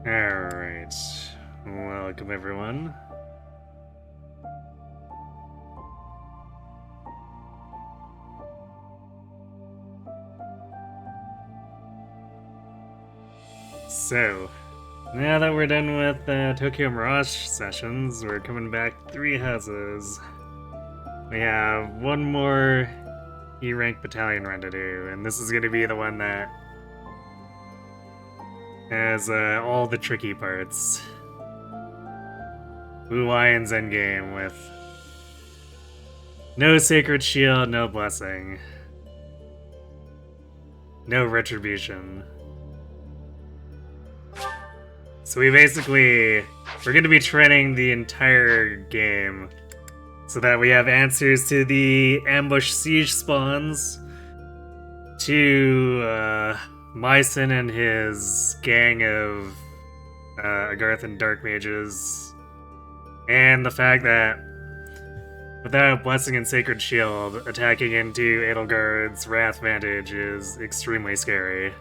Alright. Welcome, everyone. So, now that we're done with Tokyo Mirage sessions, we're coming back 3 houses. We have one more E-rank battalion run to do, and this is going to be the one that has all the tricky parts. Blue Lion's endgame with no Sacred Shield, no Blessing. No Retribution. So we're gonna be training the entire game so that we have answers to the ambush siege spawns, to Myson and his gang of Agarthan Dark Mages, and the fact that without Blessing and Sacred Shield, attacking into Edelgard's Wrath Vantage is extremely scary.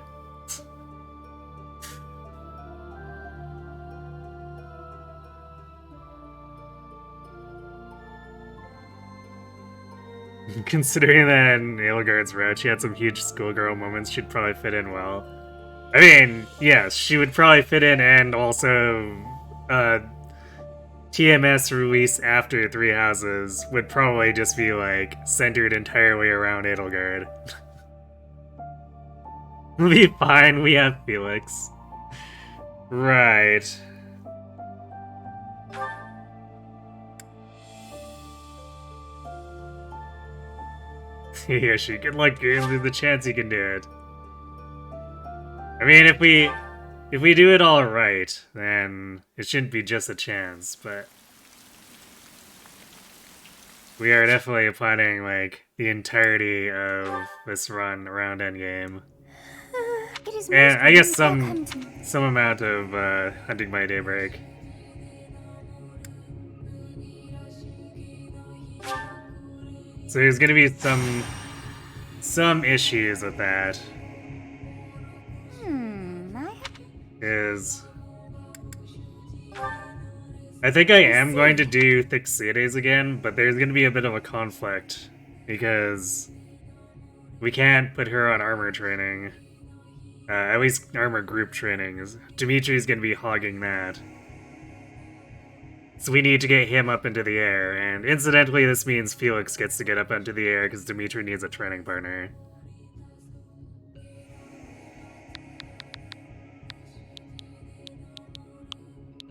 Considering that in Edelgard's route she had some huge schoolgirl moments, she'd probably fit in well. I mean, yes, she would probably fit in, and also TMS release after 3 houses would probably just be like centered entirely around Edelgard. We'll be fine, we have Felix. Right. Yoshi, good luck, game. There's the chance you can do it. I mean, if we do it all right, then it shouldn't be just a chance, but we are definitely planning like the entirety of this run around endgame. And I guess some amount of hunting by daybreak. So there's gonna be some issues with that. I think I am going to do Thick Cities again, but there's gonna be a bit of a conflict because we can't put her on armor training. At least armor group training. Dimitri's gonna be hogging that. So we need to get him up into the air, and incidentally this means Felix gets to get up into the air because Dimitri needs a training partner.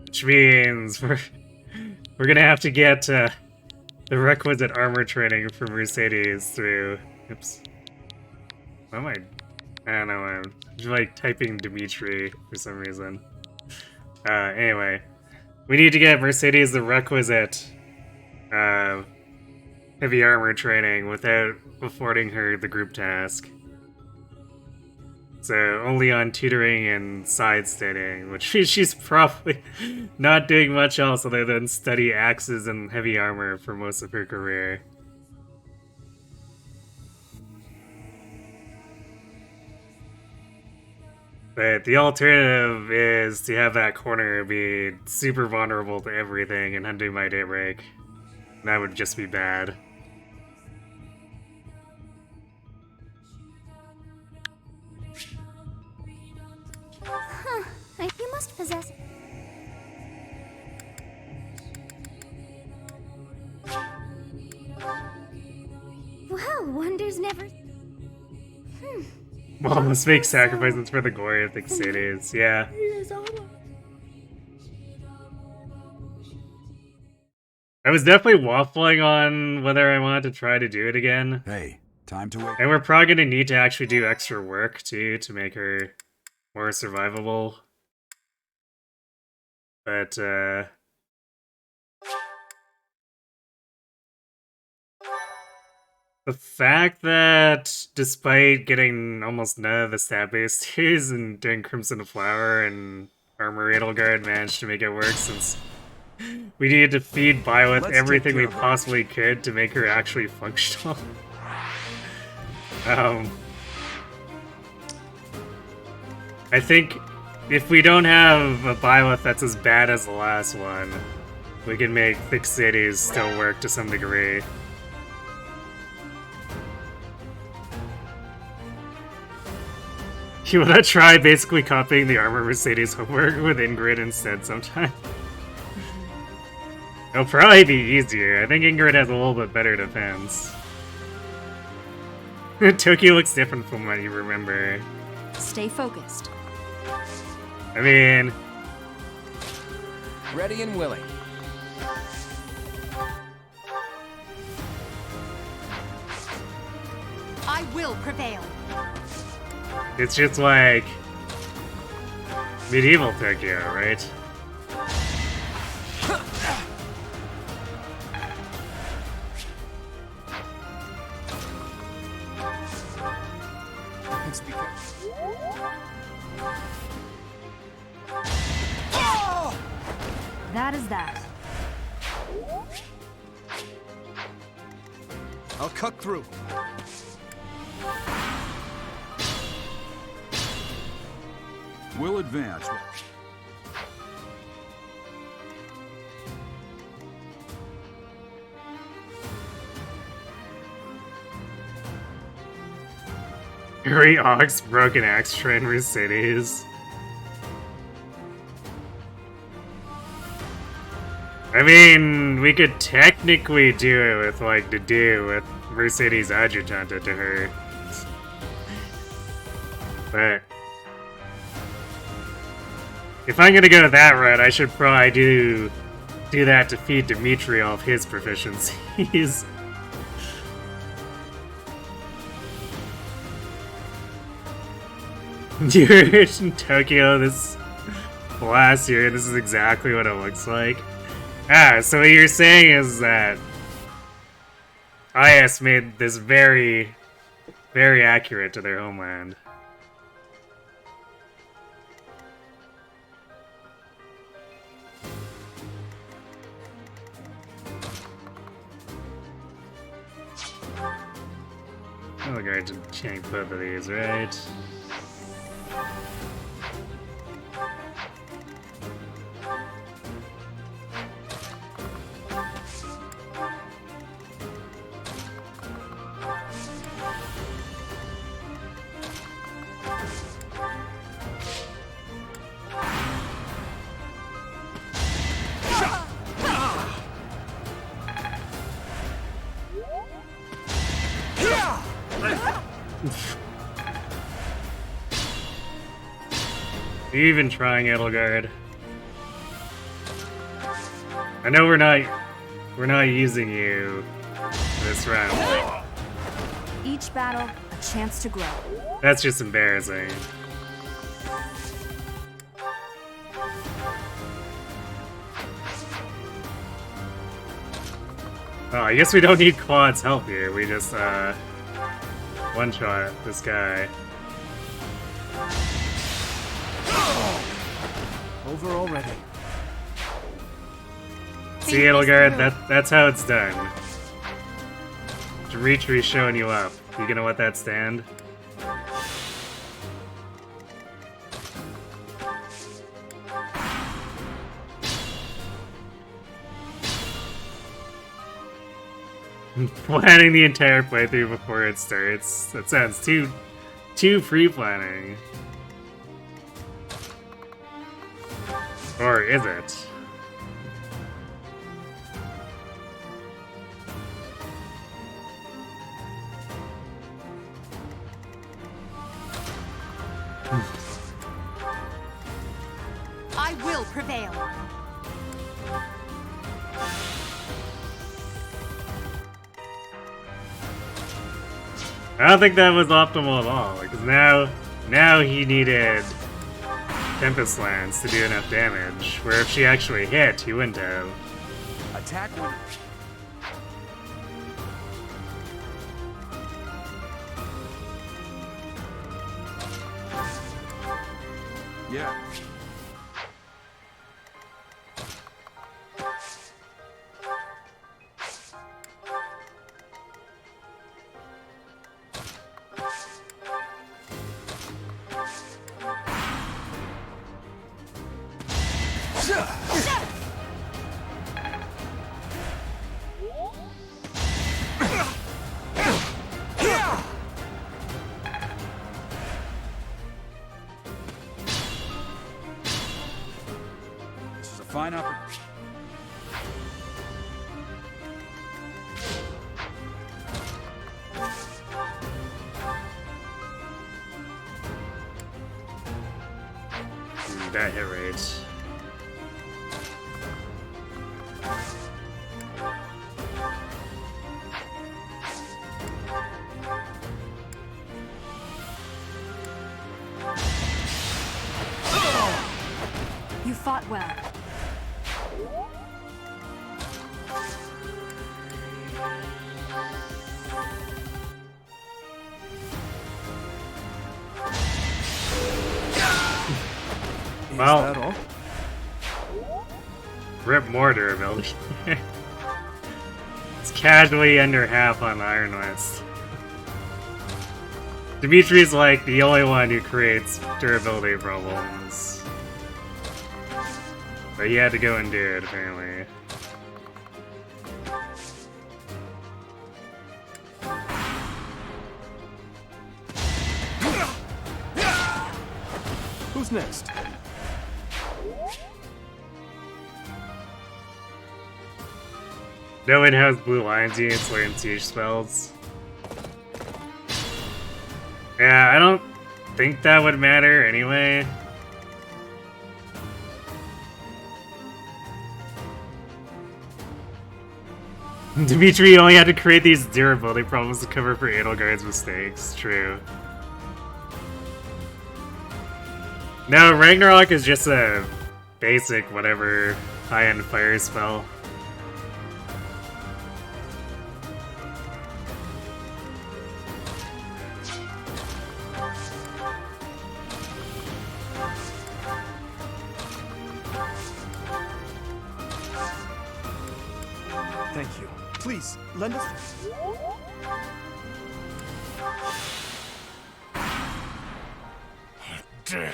Which means we're gonna have to get the requisite armor training for Mercedes through... Oops. What am I don't know, I'm like typing Dimitri for some reason. Anyway. We need to get Mercedes the requisite heavy armor training without affording her the group task. So only on tutoring and sidesteading, which she's probably not doing much else other than study axes and heavy armor for most of her career. But the alternative is to have that corner be super vulnerable to everything and hunting by daybreak. That would just be bad. Huh, you must possess... Well, wonders never... Well, let's make sacrifices for the glory of the cities, yeah. I was definitely waffling on whether I wanted to try to do it again. Hey, time to wait. And we're probably going to need to actually do extra work, too, to make her more survivable. But, the fact that, despite getting almost none of the stat-based tiers and doing Crimson Flower and Armor Edelgard managed to make it work since we needed to feed Byleth everything we possibly could to make her actually functional. I think if we don't have a byleth that's as bad as the last one, we can make thick cities still work to some degree. You wanna try basically copying the Armor Mercedes homework with Ingrid instead sometime? It'll probably be easier. I think Ingrid has a little bit better defense. Tokyo looks different from what you remember. Stay focused. I mean... Ready and willing. I will prevail. It's just like... medieval Tokyo, right? Let's be careful. That is that. I'll cut through. We'll advance. Great Ox, Broken Axe, Train Cities. I mean, we could technically do it with, like, the do with Mercedes Adjutant to her. But... if I'm gonna go that route, I should probably do that to feed Dimitri off his proficiencies. You're in Tokyo this last year, this is exactly what it looks like. Ah, so what you're saying is that IS made this very, very accurate to their homeland. Oh, guard to change both of these, right? Even trying Edelgard. I know we're not using you this round. Each battle, a chance to grow. That's just embarrassing. Oh, I guess we don't need Quad's help here. We just one-shot this guy. Over already. See, Edelgard, that's how it's done. Dimitri's showing you up. You gonna let that stand? Planning the entire playthrough before it starts. That sounds too pre-planning. Or is it? I will prevail. I don't think that was optimal at all, because now he needed Tempest Lance to do enough damage, where if she actually hit, he wouldn't have. Attack one. Yeah. This is a fine opportunity. That hit rate. You fought well. Is Well. that all? Rip more durability. It's casually under half on Iron West. Dimitri's like the only one who creates durability problems. But he had to go and do it, apparently. Who's next? No one has blue lines units learn siege spells. Yeah, I don't think that would matter anyway. Dimitri only had to create these durability problems to cover for Edelgard's mistakes. True. No, Ragnarok is just a basic whatever high-end fire spell. Thank you. Please, lend us. Damn.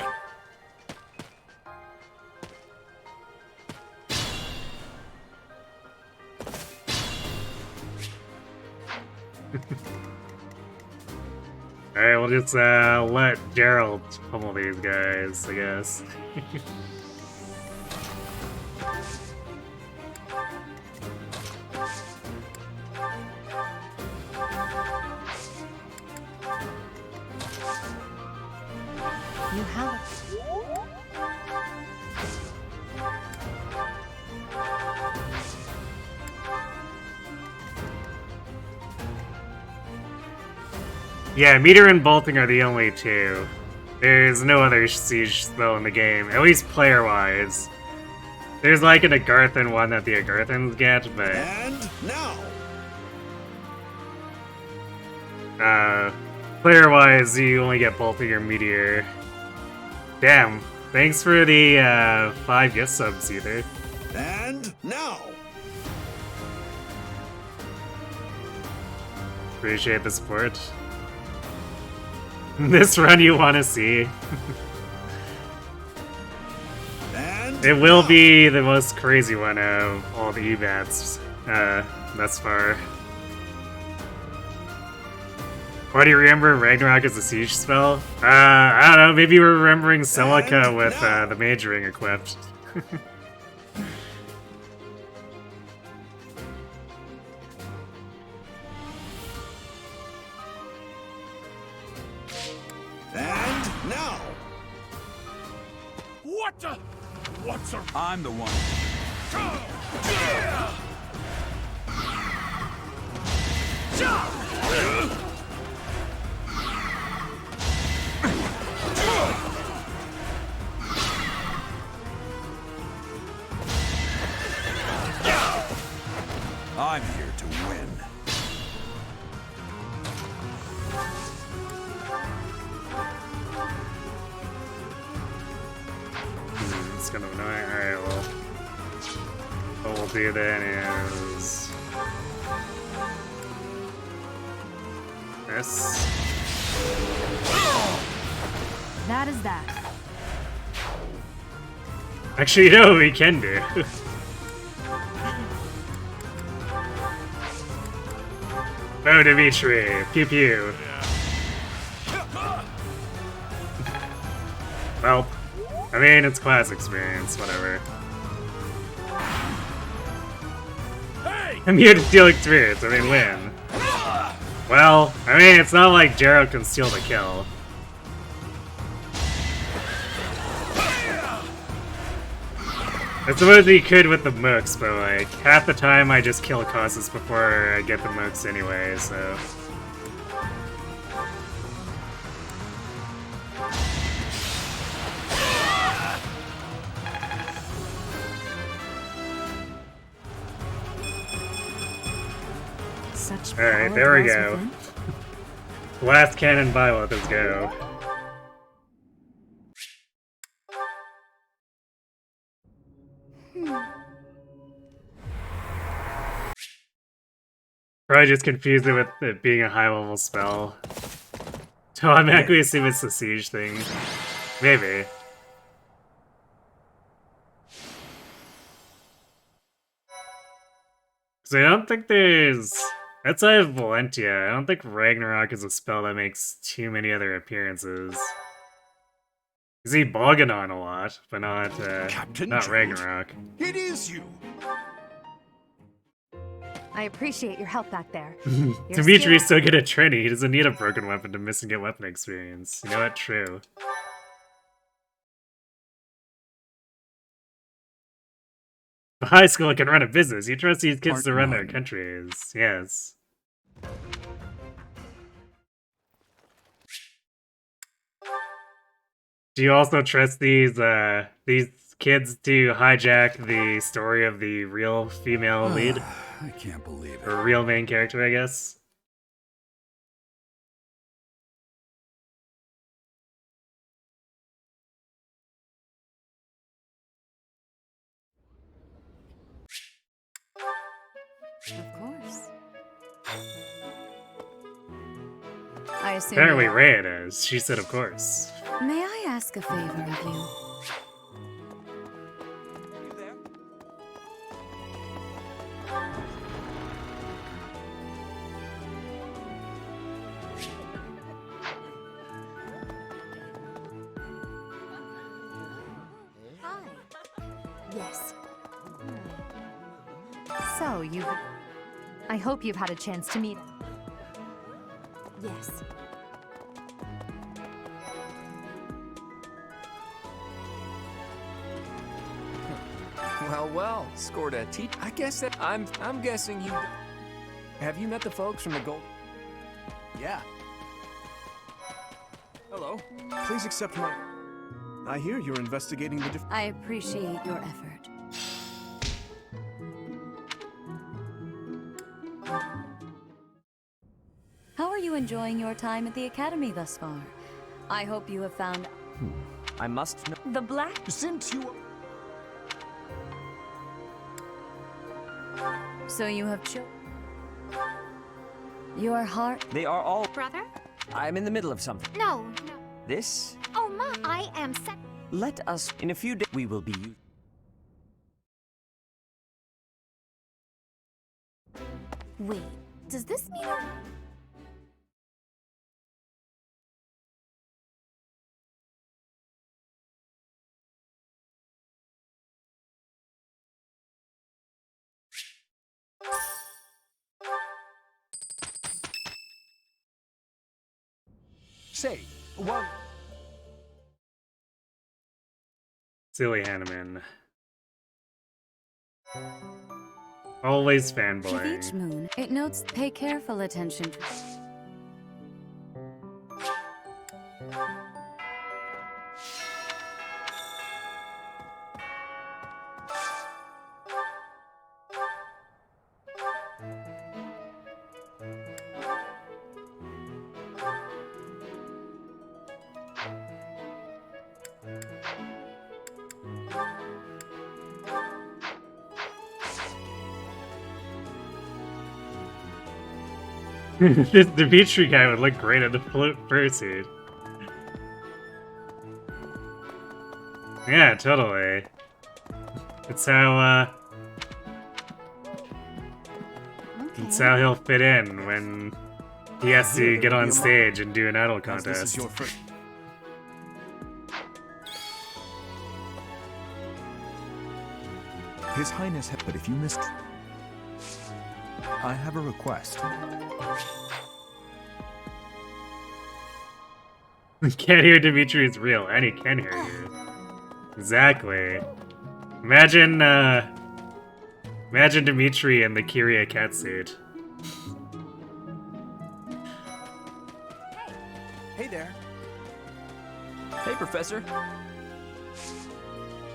Alright, we'll just let Gerald pummel these guys, I guess. You have it. Yeah, meter and bolting are the only two. There's no other siege spell in the game, at least player-wise. There's like an Agarthan one that the Agarthans get, but And now. player-wise, you only get bolting or meteor. Damn, thanks for the 5 gift subs, either. And now. Appreciate the support. This run you want to see. And It will now. be the most crazy one of all the evats thus far. Why do you remember Ragnarok as a siege spell? I don't know, maybe we're remembering Celica And with now. the mage ring equipped. And now. What the? What's a... I'm the one. I'm here to win. It's kind of annoying. Alright, well. What we'll do then is... this. That is that. Actually, you know what we can do? Oh, Dimitri! Pew pew! Well, I mean, it's class experience, whatever. I'm here to steal experience, I mean win. Well, I mean, it's not like Gerald can steal the kill. I suppose he could with the mooks, but like, half the time I just kill causes before I get the mooks anyway, so... Alright, there we go. Last cannon by, let's go. Probably just confused it with it being a high-level spell. So I'm actually assuming it's the siege thing. Maybe. So I don't think there's... Outside of Valentia, I don't think Ragnarok is a spell that makes too many other appearances. You see Bogadon a lot, but not Ragnarok. It is you. I appreciate your help back there. Dimitri's so good at training, he doesn't need a broken weapon to miss and get weapon experience. You know what? True. The high school can run a business. You trust these kids to run their countries. Yes. Do you also trust these kids to hijack the story of the real female lead? I can't believe it. Or real main character, I guess? Of course. I assume. Apparently Ray it is. She said of course. May I ask a favor of you? You there? Hi. Yes. So, I hope you've had a chance to meet. Yes. Well, scored a T. I guess that I'm guessing you. Have you met the folks from the Gold? Yeah. Hello. Please accept my... I hear you're investigating the I appreciate your effort. How are you enjoying your time at the Academy thus far? I hope you have found... I must know. The black... Since you... So you have your heart... They are all... Brother? I'm in the middle of something. No. This? Oh, Ma, I am set. Let us... In a few days, we will be... Wait, does this mean... Say, well... Silly Hanneman. Always With fanboying. each moon, it notes pay careful attention to... This Dimitri guy would look great at the fursuit. Yeah, totally. It's how it's how he'll fit in when he has to get on stage and do an idol Guys, this is contest. your first. His Highness, but if you missed, I have a request. Can't hear Dimitri is real, and he can hear you. Exactly. Imagine, imagine Dimitri in the Kyria catsuit. Hey there. Hey, Professor.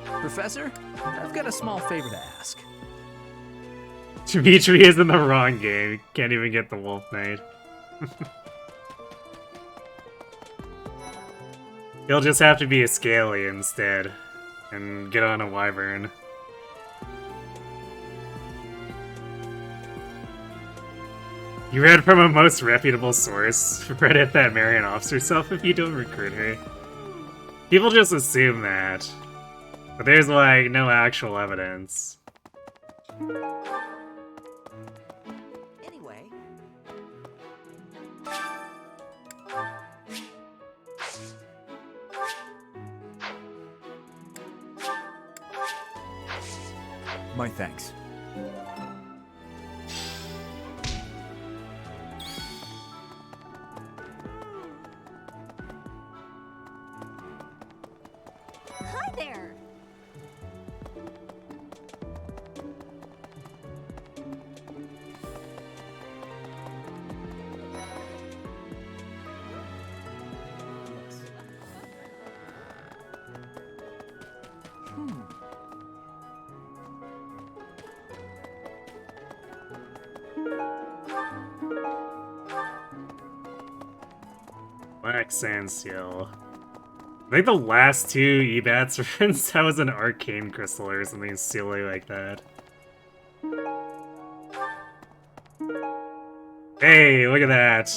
Professor, I've got a small favor to ask. Dimitri is in the wrong game. He can't even get the Wolf Knight. He'll just have to be a Scaly instead, and get on a Wyvern. You read from a most reputable source. Reddit that Marion offs herself if you don't recruit her. People just assume that. But there's, like, no actual evidence. Anyway. My thanks. Hi there. Black Sand Seal. I think the last two EBATs reference that was an arcane crystal or something silly like that. Hey, look at that!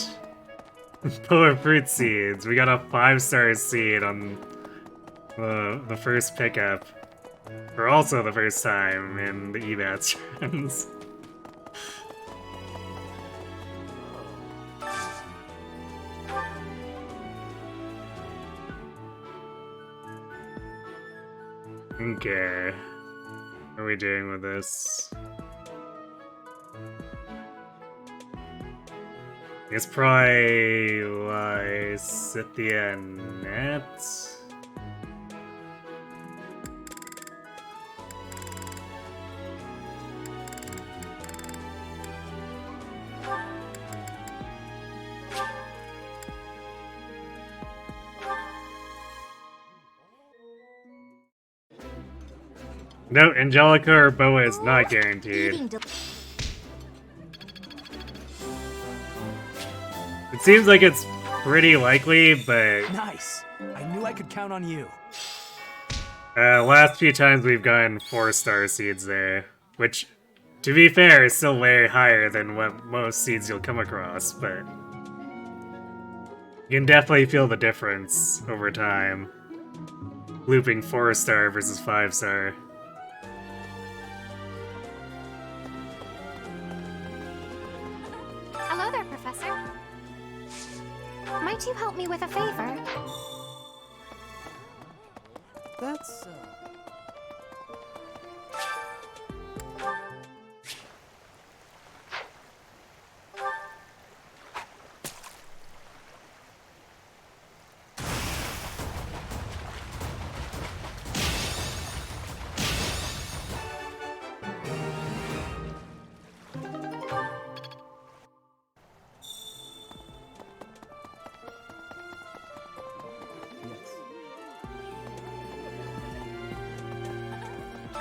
Polar Fruit Seeds. We got a 5-star seed on the first pickup. For also the first time in the EBATs runs. Okay. What are we doing with this? It's probably lies at the end. No, Angelica or Boa is not guaranteed. It seems like it's pretty likely, but Nice. I knew I could count on you. last few times we've gotten 4-star seeds there, which, to be fair, is still way higher than what most seeds you'll come across, but you can definitely feel the difference over time. Looping 4-star versus 5-star. Hello there, Professor. Might you help me with a favor? That's,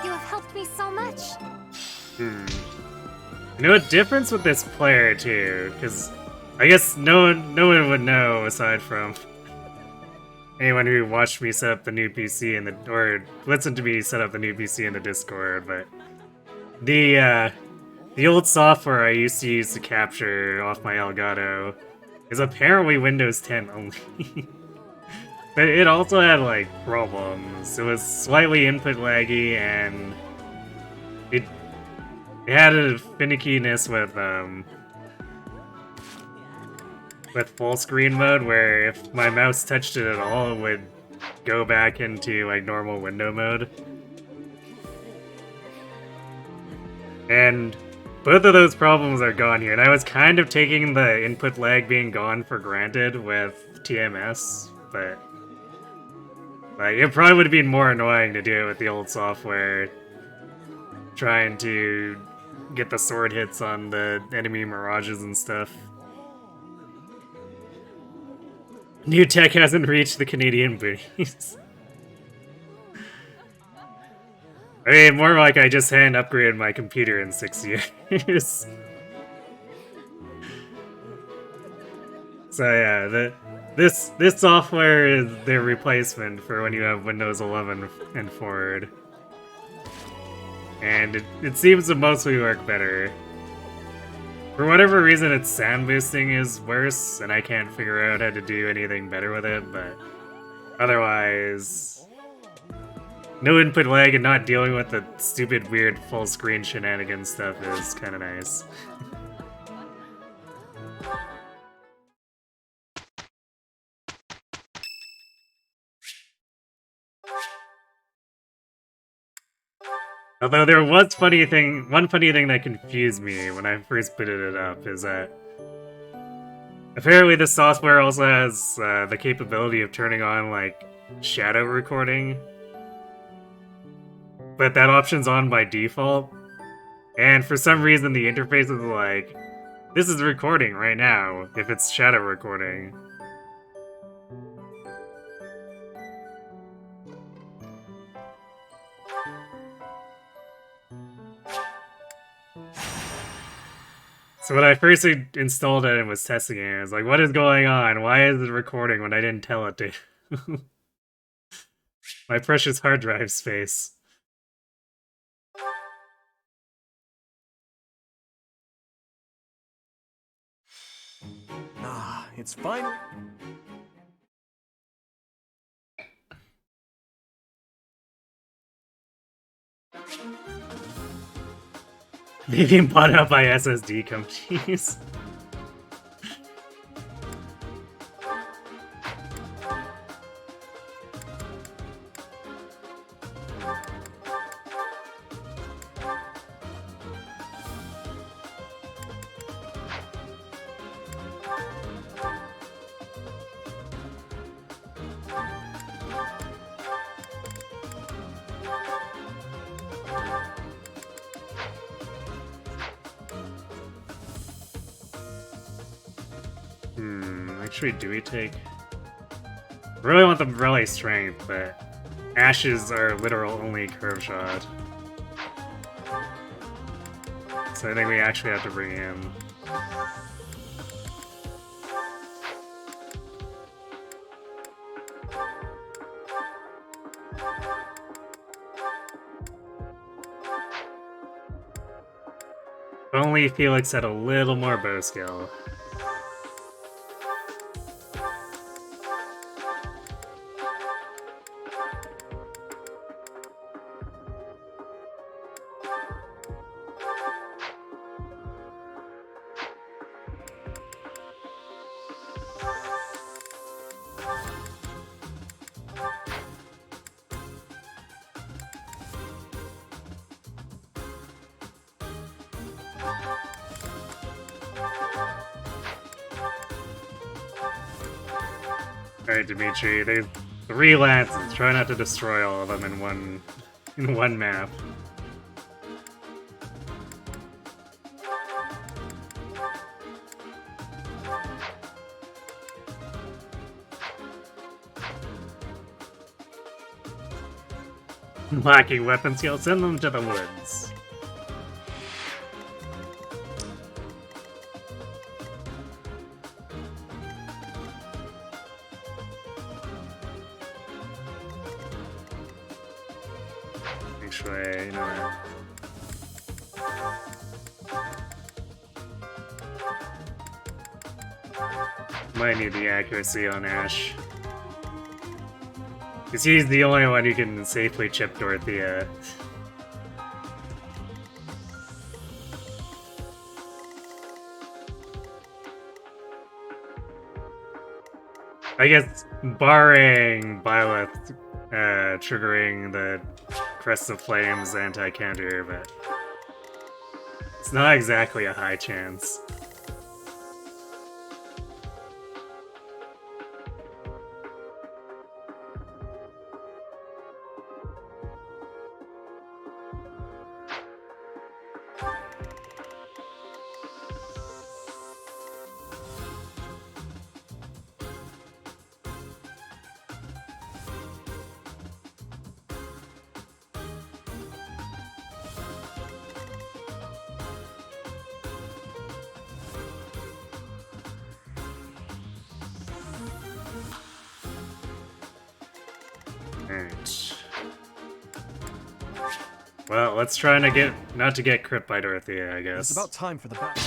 You have helped me so much. You know a difference with this player too, because I guess no one would know aside from anyone who watched me set up the new PC in the or listened to me set up the new PC in the Discord. But the old software I used to use to capture off my Elgato is apparently Windows 10 only. But it also had like problems. It was slightly input laggy and It had a finickiness with full screen mode, where if my mouse touched it at all, it would go back into like normal window mode. And both of those problems are gone here, and I was kind of taking the input lag being gone for granted with TMS, but like it probably would have been more annoying to do it with the old software, trying to get the sword hits on the enemy mirages and stuff. New tech hasn't reached the Canadian boonies. I mean, more like I just hadn't upgraded my computer in 6 years. So yeah, this software is the replacement for when you have Windows 11 and forward. And it seems to mostly work better. For whatever reason, its sound boosting is worse, and I can't figure out how to do anything better with it, but otherwise, no input lag and not dealing with the stupid, weird full screen shenanigans stuff is kind of nice. Although there was one funny thing that confused me when I first booted it up is that apparently this software also has the capability of turning on like shadow recording, but that option's on by default, and for some reason the interface is like, this is recording right now if it's shadow recording. So when I first installed it and was testing it, I was like, what is going on? Why is it recording when I didn't tell it to? My precious hard drive space. Ah, it's fine. They've been bought out by SSD companies. Actually, do we take... I really want the melee strength, but Ashes are literal only curve shot. So I think we actually have to bring him. If only Felix had a little more bow skill. Alright, Dimitri, there's 3 lances. Try not to destroy all of them in one map. Lacking weapon skill, send them to the woods. Actually, you know what? Might need the accuracy on Ash. Because he's the only one who can safely chip Dorothea. I guess barring Byleth triggering the Crest of Flames anti-counter, but it's not exactly a high chance. Alright. Well, let's try not to get crit by Dorothea, I guess. It's about time for the battle.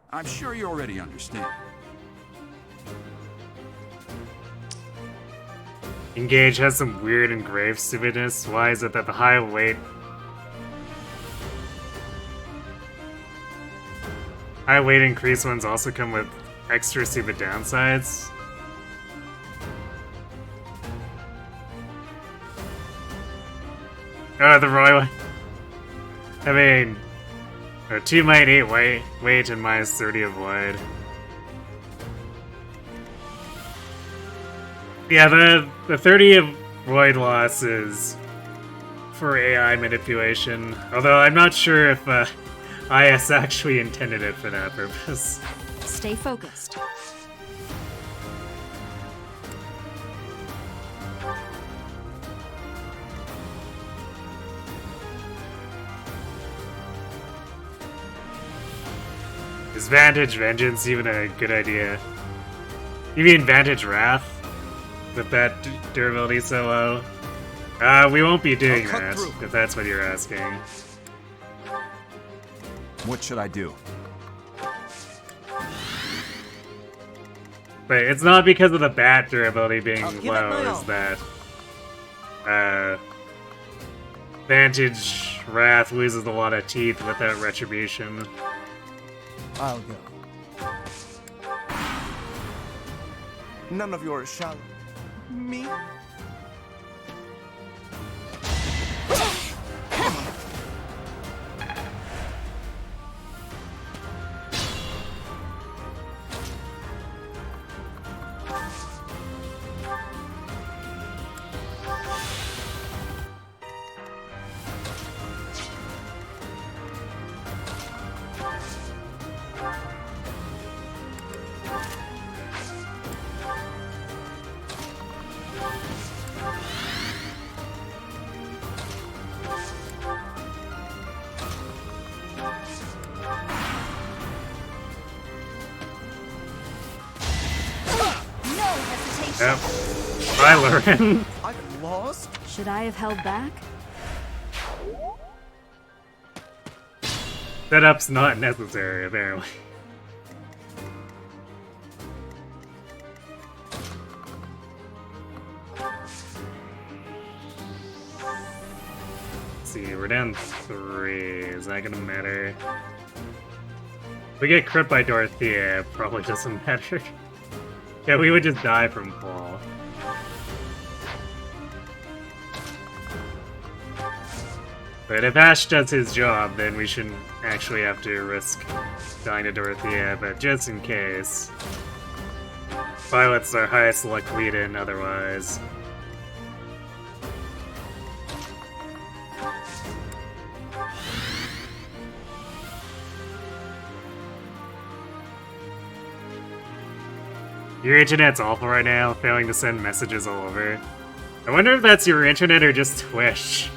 I'm sure you already understand. Engage has some weird and grave stupidness. Why is it that the high weight increase ones also come with extra stupid downsides? Oh, the Roy one. I mean, 2 might 8 weight and minus 30 avoid. Yeah, the 30 of void loss is for AI manipulation. Although I'm not sure if IS actually intended it for that purpose. Stay focused. Is Vantage Vengeance even a good idea? You mean Vantage Wrath? With that durability so low? We won't be doing that, if that's what you're asking. What should I do? But it's not because of the bat durability being low, is that Vantage Wrath loses a lot of teeth without Retribution. I'll go. None of yours shall. Me? Yep. Bye, Lauren. I've lost? Should I have held back? Setup's not necessary, apparently. Let's see, we're down 3. Is that gonna matter? If we get crit by Dorothea, it probably doesn't matter. Yeah, we would just die from fall. But if Ash does his job, then we shouldn't actually have to risk dying to Dorothea, but just in case. Violet's our highest luck lead-in otherwise. Your internet's awful right now, failing to send messages all over. I wonder if that's your internet or just Twitch.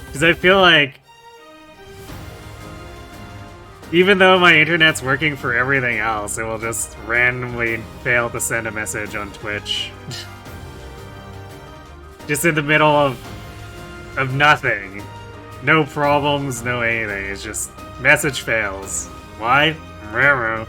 Because I feel like even though my internet's working for everything else, it will just randomly fail to send a message on Twitch. Just in the middle of nothing. No problems, no anything. It's just message fails. Why? Raro.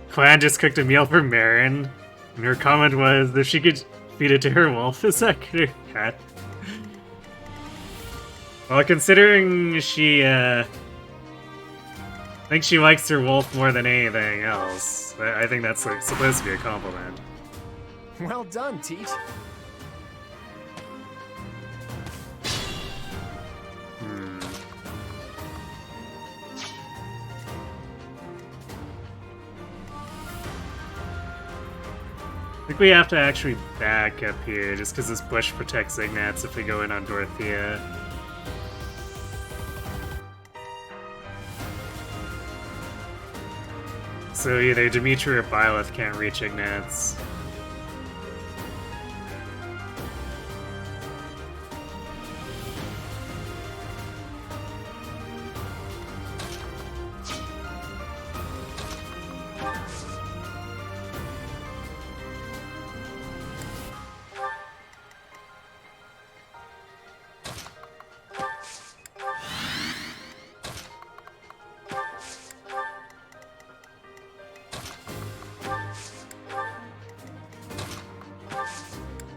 Clan just cooked a meal for Marin, and her comment was if she could feed it to her wolf, is that good her cat? Well, considering she think she likes her wolf more than anything else. I think that's like, supposed to be a compliment. Well done, Teach. I think we have to actually back up here, just because this bush protects Ignatz if we go in on Dorothea. So either Dimitri or Byleth can't reach Ignatz.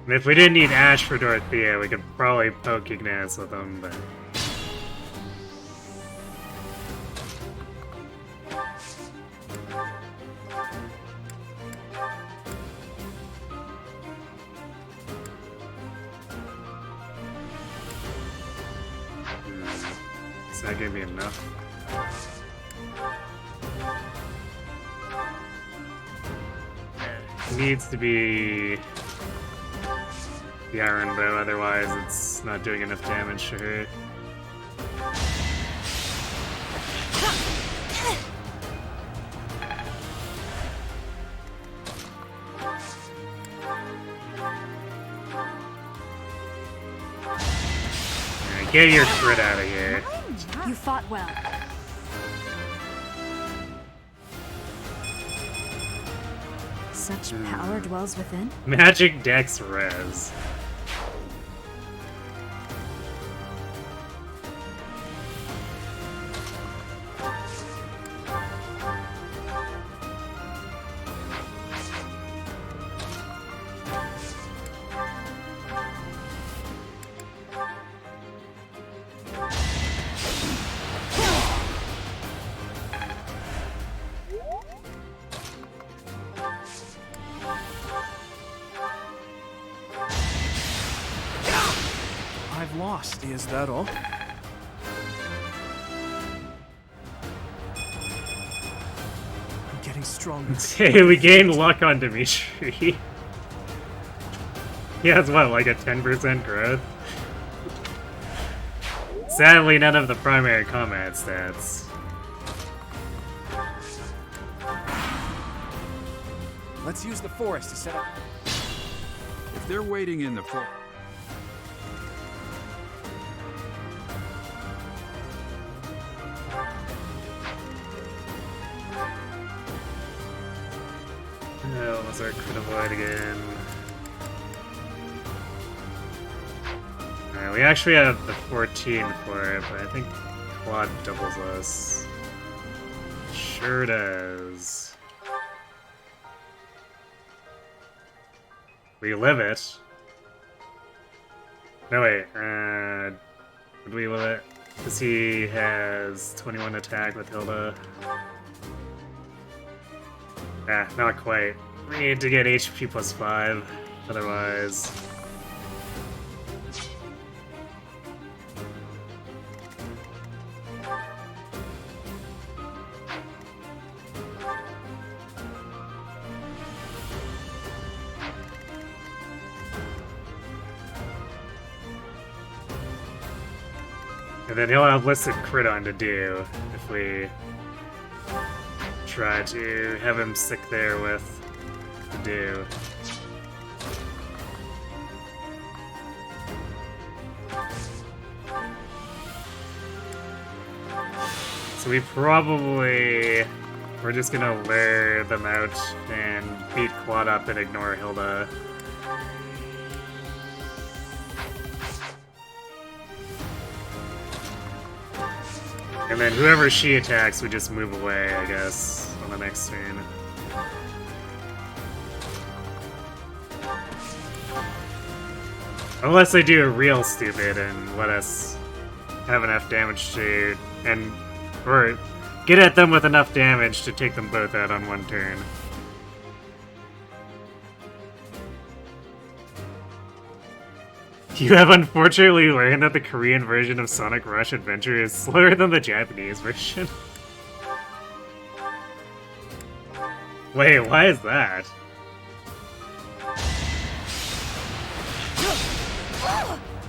And if we didn't need Ash for Dorothea, we could probably poke Ignatz with him, but... Is that gonna be enough? It needs to be the Iron Bow, otherwise it's not doing enough damage to her. Alright, get your crit out of here. You fought well. Such power dwells within. Magic Dex Res. I've lost. Is that all? I'm getting stronger. Hey, we gained luck on Dimitri. He has what, like a 10% growth? Sadly, none of the primary combat stats. Let's use the forest to set up. If they're waiting in the forest... Oh, was our crit avoid again? Alright, we actually have the 14 for it, but I think Claude doubles us. Sure does. We live it. No, wait. Would we live it? Because he has 21 attack with Hilda. Ah, not quite. We need to get HP plus 5, otherwise... And then he'll have listed crit on to do if we try to have him stick there with to do. So we probably... We're just gonna wear them out and beat Claude up and ignore Hilda. And then whoever she attacks, we just move away, I guess, on the next turn. Unless they do a real stupid and let us have enough damage to... or get at them with enough damage to take them both out on one turn. You have unfortunately learned that the Korean version of Sonic Rush Adventure is slower than the Japanese version. Wait, why is that?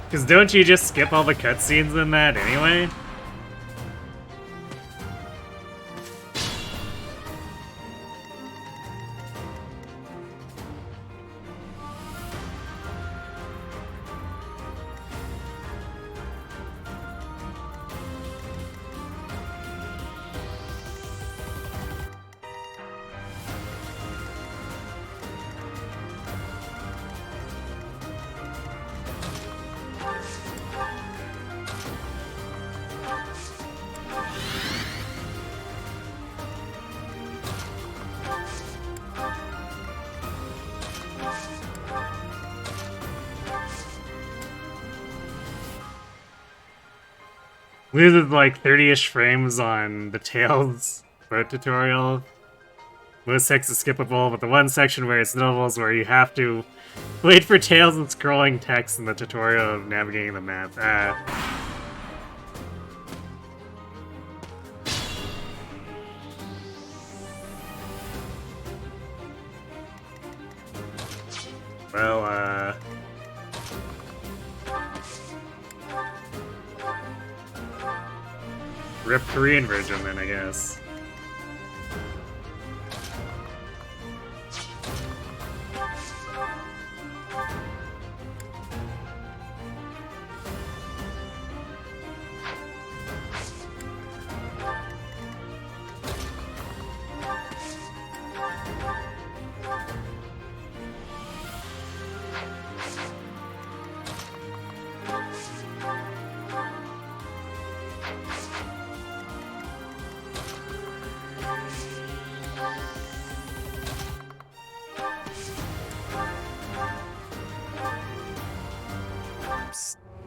Because don't you just skip all the cutscenes in that anyway? Loses like 30-ish frames on the Tails boat tutorial. Most sections is skippable, but the one section where it's notable is where you have to wait for Tails and scrolling text in the tutorial of navigating the map. Well, rip Korean version then, I guess.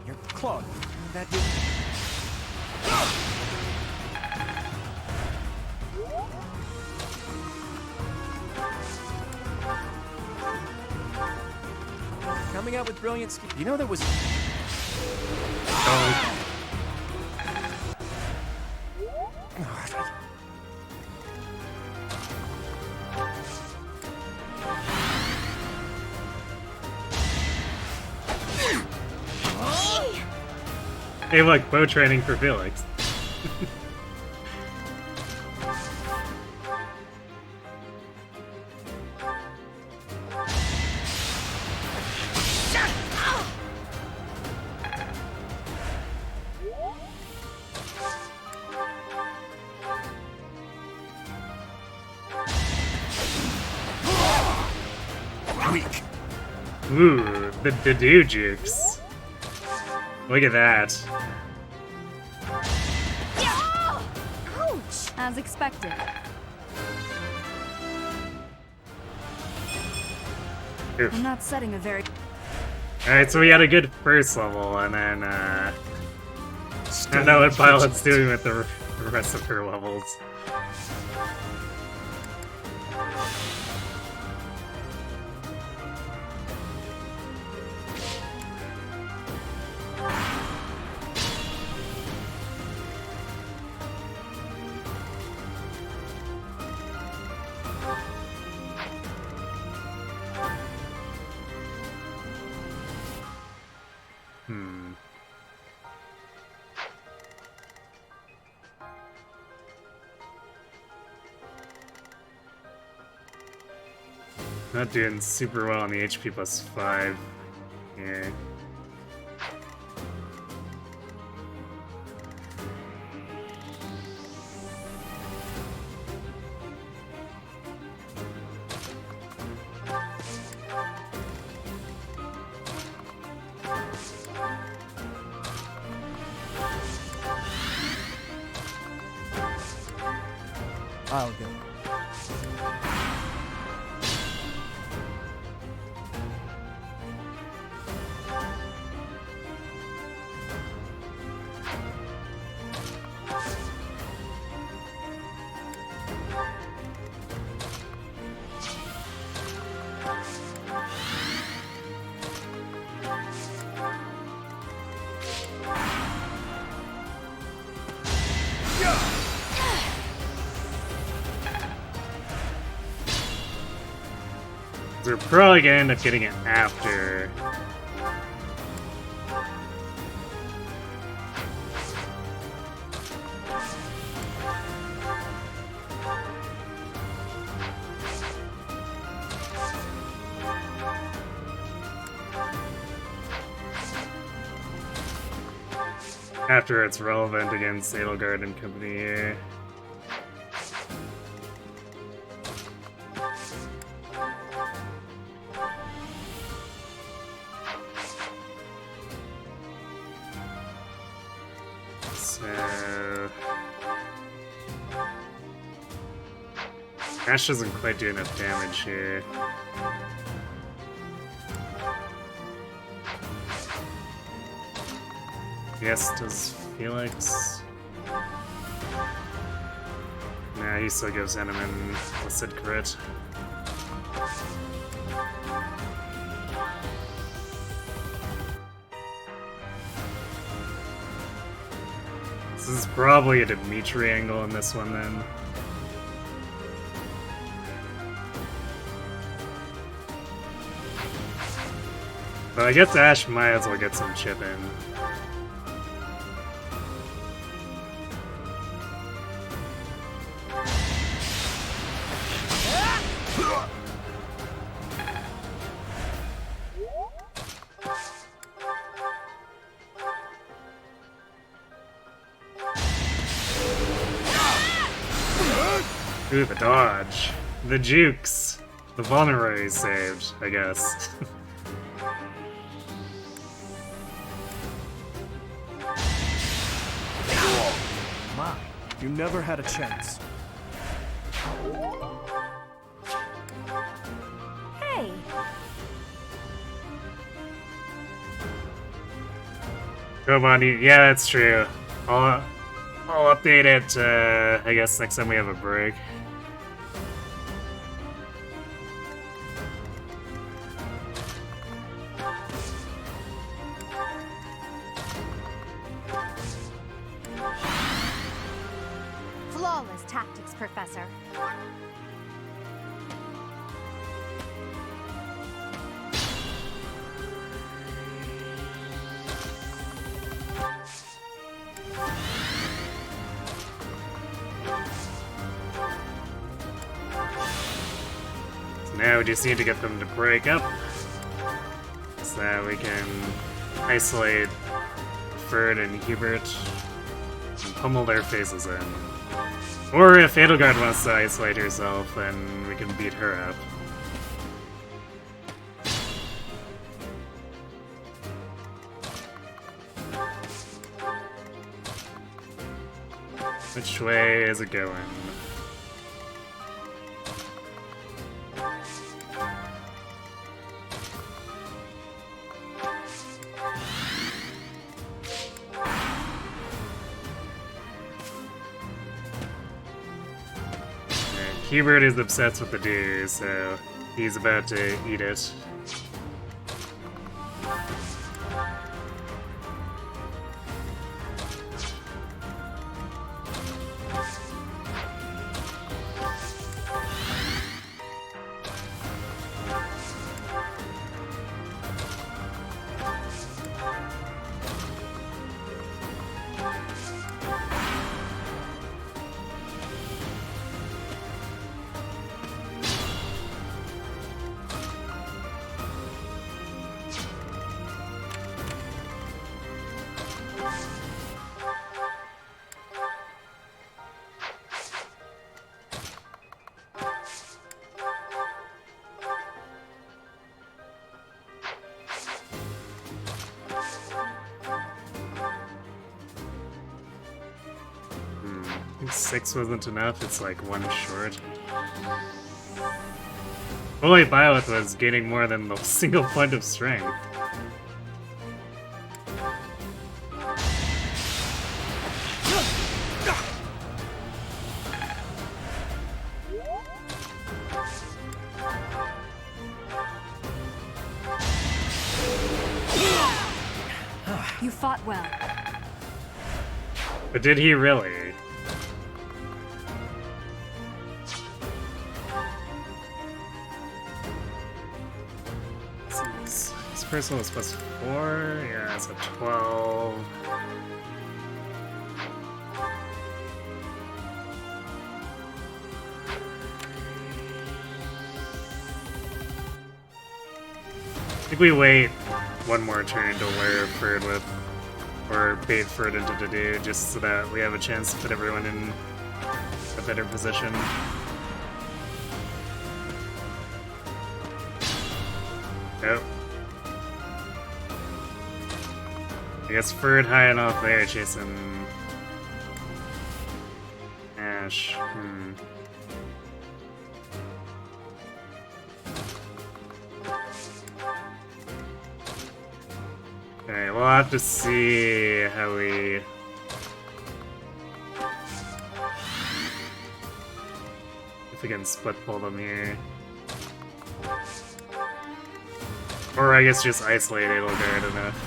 You're Claude. That did. Coming out with brilliant ski. You know there was. Oh. Hey look, bow training for Felix. Weak. Ooh, the do jukes. Look at that. Ouch! As expected. Oof. I'm not setting a very. Alright, so we had a good first level, and then, I don't know what Violet's doing with the rest of her levels. Not doing super well on the HP plus 5 here. I'll go. We're probably gonna end up getting it after. After it's relevant against Edelgard and company here. So Ash doesn't quite do enough damage here. Yes, does Felix? Nah, he still gives Eneman listed crit. This is probably a Dimitri angle in this one then. But I guess Ash might as well get some chip in. Ooh, the dodge. The jukes. The vulnerary is saved, I guess. My, you never had a chance. Hey, Come on, yeah, that's true. I'll update it, I guess, next time we have a break. Flawless tactics, Professor. Now we just need to get them to break up so that we can isolate Ferd and Hubert and pummel their faces in. Or if Edelgard wants to isolate herself, then we can beat her up. Which way is it going? Hubert is obsessed with the deer, so he's about to eat it. I think 6 wasn't enough, it's like 1 short. Holy Byleth was gaining more than the single point of strength. you fought well. But did he really? Oops. This personal is +4. Yeah, it's a 12. I think we wait one more turn to lure Ferd with, or bait Ferd into the do, just so that we have a chance to put everyone in a better position. Nope. I guess Ferd high enough there chasing Ash. Okay, we'll have to see how we... if we can split pull them here. Or I guess just isolate Edelgard enough.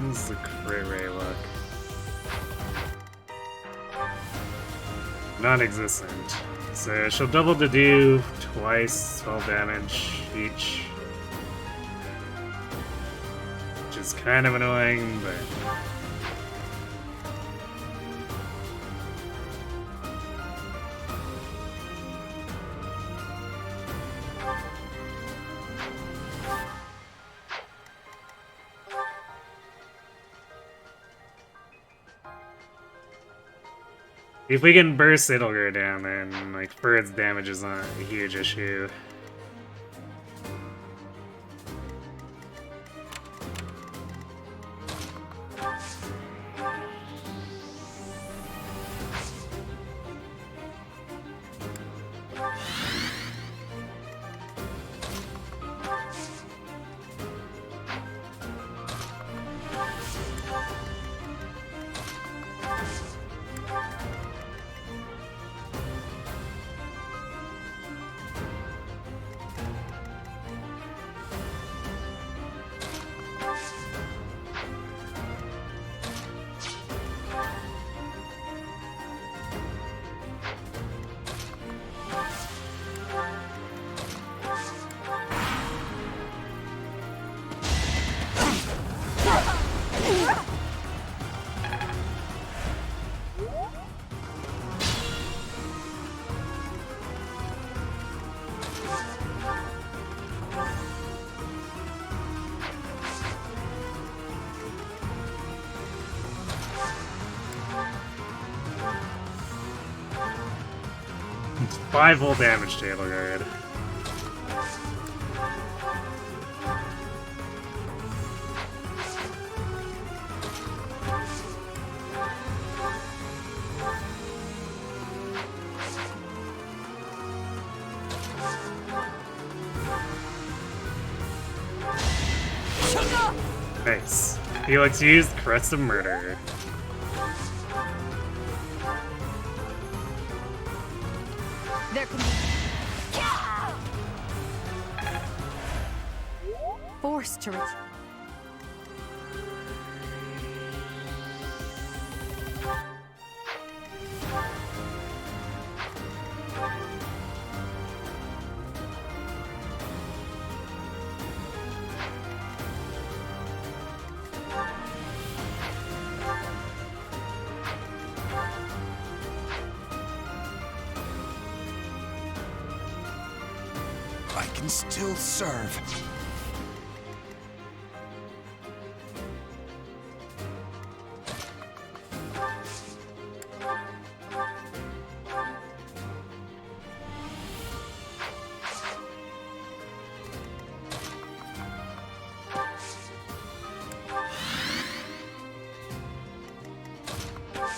This is a crit ray look. Non-existent. So she'll double to do twice, 12 damage each. Which is kind of annoying, but... if we can burst Edelgard down, then like Ferd's damage is not a huge issue. It's 5 whole damage to Edelgard. Nice. Felix used Crest of Murder. There can be... Forced to reach... I can still serve.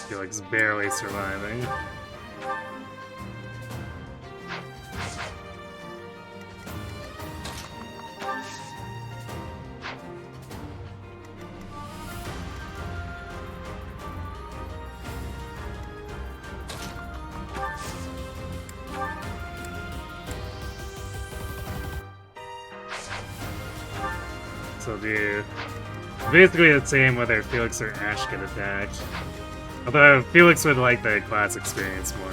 Felix barely surviving. So do basically the same whether Felix or Ash get attacked. Although Felix would like the class experience more.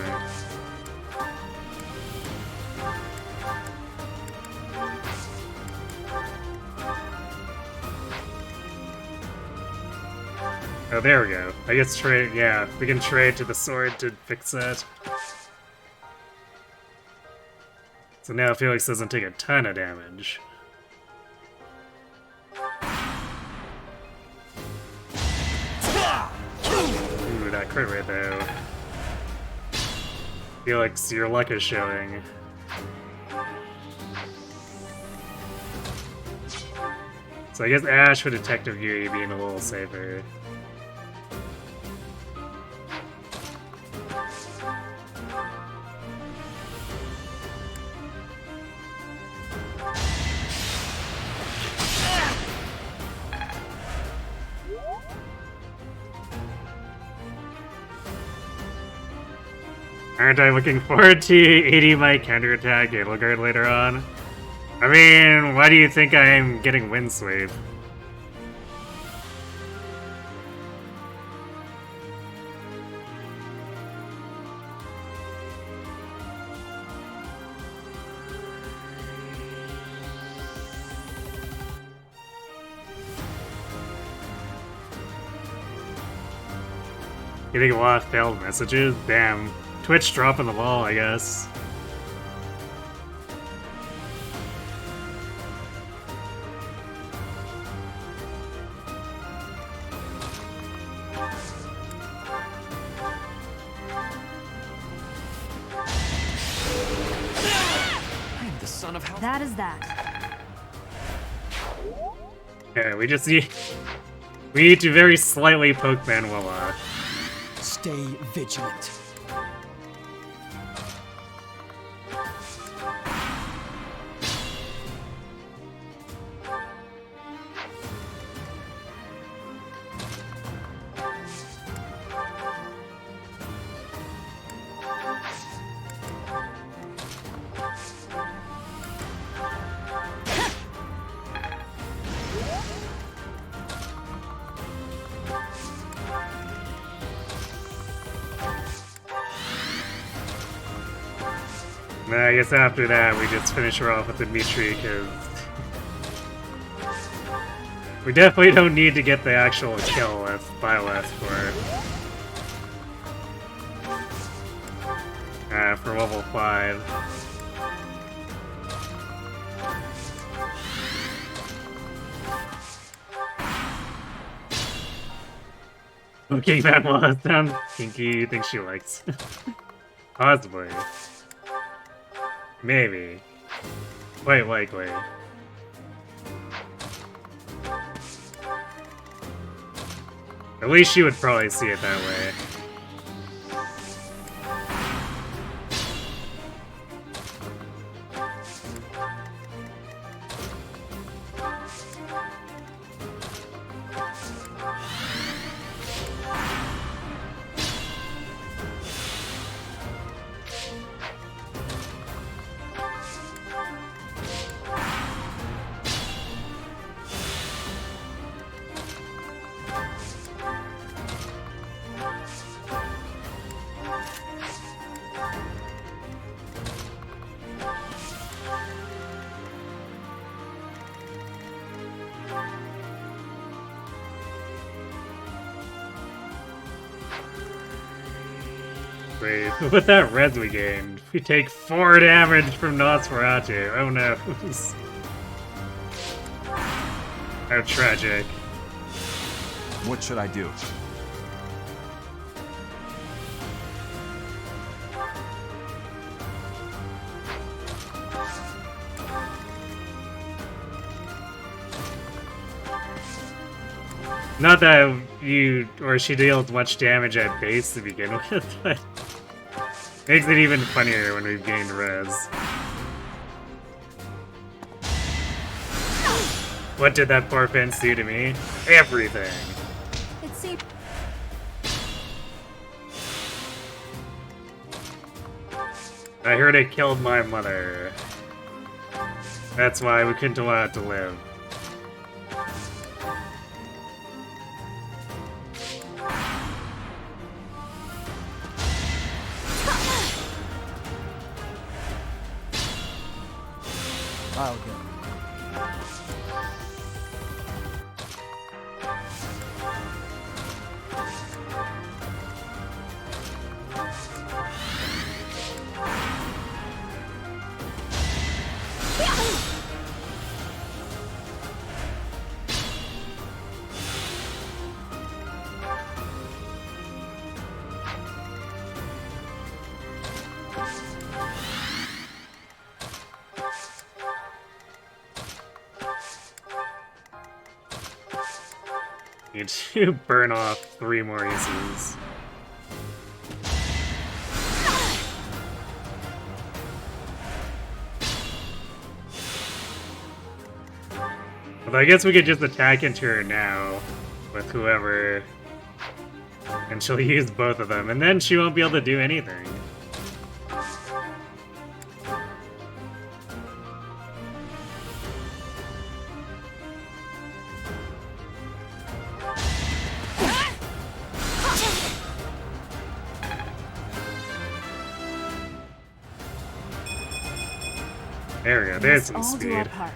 Oh, there we go. I guess trade, yeah, we can trade to the sword to fix that. So now Felix doesn't take a ton of damage. Ooh, that crit right there. Felix, your luck is showing. So I guess Ash for Detective Yui being a little safer. Aren't I looking forward to 80 my counterattack Edelgard later on? I mean, why do you think I'm getting Windsweep? Getting a lot of failed messages? Damn. Twitch dropping the ball, I guess. I am the son of hell. That is that. Okay, we just need... We need to very slightly poke Manuela. Stay vigilant. I guess after that we just finish her off with Dimitri, because we definitely don't need to get the actual kill with Byleth for level 5. Okay, that was sounds kinky. You think she likes? Possibly. Maybe. Quite likely. At least she would probably see it that way. Wait, with that res we gained, we take 4 damage from Nosferatu. Oh no. How tragic. What should I do? Not that you or she deals much damage at base to begin with, but makes it even funnier when we've gained res. What did that poor fence do to me? Everything. It seems I heard it killed my mother. That's why we couldn't allow it to live. I'll go. Need to burn off 3 more uses. Although I guess we could just attack into her now with whoever, and she'll use both of them, and then she won't be able to do anything. There we go, there's some Let's all do our speed. part.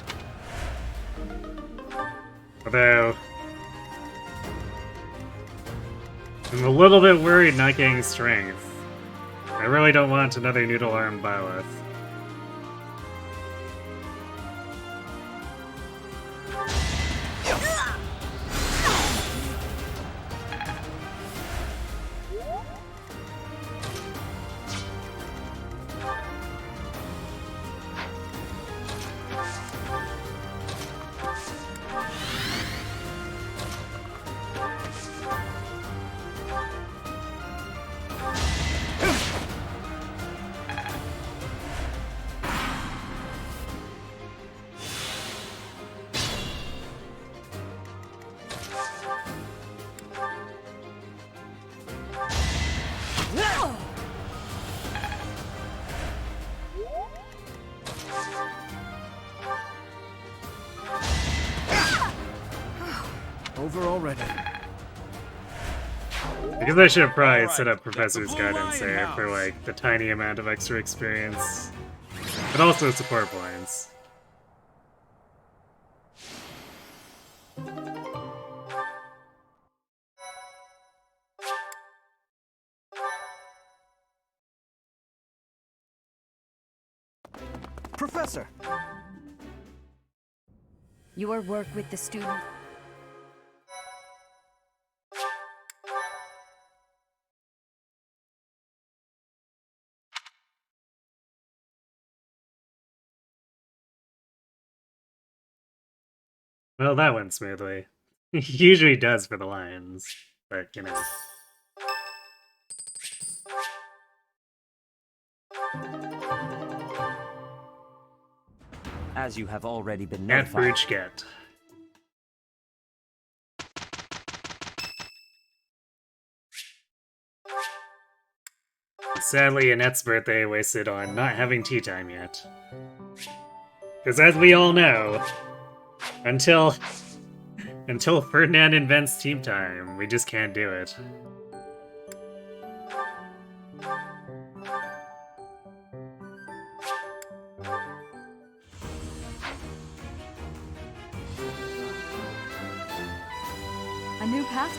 Although, I'm a little bit worried not getting strength. I really don't want another noodle-armed Byleth. Over already. Because I should have probably set up Professor's Guidance there for like the tiny amount of extra experience, but also support points. Professor! Your work with the student. Well, that went smoothly. Usually does for the Lions, but you know. As you have already been Can't notified. breach get. Sadly, Annette's birthday wasted on not having tea time yet. Because as we all know, until Ferdinand invents team time, we just can't do it. A new path.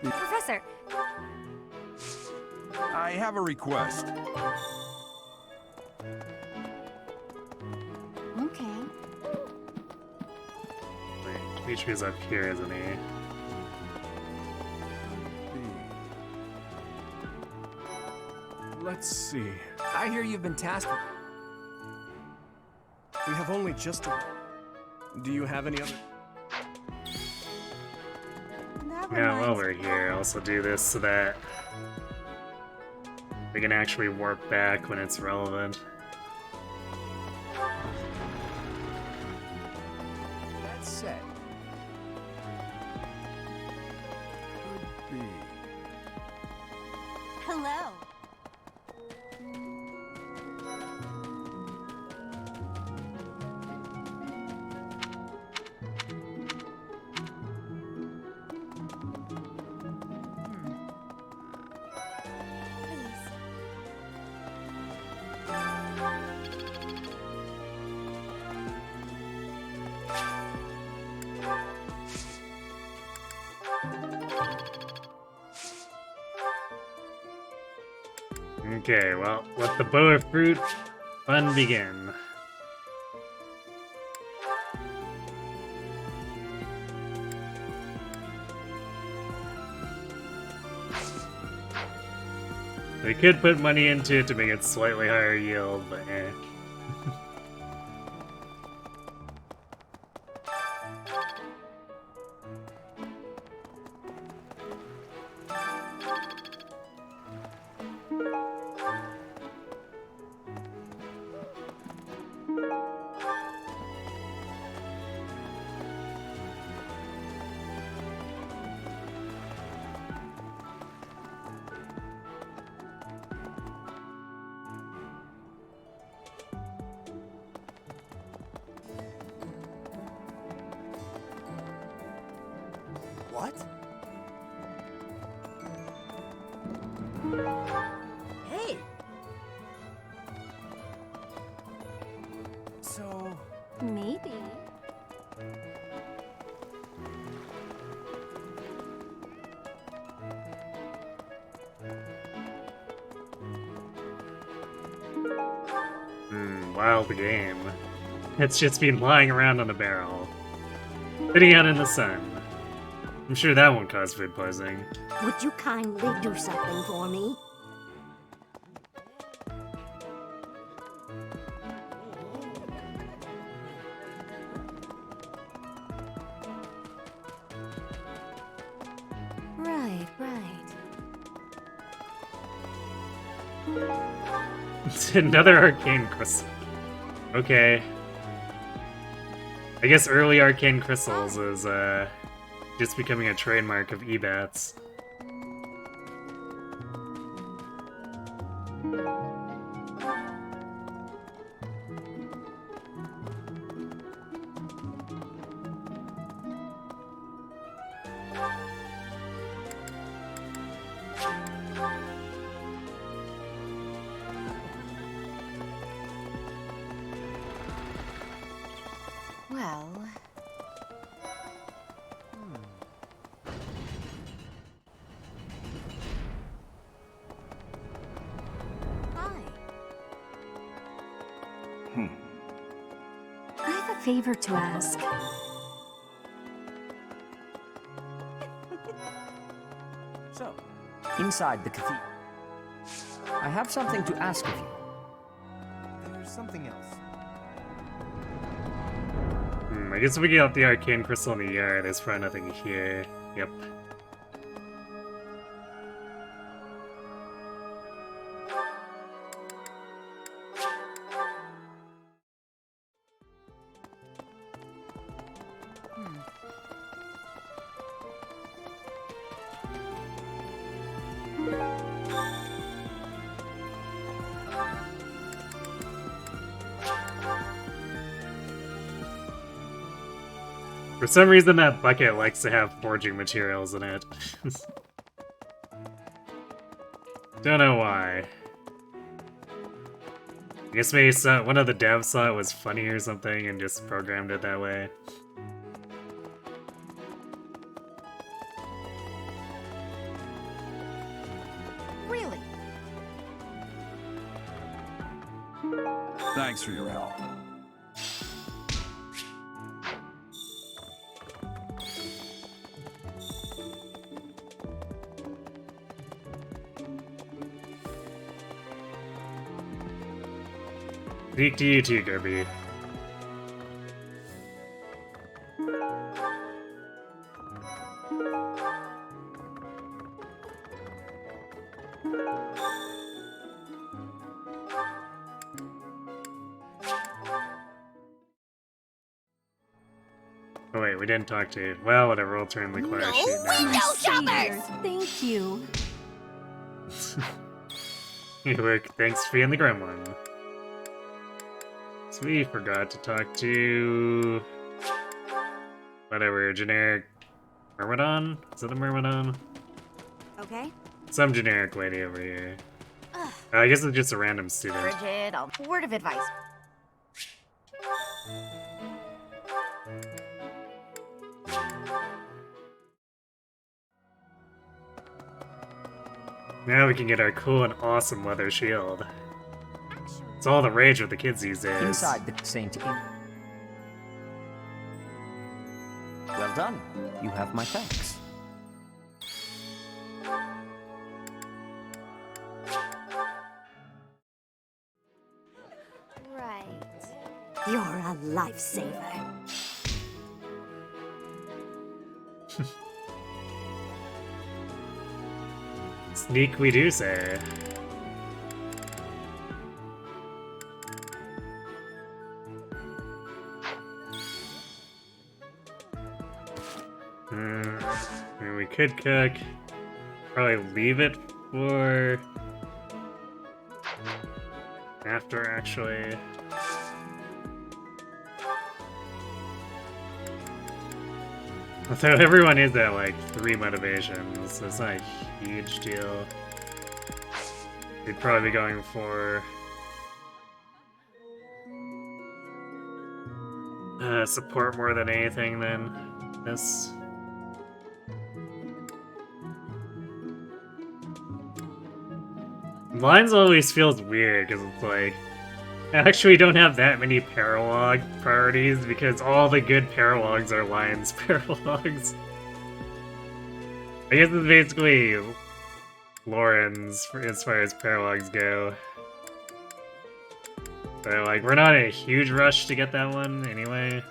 Professor, I have a request. Okay. Wait, Dimitri's up here, isn't he? Let's see. I hear you've been tasked with... We have only just a... Do you have any other... Yeah, while we're here, I'll also do this so that we can actually warp back when it's relevant. That said, Could be... hello. Okay, well, let the bow of fruit fun begin. They could put money into it to make it slightly higher yield, but eh. What? Hey! So... Maybe. Wild game. It's just been lying around on the barrel. Sitting out in the sun. I'm sure that won't cause food poisoning. Would you kindly do something for me? Right, right. It's another arcane crystal. Okay. I guess early arcane crystals is just becoming a trademark of ebats. Well... Hi. I have a favor to ask. So, inside the cathedral. I have something to ask of you. There's something else. I guess if we get out the arcane crystal in the yard, there's probably nothing here. Yep. For some reason, that bucket likes to have forging materials in it. Don't know why. I guess maybe one of the devs thought it was funny or something and just programmed it that way. Really? Thanks for your help. Speak to you too, Kirby. Oh wait, we didn't talk to... Well, whatever, we'll turn the choir sheet now. Window shoppers! Thank you. Good work, thanks for being the gremlin. So we forgot to talk to... Whatever, generic... Myrmidon? Is it a Myrmidon? Okay. Some generic lady over here. I guess it's just a random student. Bridget, a word of advice. Now we can get our cool and awesome leather shield. It's all the rage with the kids these days. Inside the Saint. Well done. You have my thanks. Right. You're a lifesaver. Sneak we do say. I mean, we could cook. Probably leave it for after, actually. Although everyone is at like 3 motivations, so it's not a huge deal. We'd probably be going for support more than anything than this. Lines always feels weird because it's like I actually don't have that many paralog priorities because all the good paralogs are lines paralogs. I guess it's basically Lauren's as far as paralogs go. So like we're not in a huge rush to get that one anyway.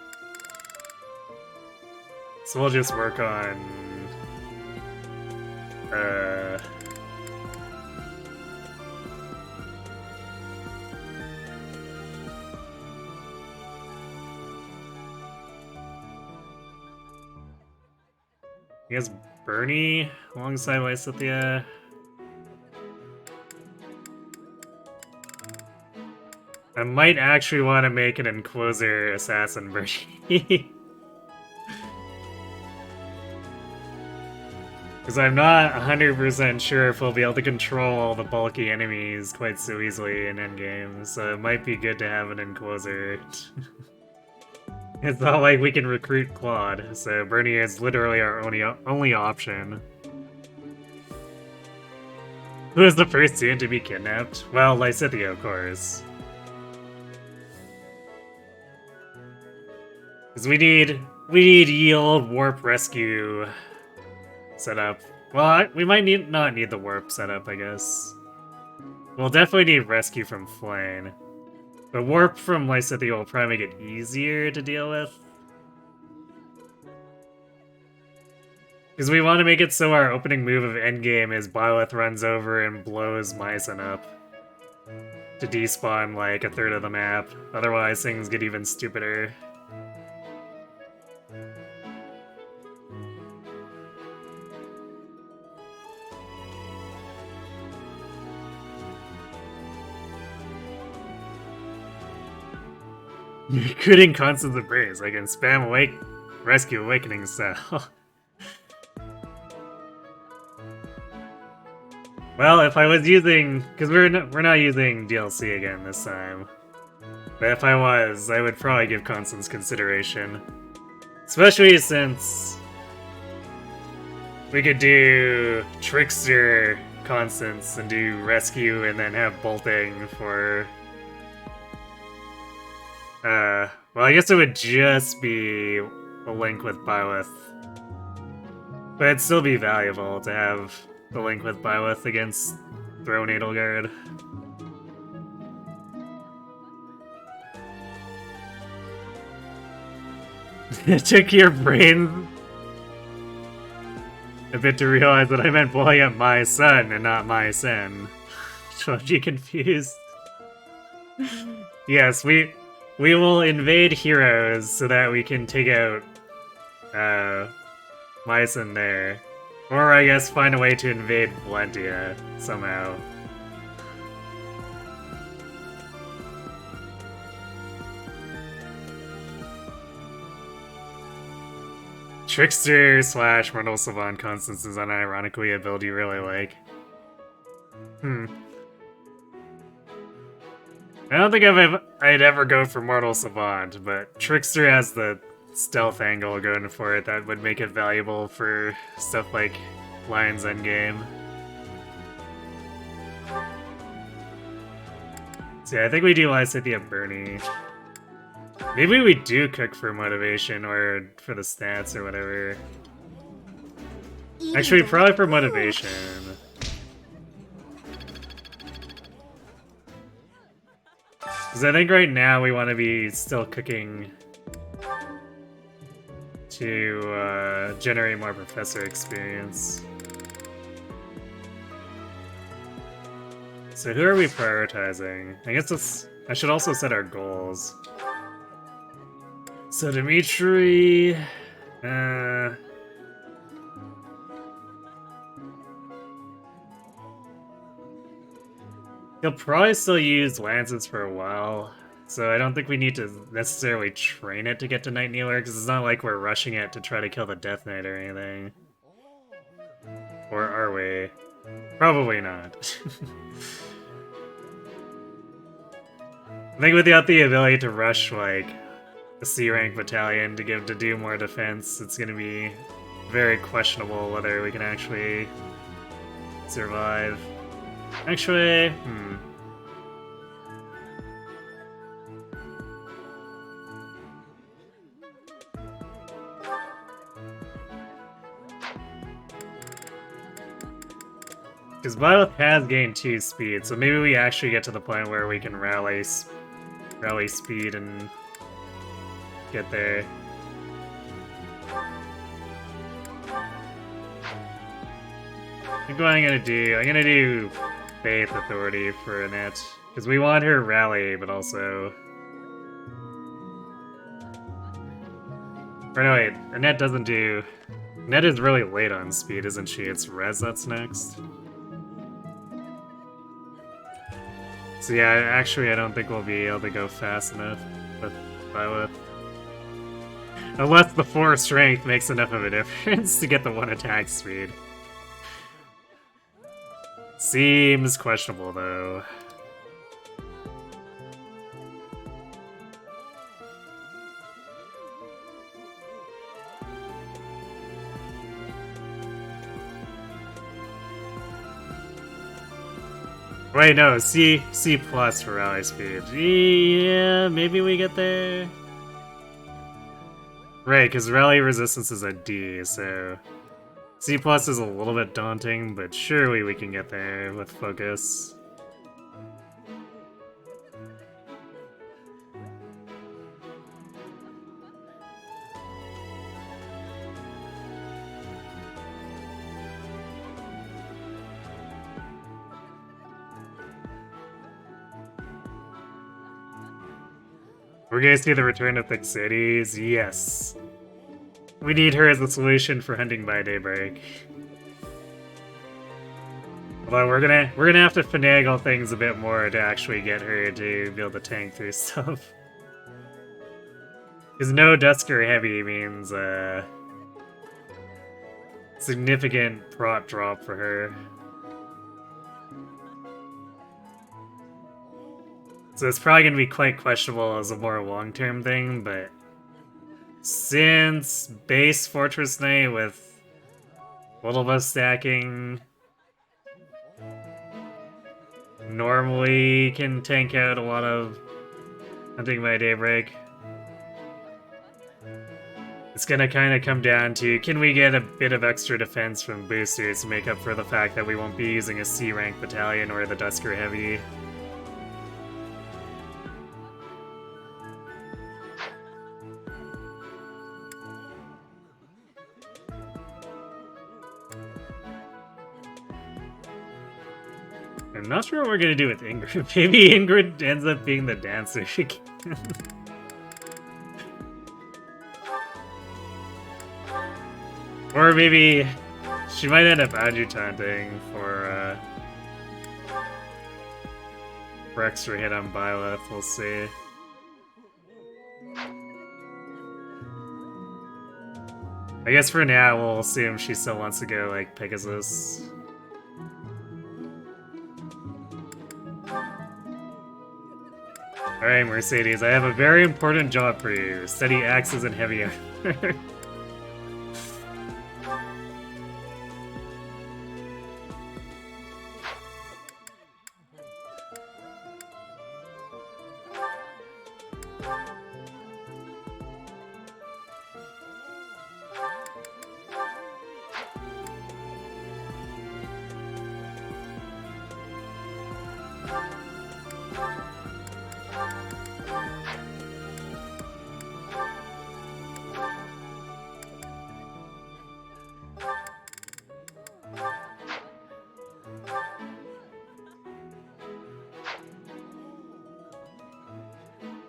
So we'll just work on I guess Bernie alongside Lysithia. I might actually want to make an Inquisitor assassin Bernie. Because I'm not 100% sure if we'll be able to control all the bulky enemies quite so easily in endgame, so it might be good to have an Inquisitor. It's not like we can recruit Claude, so Bernie is literally our only option. Who is the first student to be kidnapped? Well, Lysithia, of course. Because we need yield warp rescue setup. Well, we might not need the warp setup, I guess. We'll definitely need rescue from Flame. But warp from Lysithia will probably make it easier to deal with. Because we want to make it so our opening move of endgame is Byleth runs over and blows Mycen up. To despawn like a third of the map. Otherwise things get even stupider. Recruiting Constance of Praise. I can spam rescue awakening style. Well, if I was using, because we're not using DLC again this time. But if I was, I would probably give Constance consideration, especially since we could do Trickster Constance and do rescue and then have bolting for. Well, I guess it would just be a link with Byleth. But it'd still be valuable to have the link with Byleth against Throne Edelgard. It took your brain a bit to realize that I meant blowing up my son and not my son. Don't you confused? Yes, we will invade heroes so that we can take out Mycen there. Or I guess find a way to invade Valentia somehow. Trickster / Myrtle Savant Constance is unironically a build you really like. I don't think I'd ever go for Mortal Savant, but Trickster has the stealth angle going for it that would make it valuable for stuff like Lion's Endgame. So yeah, I think we do Lysithia Bernie. Maybe we do cook for motivation or for the stats or whatever. Actually, probably for motivation. Because I think right now we want to be still cooking to generate more professor experience. So who are we prioritizing? I guess I should also set our goals. So Dimitri... he'll probably still use lances for a while, so I don't think we need to necessarily train it to get to Knight Kneeler, because it's not like we're rushing it to try to kill the Death Knight or anything. Or are we? Probably not. I think without the ability to rush, like, a C-rank battalion to do more defense, it's gonna be very questionable whether we can actually survive. Actually, because Byleth has gained 2 speed, so maybe we actually get to the point where we can rally speed and get there. I think what I'm gonna do Faith Authority for Annette, because we want her rally, but also... Or no, wait, Annette doesn't do... Annette is really late on speed, isn't she? It's Res that's next. So yeah, actually I don't think we'll be able to go fast enough with Byleth. Unless the 4 strength makes enough of a difference to get the 1 attack speed. Seems questionable, though. Wait, no, C plus for rally speed. Yeah, maybe we get there. Right, because rally resistance is a D, so... C plus is a little bit daunting, but surely we can get there with focus. We're gonna see the return of Thick Cities, yes. We need her as the solution for hunting by daybreak. Although we're gonna have to finagle things a bit more to actually get her to be able to tank through stuff. Because no Dusker Heavy means significant prot drop for her. So it's probably gonna be quite questionable as a more long-term thing, but since base Fortress Knight with little bit stacking normally can tank out a lot of hunting by daybreak, it's gonna kind of come down to, can we get a bit of extra defense from boosters to make up for the fact that we won't be using a C-rank battalion or the Dusker Heavy? I'm not sure what we're gonna do with Ingrid. Maybe Ingrid ends up being the dancer again. Or maybe she might end up adjutanting for extra hit on Byleth, we'll see. I guess for now we'll assume she still wants to go like Pegasus. Alright, Mercedes, I have a very important job for you. Study axes and heavy armor.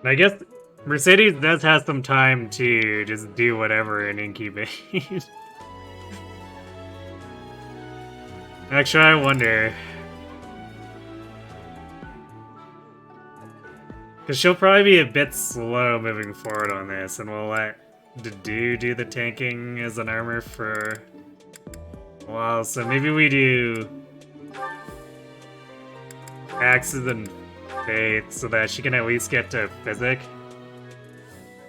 And I guess Mercedes does have some time to just do whatever and incubate. Actually, I wonder. Because she'll probably be a bit slow moving forward on this, and we'll let do the tanking as an armor for a while. So maybe we do axes and faith so that she can at least get to physic.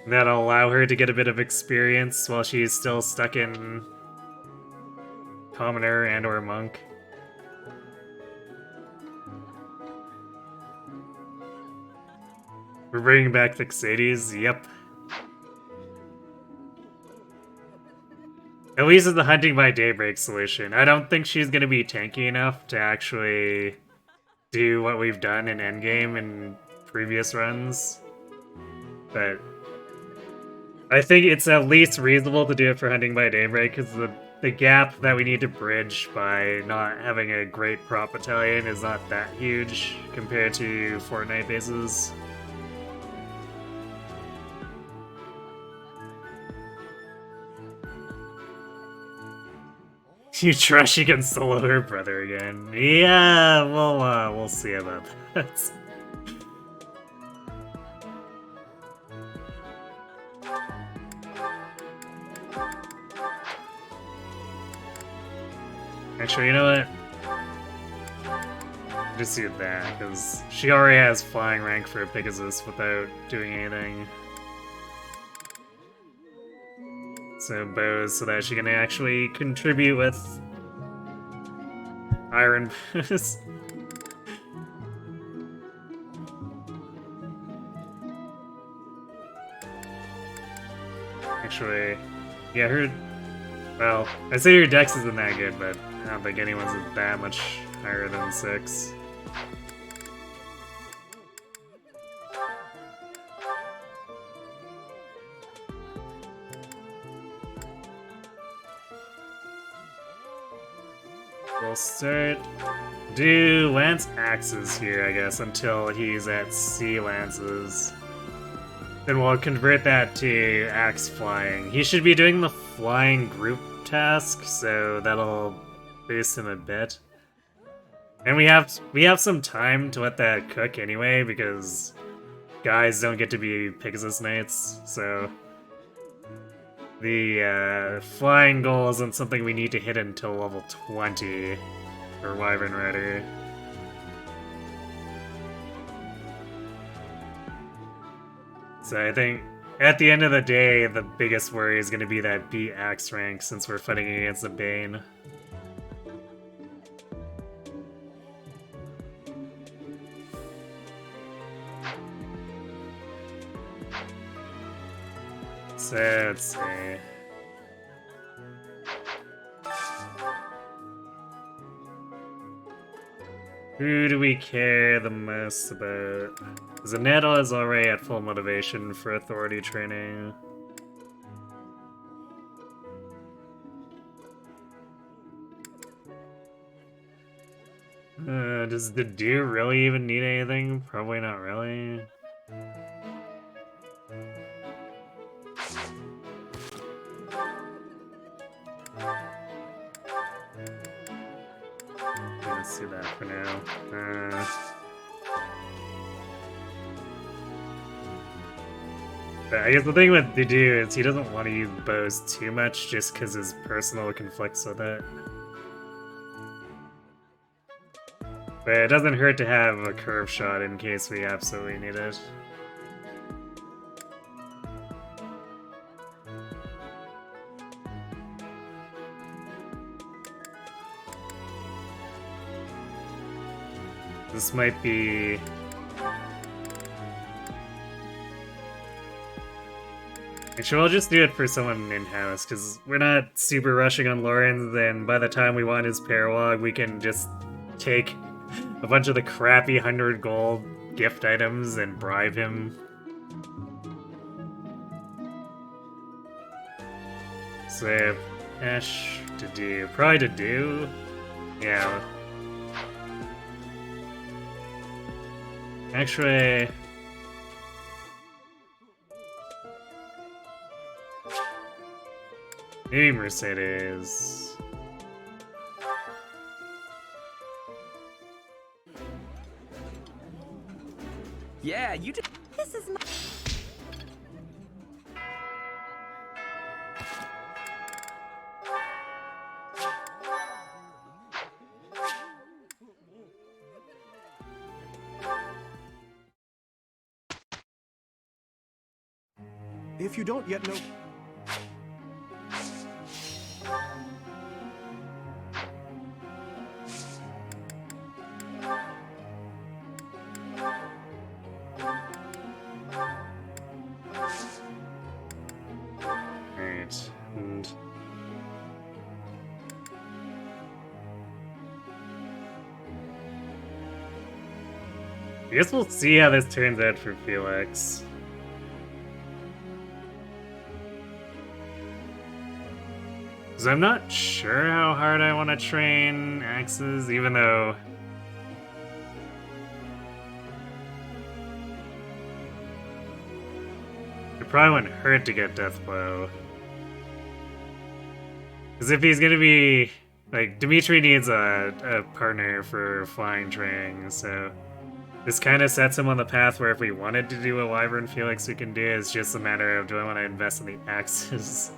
That'll allow her to get a bit of experience while she's still stuck in commoner and or monk. We're bringing back Fixades, yep. At least it's the hunting by daybreak solution. I don't think she's gonna be tanky enough to actually do what we've done in endgame in previous runs. But I think it's at least reasonable to do it for hunting by daybreak, because the gap that we need to bridge by not having a great prop battalion is not that huge compared to Fortnite bases. You trust she can solo her brother again? Yeah, we'll see about that. Actually, you know what? Just do that, because she already has flying rank for Pegasus without doing anything. So bows, so that she can actually contribute with iron bows. Actually, yeah, her. Well, I say her dex isn't that good, but I don't think anyone's that much higher than 6. We'll start do lance axes here, I guess, until he's at sea lances. Then we'll convert that to axe flying. He should be doing the flying group task, so that'll boost him a bit. And we have some time to let that cook anyway, because guys don't get to be Pegasus Knights, so the flying goal isn't something we need to hit until level 20 for Wyvern Rider. So I think at the end of the day, the biggest worry is going to be that B axe rank since we're fighting against the Bane. So let's see. Who do we care the most about? Zanetta is already at full motivation for authority training. Does the deer really even need anything? Probably not really. Let's do that for now. But I guess the thing with Dudu is he doesn't want to use bows too much just because his personal conflicts with it. But it doesn't hurt to have a curve shot in case we absolutely need it. This might be... Actually, I'll just do it for someone in-house, because we're not super rushing on Lawrence, and by the time we want his Parawog, we can just take a bunch of the crappy 100 gold gift items and bribe him. So, Ash to do. Probably to do. Yeah. Actually... maybe Mercedes. Yeah, you did. This is my... If you don't yet know... Alright, and... I guess we'll see how this turns out for Felix. Because I'm not sure how hard I want to train axes, even though... it probably wouldn't hurt to get Deathblow. Because if he's gonna be... like, Dimitri needs a partner for flying training, so... this kind of sets him on the path where if we wanted to do a Wyvern Felix, we can do it. It's just a matter of, do I want to invest in the axes?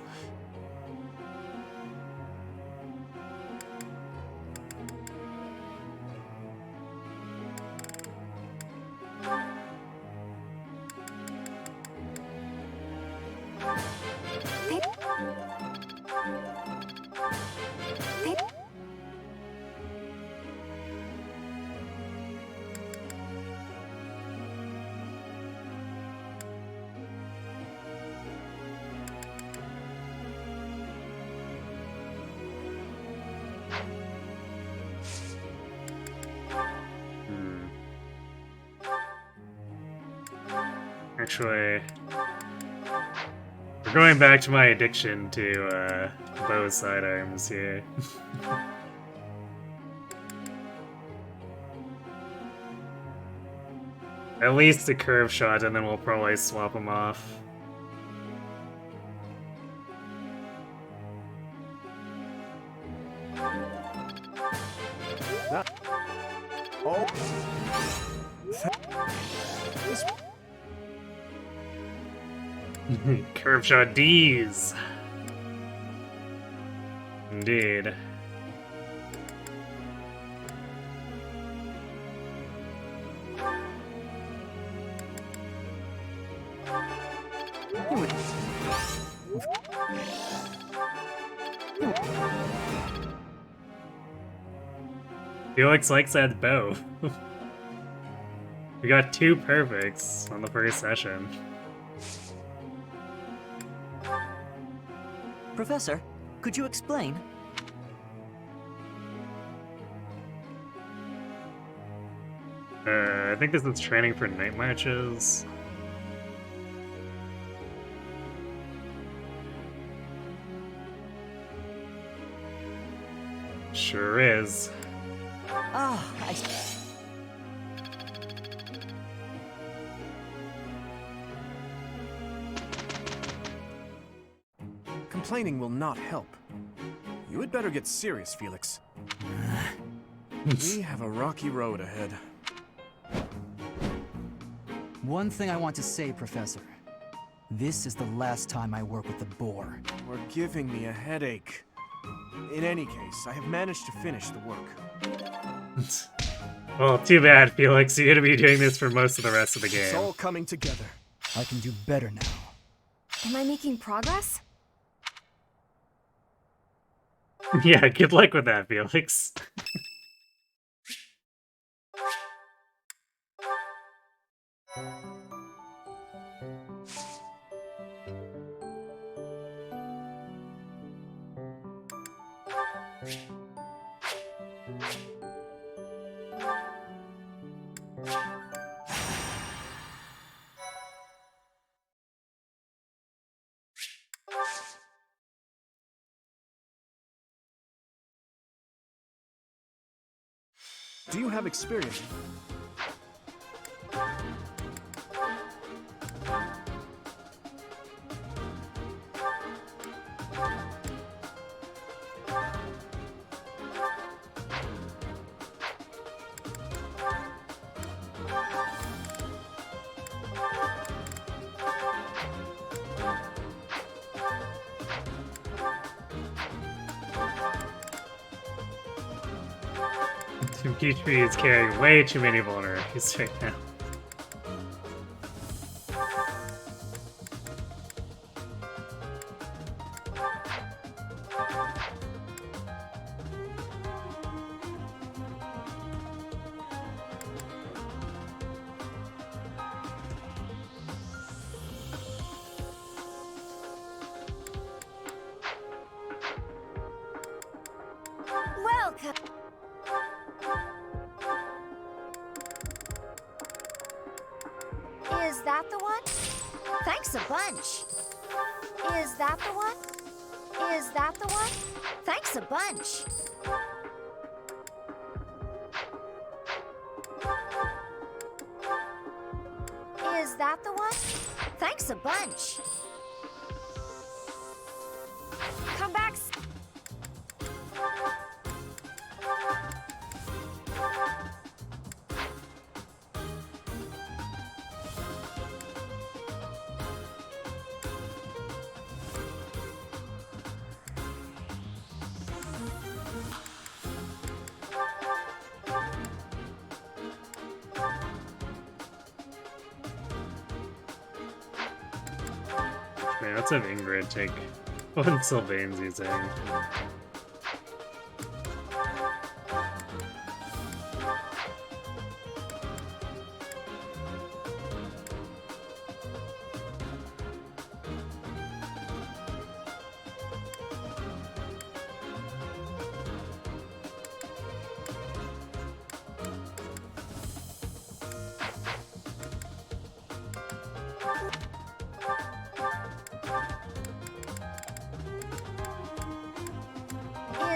Actually, we're going back to my addiction to bow sidearms here. At least a curve shot, and then we'll probably swap them off. Oh! Curve shot D's. Indeed. Felix likes that bow. We got 2 perfects on the first session. Professor, could you explain? I think this is training for night marches. Sure is. Ah, I... Complaining will not help. You had better get serious, Felix. We have a rocky road ahead. One thing I want to say, Professor. This is the last time I work with the boar. You're giving me a headache. In any case, I have managed to finish the work. Well, too bad, Felix. You're gonna be doing this for most of the rest of the It's game. all coming together. I can do better now. Am I making progress? Yeah, good luck with that, Felix. Do you have experience? Dimitri is carrying way too many vulnerabilities right now. Welcome. Is that the one? Thanks a bunch. Is that the one? Is that the one? Thanks a bunch. Is that the one? Thanks a bunch. Come back. Man, let's have Ingrid take what Sylvain's using.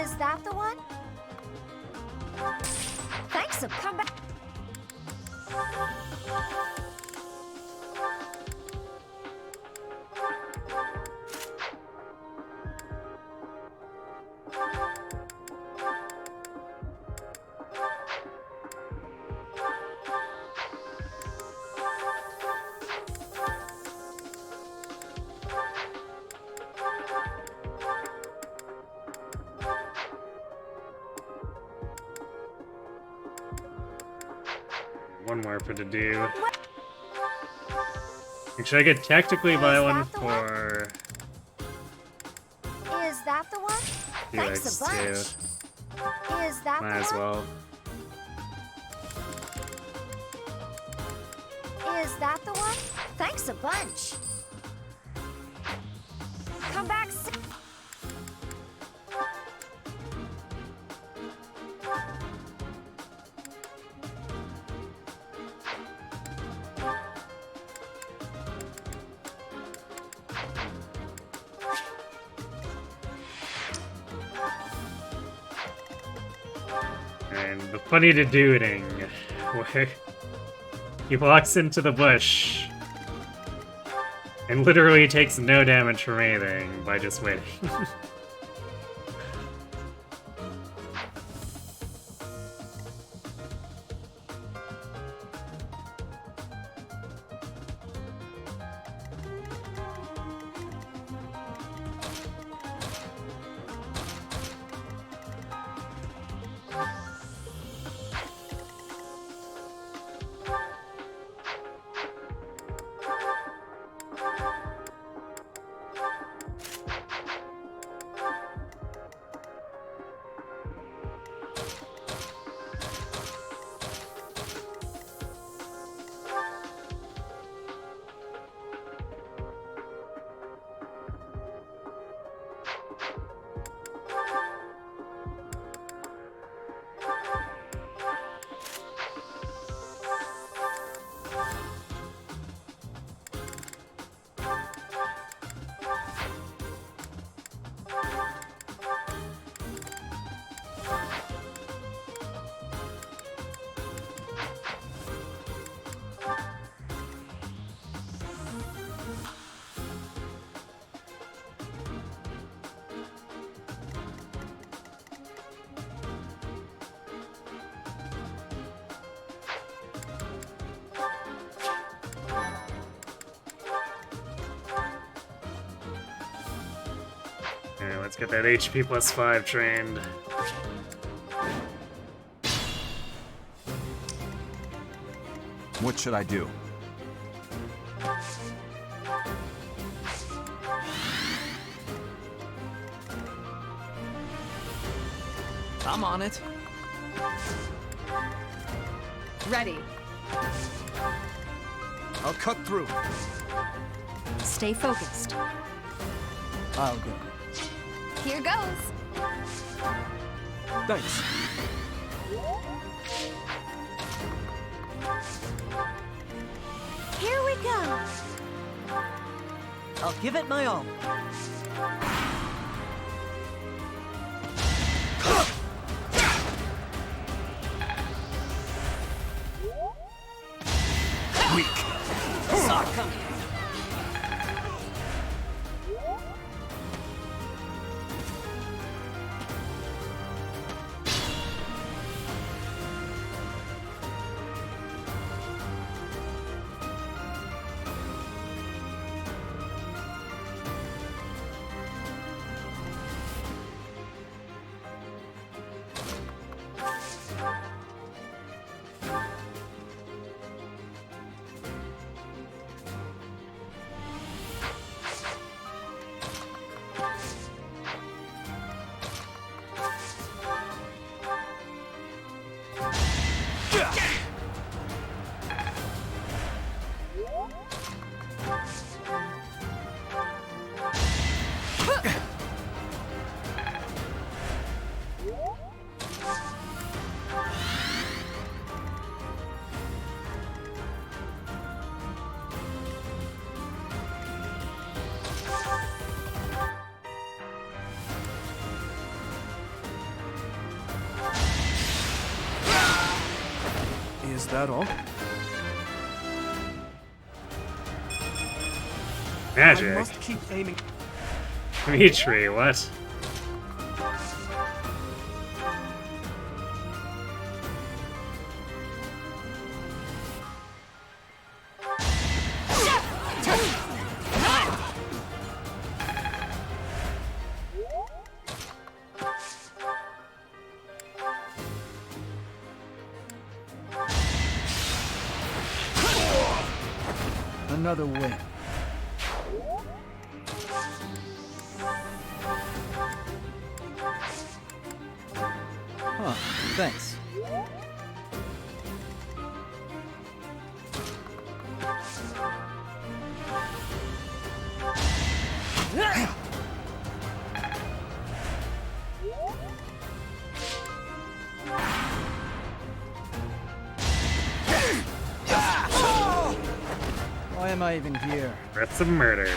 Is that the one? Thanks a come back. One more for to do. Should I get tactically buy one for Is that the one? Thanks Felix a bunch. too? Is that Might the as one? well. Is that the one? Thanks a bunch. Come back. And the funny to doing, where he walks into the bush and literally takes no damage from anything by just waiting. Okay, let's get that HP plus 5 trained. What should I do? I'm on it. Ready. I'll cut through. Stay focused. I'll go. Here goes. Thanks. Here we go. I'll give it my all. Weak. Saw it coming. Is that all? I Magic. must keep aiming. Dimitri, what? Another win. Huh, thanks. Why am I even here? Threats of murder.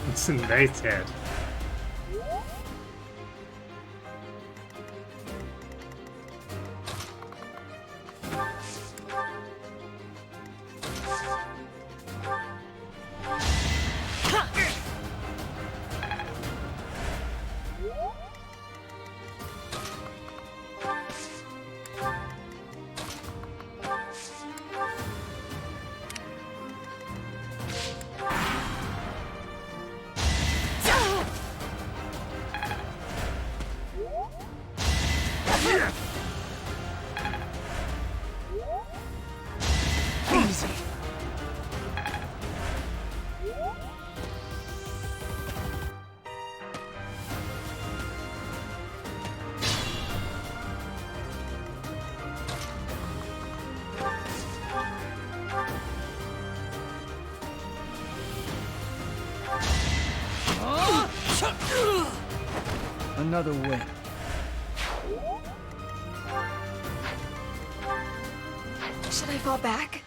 It's a nice hit. Another win. Should I fall back?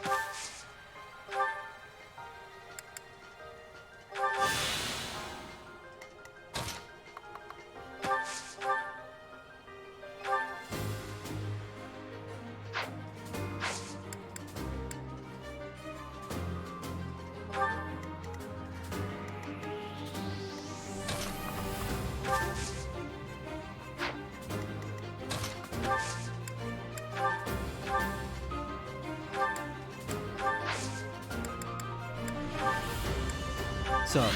So,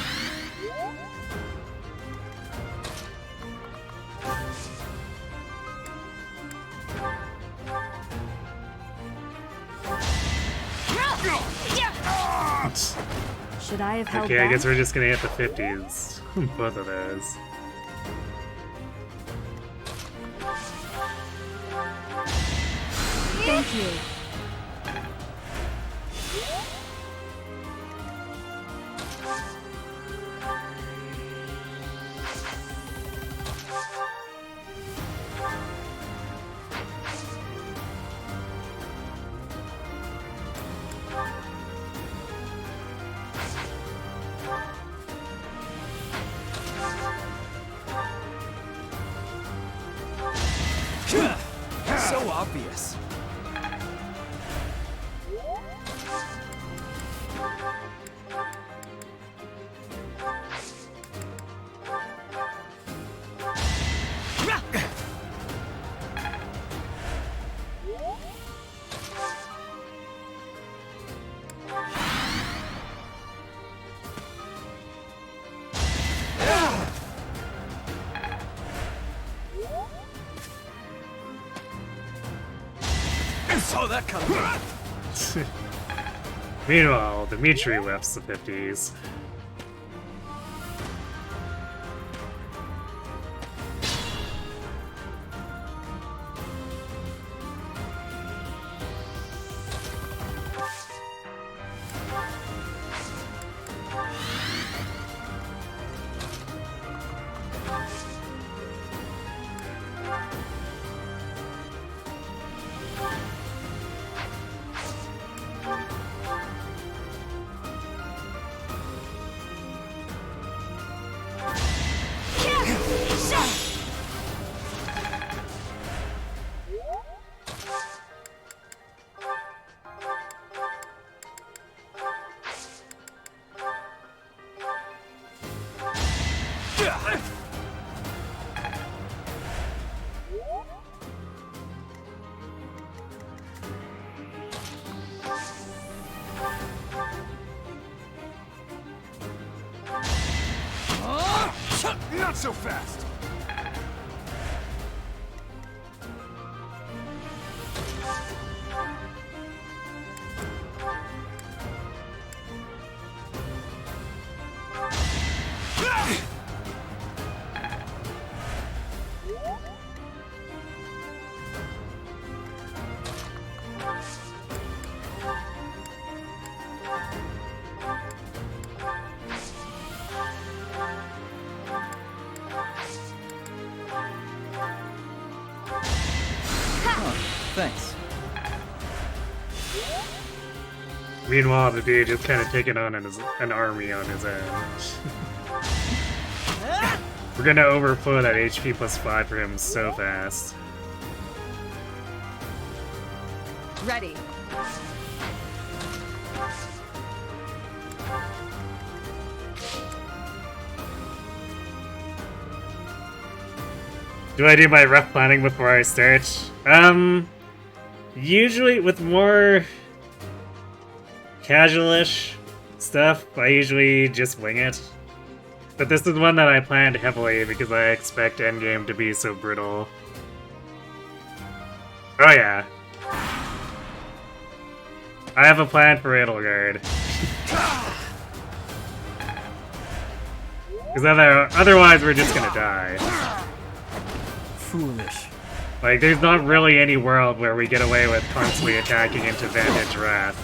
Should I have held Okay, back? I guess we're just gonna hit the 50s. Both of those. Thank you. So obvious. Saw that coming. Meanwhile, Dimitri whips the 50s. Not so fast. thanks. Meanwhile, the dude is kind of taking on an army on his own. We're gonna overflow that HP plus 5 for him so fast. Ready. Do I do my rough planning before I start? Usually with more casual-ish stuff, I usually just wing it. But this is one that I planned heavily because I expect endgame to be so brutal. Oh yeah. I have a plan for Edelgard. Because otherwise we're just gonna die. Foolish. Like, there's not really any world where we get away with constantly attacking into Vantage Wrath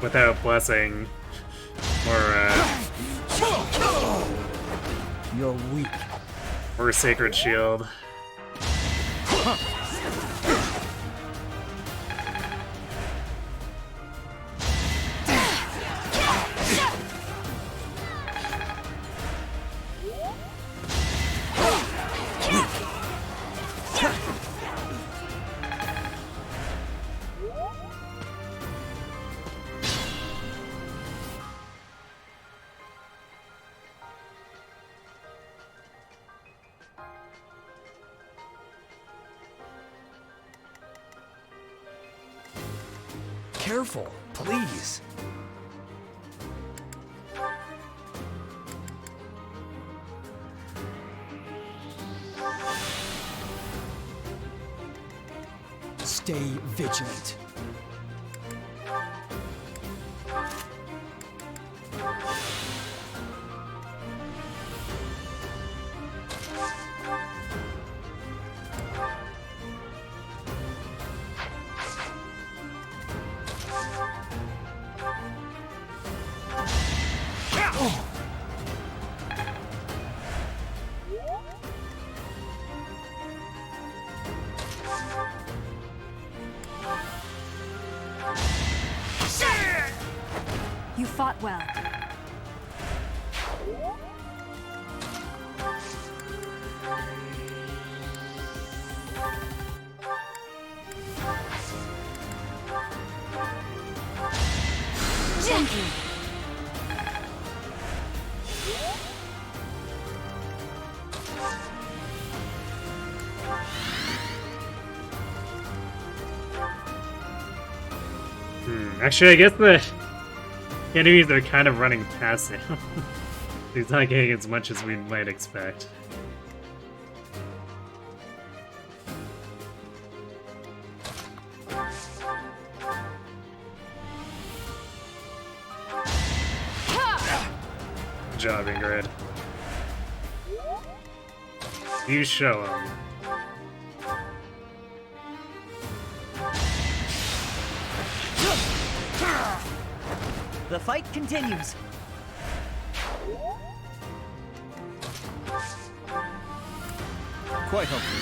without blessing You're weak. or Sacred Shield. careful, please. Stay vigilant. You fought well. Thank you. Actually, I guess the enemies are kind of running past him. He's not getting as much as we might expect. Good job, Ingrid. You show him. The fight continues. Quite helpful.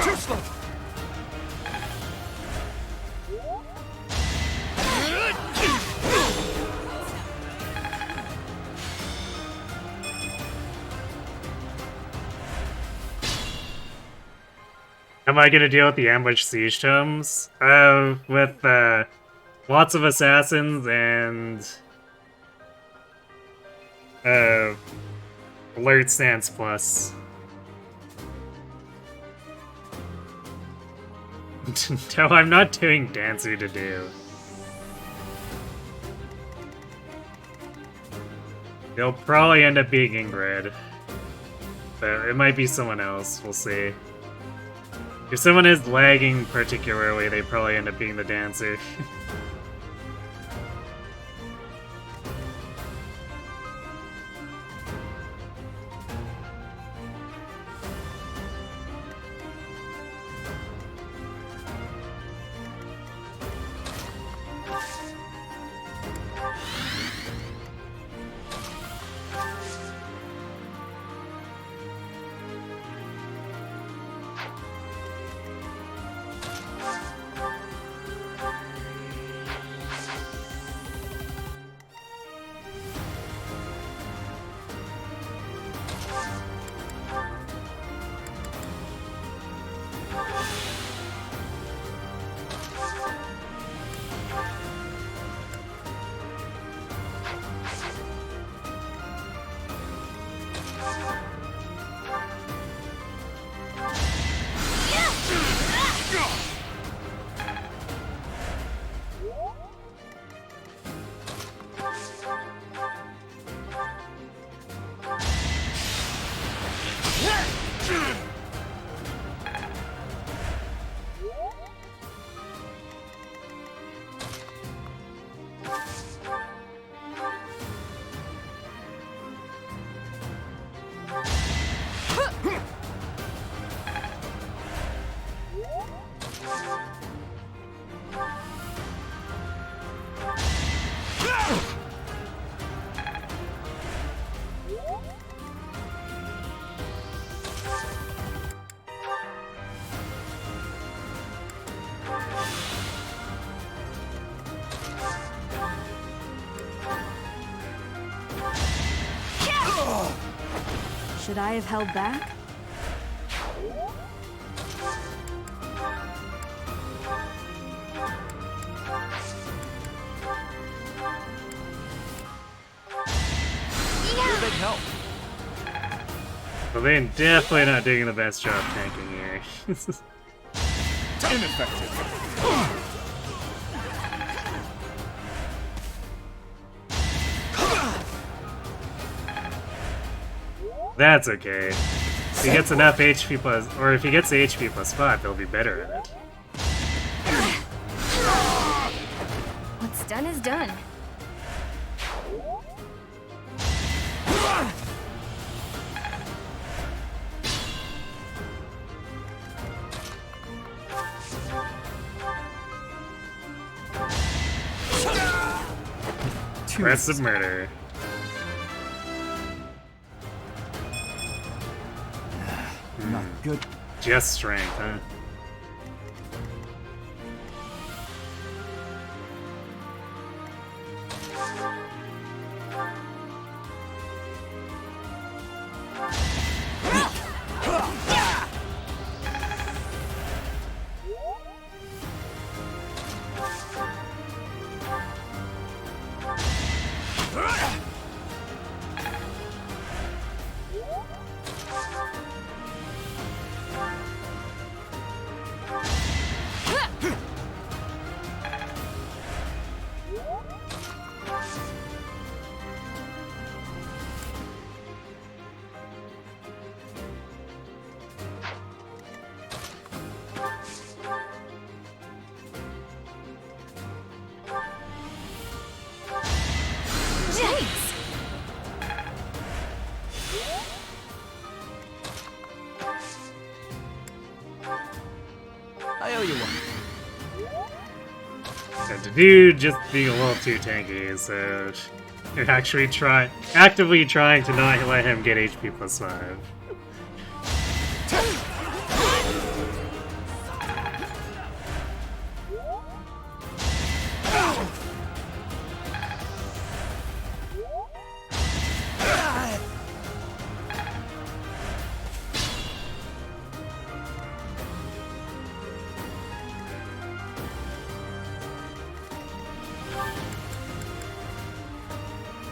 Too slow. Am I gonna deal with the ambush siege tomes? With lots of assassins and alert stance plus. No, I'm not doing Dancer to do. It'll probably end up being Ingrid. But it might be someone else, we'll see. If someone is lagging particularly, they probably end up being the Dancer. Should I have held back? You're a big help. Well, they're definitely not doing the best job tanking here. Ineffective. That's okay. If he gets enough HP plus, or if he gets the HP plus 5, they'll be better at it. What's done is done. Threats of murder. Not good. Just strength, huh? I owe you one. And the dude just being a little too tanky, so you're actually actively trying to not let him get HP plus 5.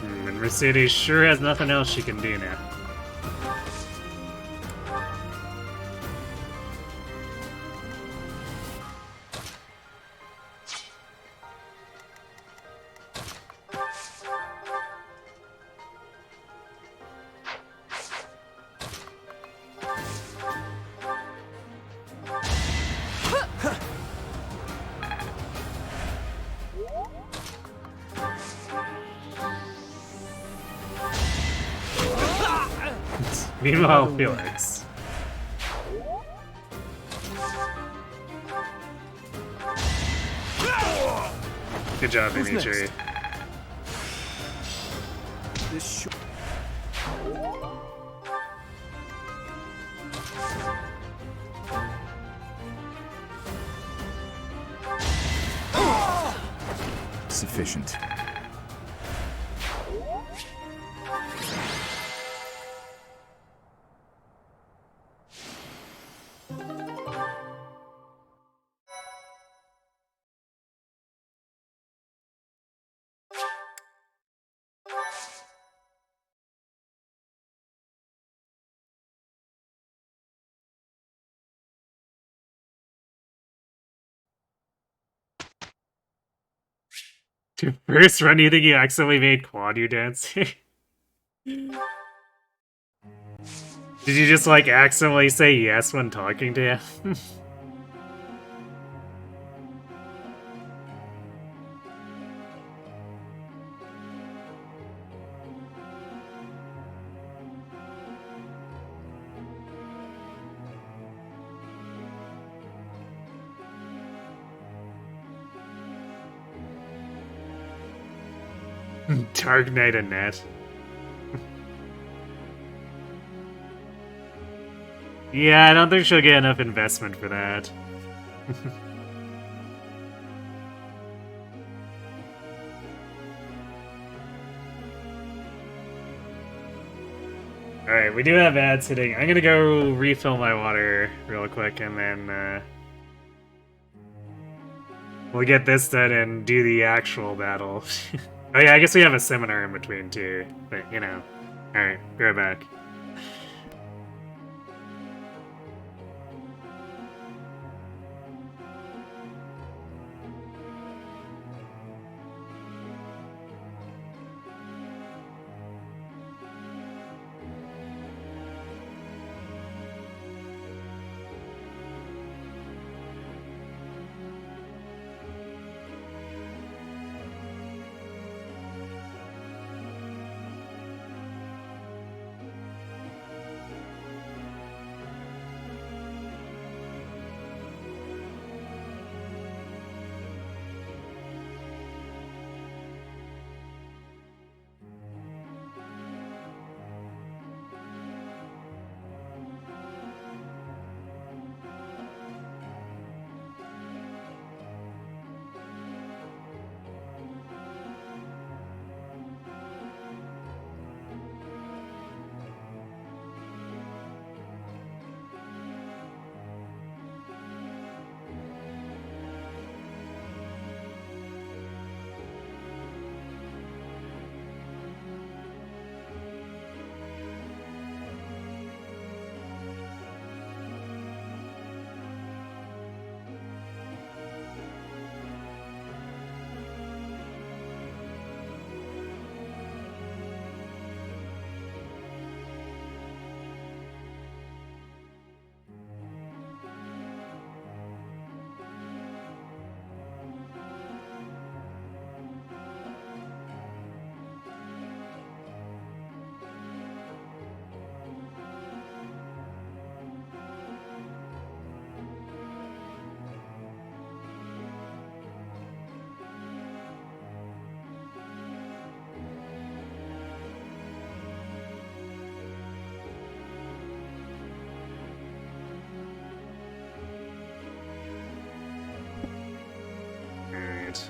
And Mercedes sure has nothing else she can do now. Meanwhile, Felix. Good job, Dimitri. This Sufficient. To first run, you think you accidentally made Quad you dance? Did you just like accidentally say yes when talking to him? Dark Knight and Net. Yeah, I don't think she'll get enough investment for that. Alright, we do have ads hitting. I'm gonna go refill my water real quick and then we'll get this done and do the actual battle. Oh yeah, I guess we have a seminar in between too, but you know. Alright, be right back.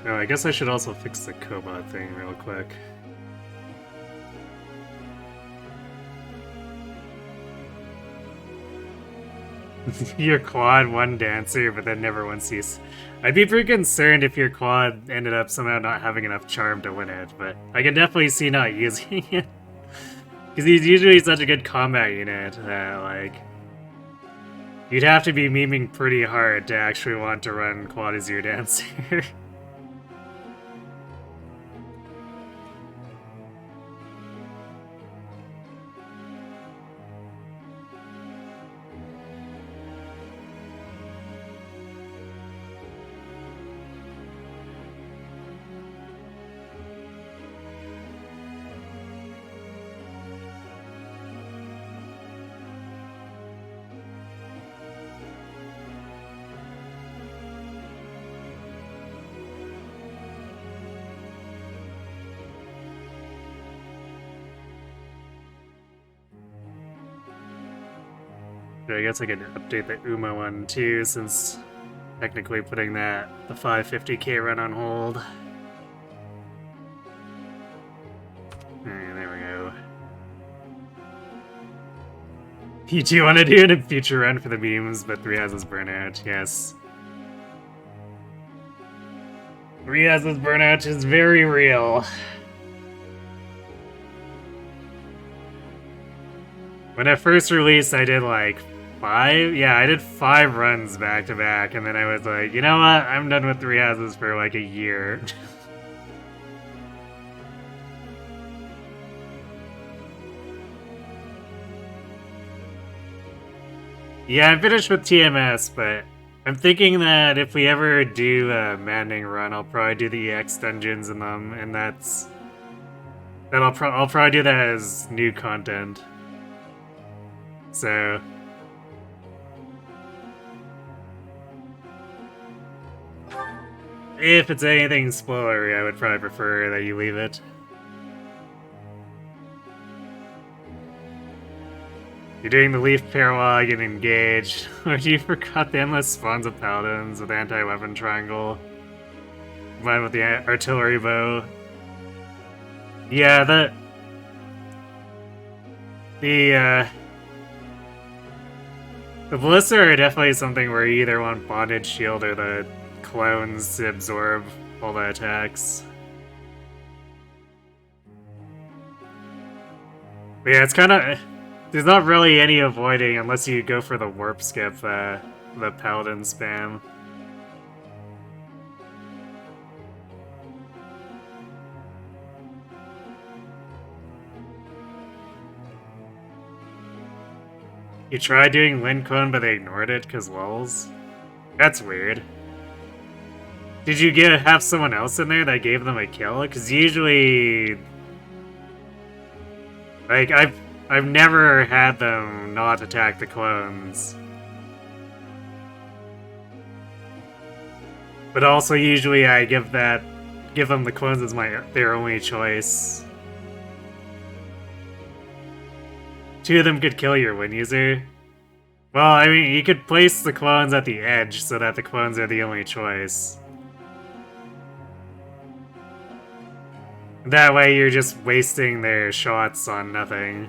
Oh, I guess I should also fix the Cobot thing real quick. Your quad one dancer, but then never one sees. I'd be pretty concerned if your quad ended up somehow not having enough charm to win it, but I can definitely see not using it. Because he's usually such a good combat unit that, like, you'd have to be memeing pretty hard to actually want to run quad as your dancer. I guess I could update the UMA one too, since technically putting the 550k run on hold. Alright, there we go. You do want to do it in future run for the beams, but 3 has his burnout, yes. 3 has his burnout is very real. When I first released, I did like 5? Yeah, I did 5 runs back to back, and then I was like, you know what? I'm done with 3 houses for like a year. Yeah, I'm finished with TMS, but I'm thinking that if we ever do a Maddening run, I'll probably do the EX dungeons in them, and I'll probably do that as new content. So if it's anything spoilery, I would probably prefer that you leave it. You're doing the Leaf Paralog and Engage, or you forgot the endless spawns of Paladins with anti-weapon triangle, combined with the artillery bow. Yeah, the Ballista are definitely something where you either want Bondage Shield or the clones to absorb all the attacks. But yeah, it's kind of... There's not really any avoiding unless you go for the warp skip, the paladin spam. You tried doing Lincon, but they ignored it because lulz? That's weird. Did you have someone else in there that gave them a kill? Because usually... Like, I've never had them not attack the clones. But also usually I give them the clones as their only choice. 2 of them could kill your win user. Well, I mean, you could place the clones at the edge so that the clones are the only choice. That way you're just wasting their shots on nothing.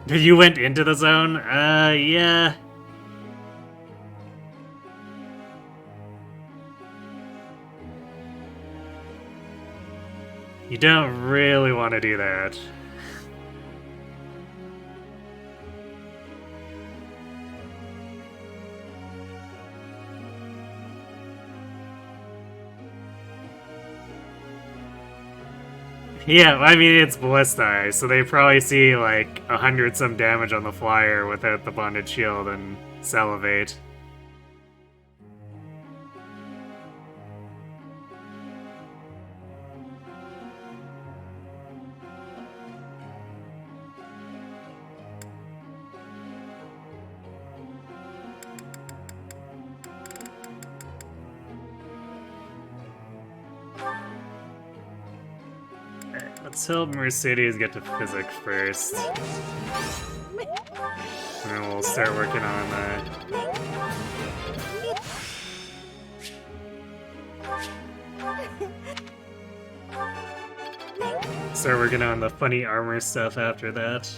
You went into the zone? Yeah. You don't really want to do that. Yeah, I mean, it's Ballistae, so they probably see like 100 some damage on the flyer without the bonded shield and salivate. Let's help Mercedes get to physics first. And then we'll start working on the funny armor stuff after that.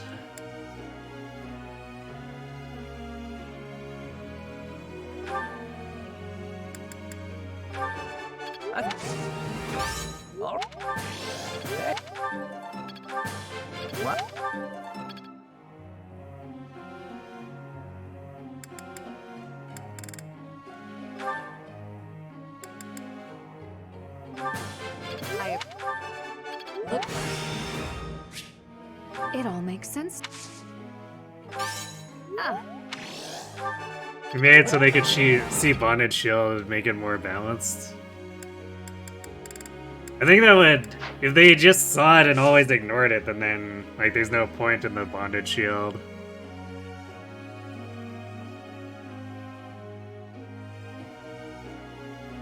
It all makes sense. Ah. We made it so they could see bonded shield and make it more balanced. I think that would, if they just saw it and always ignored it, then like there's no point in the bonded shield.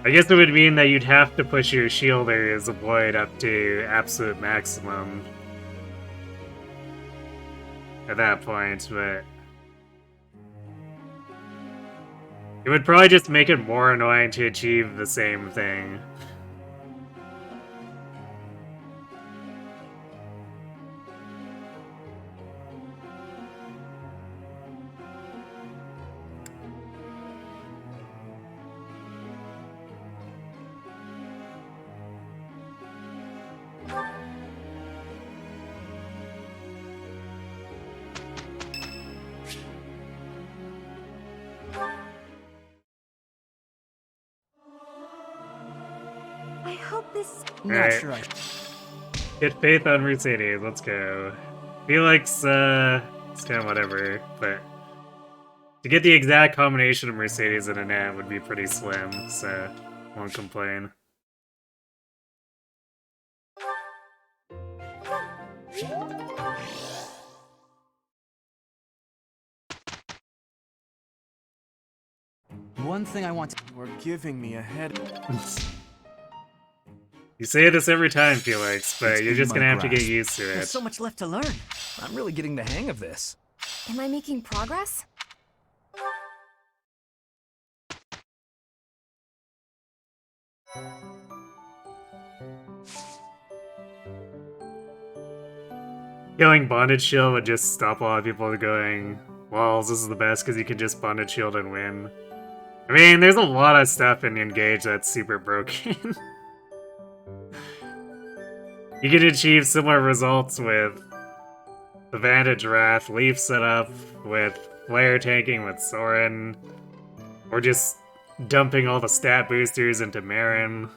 I guess it would mean that you'd have to push your shielder's avoid up to absolute maximum at that point, but it would probably just make it more annoying to achieve the same thing. I hope this... Not Alright. sure I... Get faith on Mercedes, let's go. Felix, it's kind of whatever, but to get the exact combination of Mercedes and Annette would be pretty slim, so won't complain. One thing I want to... You are giving me a headache. You say this every time, Felix, but It's you're in just gonna my have to get grasp. used to There's it. so much left to learn. I'm really getting the hang of this. Am I making progress? Killing Bonded Shield would just stop a lot of people going, well, this is the best because you can just Bonded Shield and win. I mean, there's a lot of stuff in Engage that's super broken. You can achieve similar results with the Vantage Wrath, Leaf setup, with Flare tanking with Soren, or just dumping all the stat boosters into Marin.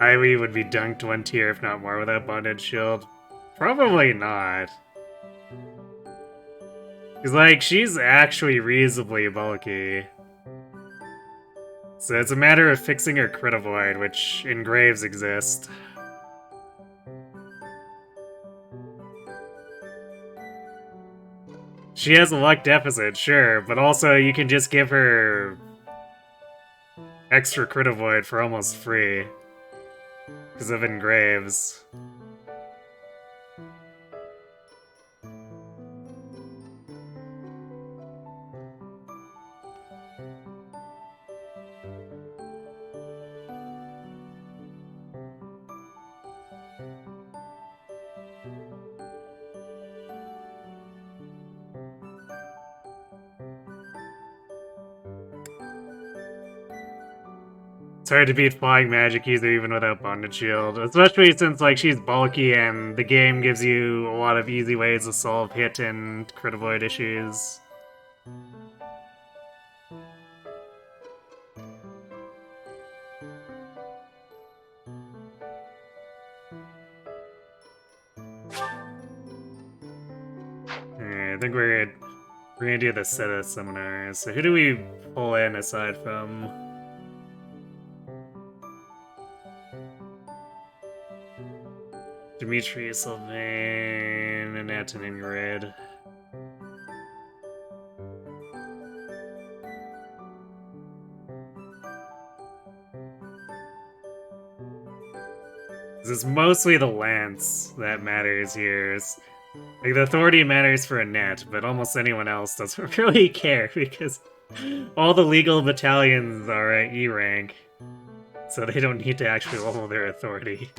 Ivy would be dunked 1 tier, if not more, without Bonded Shield. Probably not. Because, like, she's actually reasonably bulky. So it's a matter of fixing her crit avoid, which engraves exist. She has a luck deficit, sure, but also you can just give her extra crit avoid for almost free. Because of engraves. It's hard to beat flying magic either, even without Bonded Shield. Especially since, like, she's bulky and the game gives you a lot of easy ways to solve hit and crit avoid issues. Alright, I think we're gonna do the set of seminars. So who do we pull in aside from... Dimitri, Sylvain, and Anton and Red. It's mostly the lance that matters here. Like, the authority matters for a net, but almost anyone else doesn't really care because all the legal battalions are at E rank, so they don't need to actually level their authority.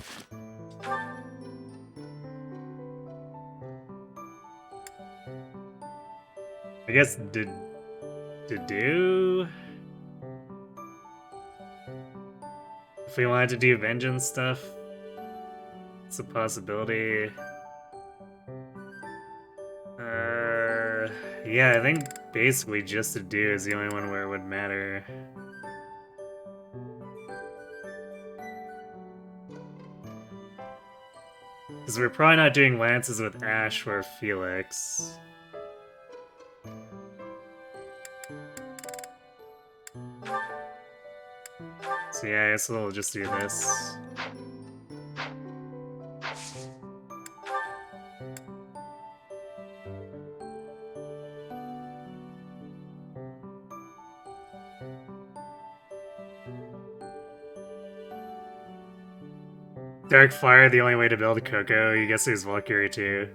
I guess to do if we wanted to do vengeance stuff, it's a possibility. Yeah, I think basically just to do is the only one where it would matter. Because we're probably not doing lances with Ash or Felix. So yeah, I guess we'll just do this. Dark Fire, the only way to build a Coco. You guess there's Valkyrie too.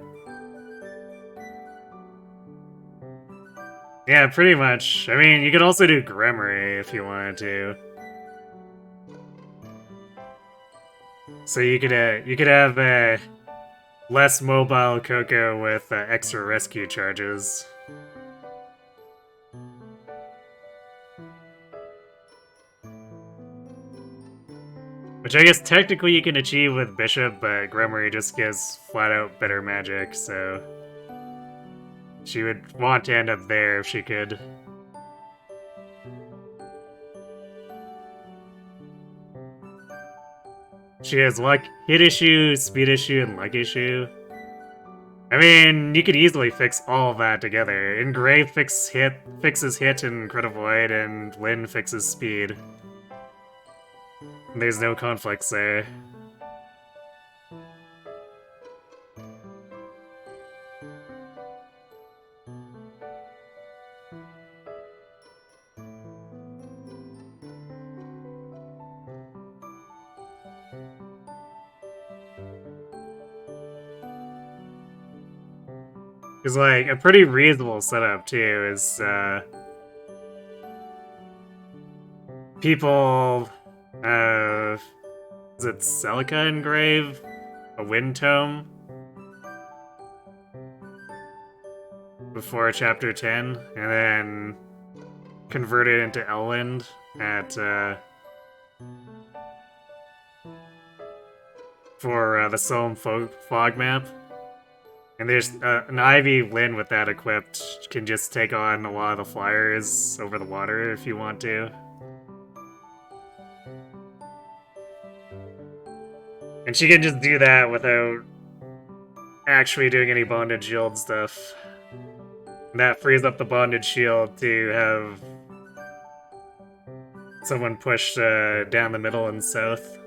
Yeah, pretty much. I mean, you could also do Gremory if you wanted to. So you could have a less mobile Coco with extra rescue charges. Which I guess technically you can achieve with Bishop, but Gremory just gives flat out better magic, so she would want to end up there if she could. She has luck, hit issue, speed issue, and luck issue. I mean, you could easily fix all of that together. Engrave fixes hit and crit avoid, and Lyn fixes speed. There's no conflicts there. Because, like, a pretty reasonable setup, too, is, people, Is it Celica engrave? A wind tome? Before chapter 10, and then converted into Elwind at for the Solemn Fog map. And there's an Ivy Lyn with that equipped can just take on a lot of the flyers over the water if you want to. And she can just do that without actually doing any bonded shield stuff. And that frees up the bonded shield to have someone push down the middle and south.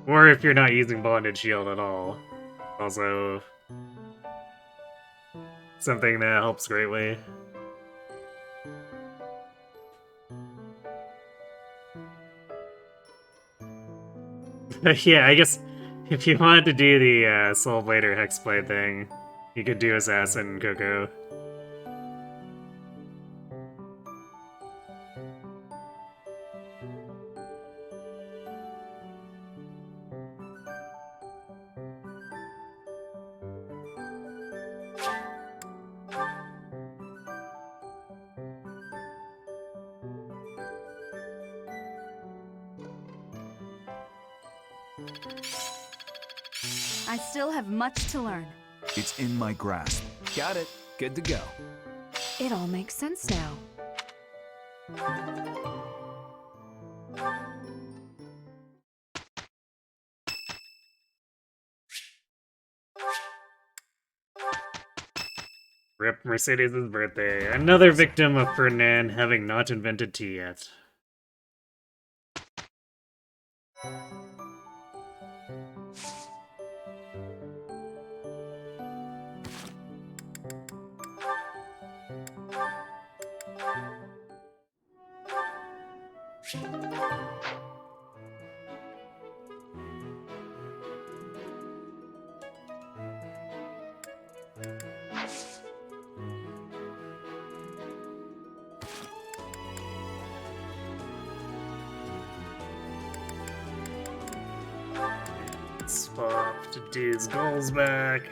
Or if you're not using bonded shield at all. Also something that helps greatly. Yeah, I guess if you wanted to do the Soul Blade or Hexblade thing, you could do Assassin Coco. I still have much to learn. It's in my grasp. Got it. Good to go. It all makes sense now. Rip Mercedes' birthday. Another victim of Ferdinand having not invented tea yet. Swap to dude's goals back.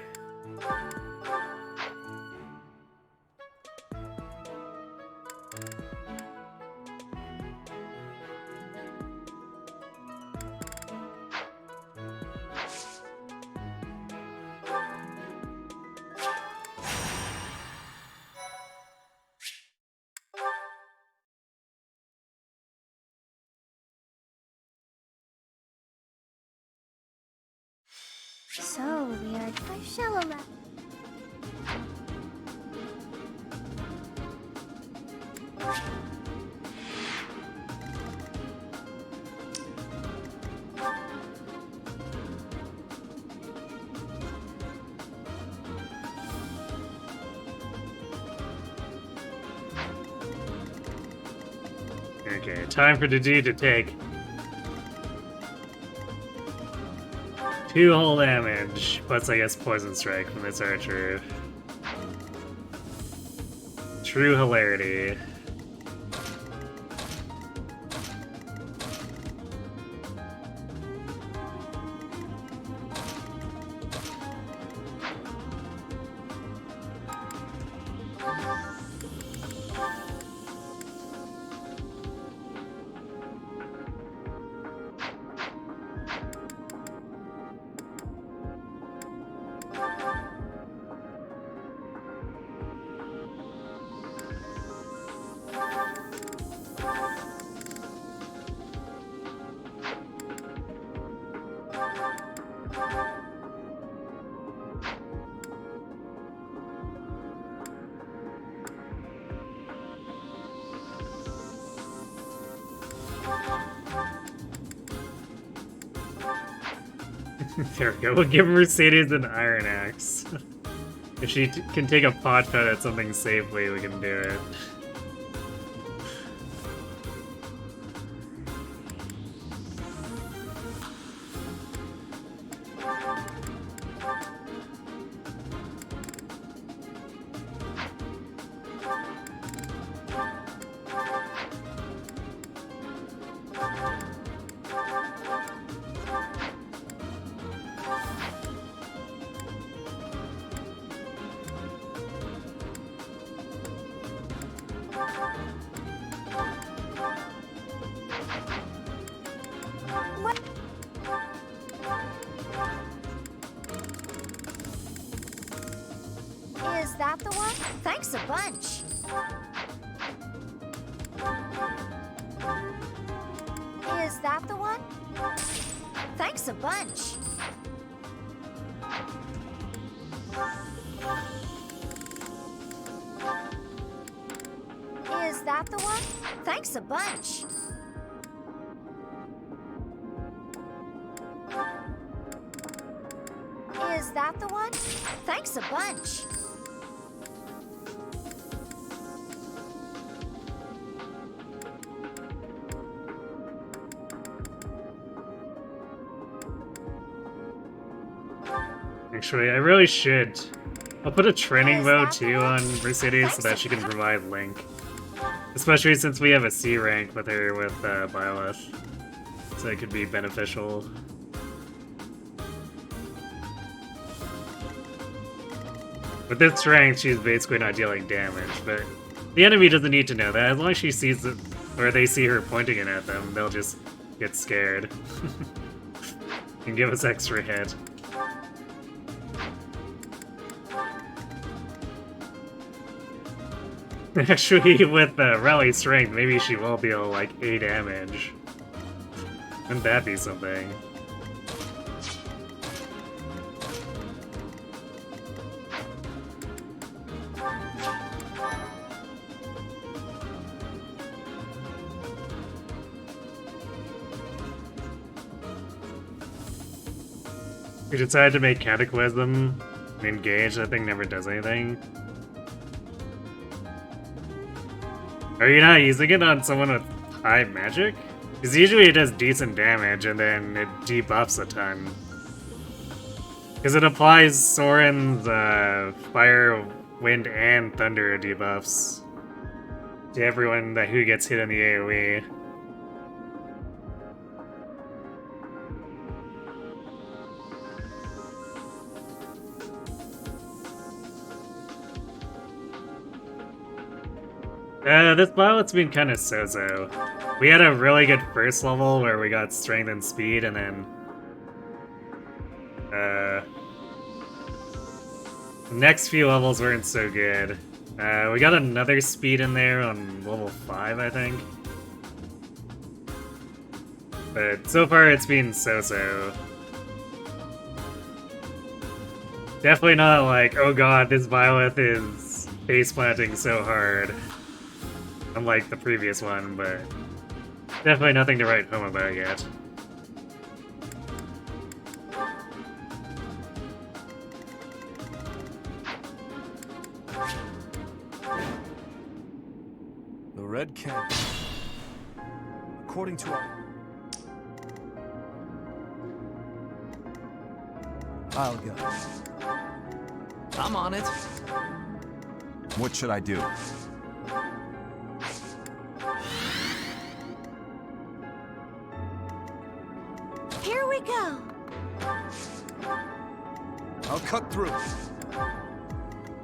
So we are 5 shallow left. Okay, time for the dude to take 2 hull damage, plus I guess poison strike from this archer. True hilarity. There we go, we'll give Mercedes an Iron Axe. If she can take a pot cut at something safely, we can do it. Thanks a bunch. Is that the one? Thanks a bunch. Is that the one? Thanks a bunch. Actually, I really should. I'll put a training mode too on Mercedes so that she can provide Link. Especially since we have a C rank with her with Byleth. So it could be beneficial. With this strength, she's basically not dealing damage, but the enemy doesn't need to know that. As long as she sees it, or they see her pointing it at them, they'll just get scared. And give us extra hit. Actually, with rally strength, maybe she will deal like A damage. Wouldn't that be something? We decided to make Cataclysm engage. That thing never does anything. Are you not using it on someone with high magic? Because usually it does decent damage and then it debuffs a ton. Because it applies Soren's fire, wind, and thunder debuffs to everyone who gets hit in the AoE. This pilot's been kind of so-so. We had a really good first level where we got strength and speed, and then the next few levels weren't so good. We got another speed in there on level 5, I think. But so far it's been so-so. Definitely not like, oh god, this Byleth is face planting so hard. Unlike the previous one, but definitely nothing to write home about yet. The Red Canyon. According to our... I'll go. I'm on it. What should I do? Here we go. I'll cut through.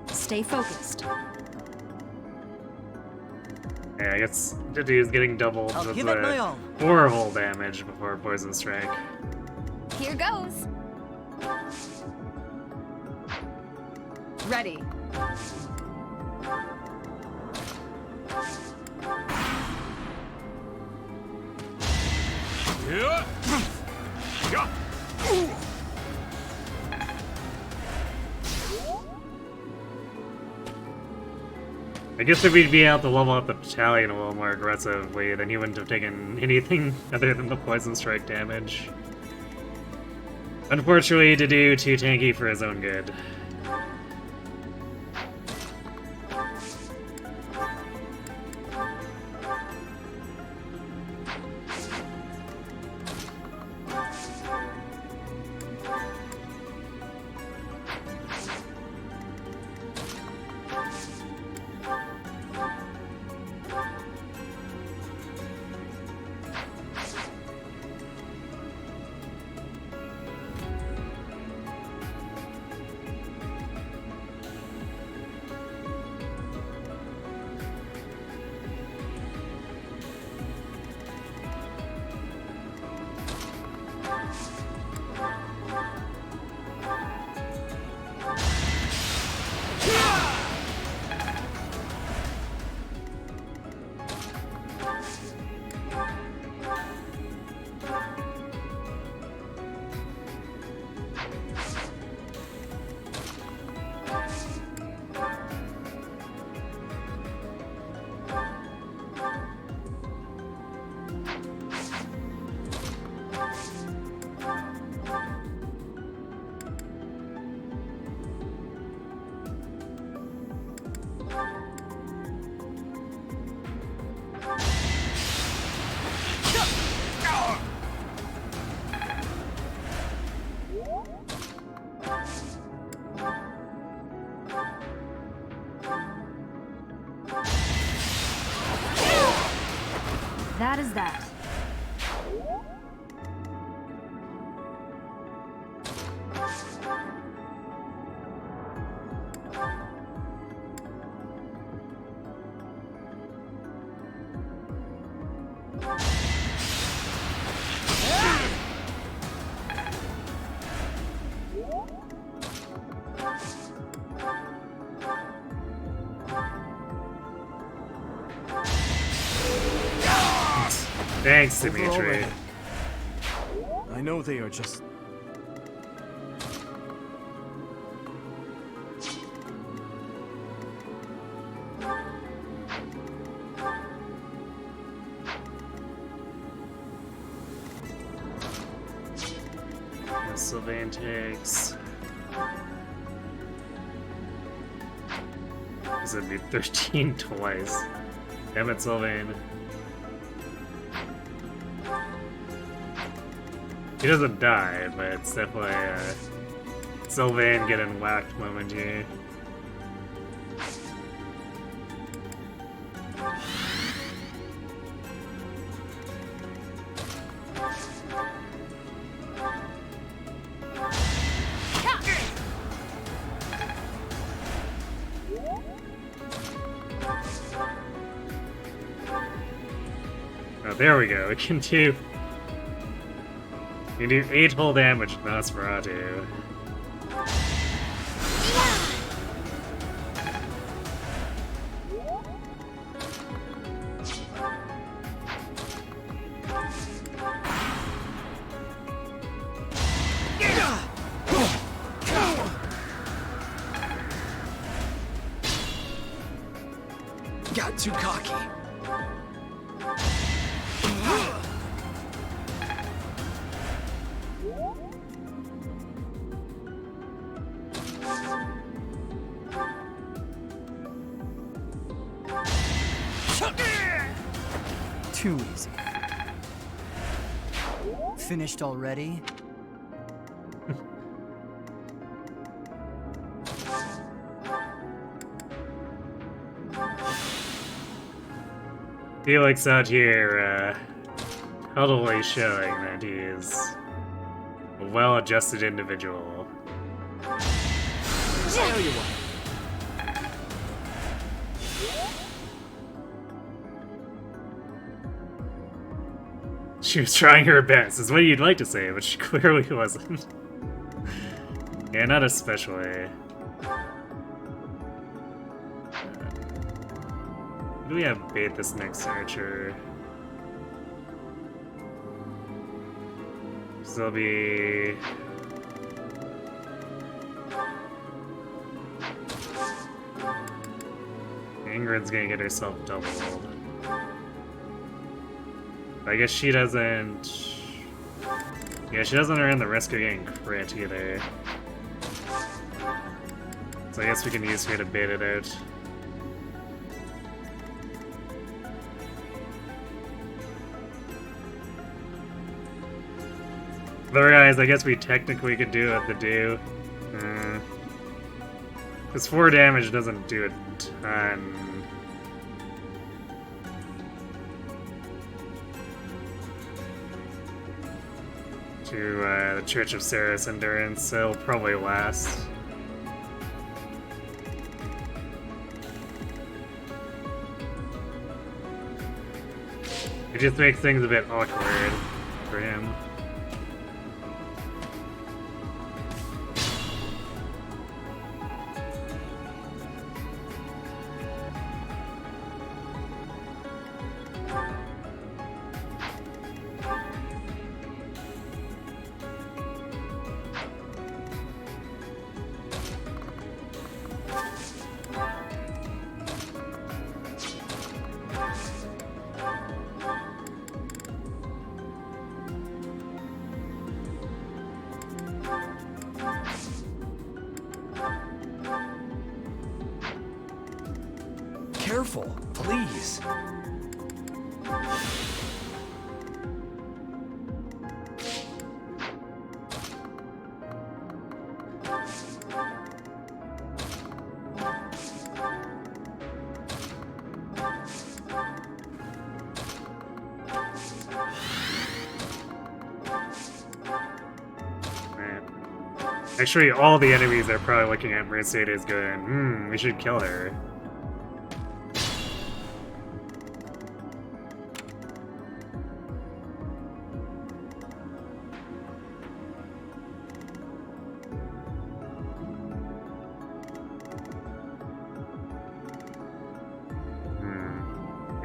Stay focused. Yeah, I guess Didi's getting doubled I'll with give it my all. horrible damage before Poison Strike. Here goes. Ready. I guess if we'd be able to level up the battalion a little more aggressively, then he wouldn't have taken anything other than the Poison Strike damage. Unfortunately, Didu too tanky for his own good. bad as that. Thanks, Dimitri. I know they are just... Sylvain takes. This would be 13 twice. Damn it, Sylvain. He doesn't die, but it's definitely Sylvain getting whacked moment here. Oh, there we go. We can do... You do 8 whole damage to Nosferatu. Got too cocky. Too easy. Finished already? Felix out here, totally showing that he is a well-adjusted individual. Tell you what. She was trying her best, is what you'd like to say, but she clearly wasn't. Yeah, not especially. Do we have bait this next archer? So there'll be... Ingrid's gonna get herself doubled. I guess she doesn't... Yeah, she doesn't earn the risk of getting crit either. So I guess we can use her to bait it out. Otherwise, I guess we technically could do what to do. Because 4 damage doesn't do a ton. To the Church of Sarah's endurance, so it'll probably last. It just makes things a bit awkward for him. Careful, please. Right. Actually, all the enemies are probably looking at Mercedes going, we should kill her.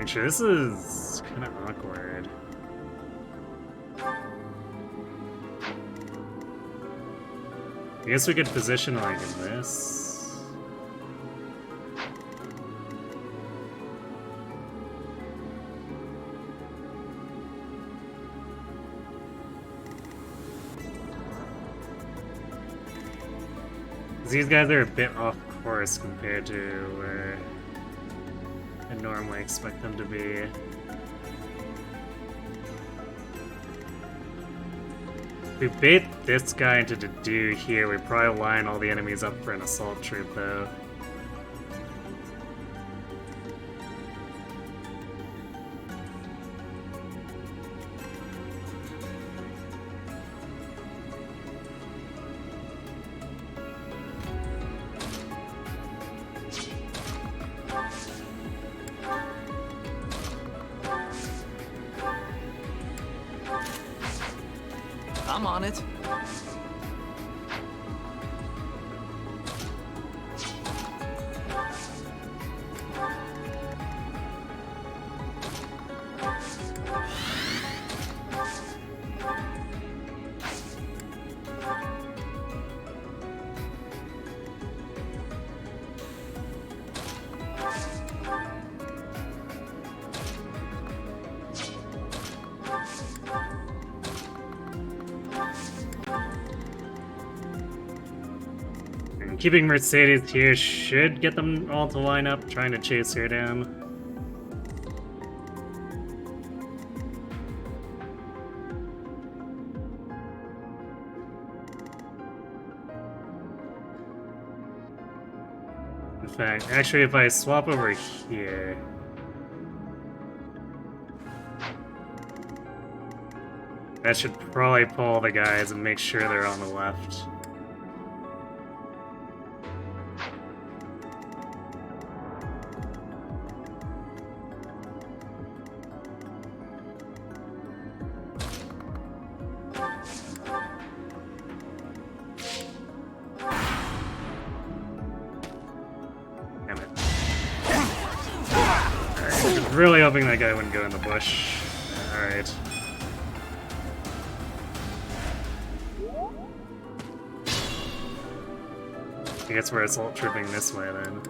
Actually, this is kind of awkward. I guess we could position like in this. These guys are a bit off course compared to where I normally expect them to be. If we bait this guy into the do here, we probably line all the enemies up for an assault troop though. I'm on it. Keeping Mercedes here should get them all to line up, trying to chase her down. In fact, actually, if I swap over here... that should probably pull the guys and make sure they're on the left. Really hoping that guy wouldn't go in the bush. Alright. I guess we're assault trooping this way then.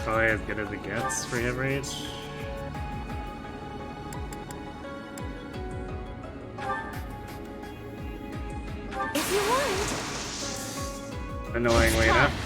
Probably as good as it gets for hit rate. If you want. Annoyingly enough.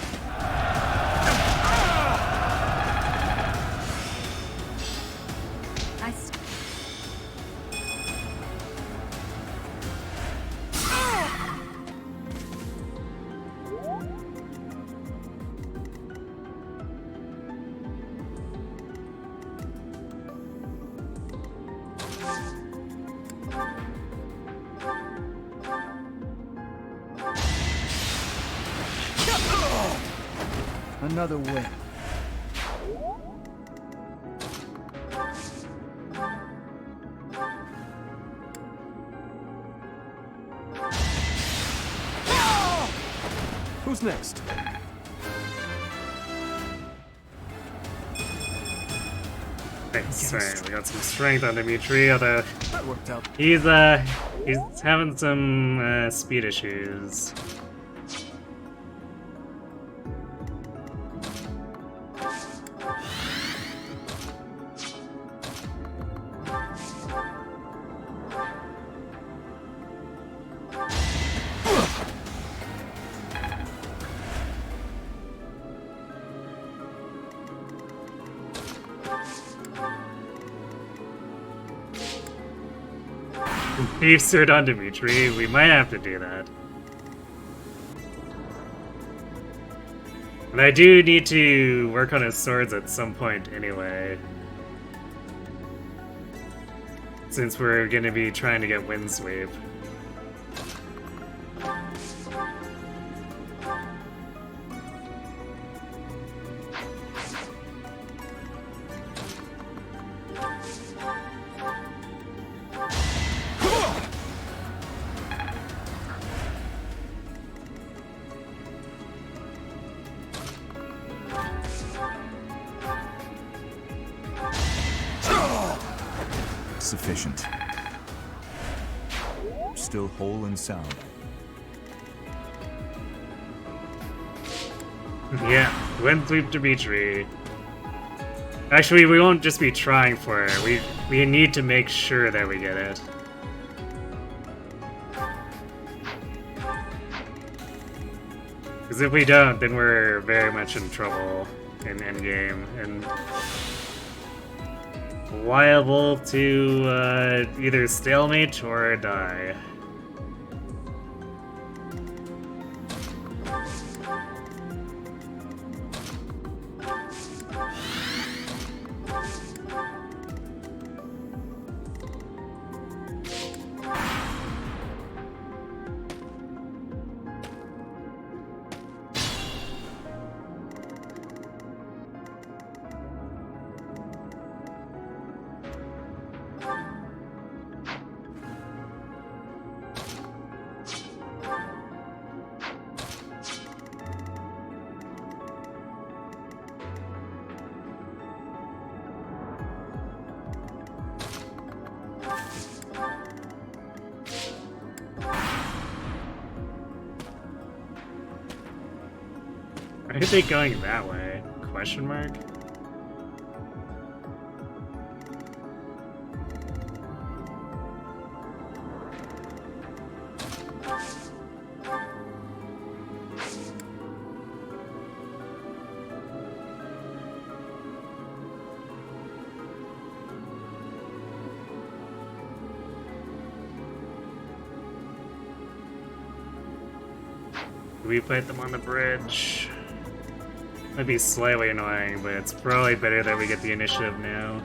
Another win. Who's next? Thanks. Alright, we got some strength on Dimitri, although That worked out. he's having some speed issues. Thief sword on Dimitri, we might have to do that. And I do need to work on his swords at some point anyway. Since we're gonna be trying to get wind sweep. Sufficient. Still whole and sound. Yeah, wind sweep Dimitri. Actually, we won't just be trying for it. We need to make sure that we get it. Because if we don't, then we're very much in trouble in endgame and liable to either stalemate or die. Why are they going that way? Question mark? We fight them on the bridge. Might be slightly annoying, but it's probably better that we get the initiative now.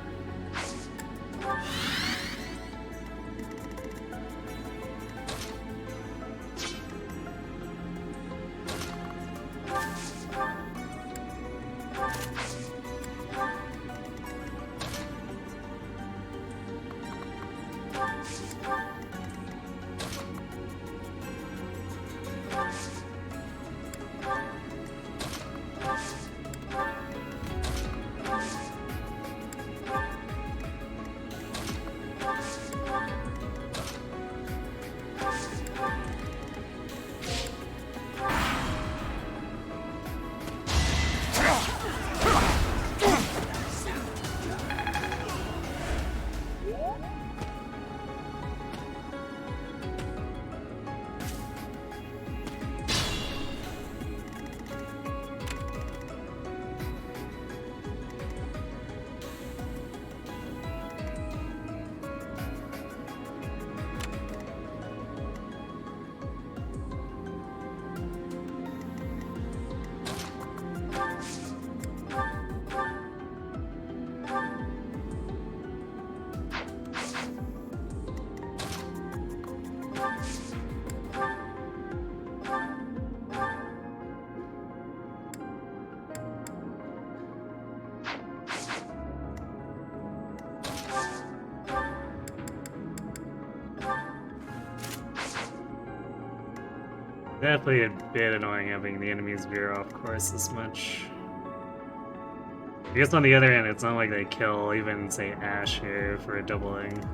Definitely a bit annoying having the enemies veer off course this much. I guess on the other hand, it's not like they kill even, say, Ash here for a doubling.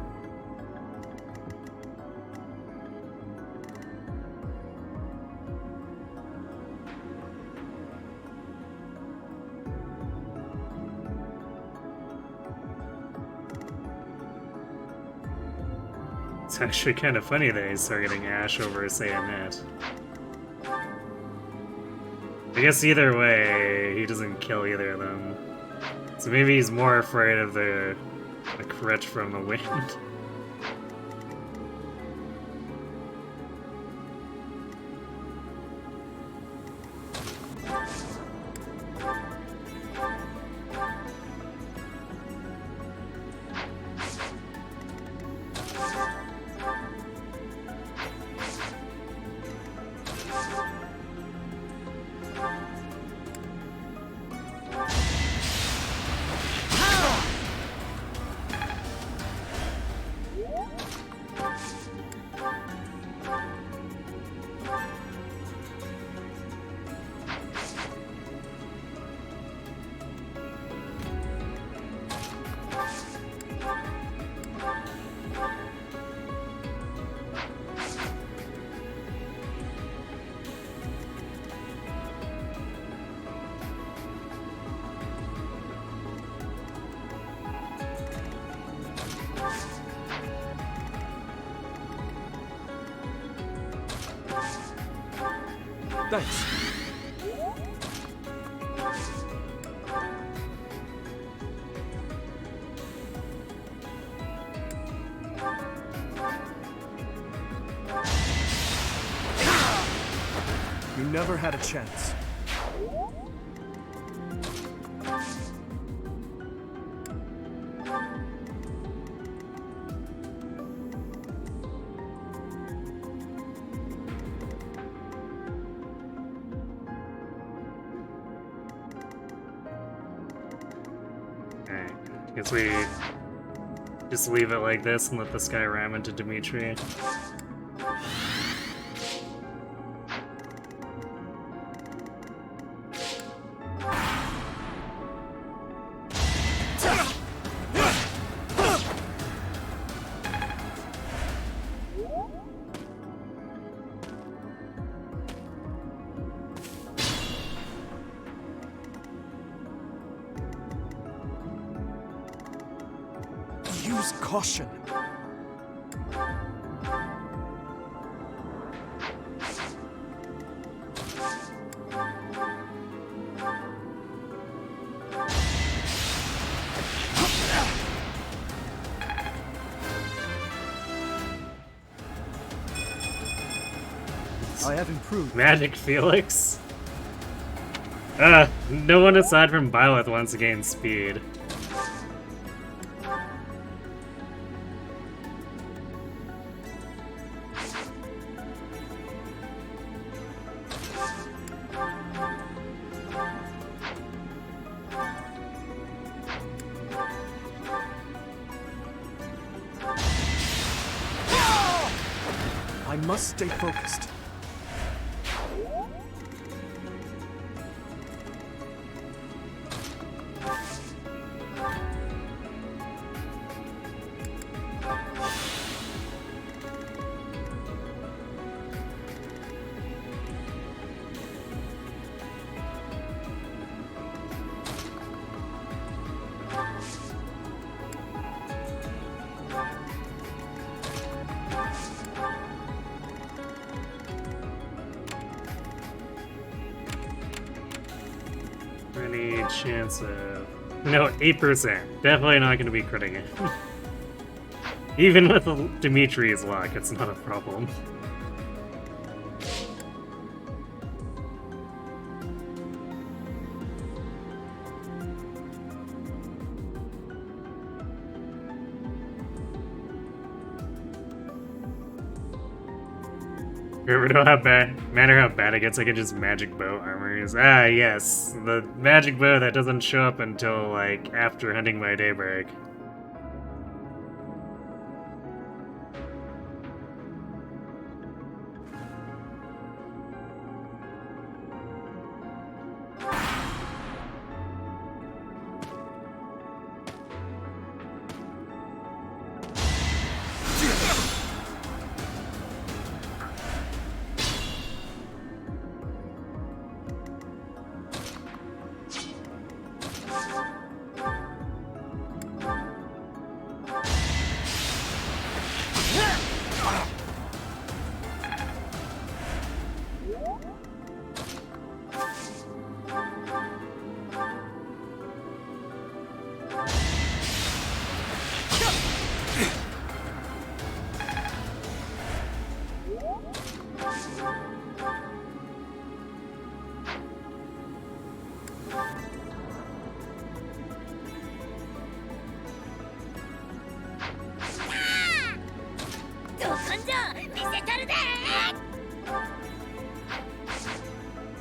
It's actually kind of funny that he's targeting Ash over, say, Annette. I guess either way, he doesn't kill either of them. So maybe he's more afraid of the crit from the wind. Thanks. You never had a chance. Guess we just leave it like this and let this guy ram into Dimitri. Use caution. I have improved. Magic Felix? No one aside from Byleth wants to gain speed. I must stay focused. Any chance of... No, 8%. Definitely not going to be critting it. Even with Dimitri's luck, it's not a problem. Matter how bad it gets, I can just magic bow armors. Ah, yes. The magic bow that doesn't show up until, like, after hunting by daybreak.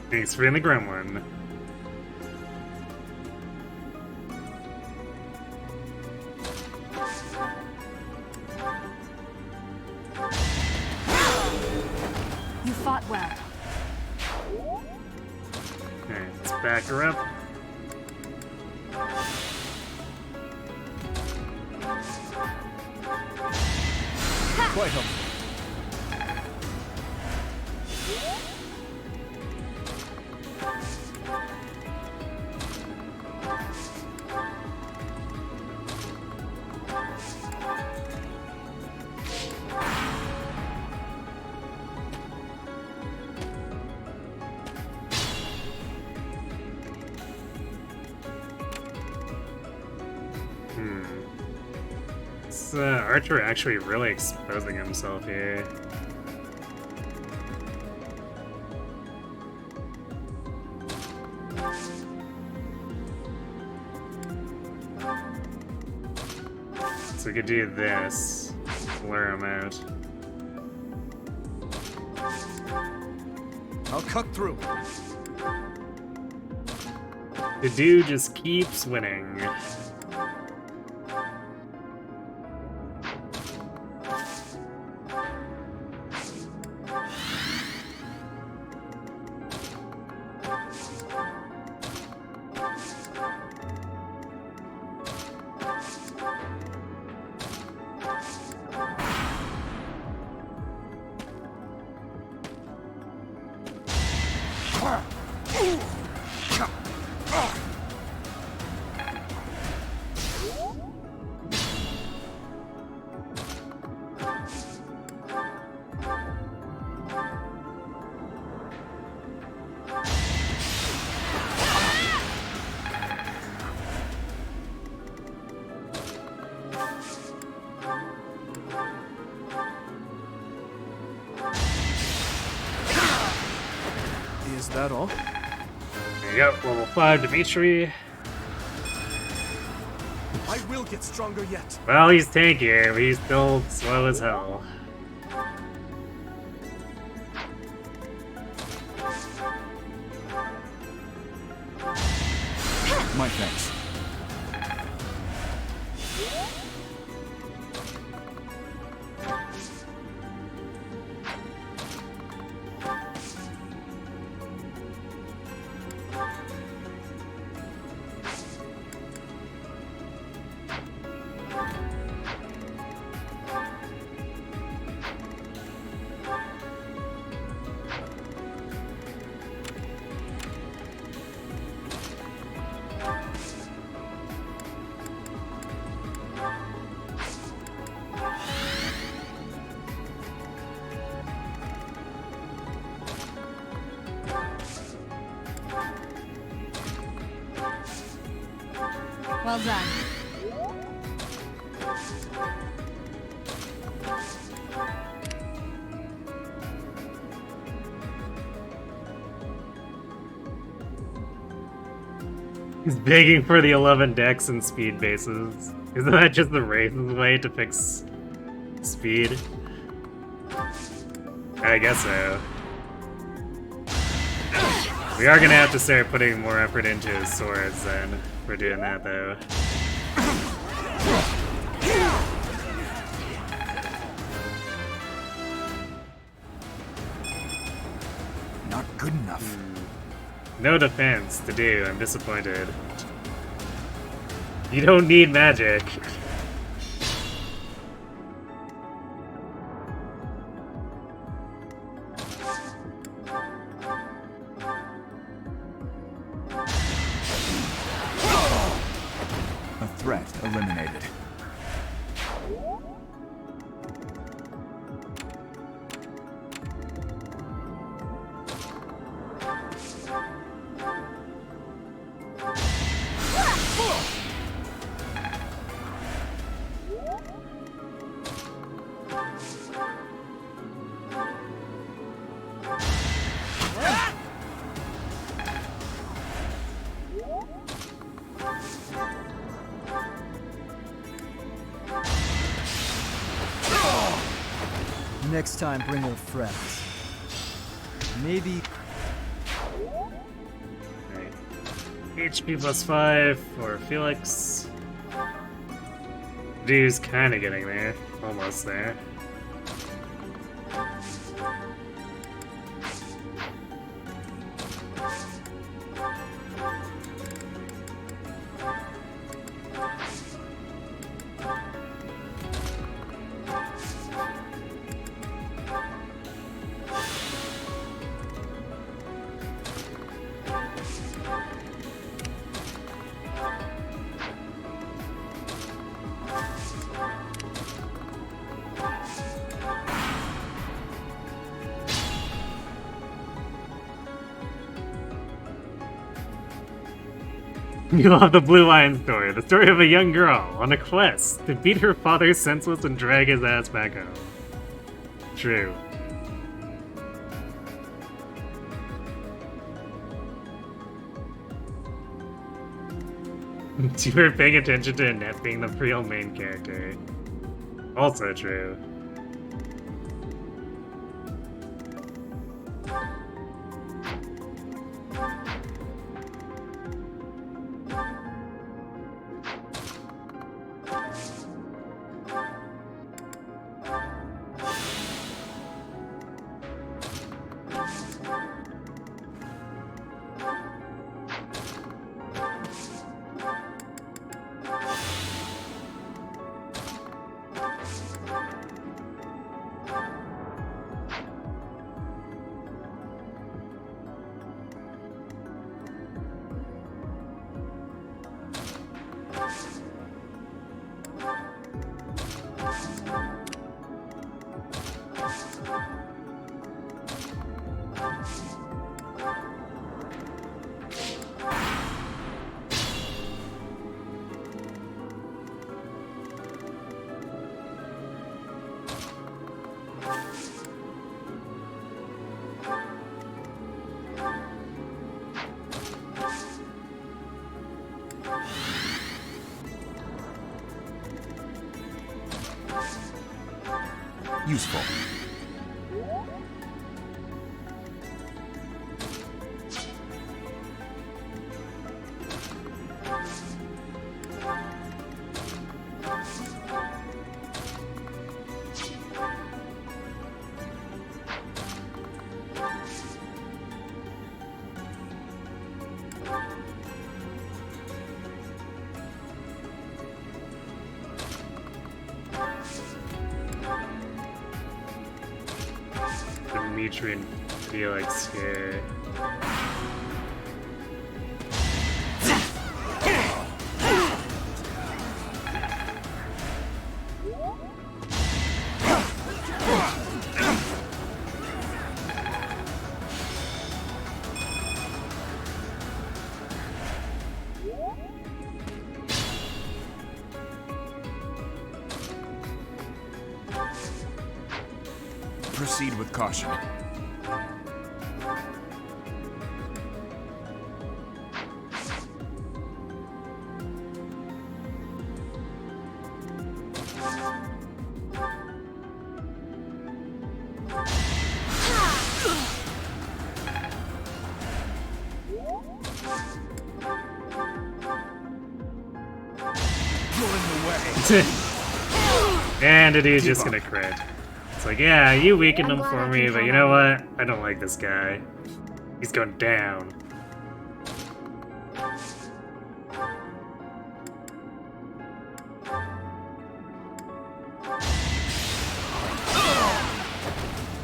Thanks for being the gremlin. You fought well. Okay, let's back her up. Quite helpful. This archer actually really exposing himself here. So we could do this, lure him out. I'll cut through. The dude just keeps winning. Is that all? There you go, level 5 Dimitri. I will get stronger yet. Well, he's tanky, but he's still slow as hell. My thanks. Well done. He's begging for the 11 dex and speed bases. Isn't that just the Wraith's way to fix speed? I guess so. We are gonna have to start putting more effort into his swords then. If we're doing that though. Not good enough. No defense to do, I'm disappointed. You don't need magic. A threat eliminated. Next time, bring old friends. Maybe. Right. HP +5 for Felix. Dude's kind of getting there. Almost there. You love the Blue Lion story, the story of a young girl on a quest to beat her father senseless and drag his ass back home. True. You were paying attention to Annette being the real main character. Also true. Useful. Dimitri and Felix here. Proceed with caution. And it is just gonna crit. It's like, yeah, you weakened him for me, but you know what? I don't like this guy. He's going down.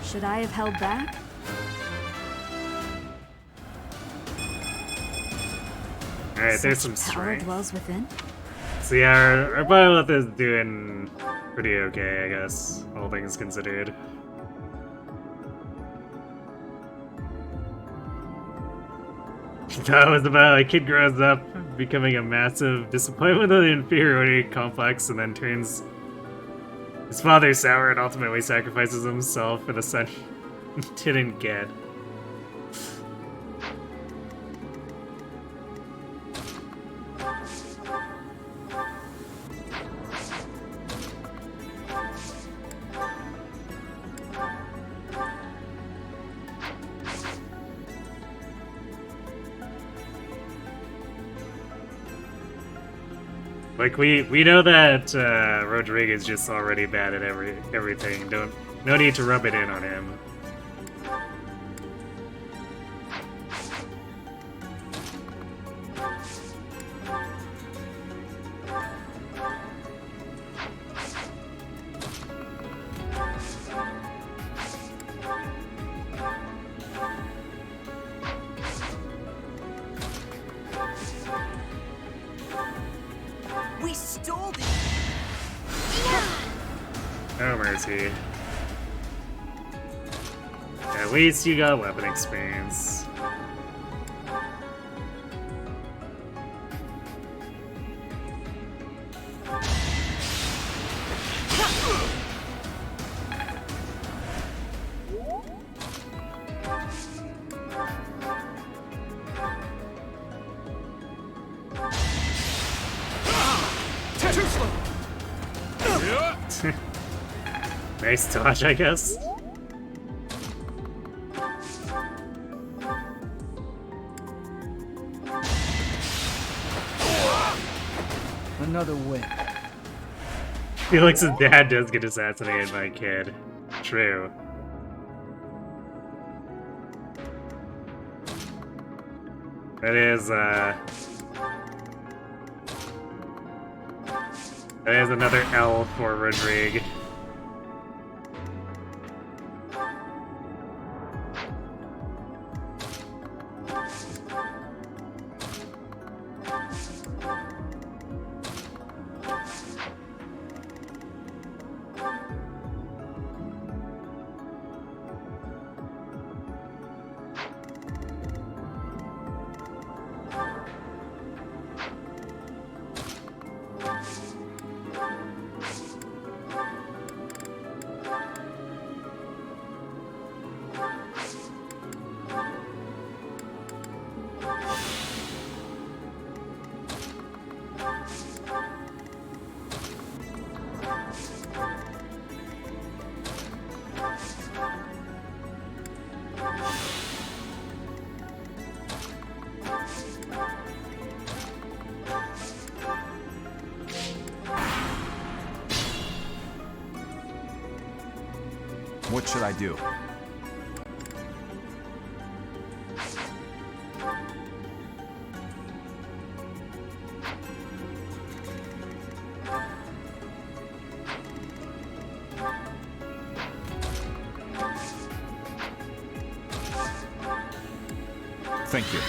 Should I have held back? Alright, there's some Power strength. dwells within. So yeah, our Byleth is doing pretty okay, I guess, all things considered. That was about a kid grows up becoming a massive disappointment of the inferiority complex and then turns his father sour and ultimately sacrifices himself for the son he didn't get. Like we know that Rodriguez is just already bad at everything. No need to rub it in on him. We stole it! No mercy. At least you got weapon experience. Nice dodge, I guess. Another win. Felix's dad does get assassinated by a kid. True. That is another L for Rodrigue. What should I do? Thank you.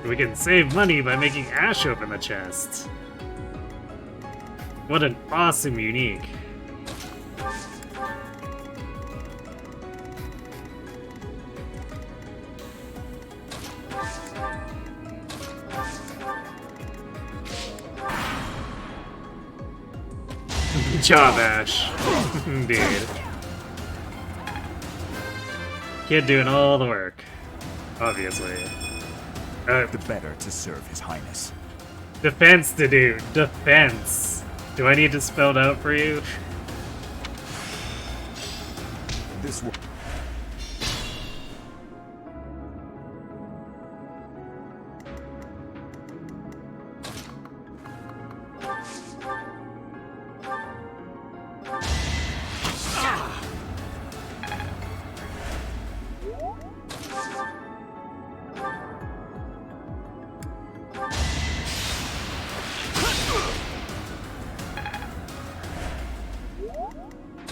We can save money by making Ash open the chest. What an awesome unique. Good job, Ash. Indeed. Kid doing all the work. Obviously. The better to serve His Highness. Defense to do. Defense. Do I need to spell it out for you? This will...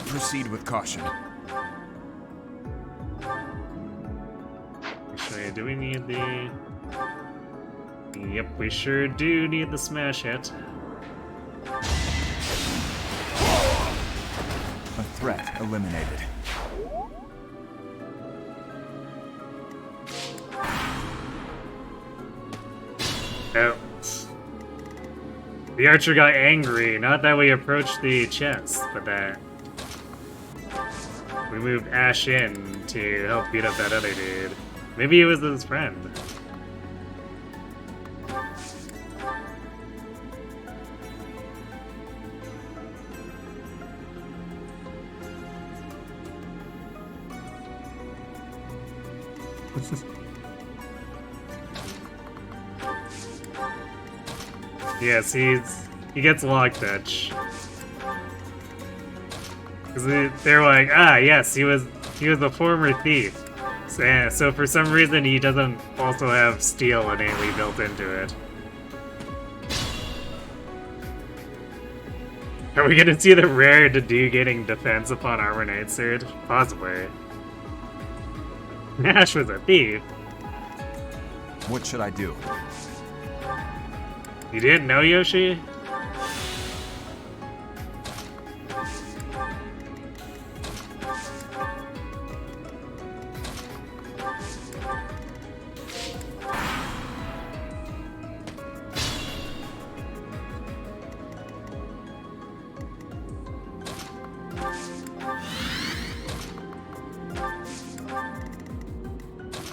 Proceed with caution. Actually, do we need the... Yep, we sure do need the smash hit. A threat eliminated. Oh. The archer got angry, not that we approached the chest, but that we moved Ash in to help beat up that other dude. Maybe he was his friend. Yes, he gets log touch. Cause they're like, ah, yes, he was a former thief. So for some reason he doesn't also have steel innately built into it. Are we gonna see the rare Dedu getting defense upon armor knight sword? Possibly. Nash was a thief. What should I do? You didn't know, Yoshi?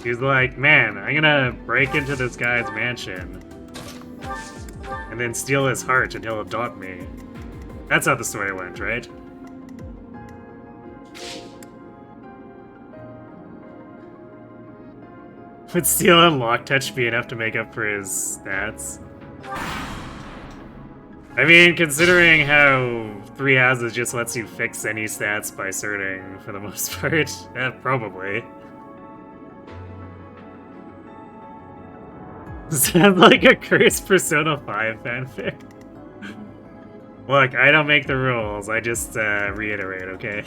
He's like, man, I'm gonna break into this guy's mansion and then steal his heart and he'll adopt me. That's how the story went, right? Would steal and lock touch be enough to make up for his stats? I mean, considering how 3 houses just lets you fix any stats by sorting for the most part, yeah, probably. Sounds like a cursed Persona 5 fanfic. Look, I don't make the rules, I just reiterate, okay?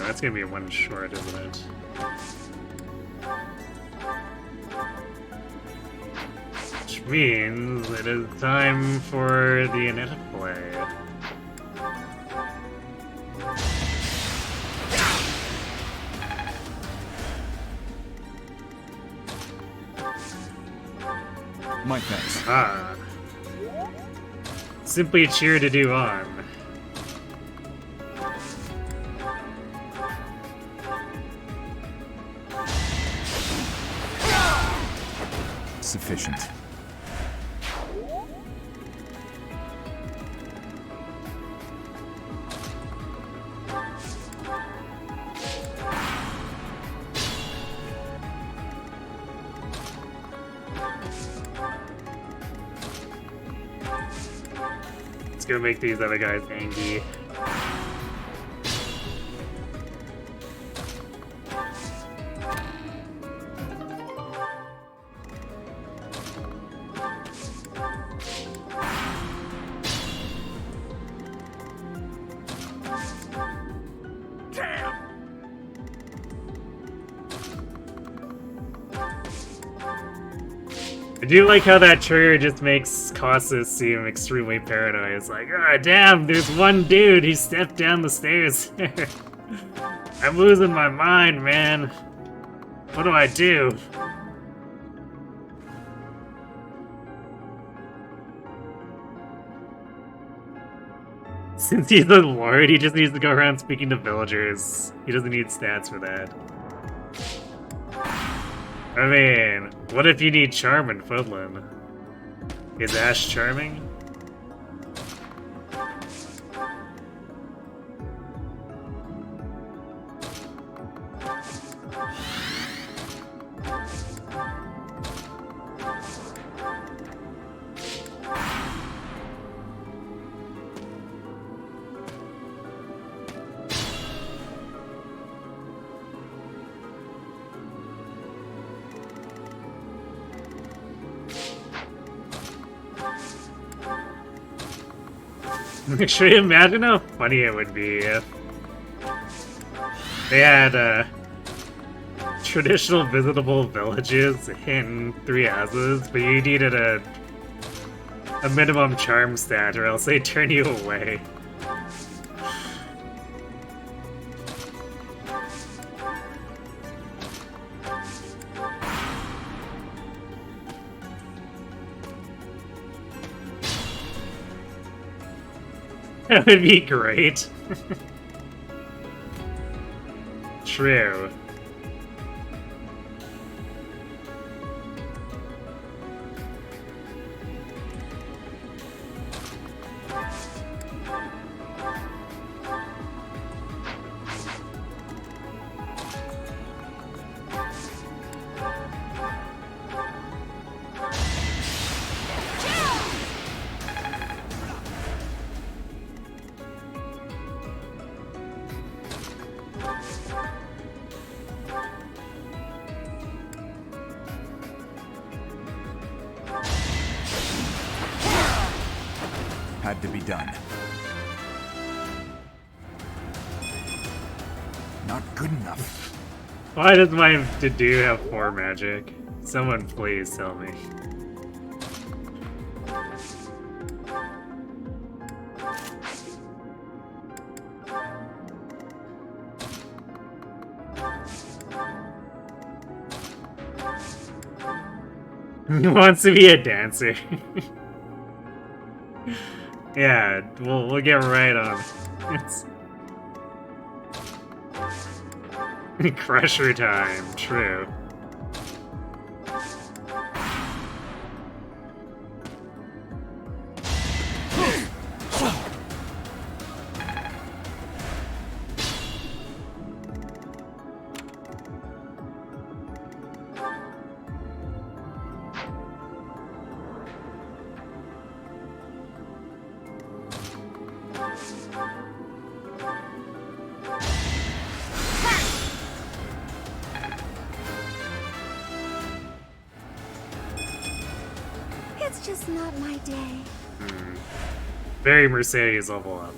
That's gonna be one short, isn't it? Which means it is time for the Anita play. My thanks. Ah. Simply cheer to do on. Sufficient. It's gonna make these other guys angry. I do like how that trigger just makes Cassus seem extremely paranoid. It's like, ah, damn, there's one dude who stepped down the stairs. I'm losing my mind, man. What do I do? Since he's a lord, he just needs to go around speaking to villagers. He doesn't need stats for that. I mean, what if you need charm in Fudlin? Is Ash charming? Should you imagine how funny it would be if they had traditional visitable villages in 3 houses, but you needed a minimum charm stat or else they turn you away. That would be great. True. Had to be done. Not good enough. Why does my to-do have 4 magic? Someone please tell me. He wants to be a dancer. Yeah, we'll get right on. It's Crusher time, true. It's just not my day. Very Mercedes level up.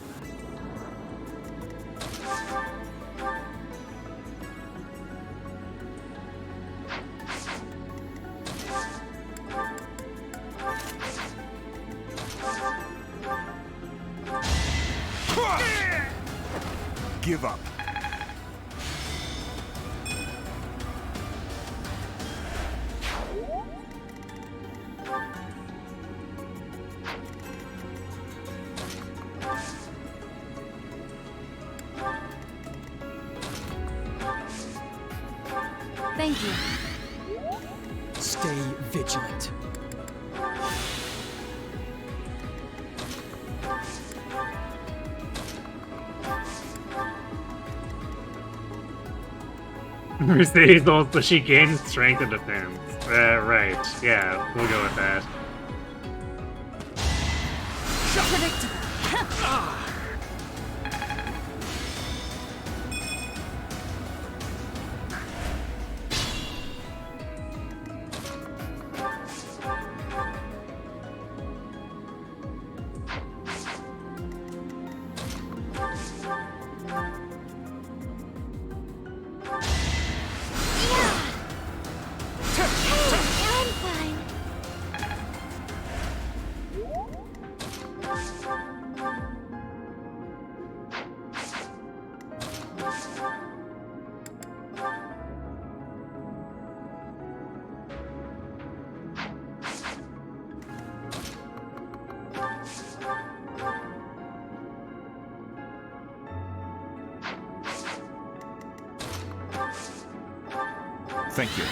Give up. Thank you. Stay vigilant. Mercedes also, she gains strength and defense. Right. Yeah, we'll go with that. I'm fine. Thank you.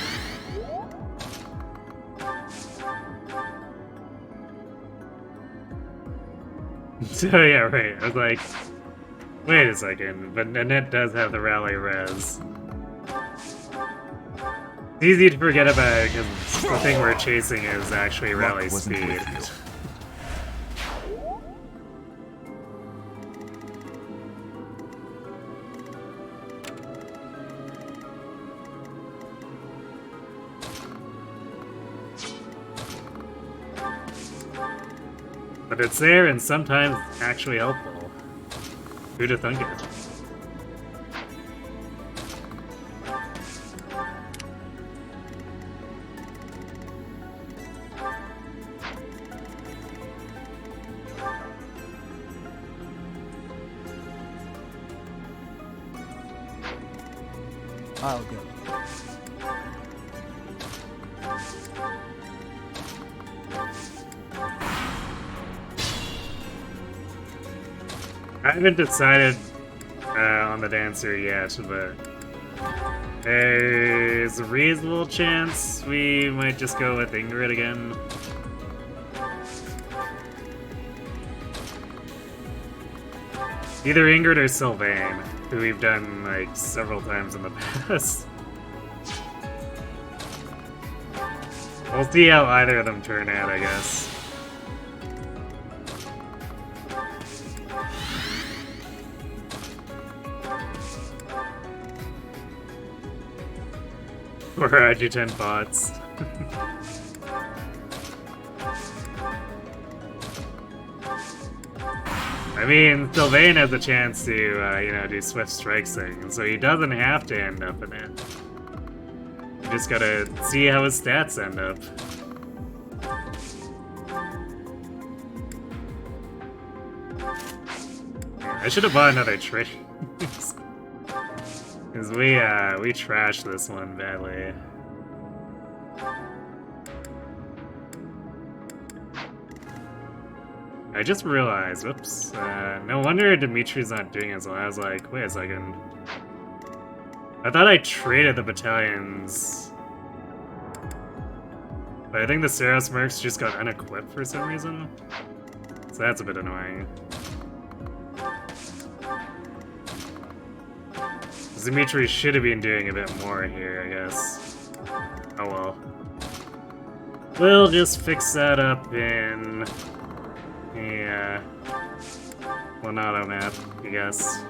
So yeah, right. I was like, wait a second, but Nanette does have the rally res. It's easy to forget about it because the thing we're chasing is actually rally Luck wasn't speed. with you. But it's there and sometimes actually helpful. Who'd have thunk it? I'll go. I haven't decided on the dancer yet, but there's a reasonable chance we might just go with Ingrid again. Either Ingrid or Sylvain, who we've done like several times in the past. We'll see how either of them turn out, I guess. Or adjutant bots. I mean, Sylvain has a chance to, you know, do Swift Strike thing, so he doesn't have to end up in it. You just gotta see how his stats end up. I should have bought another trade. Because we trashed this one badly. I just realized, whoops, no wonder Dimitri's not doing as well. I was like, wait a second. I thought I traded the battalions. But I think the Saros Mercs just got unequipped for some reason. So that's a bit annoying. Dimitri should have been doing a bit more here, I guess. Oh well. We'll just fix that up in a Lonato map, I guess.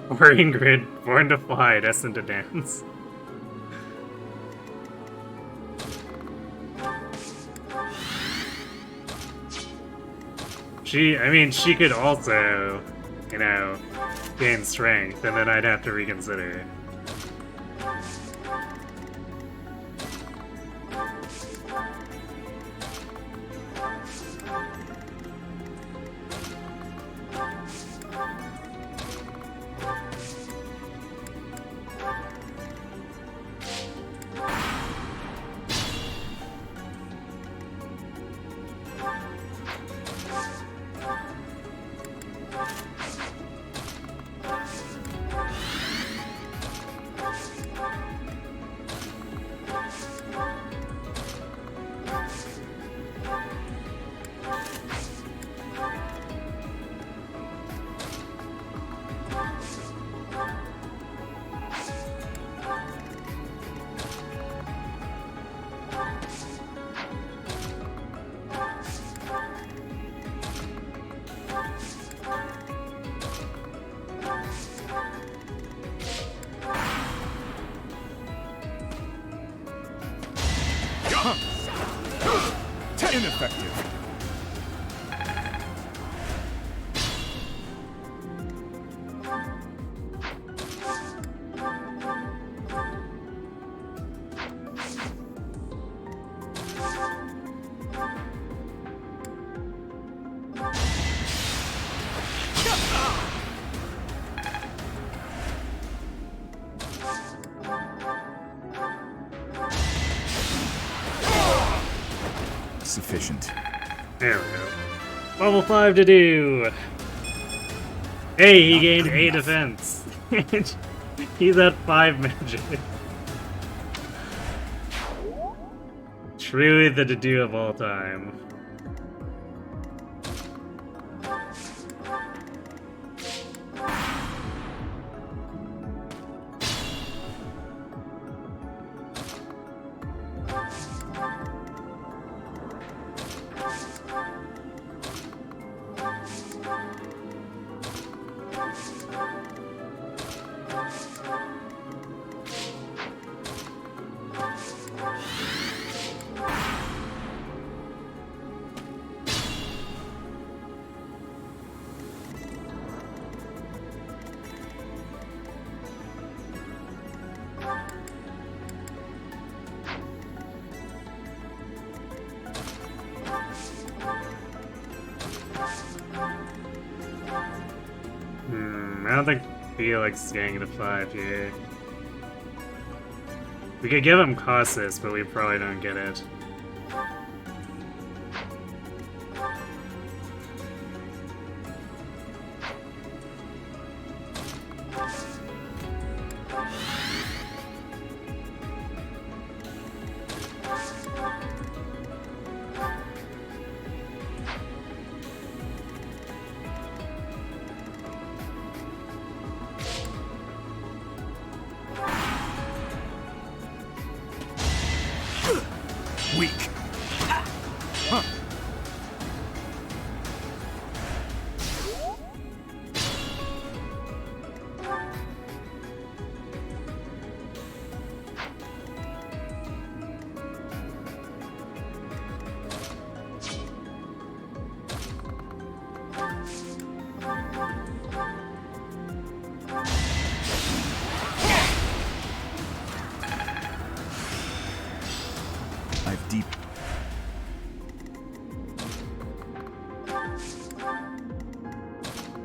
Or Ingrid, born to fly, destined to dance. I mean, she could also, you know, gain strength, and then I'd have to reconsider. Ineffective. Sufficient. There we go. Level 5 to do! Hey, he gained 8 defense. He's at 5 magic. Truly the to-do of all time. I don't think Felix getting to 5 here. We could give him Cautious, but we probably don't get it. weak. I've deep.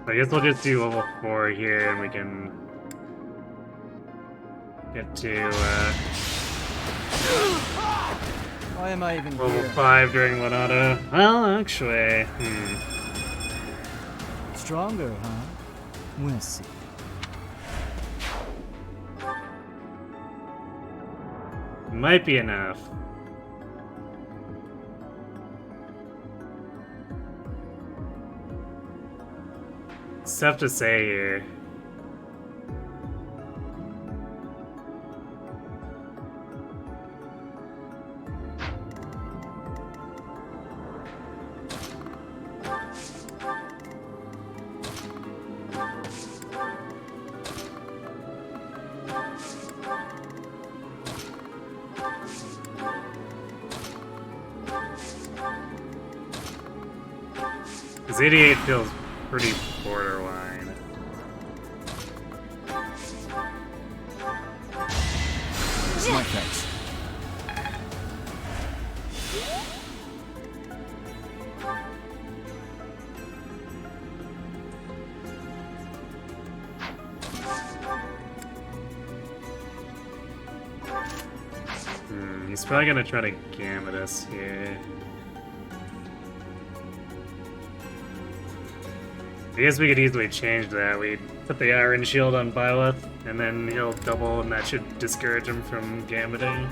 I guess we'll just do level 4 here and we can get to Why am I even level here? 5 during Lanata. Well, actually, Stronger, huh? We'll see. might be enough. It's tough to say here. Because 88 feels pretty borderline. My thanks. He's probably gonna try to gambit us here. I guess we could easily change that. We put the Iron Shield on Byleth, and then he'll double, and that should discourage him from gambiting.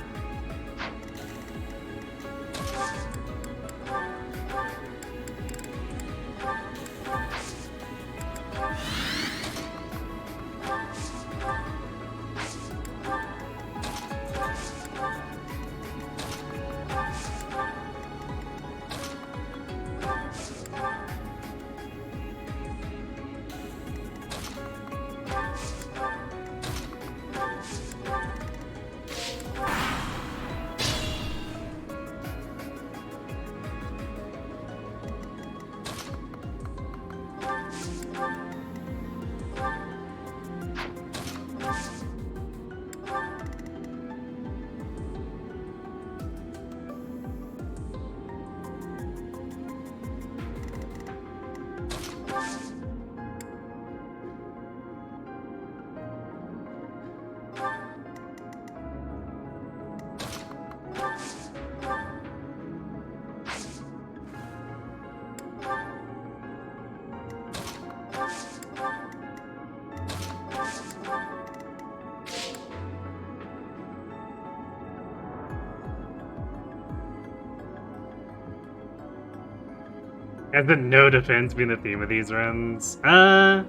Has the no defense been the theme of these runs? Not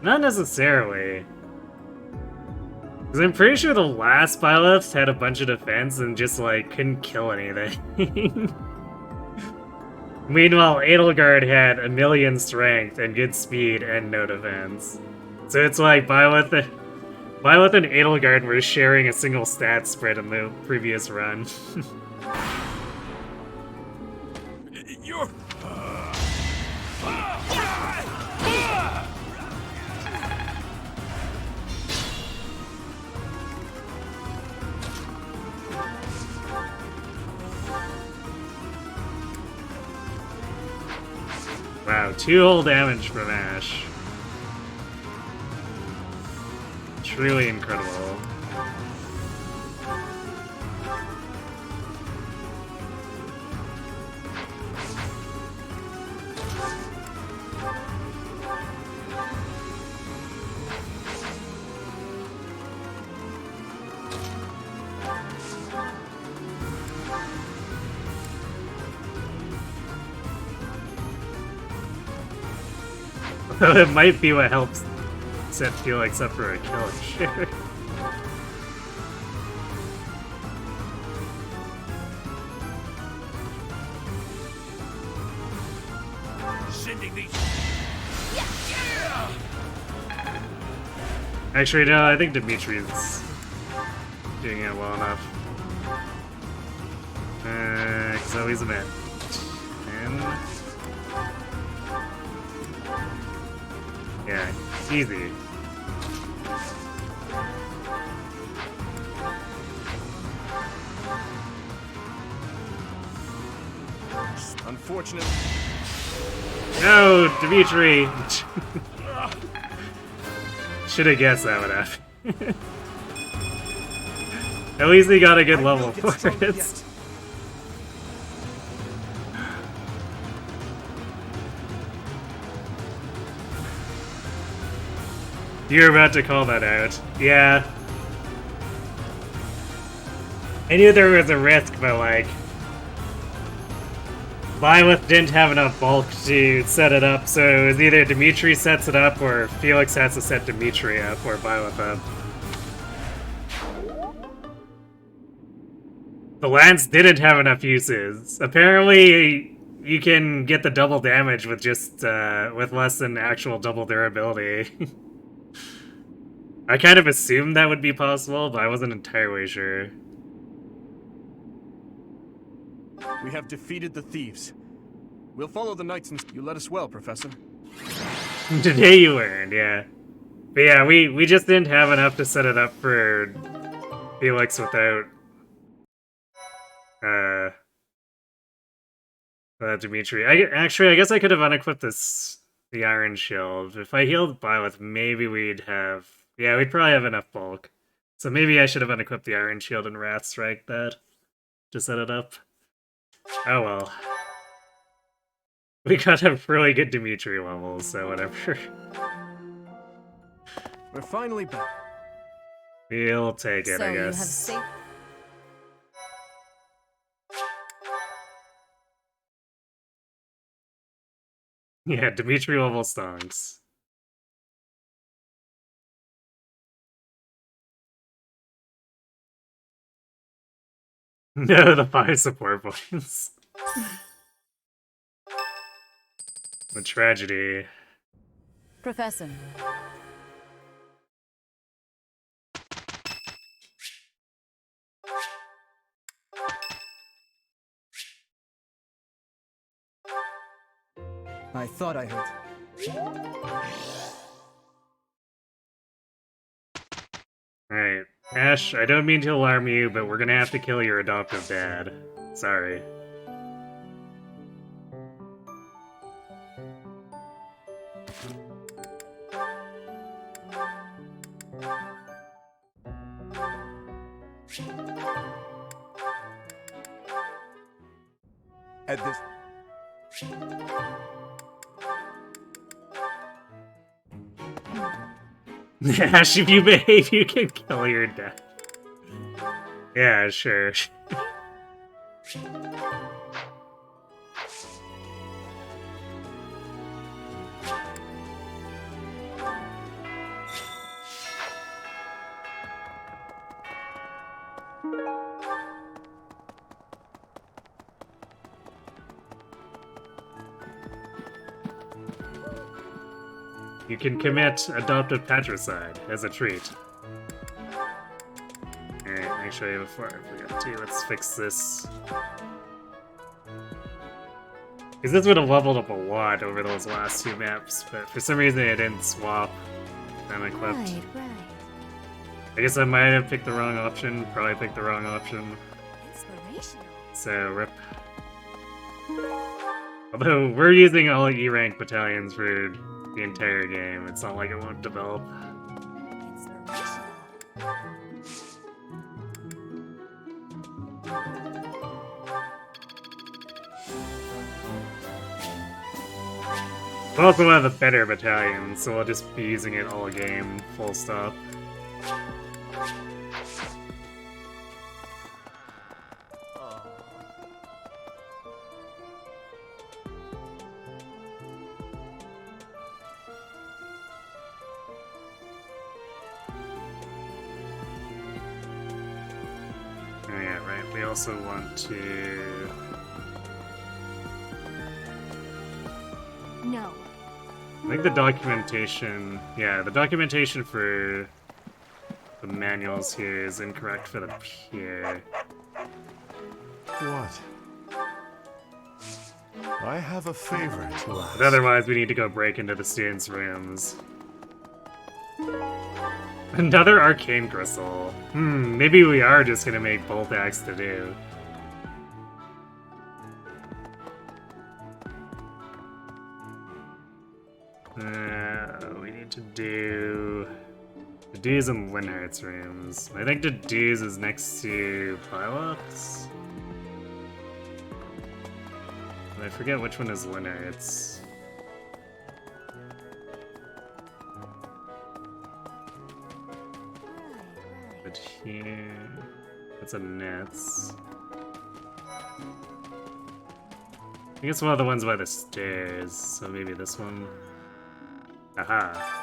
necessarily. Because I'm pretty sure the last Byleth had a bunch of defense and just, like, couldn't kill anything. Meanwhile, Edelgard had 1,000,000 strength and good speed and no defense. So it's like Byleth and Edelgard were sharing a single stat spread in the previous run. You're... Wow, 2 whole damage from Ash. Truly incredible. It might be what helps set Felix up for a kill share. Actually, no, I think Dimitri's doing it well enough. So he's a man. And... yeah, easy. Unfortunate. No, Dimitri! Should have guessed that would happen. At least he got a good level for it. You're about to call that out. Yeah. I knew there was a risk, but like... Byleth didn't have enough bulk to set it up, so it was either Dimitri sets it up, or Felix has to set Dimitri up, or Byleth up. The lance didn't have enough uses. Apparently, you can get the double damage with just, with less than actual double durability. I kind of assumed that would be possible, but I wasn't entirely sure. We have defeated the thieves. We'll follow the knights and you led us well, Professor. Today you learned, yeah. But yeah, we just didn't have enough to set it up for Felix without Dimitri. I guess I could have unequipped the Iron Shield. If I healed Byleth, maybe we'd have... yeah, we'd probably have enough bulk. So maybe I should have unequipped the Iron Shield and Wrath Strike that to set it up. Oh well. We got a really good Dimitri level, so whatever. We're finally back. We'll take it, So I you have guess. safe. Yeah, Dimitri level stonks. No, the 5 support points. The tragedy. Professor. I thought I heard. Alright. Ash, I don't mean to alarm you, but we're gonna have to kill your adoptive dad. Sorry. At this... Ash, if you behave, you can kill your dad. Yeah, sure. You can commit adoptive patricide as a treat. Alright, actually, before I forget to, let's fix this. Because this would have leveled up a lot over those last 2 maps, but for some reason I didn't swap unequipped. Right. I guess I might have picked the wrong option, probably picked the wrong option. Inspirational. So, rip. Although, we're using all E-rank battalions for the entire game, it's not like it won't develop. Inspirational. It's also one of the better battalions, so we'll just be using it all game, full stop. Oh yeah, right, we also want to... No. I think the documentation... Yeah, the documentation for the manuals here is incorrect for the pier. What? I have a favor to ask. But otherwise, we need to go break into the students' rooms. Another arcane crystal. Maybe we are just gonna make bolt axe to do. We need to do... Dedu's in Linhart's rooms. I think Dedu's is next to Plywood's. I forget which one is Linhart's. But here... That's a Nets. I think it's one of the ones by the stairs, so maybe this one. Aha.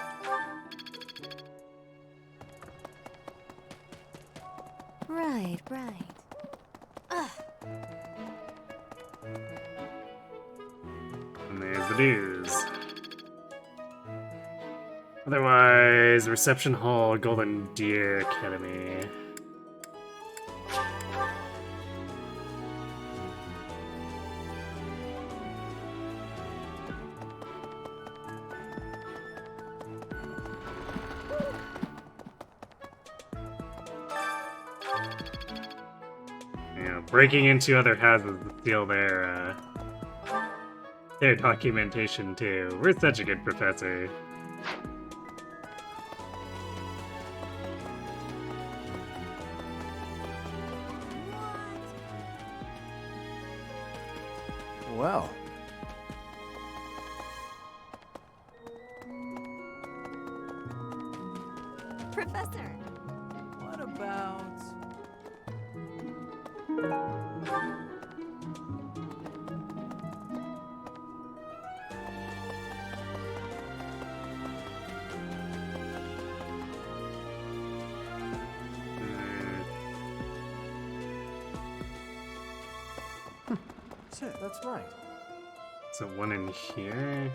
Right, right. And there's the dues. Otherwise, Reception Hall, Golden Deer Academy. Breaking into other houses to steal their documentation too. We're such a good professor. Well. Professor. What about... That's right. So one in here.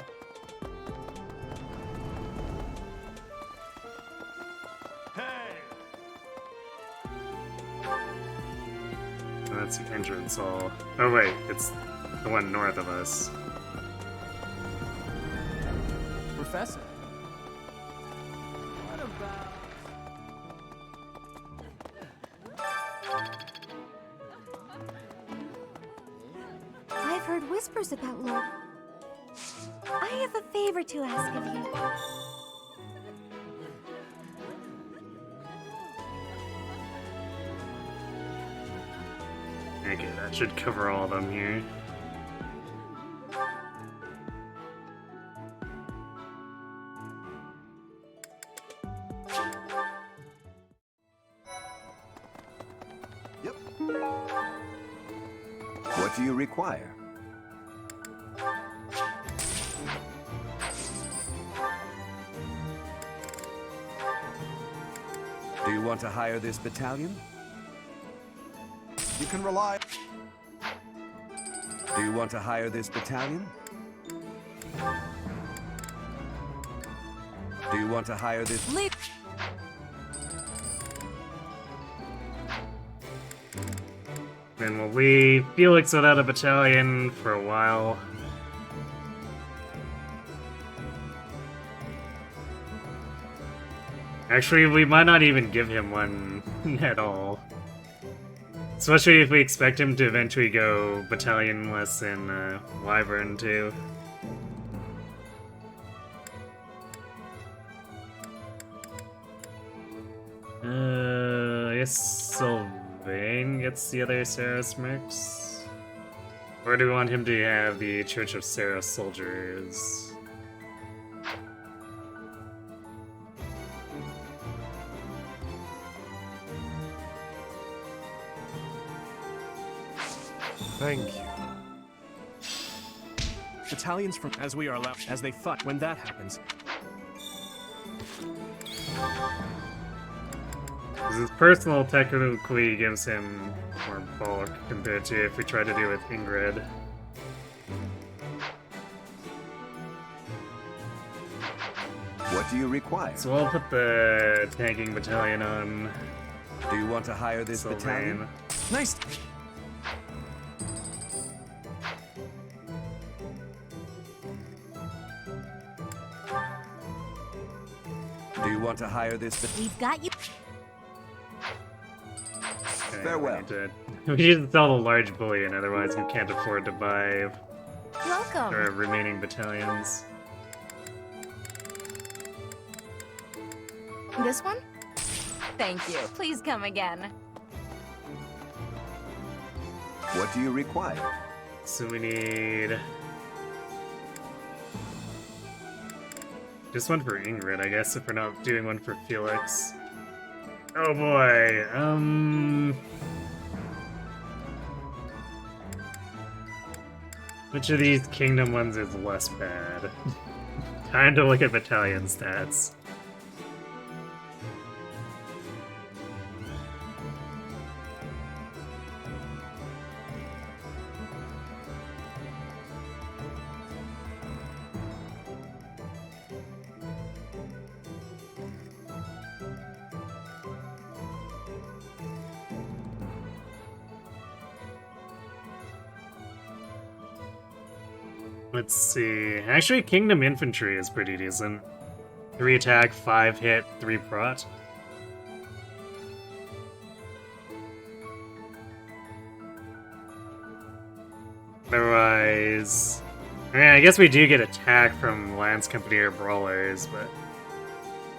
Hey! Oh, that's the entrance hall. Oh wait, it's the one north of us. Professor. What about... I've heard whispers about Lord. I have a favor to ask of you. Okay, that should cover all of them here. Yep. What do you require? Do you want to hire this battalion? You can rely. Do you want to hire this battalion? Do you want to hire this? Then we'll leave Felix without a battalion for a while. Actually, we might not even give him one at all. Especially if we expect him to eventually go battalionless in Wyvern too. I guess Sylvain gets the other Saros mercs? Or do we want him to have the Church of Saros soldiers? Thank you. Battalions from as we are left as they fight. When that happens, His personal technically gives him more bulk compared to if we try to do it with Ingrid. What do you require? So I'll put the tanking battalion on Do you want to hire this Sylvain. battalion? Nice. Do you want to hire this battalion? We've got you. Okay, Farewell. We need to sell the large bullion, otherwise we can't afford to buy Welcome. our remaining battalions. This one? Thank you. Please come again. What do you require? So we need just one for Ingrid, I guess, if we're not doing one for Felix. Oh boy, which of these kingdom ones is less bad? Time to look at battalion stats. Let's see. Actually, Kingdom Infantry is pretty decent. 3 attack, 5 hit, 3 prot. Otherwise, I mean, I guess we do get attack from Lance Company or Brawlers, but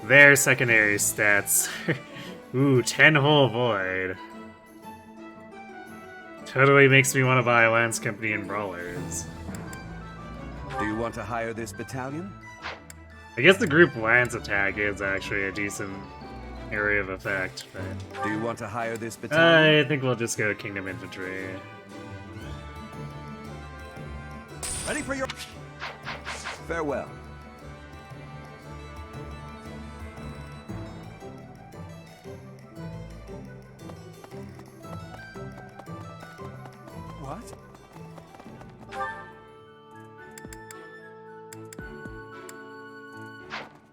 their secondary stats. Ooh, 10 Hull Void. Totally makes me want to buy Lance Company and Brawlers. Do you want to hire this battalion? I guess the group Lance attack is actually a decent area of effect, but Do you want to hire this battalion? I think we'll just go Kingdom Infantry. Ready for your... Farewell. What?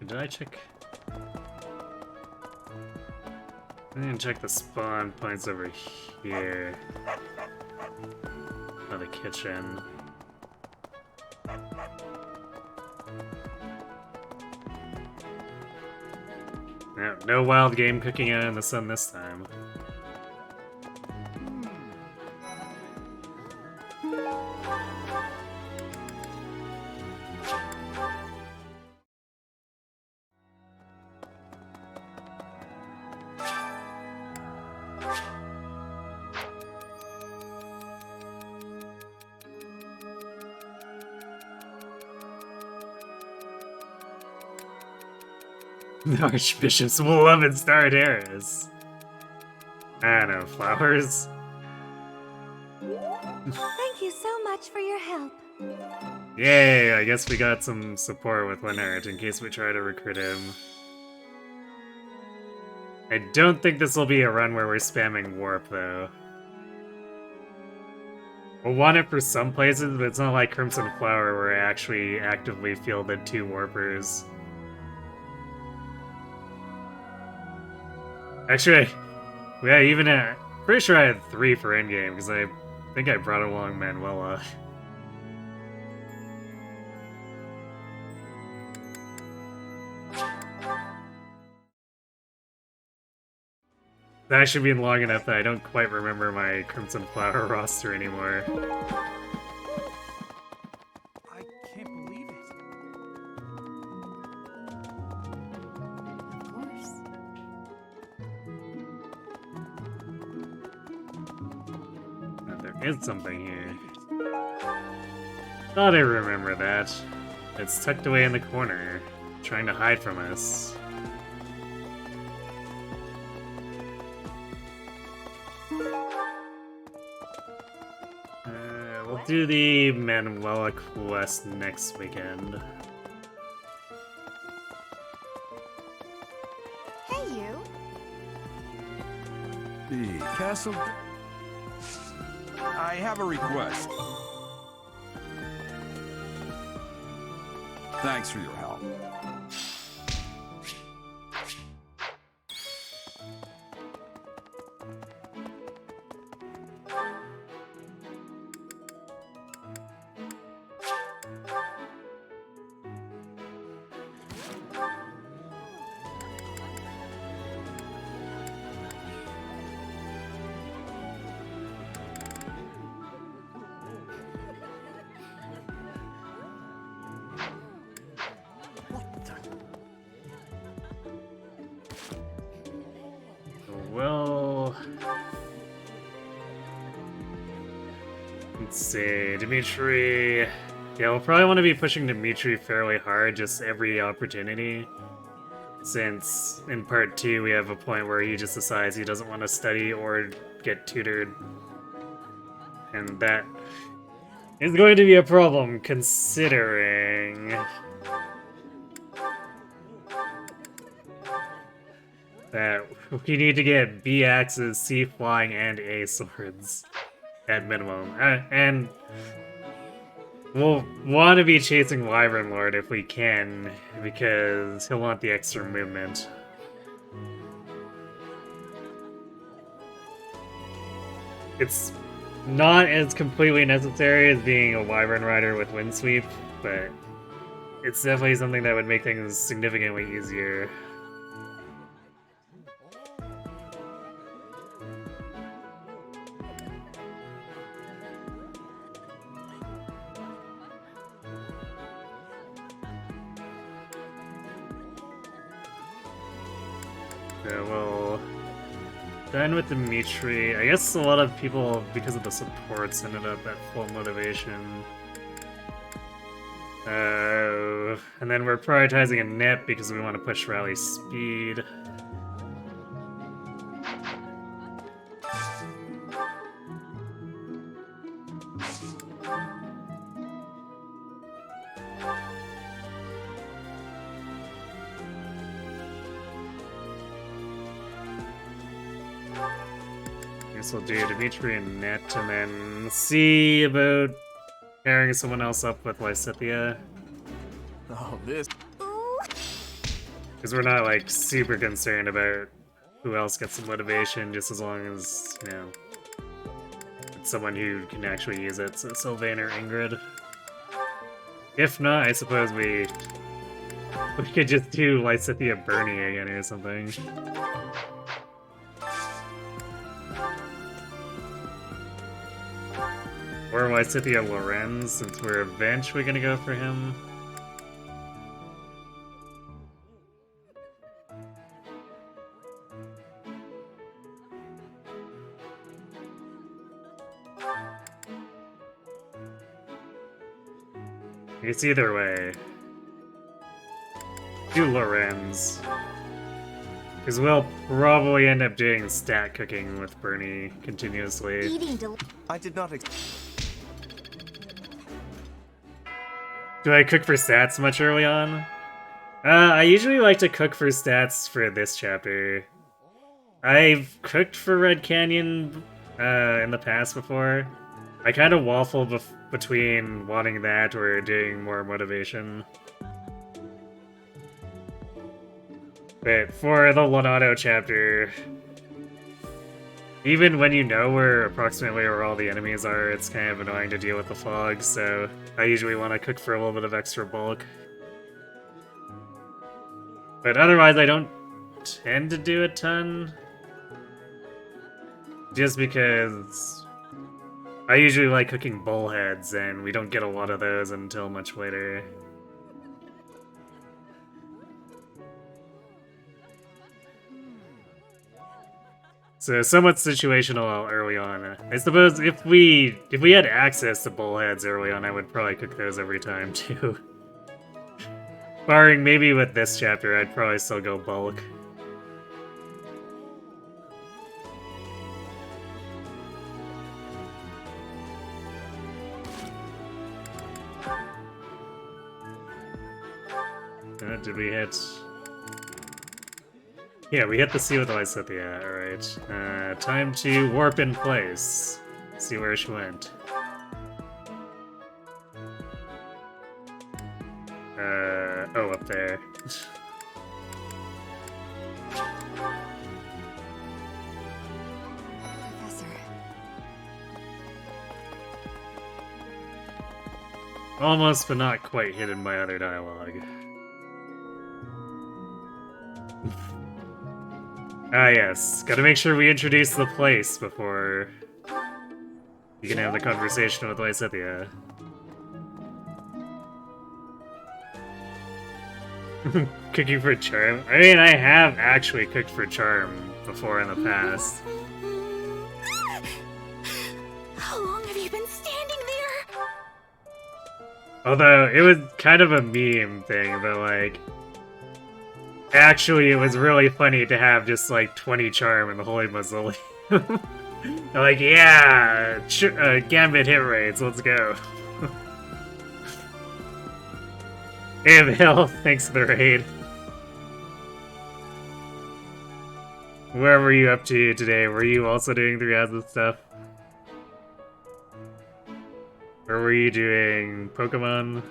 Did I check? I didn't check the spawn points over here. Oh, the kitchen. No wild game cooking out in the sun this time. The Archbishop's beloved starred heiress. I don't know, flowers? Thank you so much for your help. Yay, I guess we got some support with Leonard in case we try to recruit him. I don't think this will be a run where we're spamming warp, though. We'll want it for some places, but it's not like Crimson Flower where I actually actively fielded 2 warpers. Actually, yeah, even pretty sure I had 3 for endgame, because I think I brought along Manuela. That actually been long enough that I don't quite remember my Crimson Flower roster anymore. I can't believe it. Of course. There is something here. Thought I remember that. It's tucked away in the corner, trying to hide from us. We'll do the Manuela quest next weekend. Hey, you. The castle. I have a request. Thanks for your help. Well, let's see, Dimitri. Yeah, we'll probably want to be pushing Dimitri fairly hard, just every opportunity. Since in part 2 we have a point where he just decides he doesn't want to study or get tutored. And that is going to be a problem, considering that we need to get B axes, C flying, and A swords at minimum. And we'll want to be chasing Wyvern Lord if we can, because he'll want the extra movement. It's not as completely necessary as being a Wyvern Rider with Windsweep, but it's definitely something that would make things significantly easier. Yeah, well, done with Dimitri. I guess a lot of people, because of the supports, ended up at full motivation. And then we're prioritizing a net because we want to push rally speed. Guess we'll do Dimitri and Net, and then see about pairing someone else up with Lysithia. Oh, this. Because we're not, like, super concerned about who else gets the motivation, just as long as, you know, it's someone who can actually use it, so Sylvain or Ingrid. If not, I suppose we could just do Lysithia Bernie again or something. Or Lysithia Lorenz, since we're eventually gonna go for him. It's either way. Do Lorenz. Because we'll probably end up doing stat cooking with Bernie continuously. I did not Do I cook for stats much early on? I usually like to cook for stats for this chapter. I've cooked for Red Canyon in the past before. I kind of waffle between wanting that or doing more motivation. But for the Lonato chapter, even when you know approximately where all the enemies are, it's kind of annoying to deal with the fog, so I usually want to cook for a little bit of extra bulk. But otherwise, I don't tend to do a ton. Just because I usually like cooking bullheads, and we don't get a lot of those until much later. So somewhat situational early on. I suppose if we had access to bullheads early on, I would probably cook those every time too. Barring maybe with this chapter, I'd probably still go bulk. Did we hit? Yeah, we hit the sea with Lysithia, alright. Time to warp in place. See where she went. Oh, up there. Professor. Almost, but not quite hidden by other dialogue. Ah, yes. Gotta make sure we introduce the place before you can have the conversation with Lysithia. Cooking for charm? I mean, I have actually cooked for charm before in the past. How long have you been standing there? Although, it was kind of a meme thing, but like... Actually, it was really funny to have just like 20 charm in the Holy Mausoleum. Like, yeah! Gambit hit rates, let's go. Hey, Bill, thanks for the raid. Where were you up to today? Were you also doing 3 houses stuff? Or were you doing Pokemon?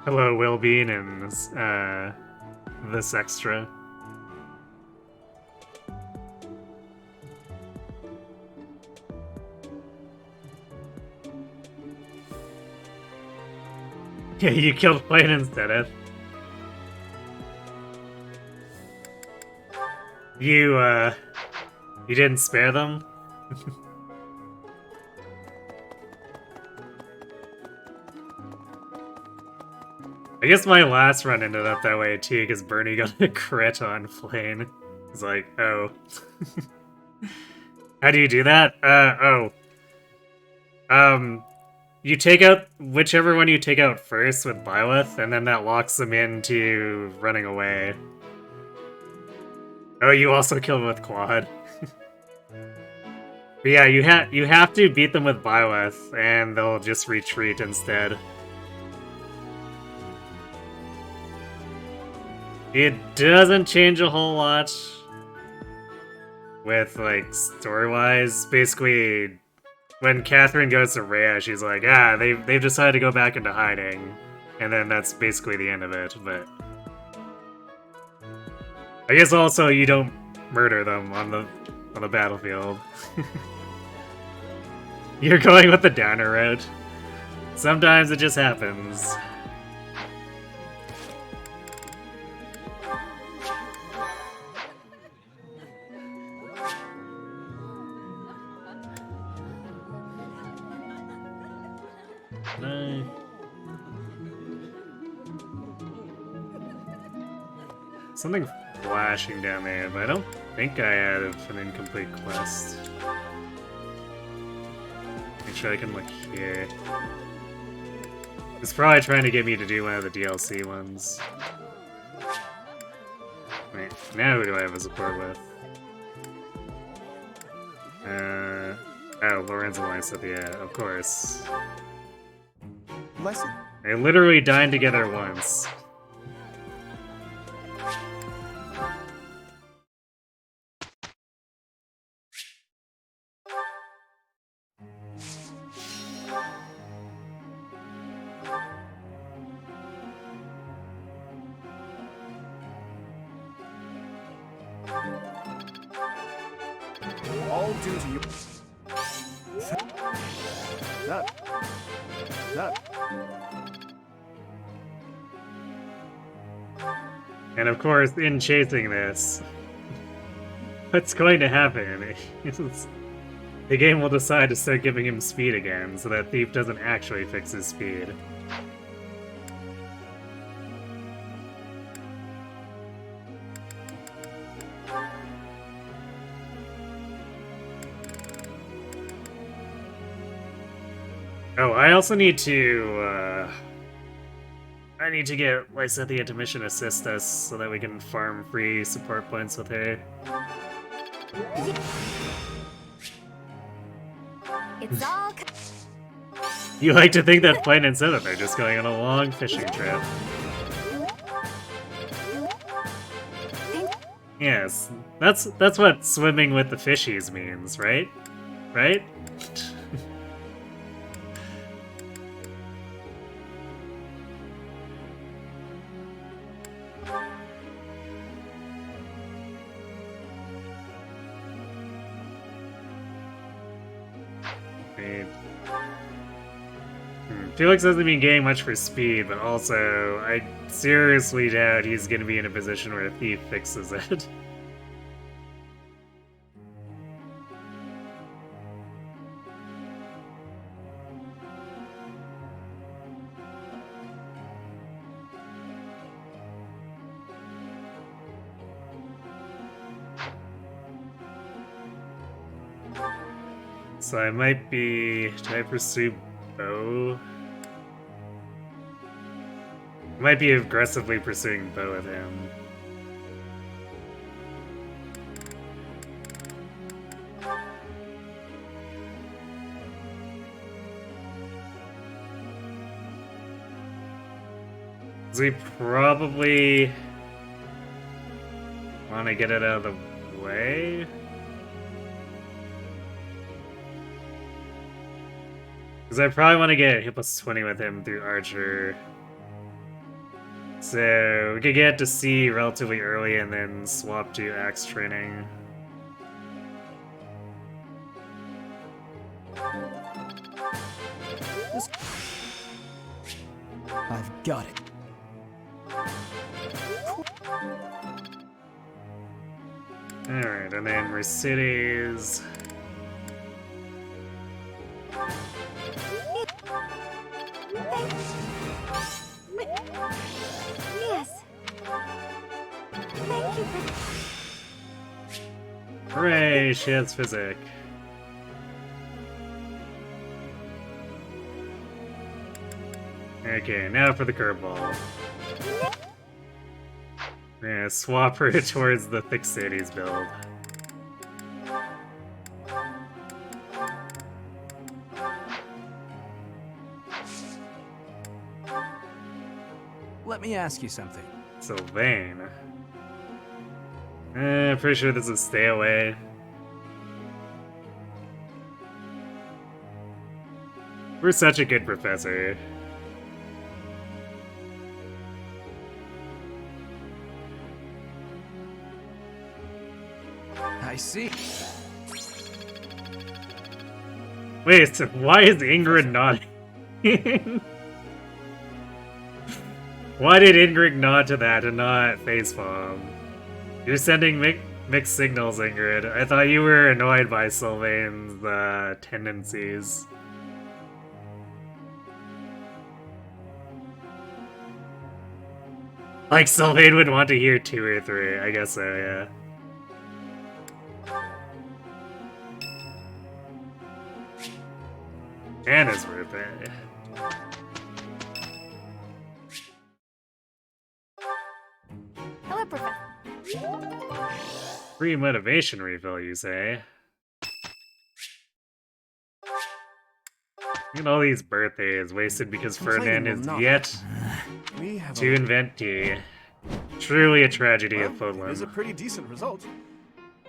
Hello, Willbean and this extra. Yeah, you killed Plane instead of. You didn't spare them? I guess my last run ended up that way too, because Bernie got a crit on Flane. It's like, oh. How do you do that? You take out whichever one you take out first with Byleth, and then that locks them into running away. Oh, you also killed with Quad. But yeah, you have to beat them with Byleth, and they'll just retreat instead. It doesn't change a whole lot with, like, story-wise. Basically, when Catherine goes to Rhea, she's like, ah, they've decided to go back into hiding. And then that's basically the end of it, but... I guess also you don't murder them on the battlefield. You're going with the downer route. Sometimes it just happens. Something flashing down there, but I don't think I have an incomplete quest. Make sure I can look here. It's probably trying to get me to do one of the DLC ones. Wait, now who do I have a support with? Oh, Lorenzo Lysithia, of course. Lesson. They literally dined together once. All due to you. And of course, in chasing this, what's going to happen is the game will decide to start giving him speed again, so that Thief doesn't actually fix his speed. Oh, I also need to, I need to get Lysithia to mission assist us so that we can farm free support points with her. It's all. You like to think that Plain and Zenith are just going on a long fishing trip. Yes, that's what swimming with the fishies means, right? Right? Wait. Felix hasn't been getting much for speed, but also, I seriously doubt he's gonna be in a position where a thief fixes it. So I might be... Did I pursue Bo? I might be aggressively pursuing Bo with him. So we probably want to get it out of the way. Because I probably want to get hit plus 20 with him through Archer. So we could get to C relatively early and then swap to Axe training. I've got it. Alright, and then Mercedes. Yes. Thank you for... Hooray, she has physic. Okay, now for the curveball. We're gonna swap her towards the Fixates build. Let me ask you something. Sylvain. Pretty sure this is stay away. We're such a good professor. I see. Wait, so why is Ingrid nodding? Why did Ingrid nod to that and not facepalm? You're sending mixed signals, Ingrid. I thought you were annoyed by Sylvain's tendencies. Like Sylvain would want to hear 2 or 3. I guess so, yeah. Anna's worth it. Hello, Professor. Free motivation refill, you say? Look at all these birthdays wasted because Ferdinand is yet to invent tea. Truly a tragedy of It is a Fodlan. pretty decent result.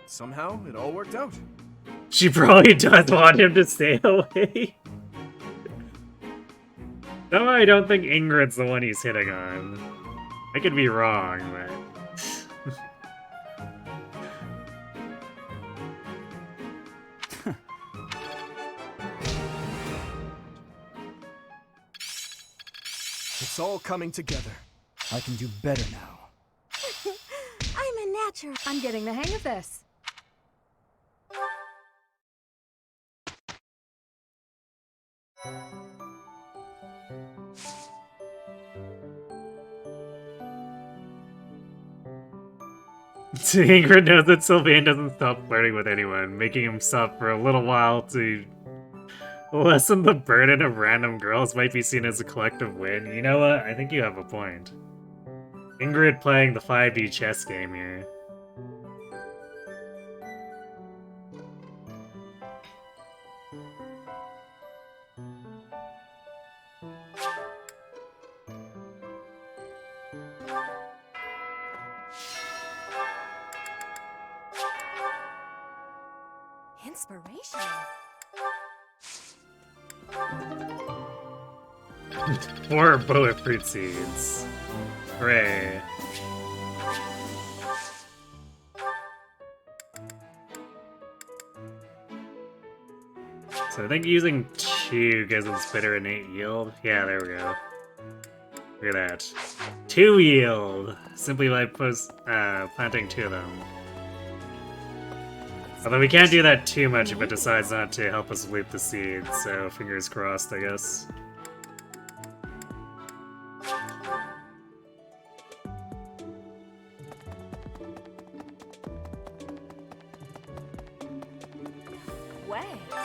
Somehow, it all worked out. She probably does want him to stay away. No, I don't think Ingrid's the one he's hitting on. I could be wrong, but... It's all coming together. I can do better now. I'm a natural. I'm getting the hang of this. Ingrid knows that Sylvain doesn't stop flirting with anyone, making him stop for a little while to lessen the burden of random girls might be seen as a collective win. You know what? I think you have a point. Ingrid playing the 5D chess game here. Inspirational. 4 bullet fruit seeds. Hooray. So I think using 2 gives us better innate yield. Yeah, there we go. Look at that. 2 yield! Simply by planting 2 of them. Although we can't do that too much if it decides not to help us loop the seeds, so fingers crossed, I guess.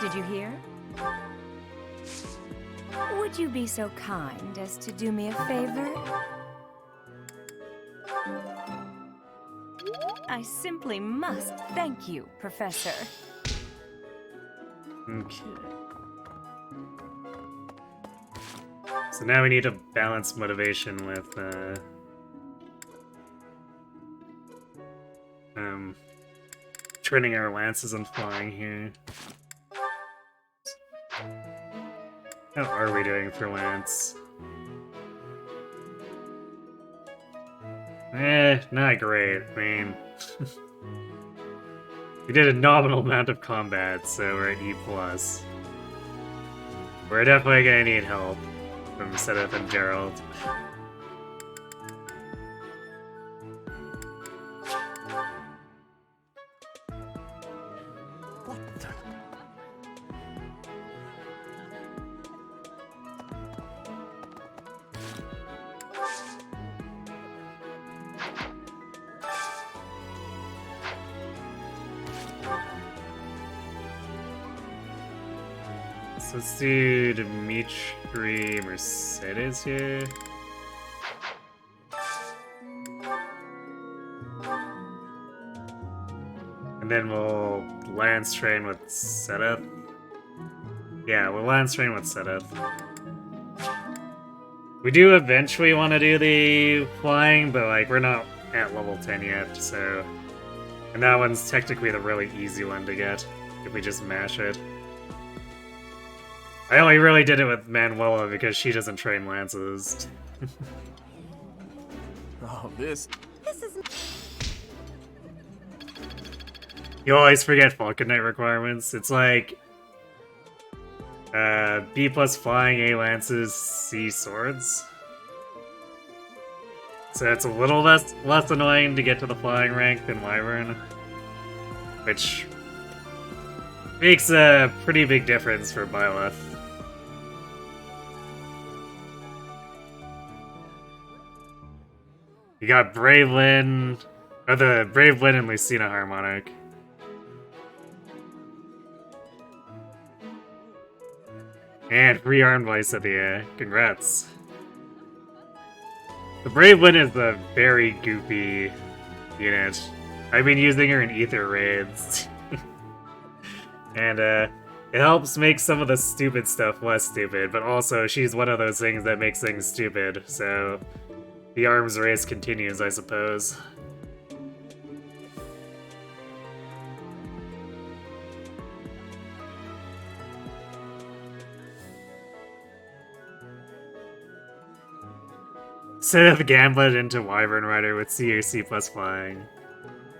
Did you hear? Would you be so kind as to do me a favor? I simply must thank you, Professor. Okay. So now we need to balance motivation with, training our lances and flying here. How are we doing for lance? Not great. I mean, we did a nominal amount of combat, so we're at E+. We're definitely gonna need help from Sedith and Gerald. So let's do Dimitri Mercedes here. And then we'll lance train with Sedith. Yeah, we'll lance train with Sedith. We do eventually want to do the flying, but like we're not at level 10 yet, so... And that one's technically the really easy one to get, if we just mash it. I only really did it with Manuela because she doesn't train lances. Oh, this is... You always forget Falcon Knight requirements. It's like... B plus flying, A lances, C swords. So it's a little less annoying to get to the flying rank than Wyvern. Which... makes a pretty big difference for Byleth. You got Brave Lyn, or the Brave Lyn and Lucina Harmonic. And free arm vice at the end. Congrats. The Brave Lyn is a very goofy unit. I've been using her in Ether raids. And it helps make some of the stupid stuff less stupid, but also she's one of those things that makes things stupid, so... The arms race continues, I suppose. Sedith Gamblet into Wyvern Rider with C or C plus flying.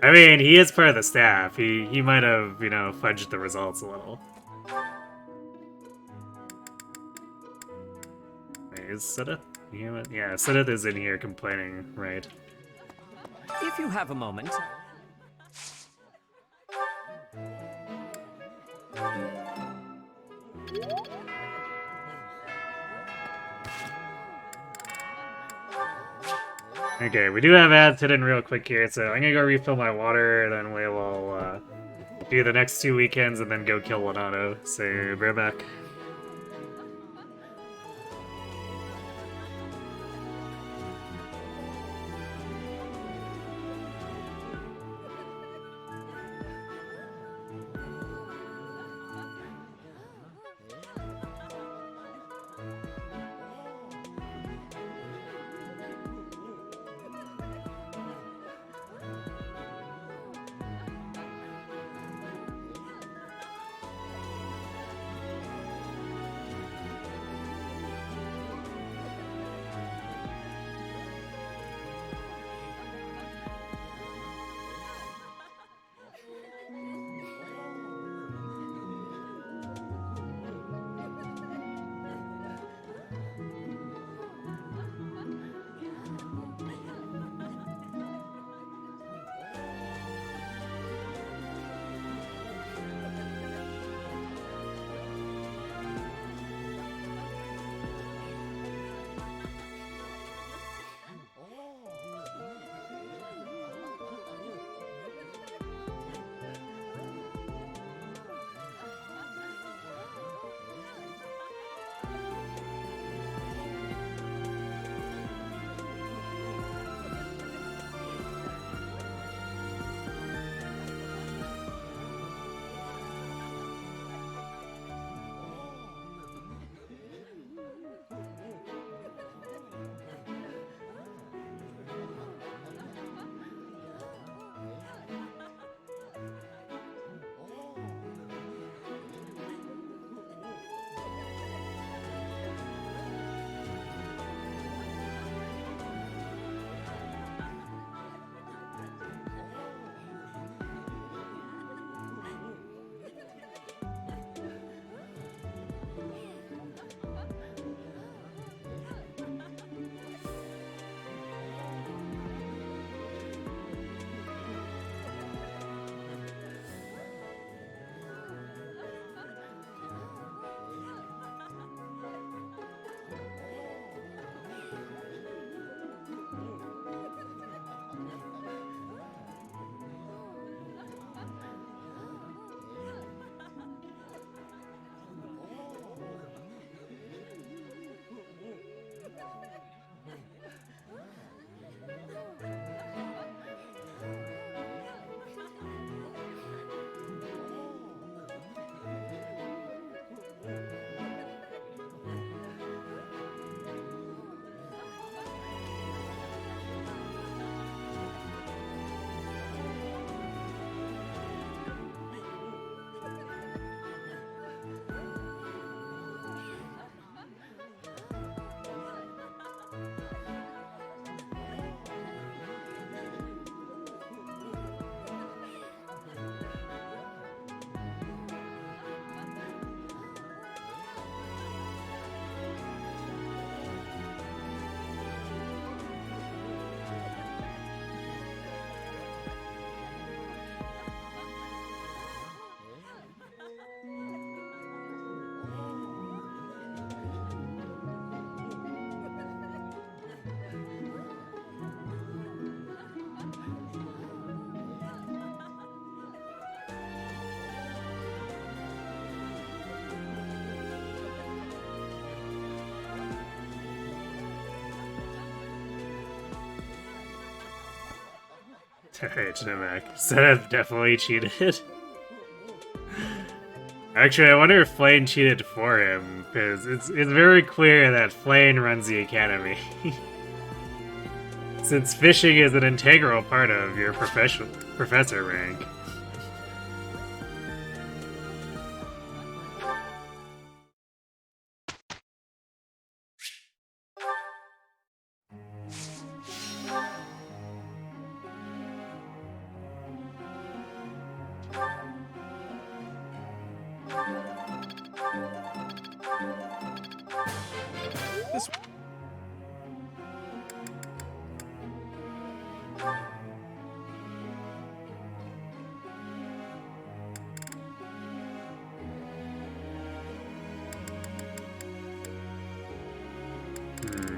I mean, he is part of the staff. He might have, you know, fudged the results a little. Wait, is Sedith? Yeah, Sedith is in here complaining, right? If you have a moment. Okay, we do have ads hidden real quick here, so I'm gonna go refill my water, and then we will do the next 2 weekends and then go kill Lonato, so be right back. Alright, Namek. Setup definitely cheated. Actually, I wonder if Flane cheated for him, because it's very clear that Flane runs the academy. Since fishing is an integral part of your professor rank. This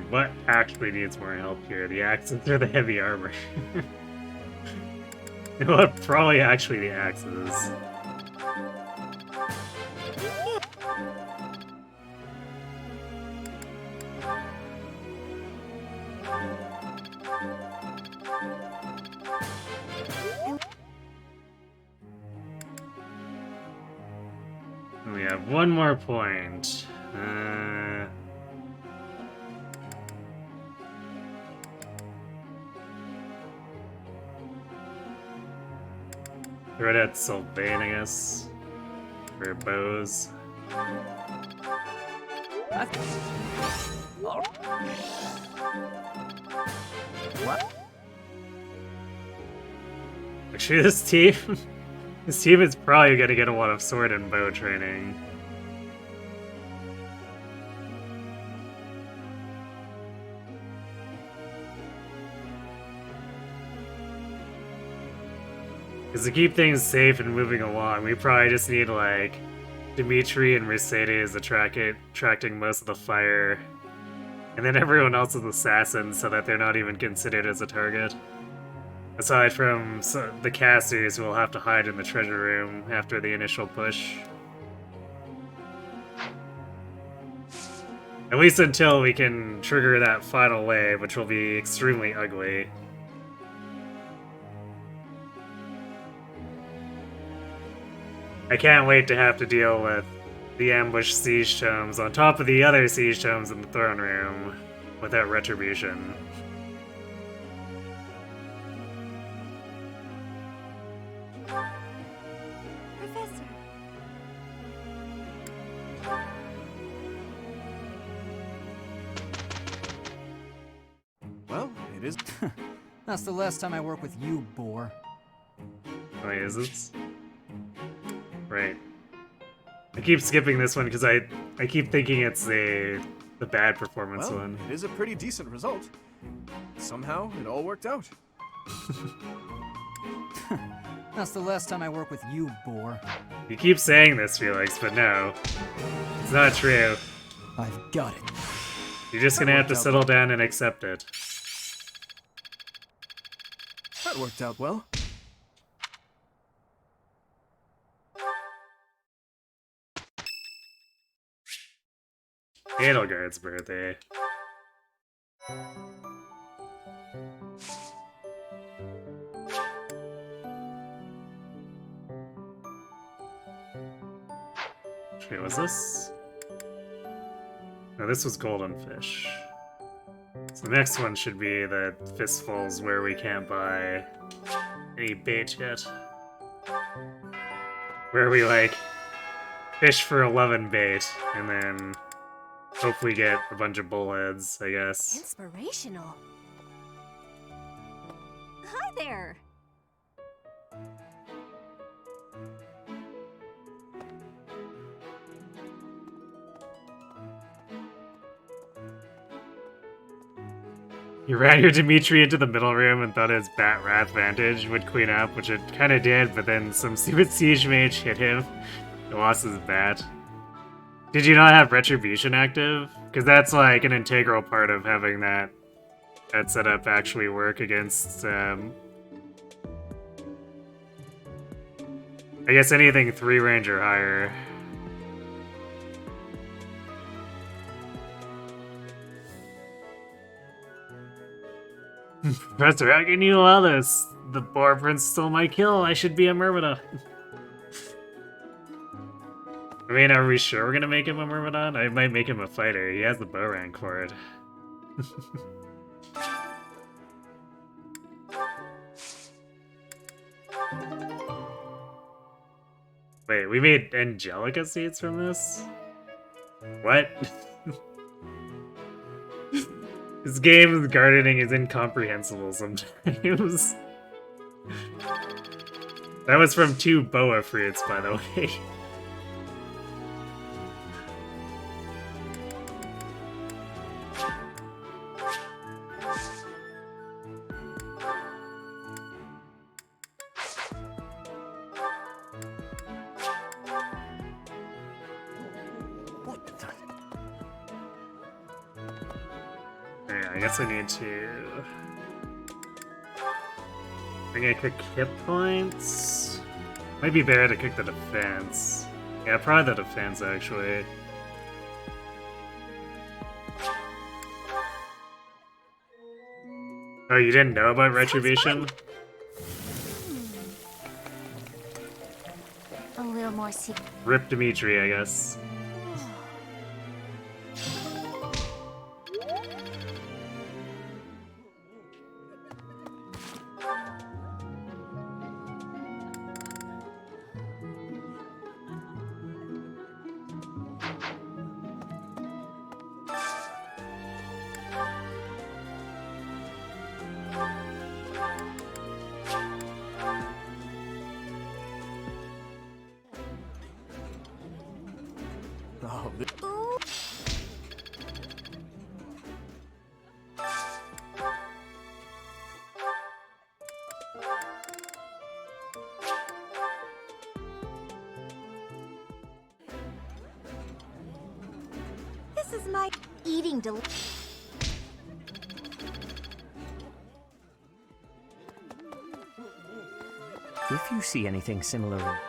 What actually needs more help here? The axes or the heavy armor? Well, probably actually the axes. We have one more point. Throw it at Sylvain, I guess. For bows. What? Actually, this team is probably gonna get a lot of sword and bow training. Because to keep things safe and moving along, we probably just need, like, Dimitri and Mercedes attracting most of the fire, and then everyone else is assassins so that they're not even considered as a target. Aside from the casters who will have to hide in the treasure room after the initial push. At least until we can trigger that final wave, which will be extremely ugly. I can't wait to have to deal with the ambush siege tomes on top of the other siege tomes in the throne room without retribution. Professor. well, it is. That's the last time I work with you, boar. Wait, is this? Right. I keep skipping this one because I keep thinking it's the bad performance Well, one. it is a pretty decent result. Somehow, it all worked out. That's the last time I work with you, boar. You keep saying this, Felix, but no. It's not true. I've got it. You're just gonna have to settle down and accept it. That worked out well. Edelgard's birthday. Wait, was this? No, this was Golden Fish. So the next one should be the Fistfuls where we can't buy any bait yet. Where we, like, fish for 11 bait, and then hopefully get a bunch of bullheads, I guess. Inspirational. Hi there. You ran your Dimitri into the middle room and thought his Bat Wrath Vantage would clean up, which it kinda did, but then some stupid siege mage hit him. He lost his bat. Did you not have Retribution active? Because that's like an integral part of having that setup actually work against, I guess anything 3 range or higher. Professor, how can you allow The Boar Prince stole my kill. I should be a Myrmidon. I mean, are we sure we're gonna make him a Myrmidon? I might make him a fighter. He has the bow rank for it. Wait, we made Angelica seeds from this? What? This game's gardening is incomprehensible sometimes. That was from 2 boa fruits, by the way. I guess I need to... I'm gonna cook hit points. Might be better to cook the defense. Yeah, probably the defense, actually. Oh, you didn't know about Retribution? A little more secret. Rip Dimitri, I guess. Oh, This is my eating If you see anything similar...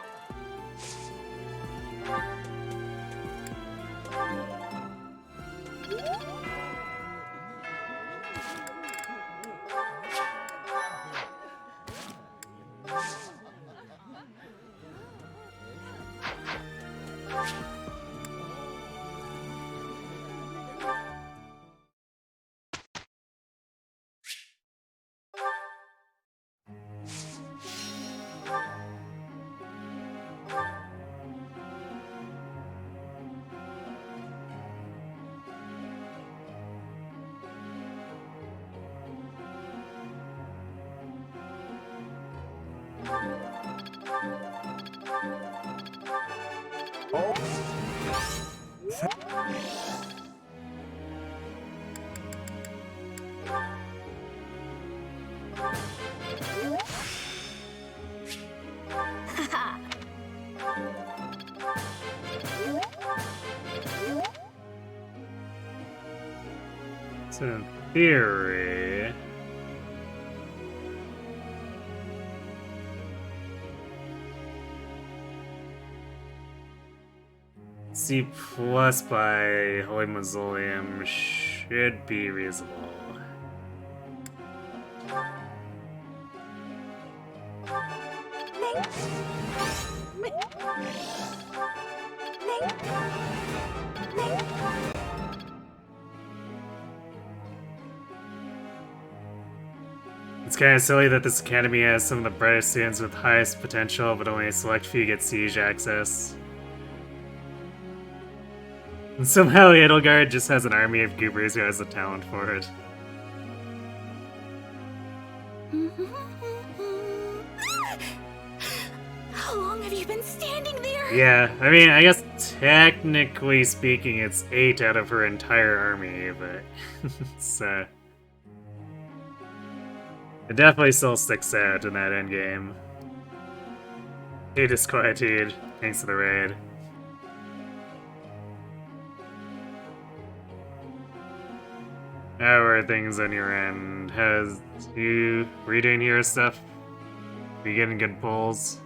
So in theory... C plus by Holy Mausoleum should be reasonable. It's kind of silly that this academy has some of the brightest students with highest potential, but only a select few get siege access. And somehow Edelgard just has an army of goobers who has the talent for it. How long have you been standing there? Yeah, I mean, I guess technically speaking, it's 8 out of her entire army, but it's, it definitely still sticks out in that endgame. Hey, Disquietude, thanks for the raid. How are things on your end? Has you redoing hero stuff? Are you getting good pulls?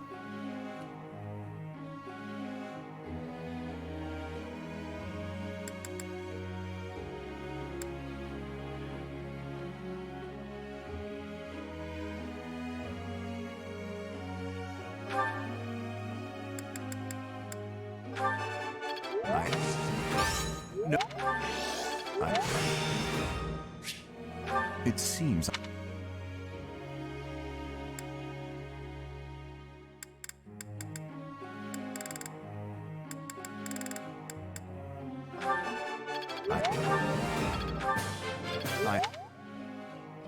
No. It seems.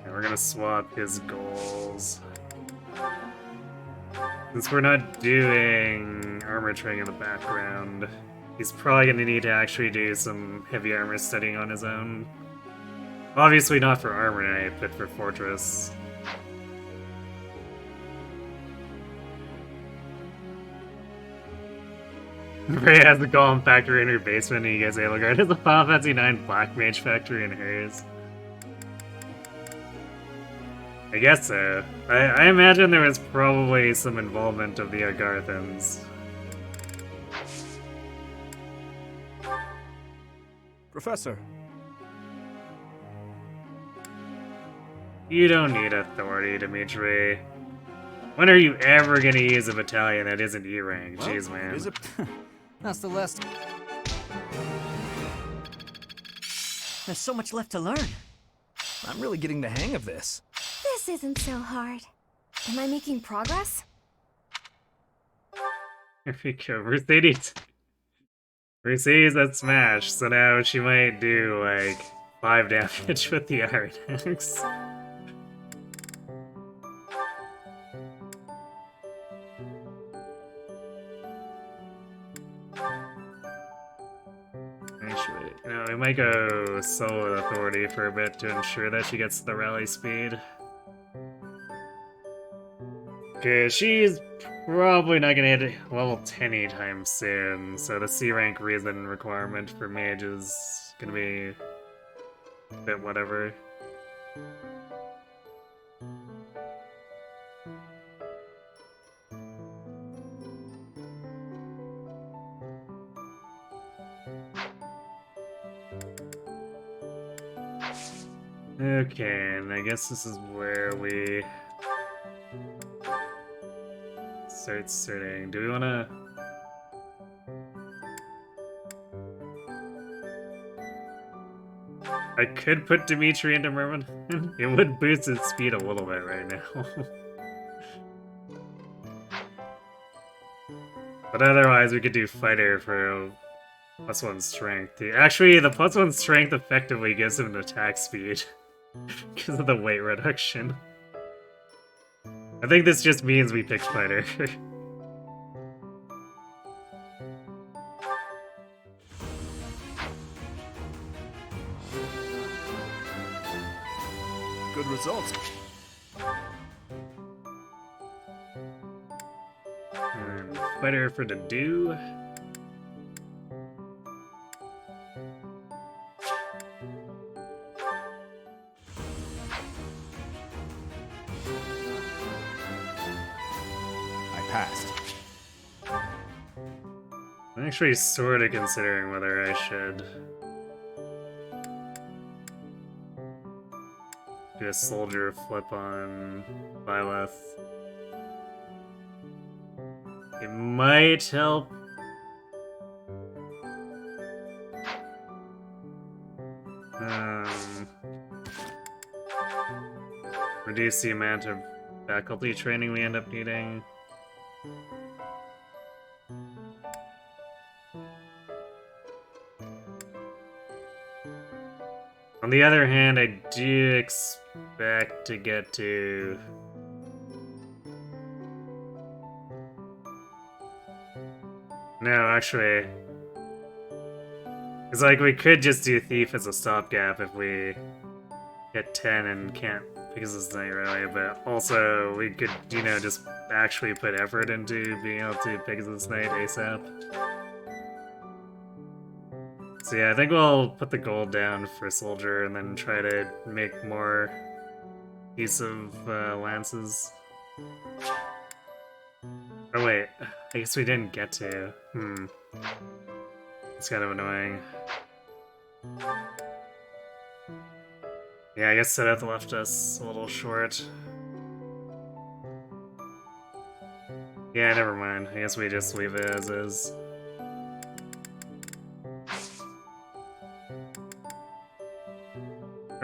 And we're gonna swap his goals. Since we're not doing armor training in the background, he's probably gonna need to actually do some heavy armor studying on his own. Obviously not for Armor Knight, but for Fortress. Ray has the Golem factory in her basement, and you guys Aelgard has a Final Fantasy IX Black Mage factory in hers. I guess so. I imagine there was probably some involvement of the Agarthans. Professor. You don't need authority, Dimitri. When are you ever gonna use a battalion that isn't E rank? Well, Jeez, man. That's the last. There's so much left to learn. I'm really getting the hang of this. This isn't so hard. Am I making progress? Here we go, Mercedes. Mercedes at Smash, so now she might do like 5 damage with the Iron Axe. Actually, no, we might go solo authority for a bit to ensure that she gets the rally speed. Cause she's probably not gonna hit level 10 anytime soon, so the C rank reason requirement for mage is gonna be a bit whatever. Okay, and I guess this is where we start sorting. Do we want to... I could put Dimitri into Merman. It would boost his speed a little bit right now. But otherwise, we could do Fighter for +1 strength. Actually, the +1 strength effectively gives him an attack speed because of the weight reduction. I think this just means we picked Fighter. Good results. And Fighter for the do. I'm actually sort of considering whether I should do a soldier flip on Byleth. It might help. Reduce the amount of faculty training we end up needing. On the other hand, I do expect to get to... No, actually... It's like we could just do Thief as a stopgap if we hit 10 and can't Pegasus Knight really, but also we could, you know, just actually put effort into being able to Pegasus Knight ASAP. So yeah, I think we'll put the gold down for Soldier and then try to make more use of lances. Oh wait, I guess we didn't get to. It's kind of annoying. Yeah, I guess Seth left us a little short. Yeah, never mind. I guess we just leave it as is.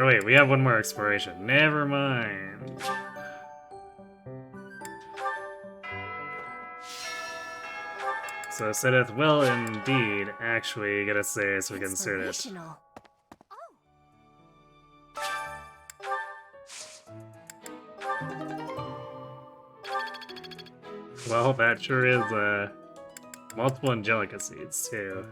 wait, we have one more exploration. Never mind. So Seth will indeed actually get a say so we can insert it. Inspirational. Well, that sure is multiple Angelica seeds too.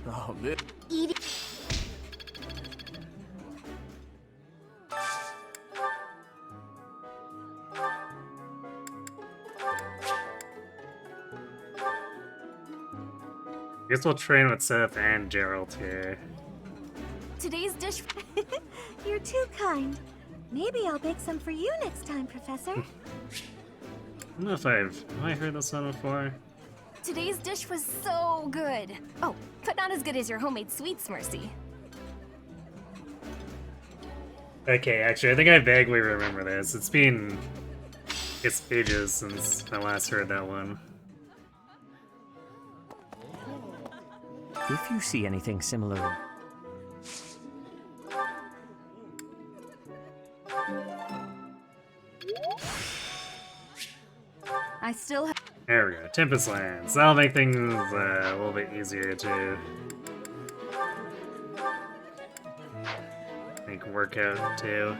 Oh, this. Eating. I guess we'll train with Seth and Gerald here. Today's dish. You're too kind. Maybe I'll bake some for you next time, Professor. I don't know if have I heard this one before? Today's dish was so good. Oh, but not as good as your homemade sweets, Mercy. Okay, actually, I think I vaguely remember this. It's been... It's ages since I last heard that one. If you see anything similar... I still have. There we go, Tempest Lands. That'll make things a little bit easier to... work out too.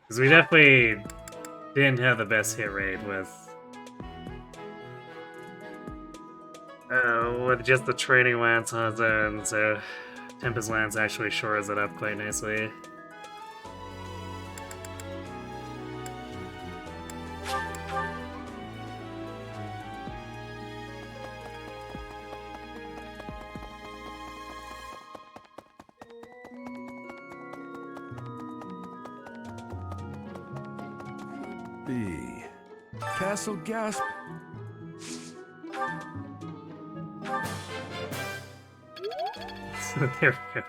Because we definitely didn't have the best hit rate with just the training lance on zone, so Tempest Lance actually shores it up quite nicely. B. Castle Gasp. So there we go.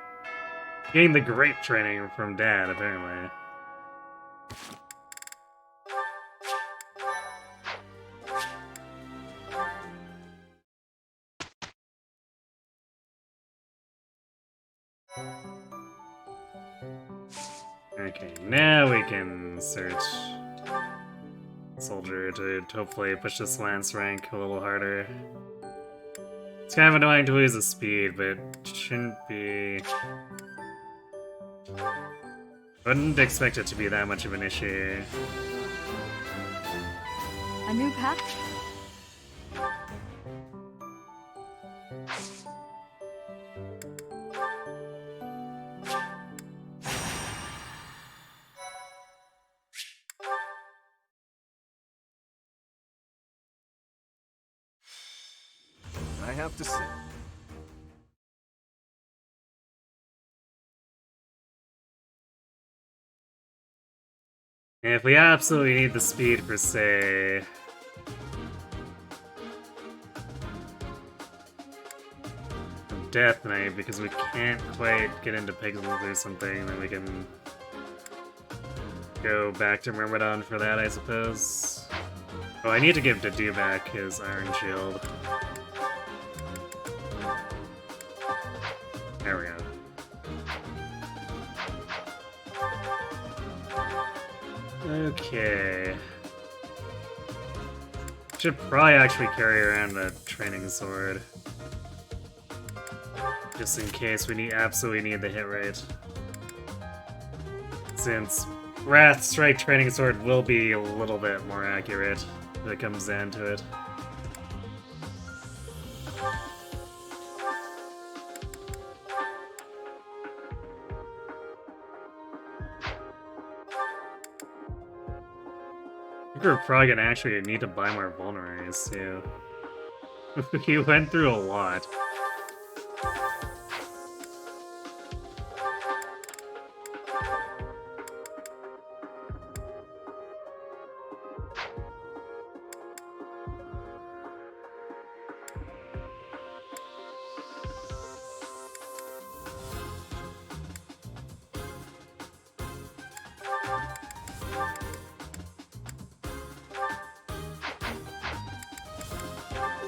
Getting the great training from Dad, apparently. Okay, now we can search Soldier to hopefully push this Lance rank a little harder. It's kind of annoying to lose the speed, but shouldn't be... Wouldn't expect it to be that much of an issue. A new pack? I have to say. And if we absolutely need the speed for, say... Death Knight, because we can't quite get into Pixels or something, then we can go back to Myrmidon for that, I suppose. Oh, I need to give Dedu back his Iron Shield. There we go. Okay. Should probably actually carry around a training sword. Just in case we absolutely need the hit rate. Since Wrath Strike Training Sword will be a little bit more accurate if it comes down to it. think we're probably gonna actually need to buy more vulneraries too. He went through a lot.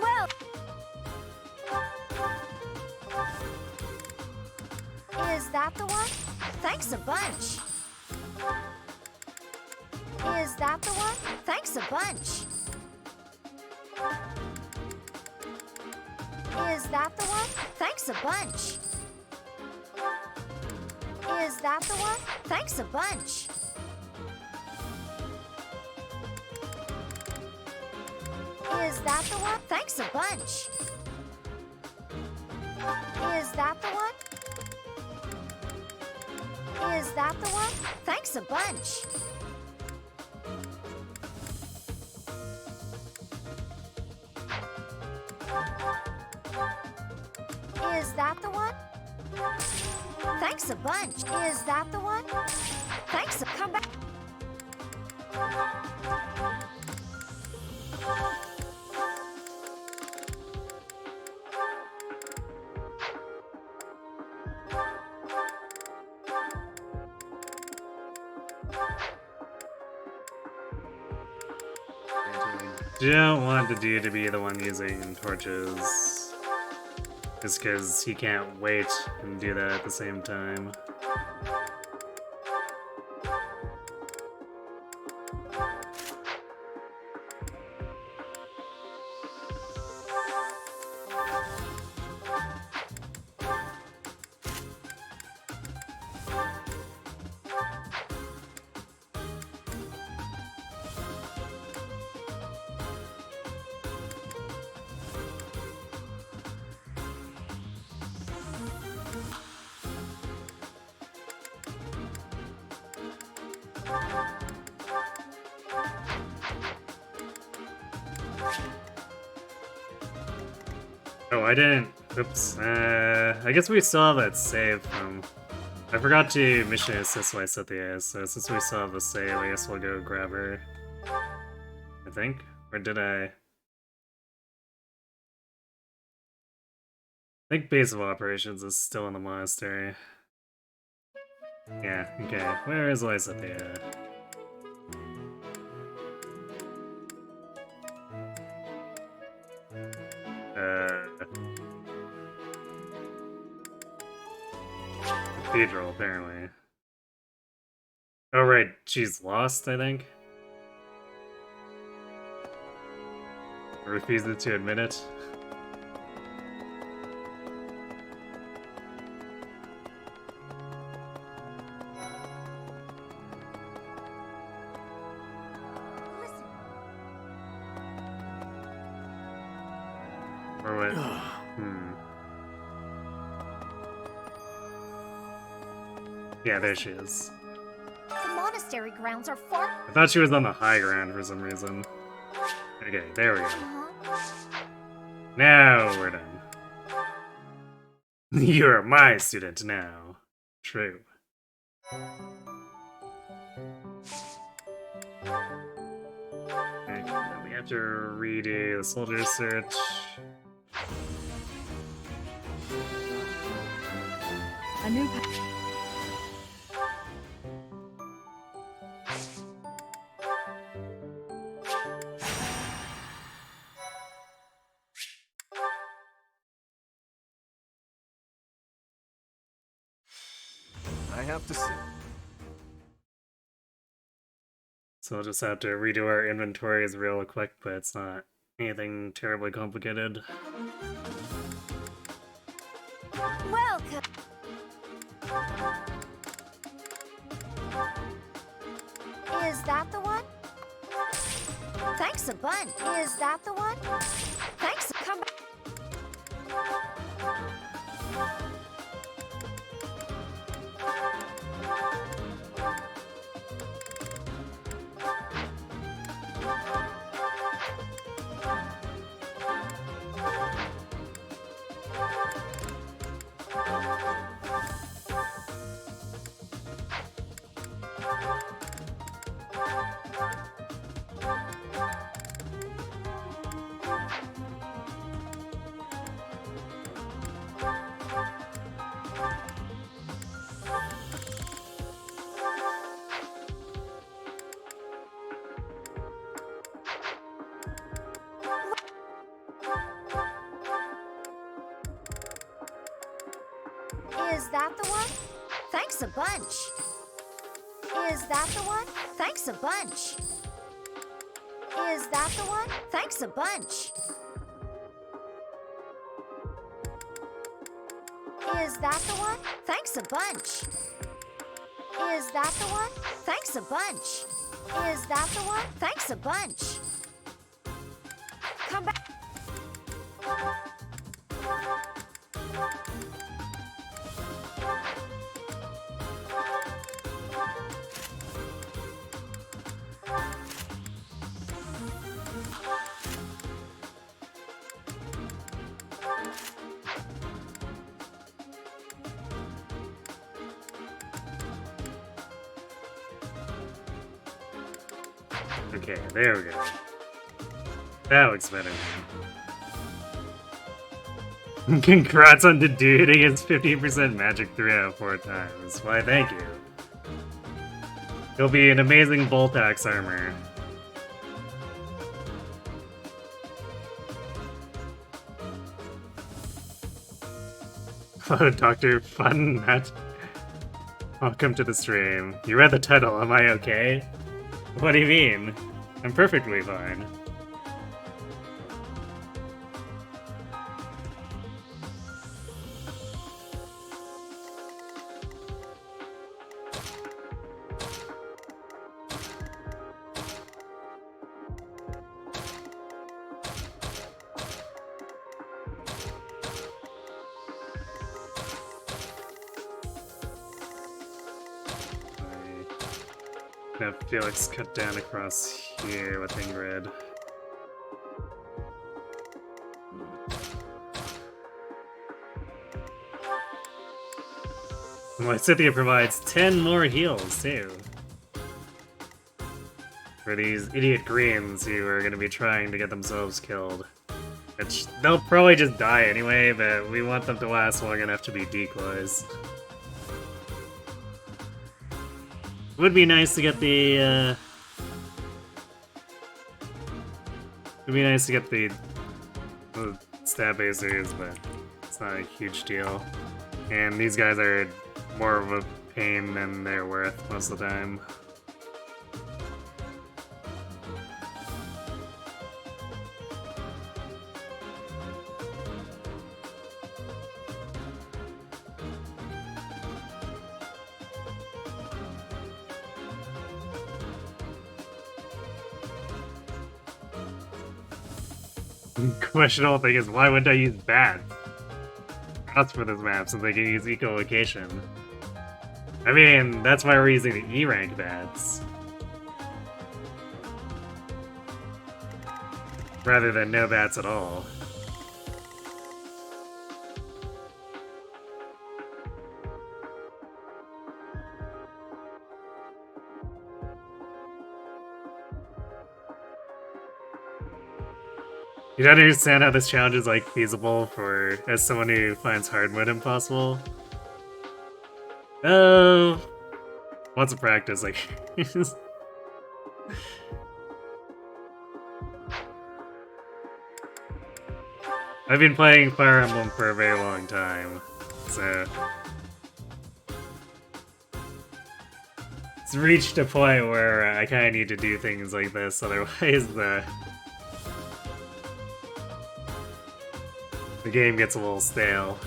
Well, is that the one? Thanks a bunch. Is that the one? Thanks a bunch. Is that the one? Thanks a bunch. Is that the one? Thanks a bunch. Is that the one? Thanks a bunch. Is that the one? Is that the one? Thanks a bunch. Is that the one? Thanks a bunch. Is that the one? Thanks a come back. Don't want the dude to be the one using torches. Just because he can't wait and do that at the same time. Oh, I didn't. Oops. I guess we still have that save from. I forgot to mission assist while I set the AS, so since we still have the save, I guess we'll go grab her. I think? Or did I? I think base of operations is still in the monastery. Yeah, okay. Where is Lysithea? Cathedral, apparently. Oh right, she's lost, I think. Refuses to admit it. Or what? Yeah, there she is. The monastery grounds are far. I thought she was on the high ground for some reason. Okay, there we go. Now we're done. You're my student now. True. Okay, now we have to redo the soldier search. A new I have to see. So we'll just have to redo our inventories real quick, but it's not anything terribly complicated. Welcome. Is that the one? Thanks a bunch. Is that the one? Thanks. Come back. Is that the one? Thanks a bunch. Is that the one? Thanks a bunch. Is that the one? Thanks a bunch. Is that the one? Thanks a bunch. Is that the one? Thanks a bunch. Is that the one? Thanks a bunch. Come back. Okay, there we go. That looks better. Congrats on the dude against 15% magic 3 out of 4 times. Why, thank you. He'll be an amazing bolt axe armor. Hello, Dr. Fun Nut. Welcome to the stream. You read the title, am I okay? What do you mean? I'm perfectly fine. Now Felix cut down across here with Ingrid. Lysithia provides 10 more heals, too. For these idiot greens who are going to be trying to get themselves killed. Which, they'll probably just die anyway, but we want them to last long enough to be decoys. Would be nice to get the, Would be nice to get the stab basers, but it's not a huge deal. And these guys are more of a pain than they're worth most of the time. Questionable thing is, why wouldn't I use bats? That's for this map, since they can use echolocation. I mean, that's why we're using the E-rank bats. Rather than no bats at all. You don't understand how this challenge is, like, feasible for as someone who finds hard mode impossible? Oh, lots of practice, like. I've been playing Fire Emblem for a very long time, so it's reached a point where I kind of need to do things like this, otherwise the game gets a little stale.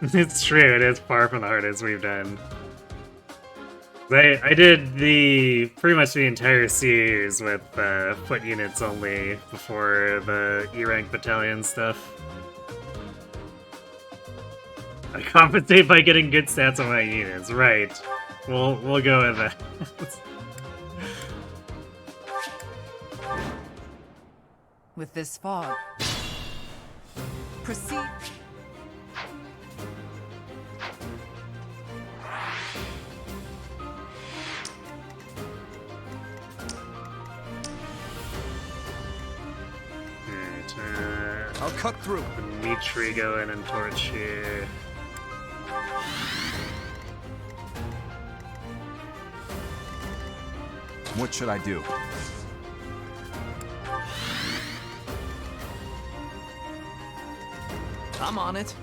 It's true, it is far from the hardest we've done. I did pretty much the entire series with foot units only before the E-rank battalion stuff. I compensate by getting good stats on my units, right. We'll go with that. With this fog, proceed. Alright, I'll cut through. Dimitri go in and torch here. What should I do? I'm on it.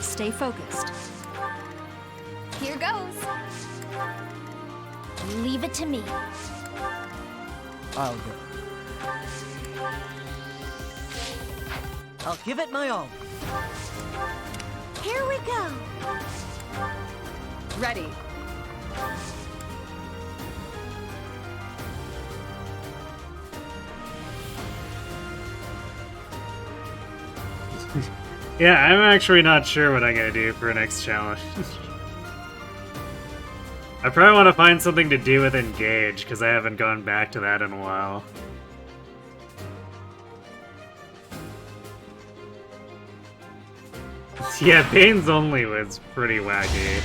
Stay focused. Here goes. Leave it to me. I'll go. I'll give it my all. Here we go. Ready. Yeah, I'm actually not sure what I'm gonna do for next challenge. I probably want to find something to do with engage, because I haven't gone back to that in a while. Yeah, Bane's only was pretty wacky.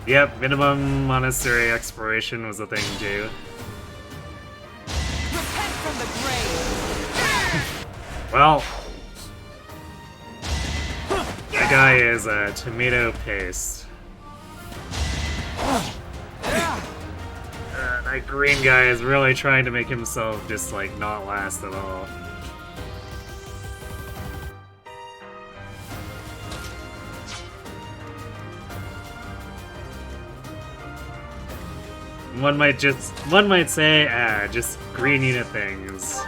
Yep, minimum monastery exploration was a thing too. Repent from the grave! Well, that guy is a tomato paste. That green guy is really trying to make himself just like not last at all. One might say, just green unit things.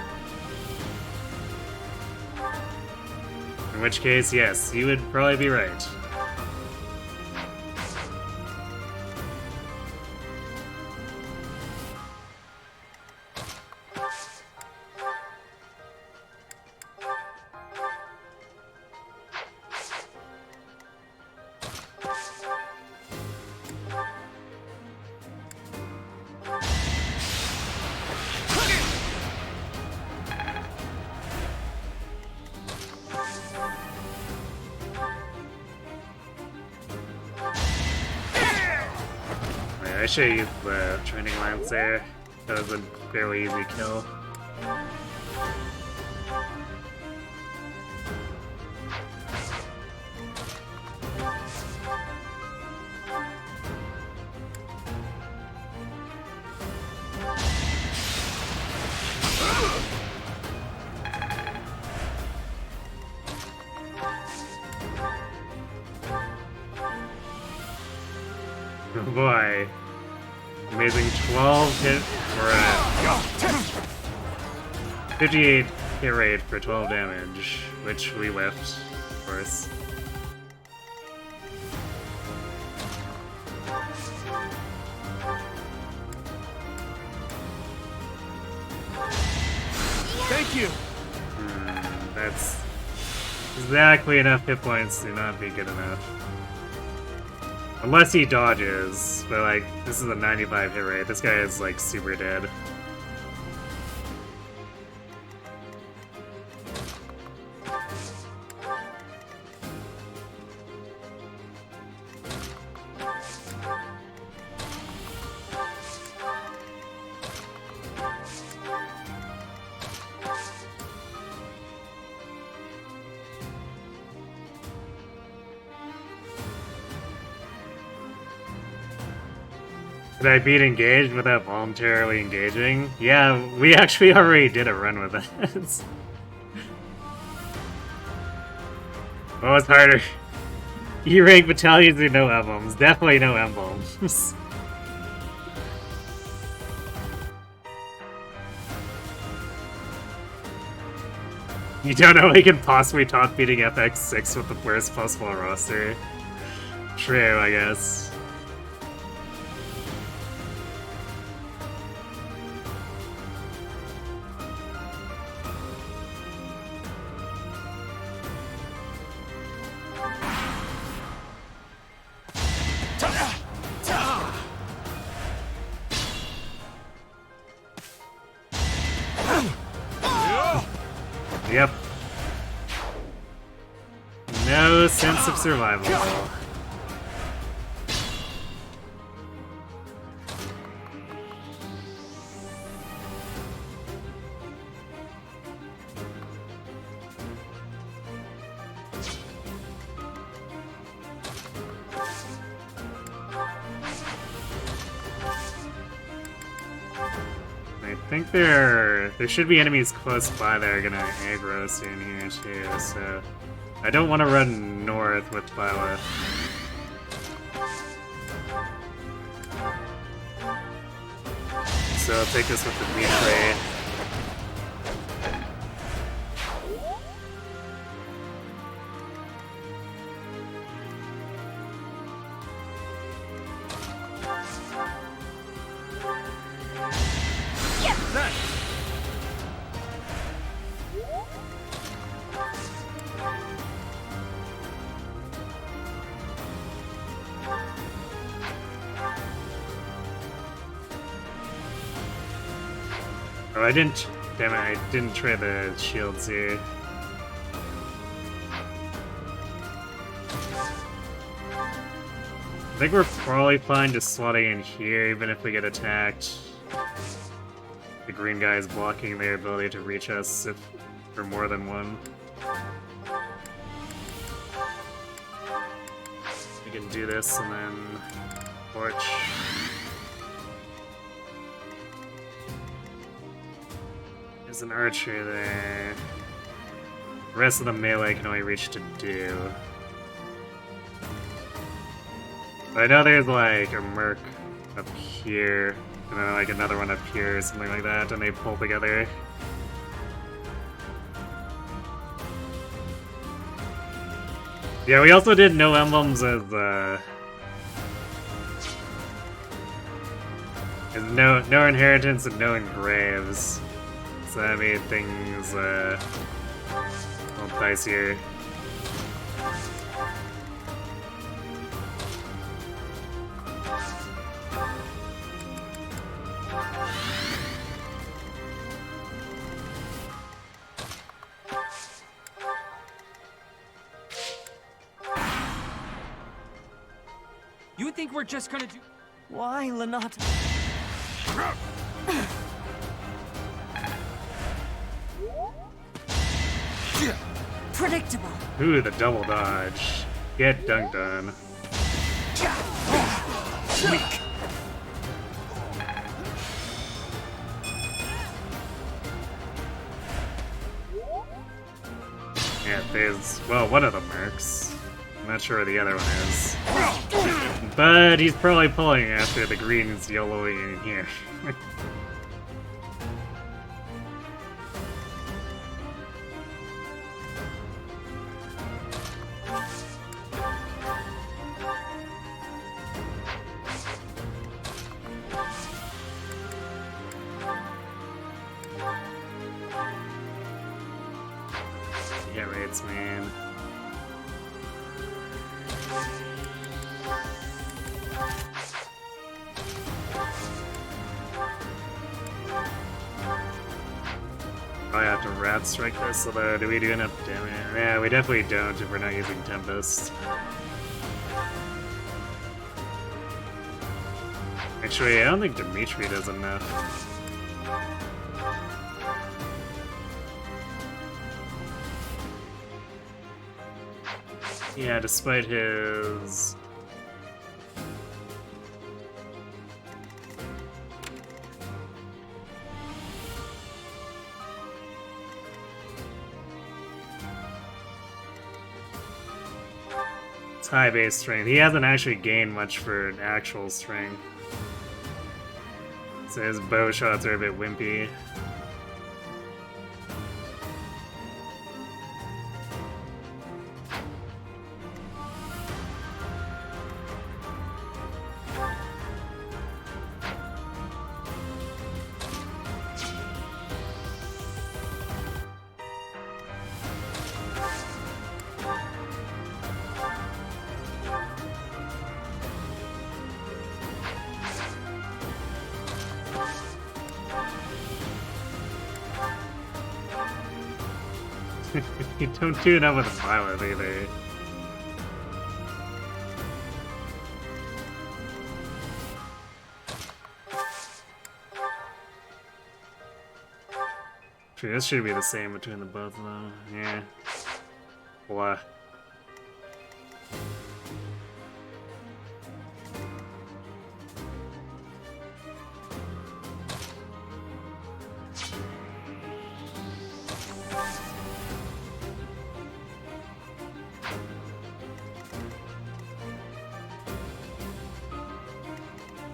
In which case, yes, you would probably be right. I should use the training lance there. That was a fairly easy kill. Oh boy. Amazing 12 hit for a 58 hit rate for 12 damage, which we whiffed, of course. Thank you! That's exactly enough hit points to not be good enough. Unless he dodges, but like, this is a 95 hit rate. This guy is like super dead. Did I beat engaged without voluntarily engaging? Yeah, we actually already did a run with it. What was harder? E-rank battalions or no emblems? Definitely no emblems. You don't know we can possibly top beating FX6 with the worst possible roster. True, I guess. Yep. No sense of survival. think there should be enemies close by that are gonna aggro soon here too, so I don't want to run north with Plywood. So I'll take this with the Dimitri. Oh, I didn't. Damn it, I didn't try the shields here. I think we're probably fine just slotting in here, even if we get attacked. The green guy is blocking their ability to reach us if for more than one. We can do this and then torch. There's an archer there. The rest of the melee can only reach to do. But I know there's like a merc up here, and then like another one up here or something like that, and they pull together. Yeah, we also did no emblems as no inheritance and no engraves. So that made things a little dicier. You think we're just gonna do... Why, Lenat? Predictable. Ooh, the double dodge. Get dunked on. Yeah, there's, well, one of the mercs. I'm not sure where the other one is. But he's probably pulling after the green's YOLOing in here. Yeah, rates, man. Probably have to rat strike this, although do we do enough damage? Yeah, we definitely don't if we're not using Tempest. Actually, I don't think Dimitri does enough. Yeah, despite his... It's high base strength. He hasn't actually gained much for actual strength. So his bow shots are a bit wimpy. You don't do enough with a pilot either. True, this should be the same between the both of them. Yeah. Blah.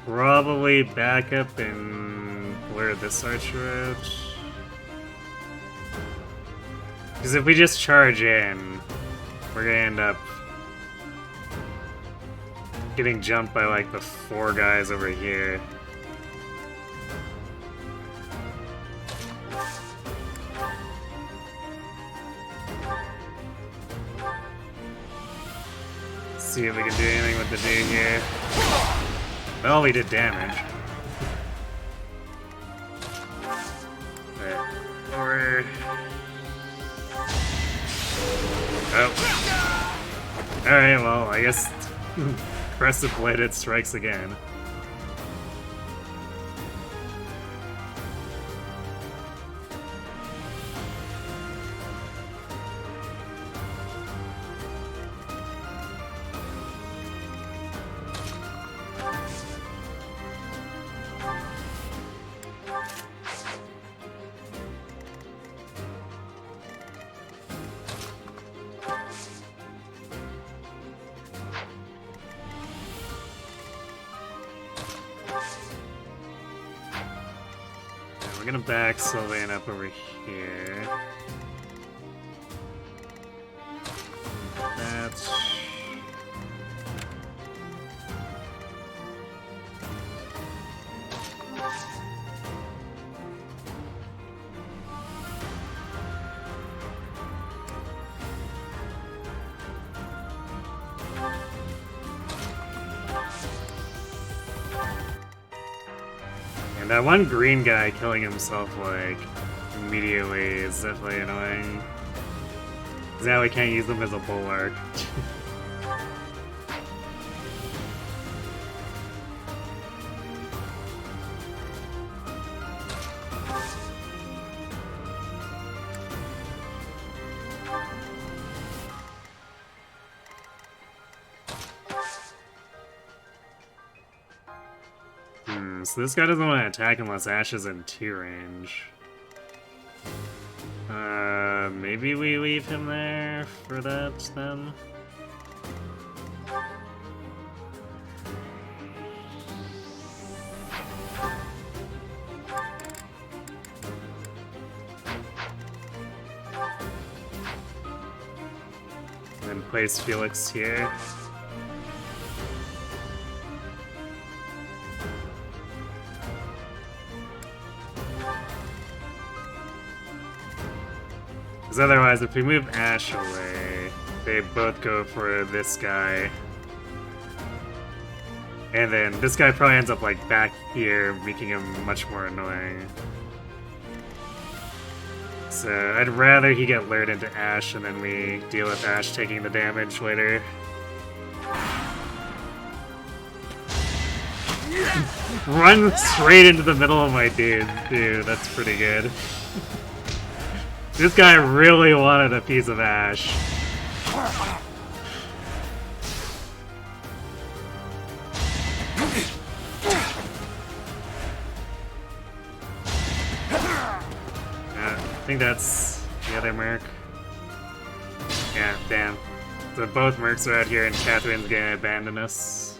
probably back up and blur this archer out. Because if we just charge in, we're gonna end up getting jumped by like the 4 guys over here. See if we can do anything with the dude here. Well, we did damage. Alright, forward. Oh. Alright, well, I guess Crescent Bladed strikes again. We're gonna back Sylvain up over here. That's... And that one green guy killing himself, like, immediately is definitely annoying. 'Cause now we can't use them as a bulwark. So this guy doesn't want to attack unless Ash is in 2 range. Maybe we leave him there for that, then? And then place Felix here. Because otherwise, if we move Ash away, they both go for this guy. And then this guy probably ends up like back here, making him much more annoying. So I'd rather he get lured into Ash and then we deal with Ash taking the damage later. Run straight into the middle of my dude. Dude, that's pretty good. This guy really wanted a piece of Ash. I think that's the other merc. Yeah, damn. So both mercs are out here and Catherine's gonna abandon us.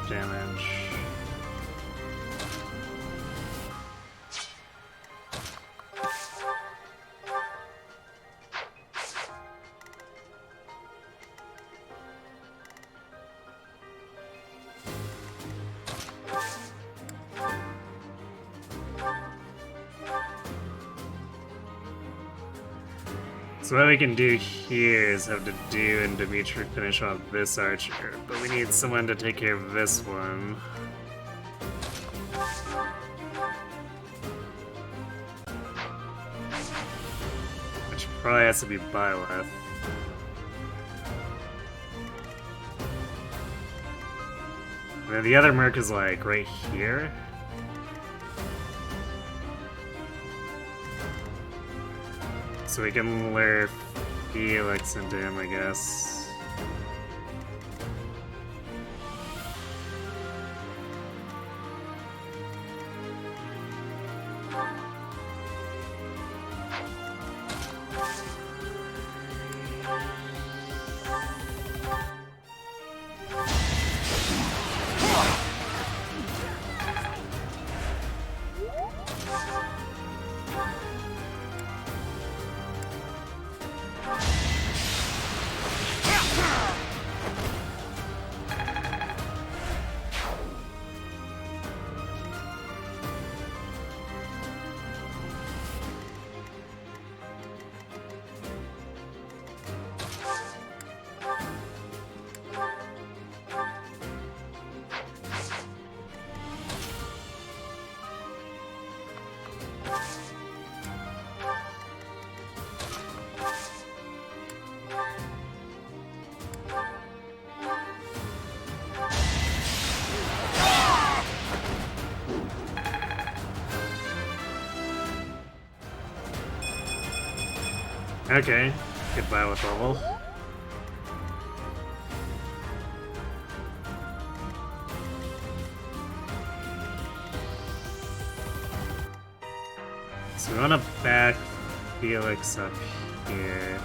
Damage. So what we can do here is have to do and Dimitri finish off this archer, but we need someone to take care of this one. Which probably has to be Byleth. And then the other merc is like right here. So we can lure Felix into him, I guess. Okay, goodbye with level. So we want to back Felix up here.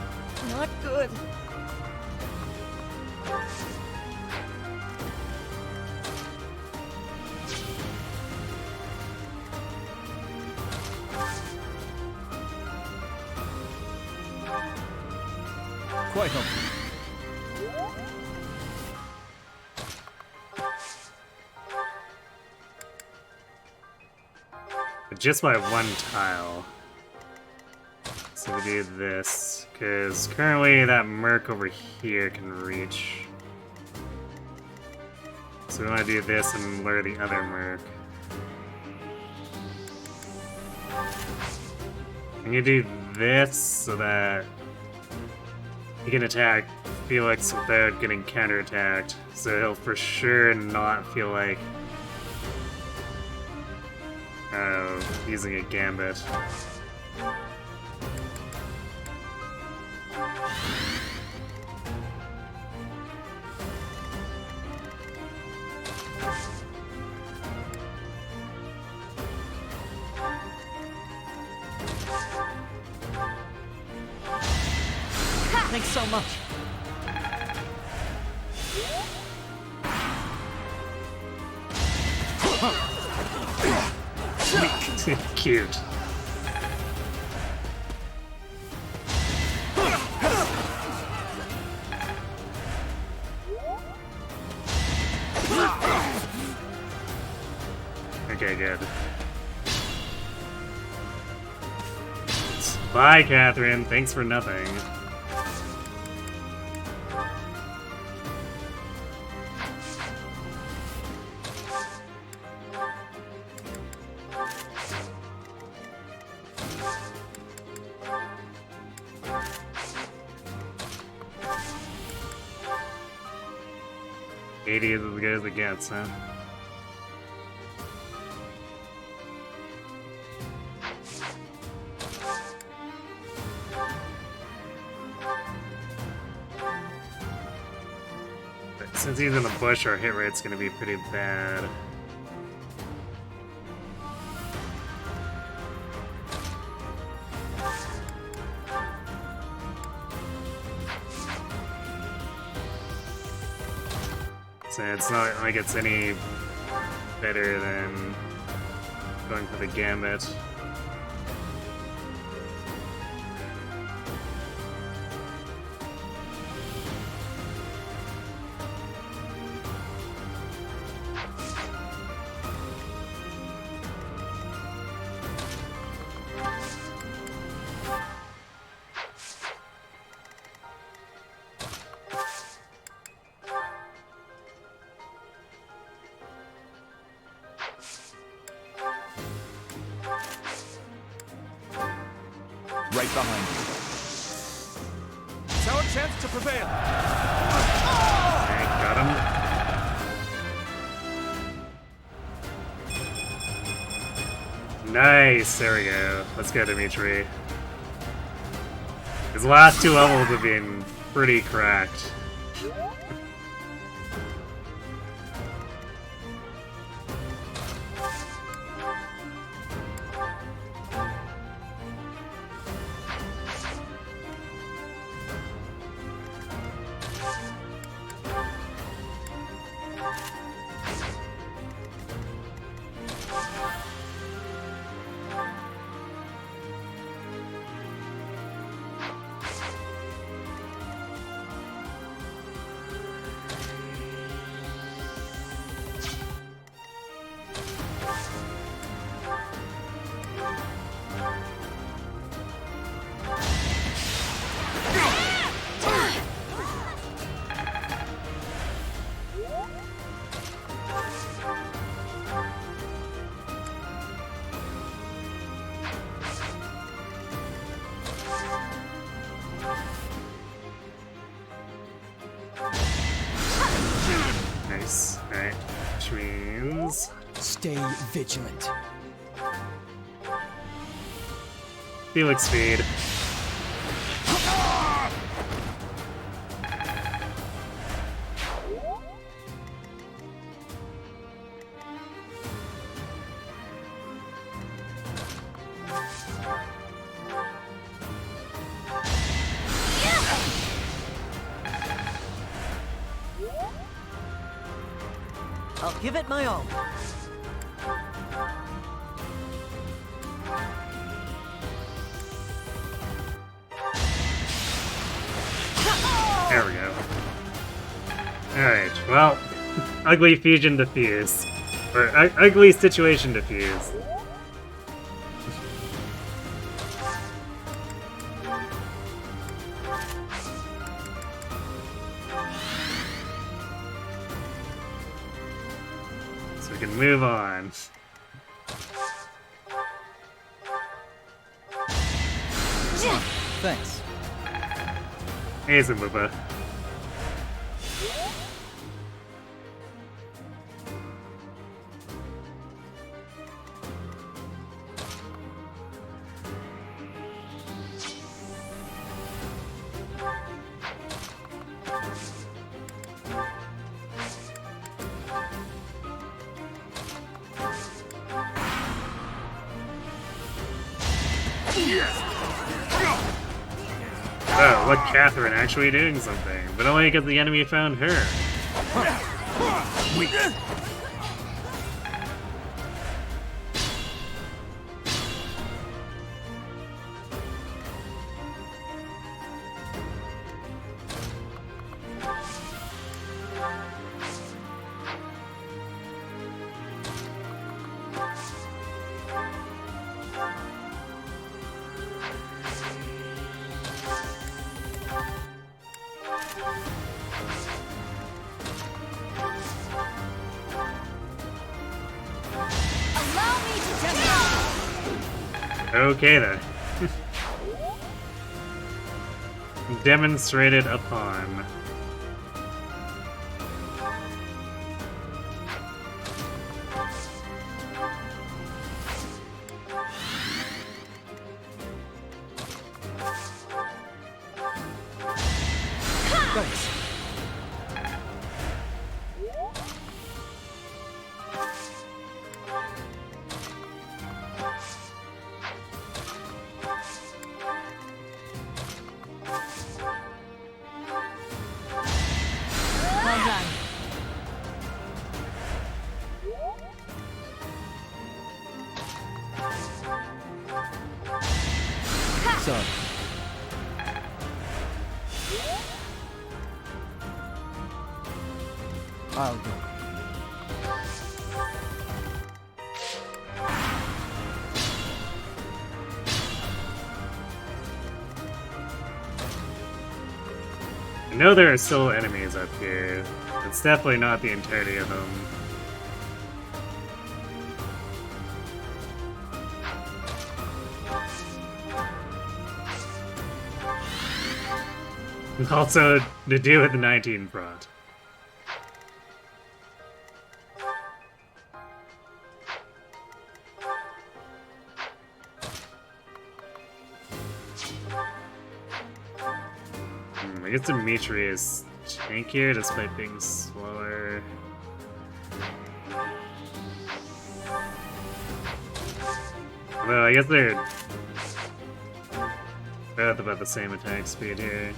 Not good. Quite helpful. But just by one tile. So we do this, because currently that merc over here can reach. So we want to do this and lure the other merc. I'm gonna do this so that he can attack Felix without getting counterattacked, so he'll for sure not feel like using a gambit. Thanks so much. Cute. Okay, good. Bye, Catherine. Thanks for nothing. Is as good as it gets, huh? But since he's in the bush, our hit rate's gonna be pretty bad. So it's not like it's any better than going for the gambit. Right behind you. It's our chance to prevail. Okay, got him. Nice, there we go. Let's go, Dimitri. His last two levels have been pretty cracked. Nice. Alright. Which means... Stay vigilant. Felix speed. I'll give it my all. There we go. Alright, well, ugly fusion diffuse. Or ugly situation diffuse. So we can move on. Thanks. Hey, Zumbuba. Oh, look, Catherine actually doing something, but only because the enemy found her. Okay then. Demonstrated upon. Thanks. Well done. So, I'll go. I know there are still enemies up here. It's definitely not the entirety of them. Also, to do with the 19 Prot. I guess Dimitri is tankier despite being slower. Well, I guess they're both about the same attack speed here.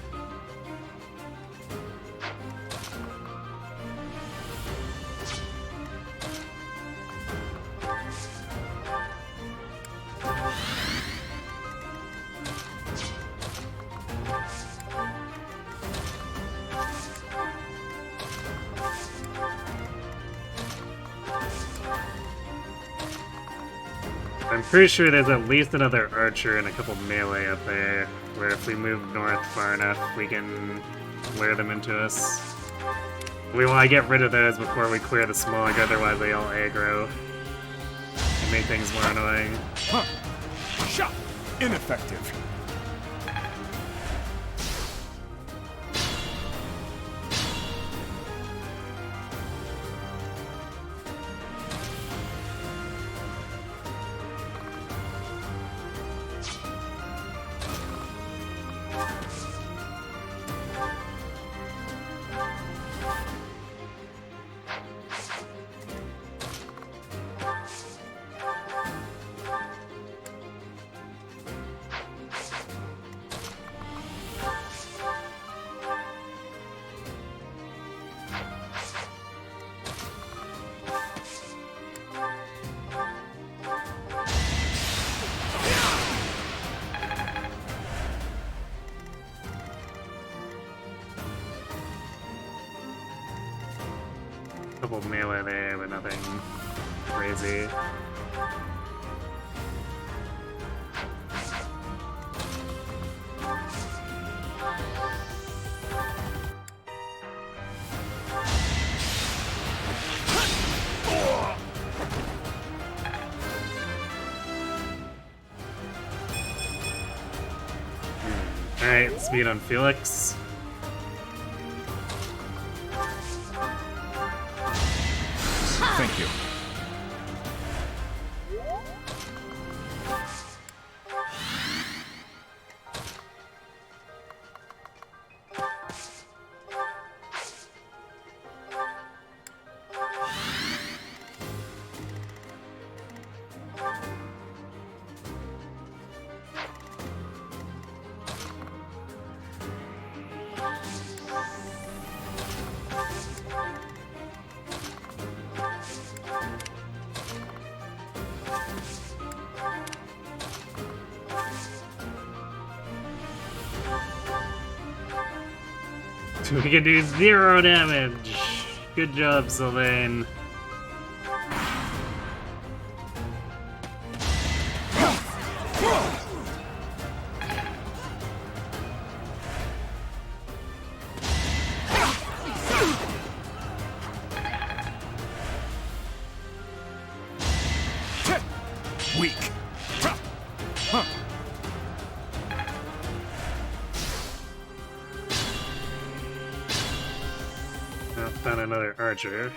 I'm pretty sure there's at least another archer and a couple melee up there, where if we move north far enough, we can lure them into us. We want to get rid of those before we clear the smog, otherwise they all aggro and make things more annoying. Huh. Shot! Ineffective. Couple melee there, but nothing crazy. Alright, speed on Felix. Thank you. We can do 0 damage. Good job, Sylvain. Weak. Huh. Found another archer.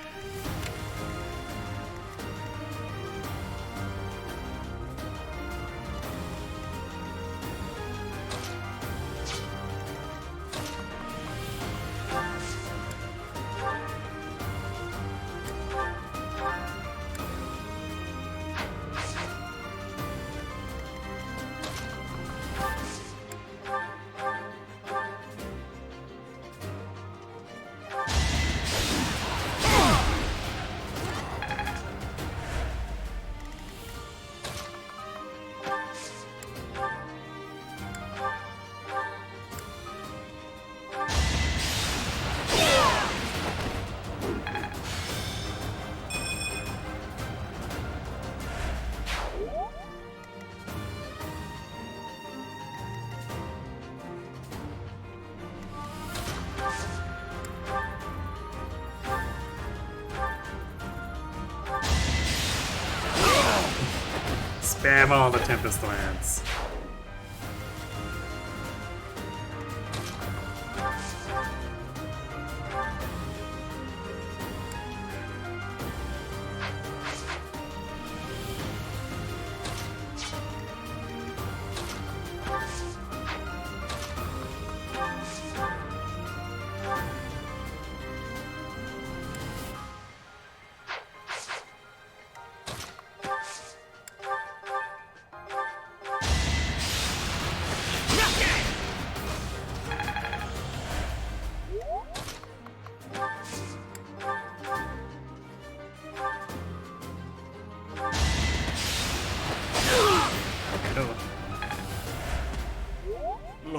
Spam all the Tempest Lance.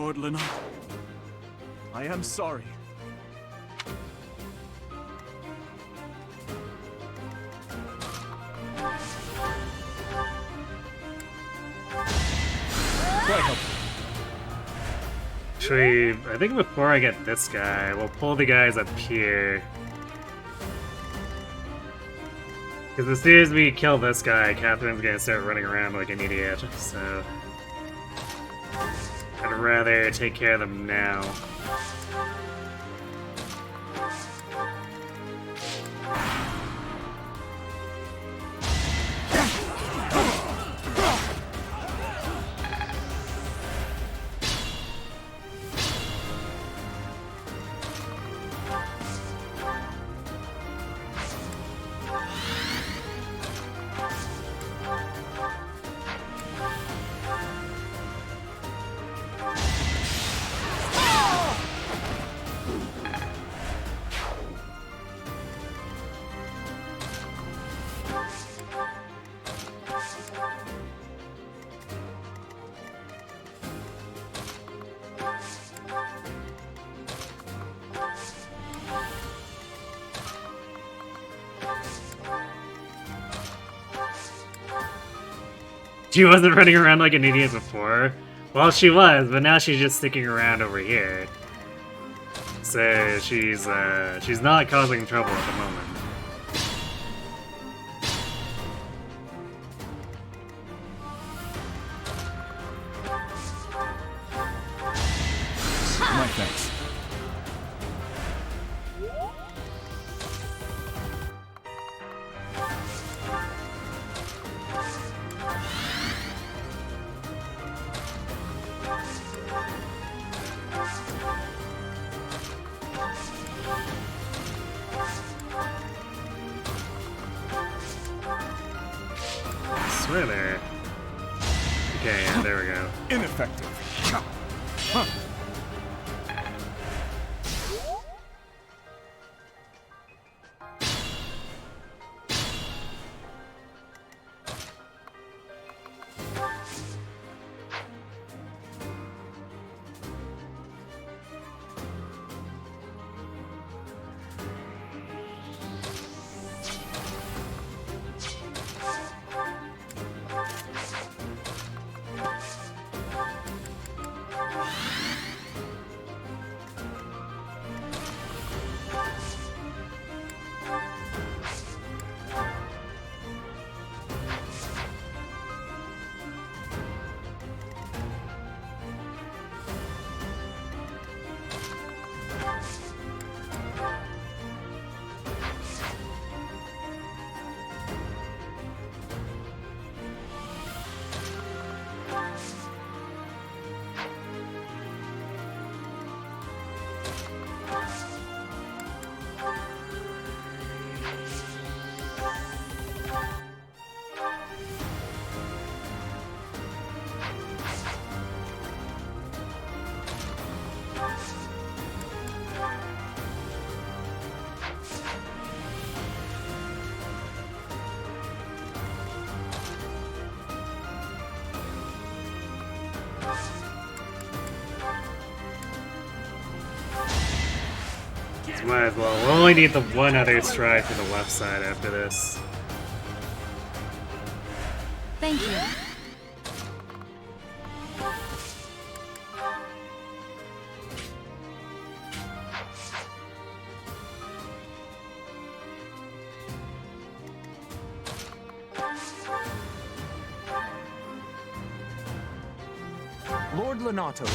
Lord Lenot. I am sorry. Quite helpful. Actually, I think before I get this guy, we'll pull the guys up here. Because as soon as we kill this guy, Catherine's gonna start running around like an idiot, so... I'd rather take care of them now. She wasn't running around like an idiot before. Well, she was, but now she's just sticking around over here. So she's not causing trouble at the moment. My thanks. Swear there. Okay, yeah, there we go. Ineffective. Huh. Might as well. We'll only need the one other stride for the left side after this. Thank you. Lord Lenato.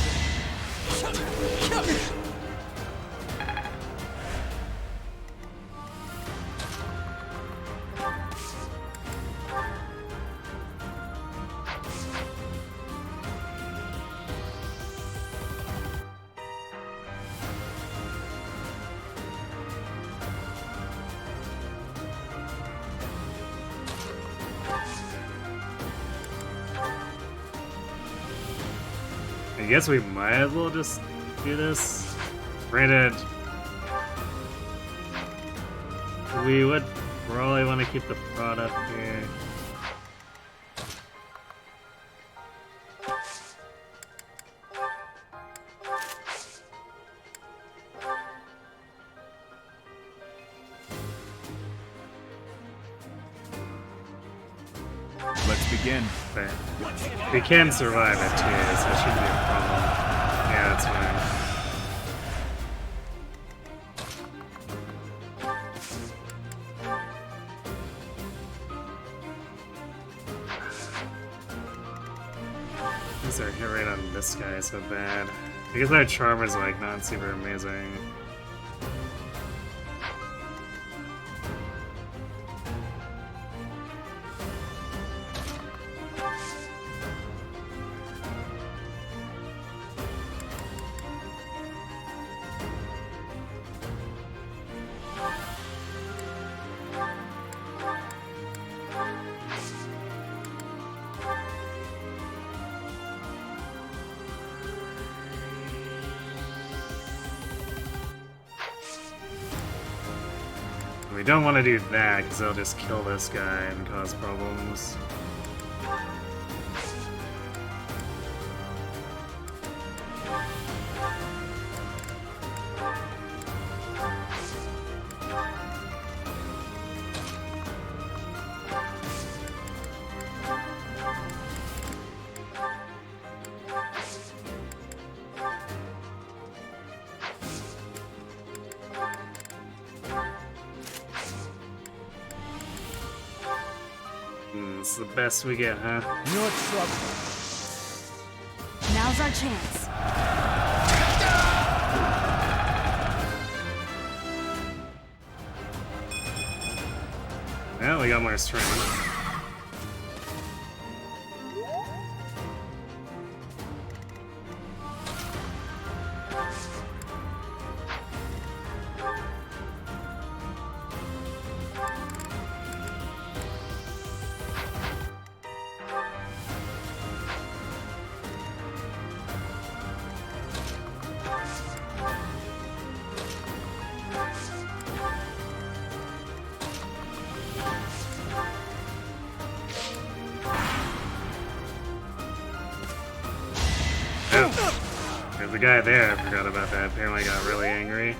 I guess we might as well just do this. Granted, we would probably want to keep the prod up here. begin. But we can survive it too, so it shouldn't be a problem. Yeah, that's fine. Why is our hit rate on this guy so bad? Because our charm is like not super amazing. We don't want to do that, because they'll just kill this guy and cause problems. It's the best we get, huh? No trouble. Now's our chance. Well, we got more strength. Oh, there's a guy there. I forgot about that. Apparently got really angry.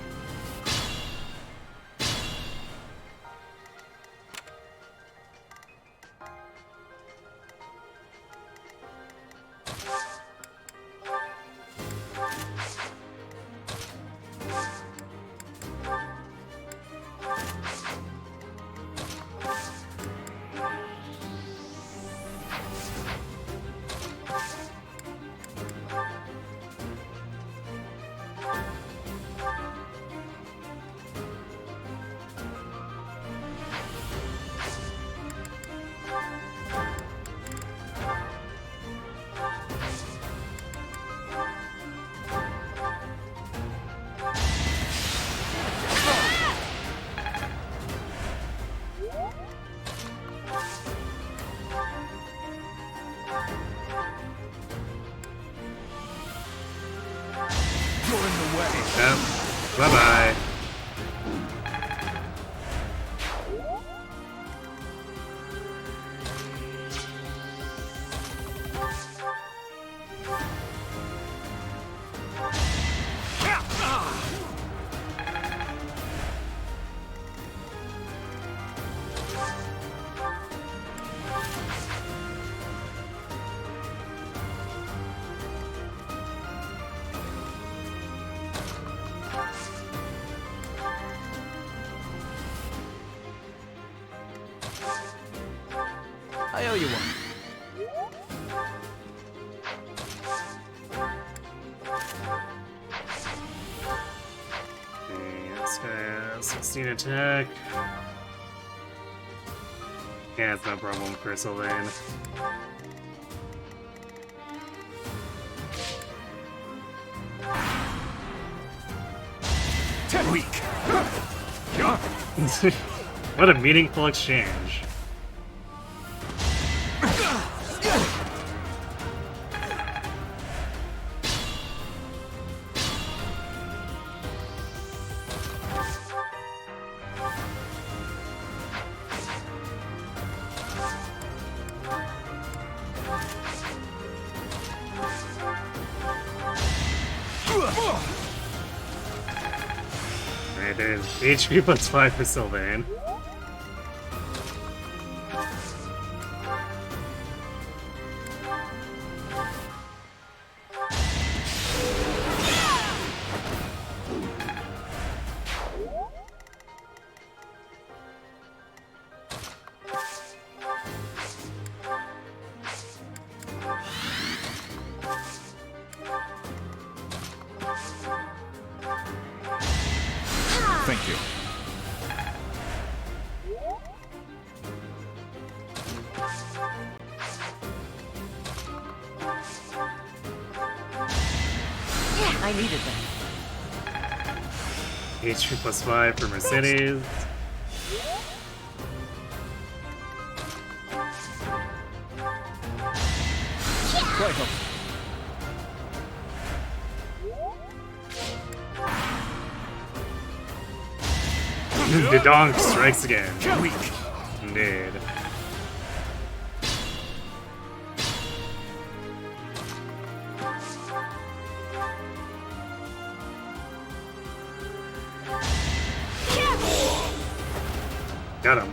Yep. Bye-bye. I owe you one. Okay, this guy has 16 attack. Yeah, it's no problem for Sylvain. Weak. What a meaningful exchange. Alright, there's HP plus 5 for Sylvain. I needed them. HP +5 for Mercedes. Quite helpful. The donk strikes again. Weak. Indeed. Got him.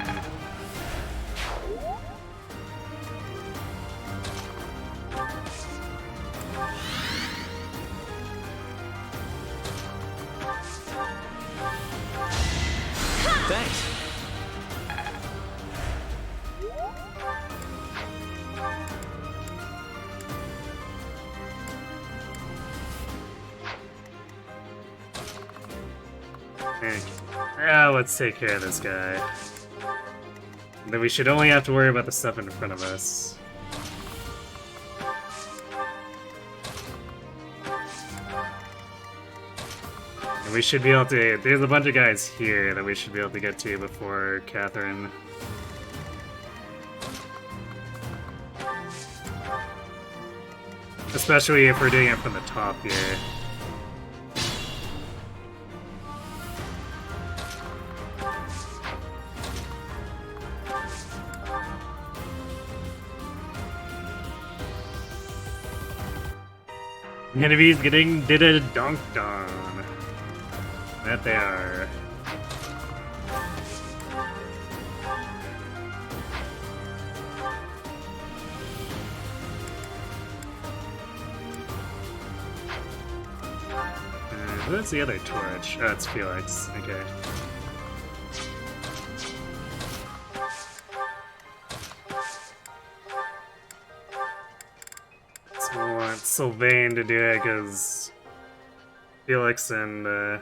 Thanks. Let's take care of this guy. Then we should only have to worry about the stuff in front of us. And we should be able to... There's a bunch of guys here that we should be able to get to before Catherine. Especially if we're doing it from the top here. Enemies getting did a dunked on. That they are. Who's the other torch? Oh, it's Felix. Okay. So I want Sylvain to do it because Felix and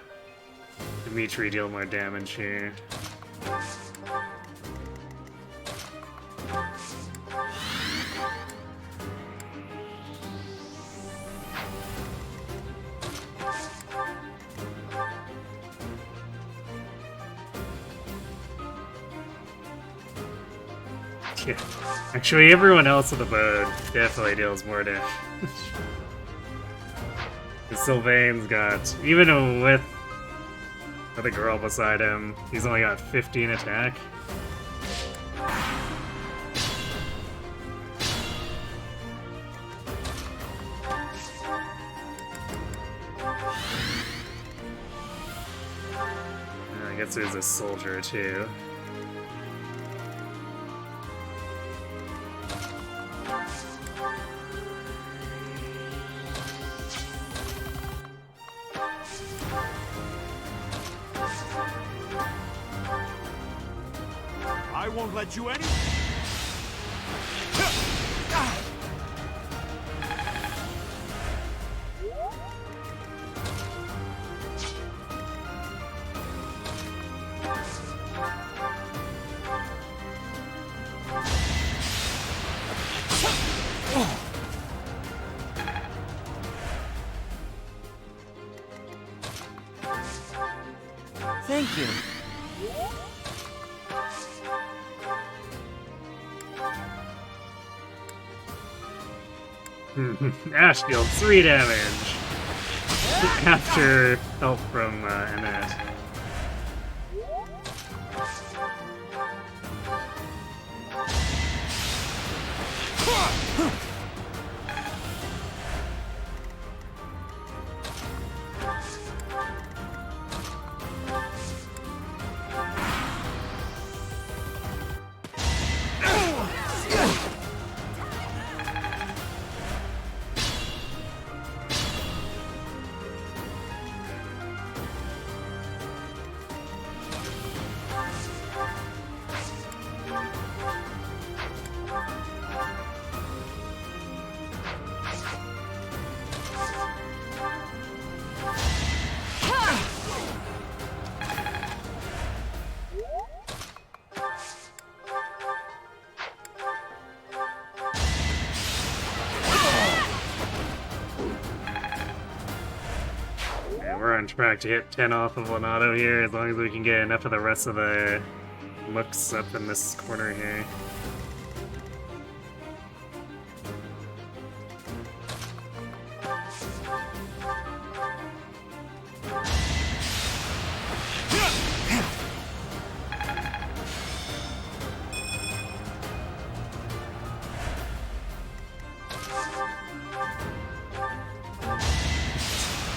Dimitri deal more damage here. Yeah. Actually, everyone else on the boat definitely deals more damage. Sylvain's got, even with the girl beside him, he's only got 15 attack. I guess there's a soldier too. I won't let you any. Thank you. Ash deals 3 damage after help from Annette. on track to hit 10 off of an auto here, as long as we can get enough of the rest of the looks up in this corner here.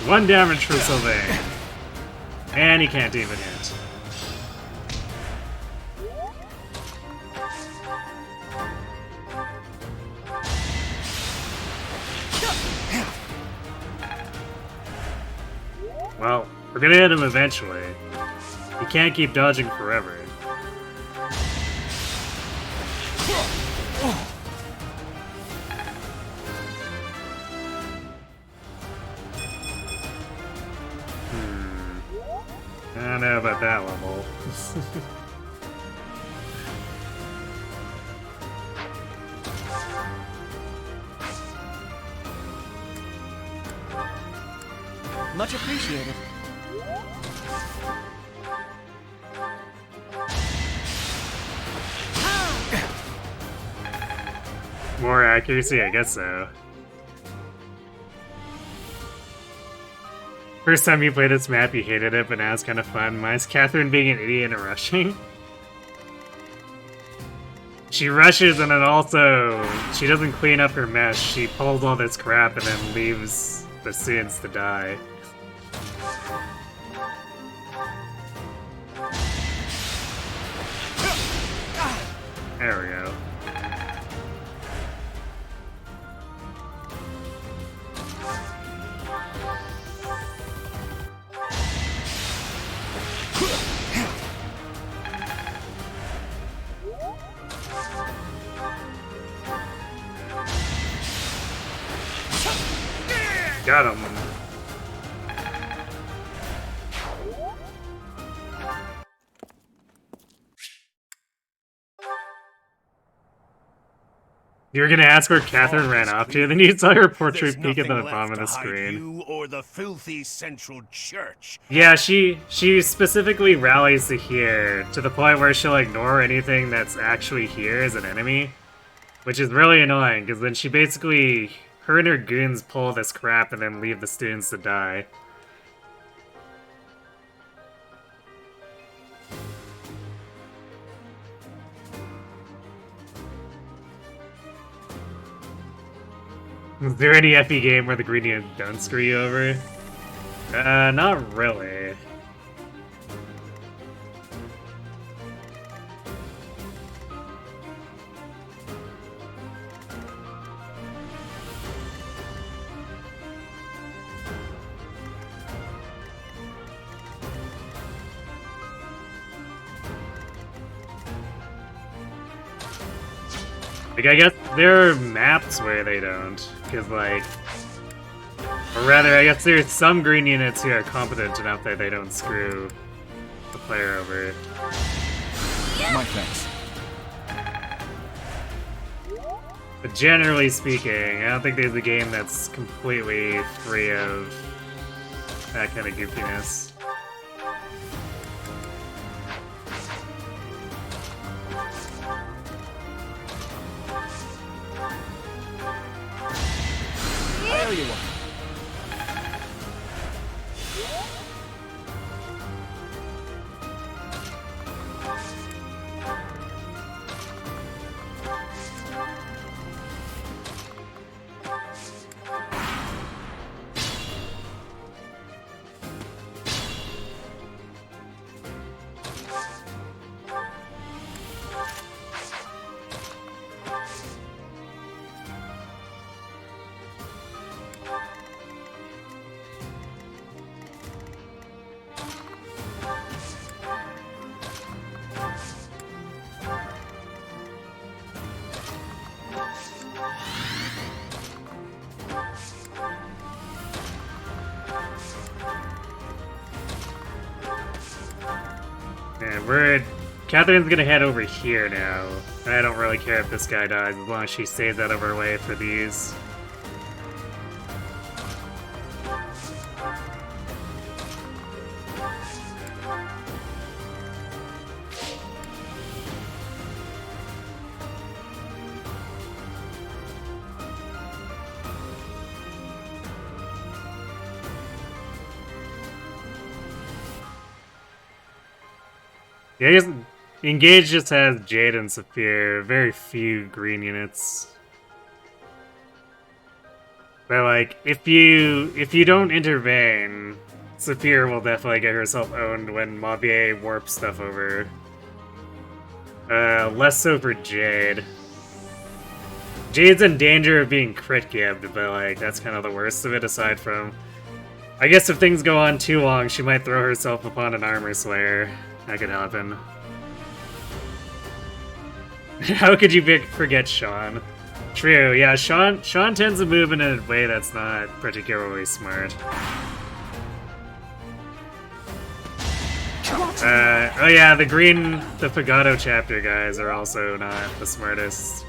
One damage for Sylvain. And he can't even hit. Well, we're gonna hit him eventually. He can't keep dodging forever. I don't know about that level. Much appreciated. More accuracy, I guess so. First time you played this map, you hated it, but now it's kind of fun. Mine's Catherine being an idiot and rushing. She rushes and then also, she doesn't clean up her mess. She pulls all this crap and then leaves the students to die. There we go. Got him. You were gonna ask where Catherine ran off to, then you saw her portrait peek at the bottom of the screen. You or the filthy central church. Yeah, she specifically rallies to here, to the point where she'll ignore anything that's actually here as an enemy. Which is really annoying, because then she basically... Her and her goons pull this crap and then leave the students to die. Is there any FE game where the greenies don't screw you over? Not really. Like, I guess there are maps where they don't, because, like... Or rather, I guess there's some green units who are competent enough that they don't screw the player over. My thanks. But generally speaking, I don't think there's a game that's completely free of that kind of goofiness. There you are. Catherine's gonna head over here now. I don't really care if this guy dies, as long as she stays out of her way for these. Yeah, I guess Engage just has Jade and Saphir, very few green units. But like, if you don't intervene, Saphir will definitely get herself owned when Mavier warps stuff over. Less so for Jade. Jade's in danger of being crit gibbed, but like, that's kind of the worst of it aside from... I guess if things go on too long, she might throw herself upon an armor slayer. That could happen. How could you forget Sean? True, yeah, Sean tends to move in a way that's not particularly smart. Oh yeah, the Pagado chapter guys are also not the smartest.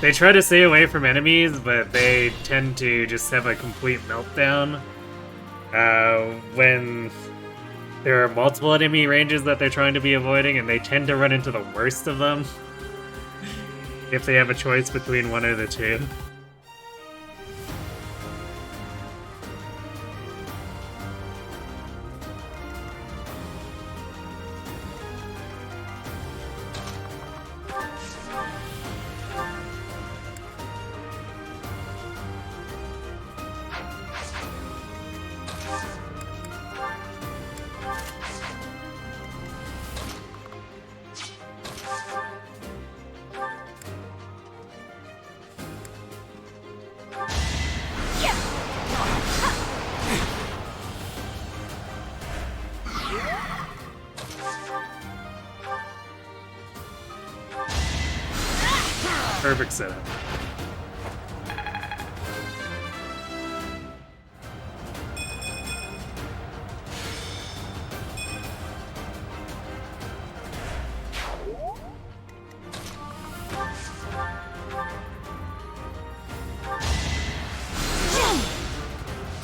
They try to stay away from enemies, but they tend to just have a complete meltdown when there are multiple enemy ranges that they're trying to be avoiding, and they tend to run into the worst of them if they have a choice between one or the two. Perfect setup.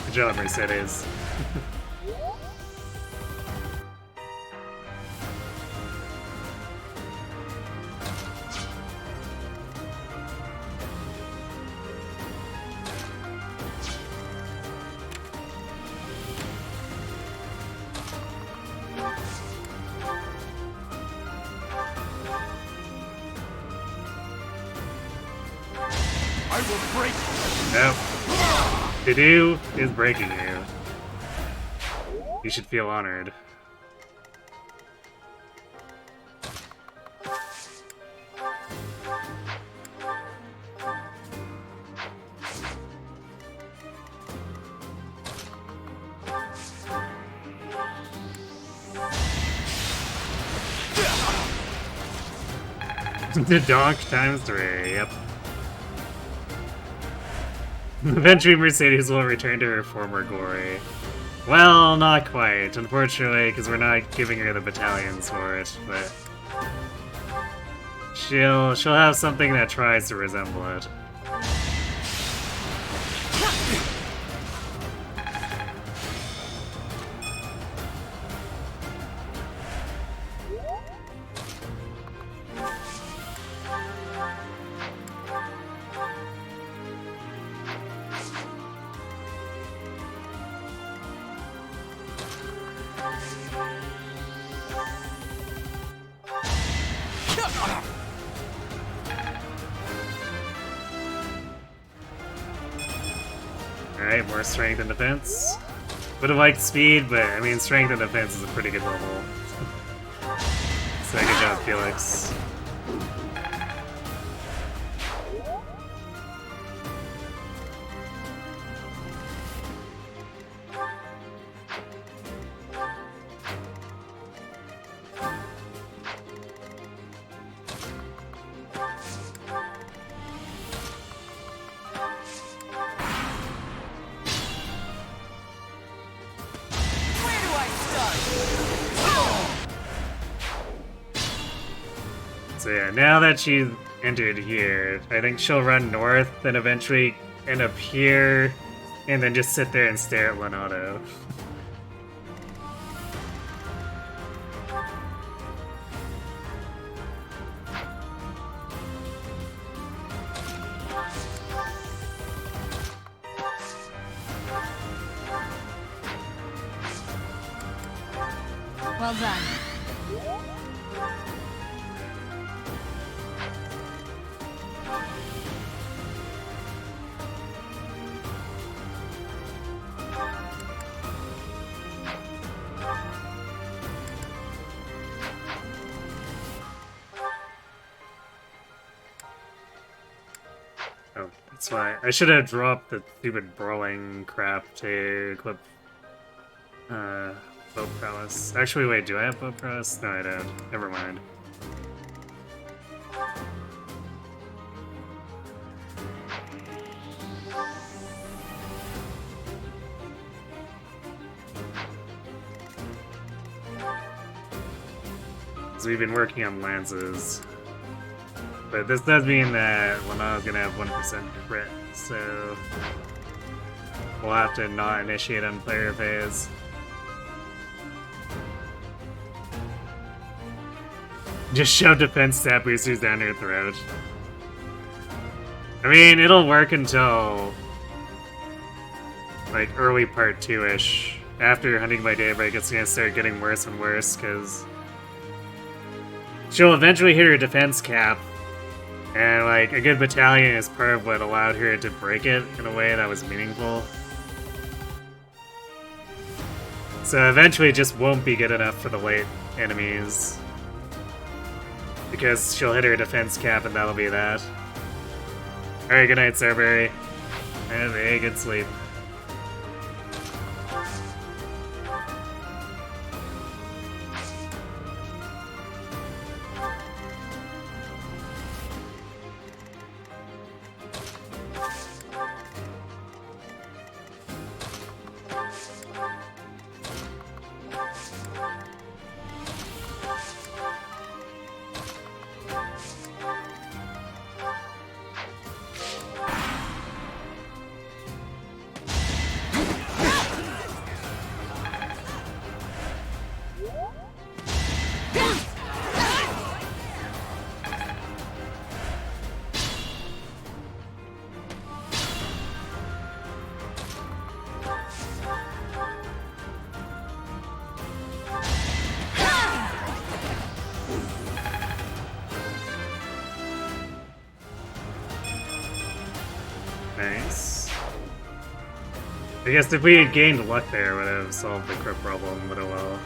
Good job, Mercedes. I will break. Nope. To-do is breaking you. You should feel honored. The donk times 3, yep. Eventually Mercedes will return to her former glory. Well, not quite, unfortunately, because we're not giving her the battalions for it, but... She'll have something that tries to resemble it. Alright, more strength and defense. Would have liked speed, but I mean, strength and defense is a pretty good level. So good job, Felix. So yeah, now that she's entered here, I think she'll run north, then eventually end up here, and then just sit there and stare at Leonardo. Well done. That's why I should have dropped the stupid brawling crap to equip bow prowess. Actually, wait, do I have bow prowess? No, I don't. Never mind. So we've been working on lances. But this does mean that Lana's gonna have 1% crit, so we'll have to not initiate on player phase. Just shove defense stat boosters down her throat. I mean, it'll work until like early part 2-ish. After Hunting by Daybreak, it's gonna start getting worse and worse, because she'll eventually hit her defense cap. And, like, a good battalion is part of what allowed her to break it in a way that was meaningful. So eventually it just won't be good enough for the late enemies. Because she'll hit her defense cap and that'll be that. Alright, good night, Sarberry. Have a good sleep. Nice. I guess if we had gained luck there, would have solved the crit problem, but oh well.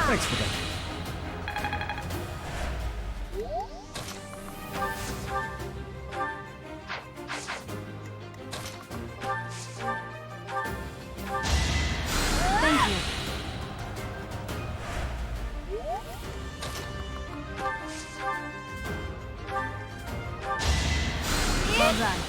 Thanks for that. Thank you. Well done.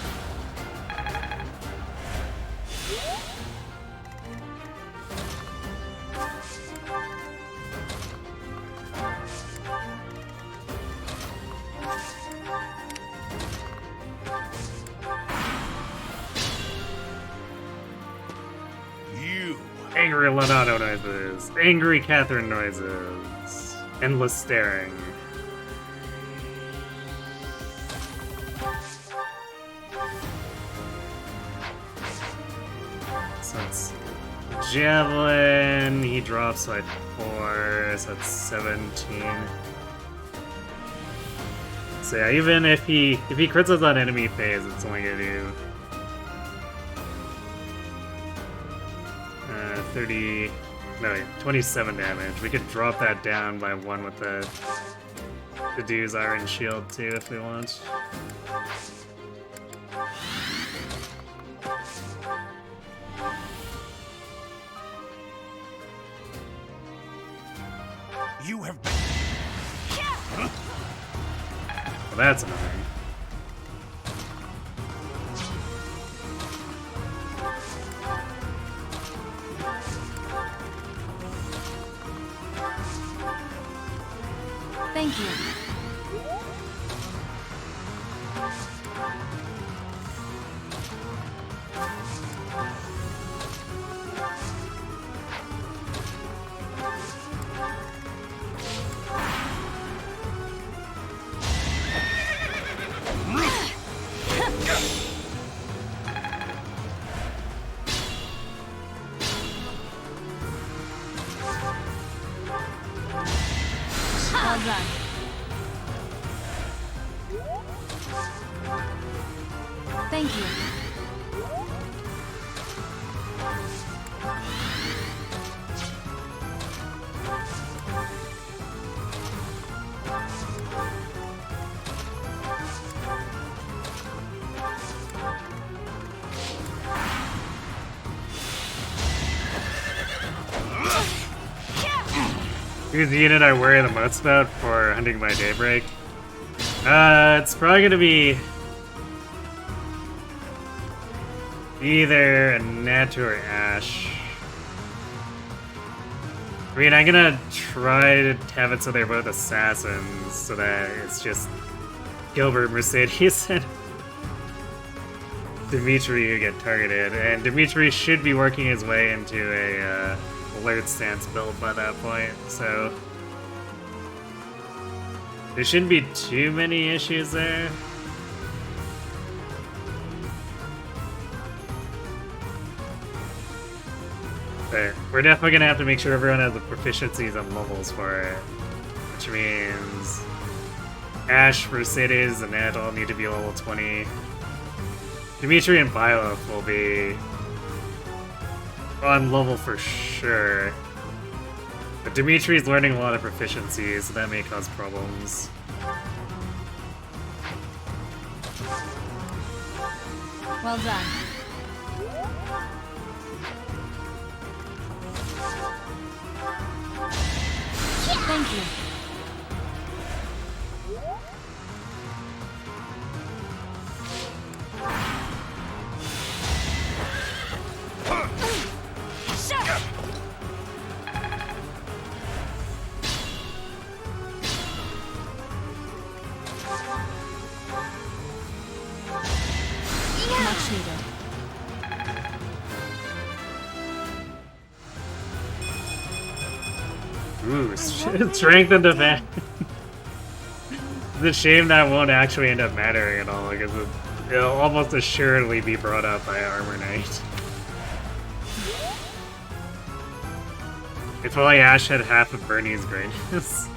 Angry Leonardo noises. Angry Catherine noises. Endless staring. So it's Javelin. He drops like 4, so that's 17. So yeah, even if he crits us on enemy phase, it's only gonna do 27 damage. We could drop that down by 1 with the Dew's Iron Shield too if we want. You have been... Well, that's annoying. Thank you. Thank you. Who's the unit I worry the most about for hunting by daybreak? It's probably gonna be either a Nat or Ash. I mean, I'm gonna try to have it so they're both assassins, so that it's just Gilbert, Mercedes, and Dimitri who get targeted. And Dimitri should be working his way into a alert stance build by that point, so there shouldn't be too many issues there. But we're definitely gonna have to make sure everyone has the proficiencies and levels for it, which means Ash, Mercedes, and Ed all need to be level 20. Dimitri and Byleth will be on level for sure. But Dimitri's learning a lot of proficiencies, so that may cause problems. Well done. Thank you. Much needed. Ooh, strength and defense. It's a shame that won't actually end up mattering at all, because it'll almost assuredly be brought up by Armor Knight. If only Ash had half of Bernie's greatness.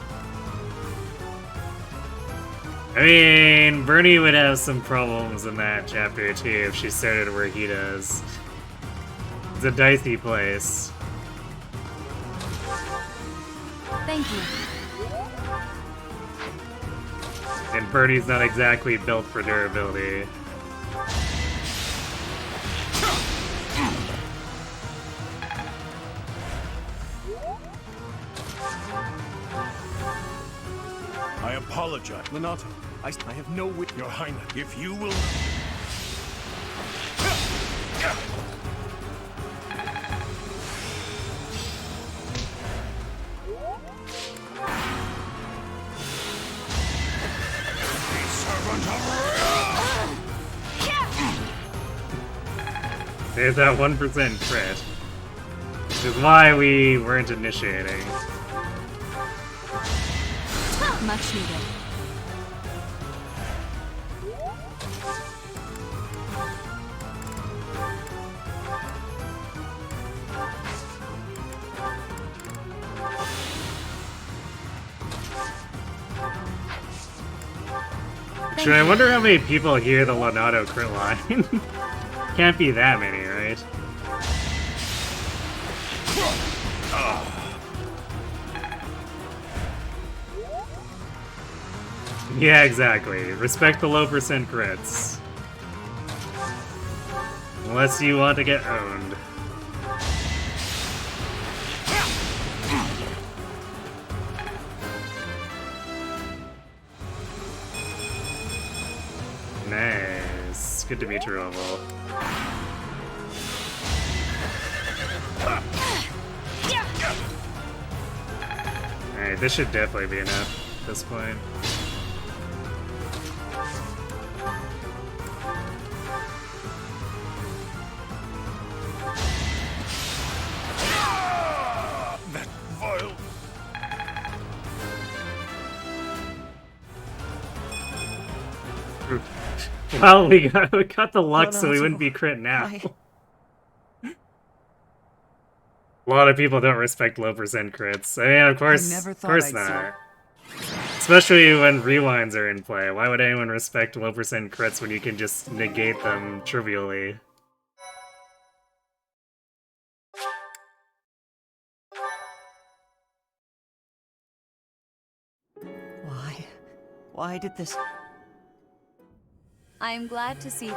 I mean, Bernie would have some problems in that chapter too if she started where he does. It's a dicey place. Thank you. And Bernie's not exactly built for durability. I apologize. Lenato, I have no wit. Your Highness, if you will... There's that 1% crit. Which is why we weren't initiating. Much needed. Actually, I wonder how many people hear the Lenato crit line. Can't be that many, right? Yeah, exactly. Respect the low percent crits. Unless you want to get owned. Nice. Good Dimitri level. Alright, this should definitely be enough at this point. That vile... Well, we got the luck, so we wouldn't be crit now. A lot of people don't respect low percent crits. I mean, of course not. Especially when rewinds are in play. Why would anyone respect low percent crits when you can just negate them trivially? Why did this... I am glad to see.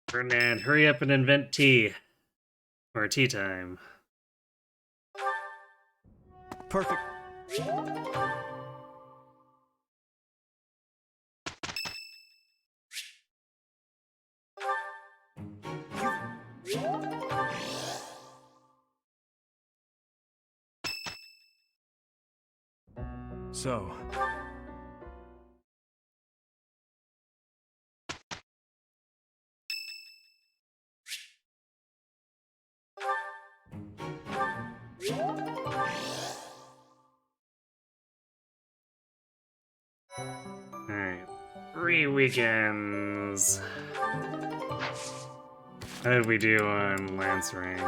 Ferdinand, hurry up and invent tea. Or tea time. Perfect. So, Alright. 3 weekends. How did we do on Lance rank?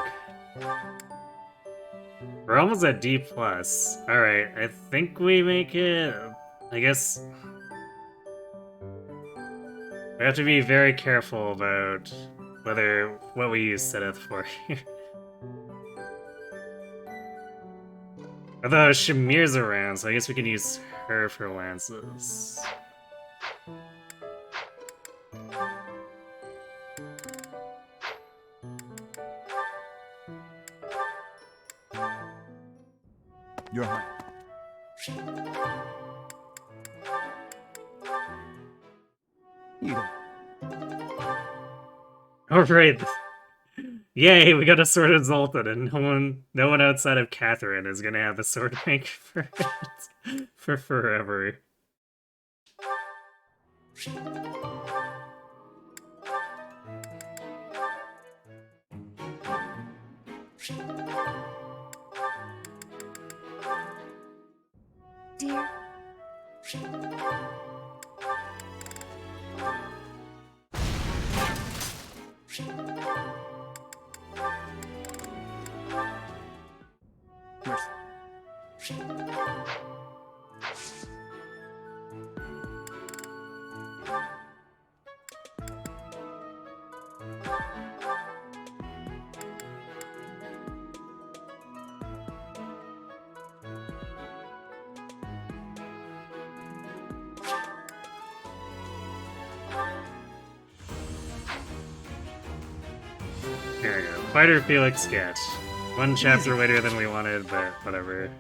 We're almost at D+. Alright, I think we make it... I guess... We have to be very careful about what we use Seth for here. Although Shamir's around, so I guess we can use her for lances. you're high. You don't. Alright. Yay, we got a sword of Zoltan, and no one outside of Catherine is gonna have a sword rank for it for forever. Dear. Here we go. Fighter Felix sketch. One chapter later than we wanted, but whatever.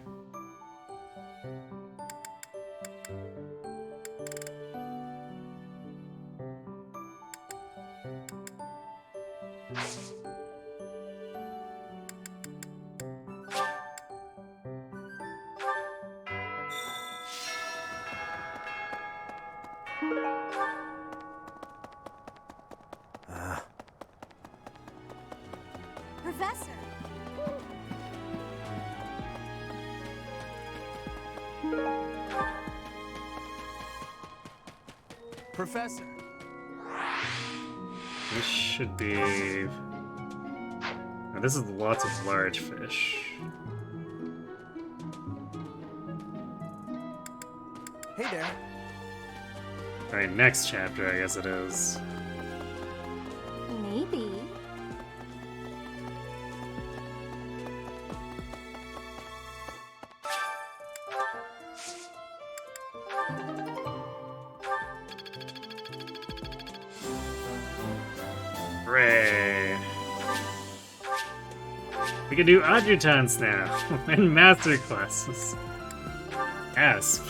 Professor. Professor. This should be... Now, this is lots of large fish. Hey there. Alright, next chapter, I guess it is. Maybe. Hooray! We can do adjutants now, and master classes. Asp.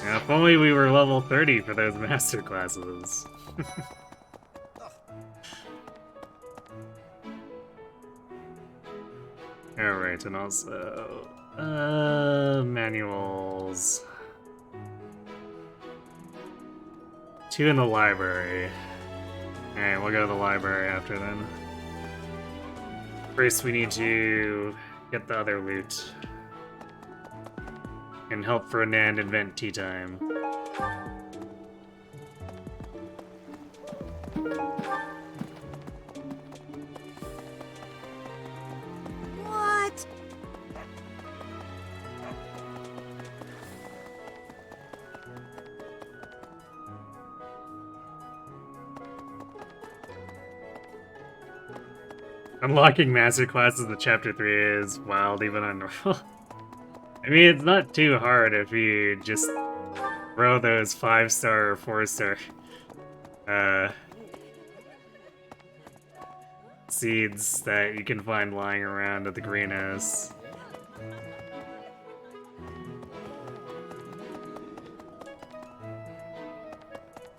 Now, if only we were level 30 for those master classes. Alright, and also... manuals. 2 in the library. Alright, we'll go to the library after then. First, we need to get the other loot. And help Fernand invent tea time. What? Unlocking master classes in Chapter 3 is wild, even on normal. I mean, it's not too hard if you just throw those 5-star or 4-star seeds that you can find lying around at the greenhouse.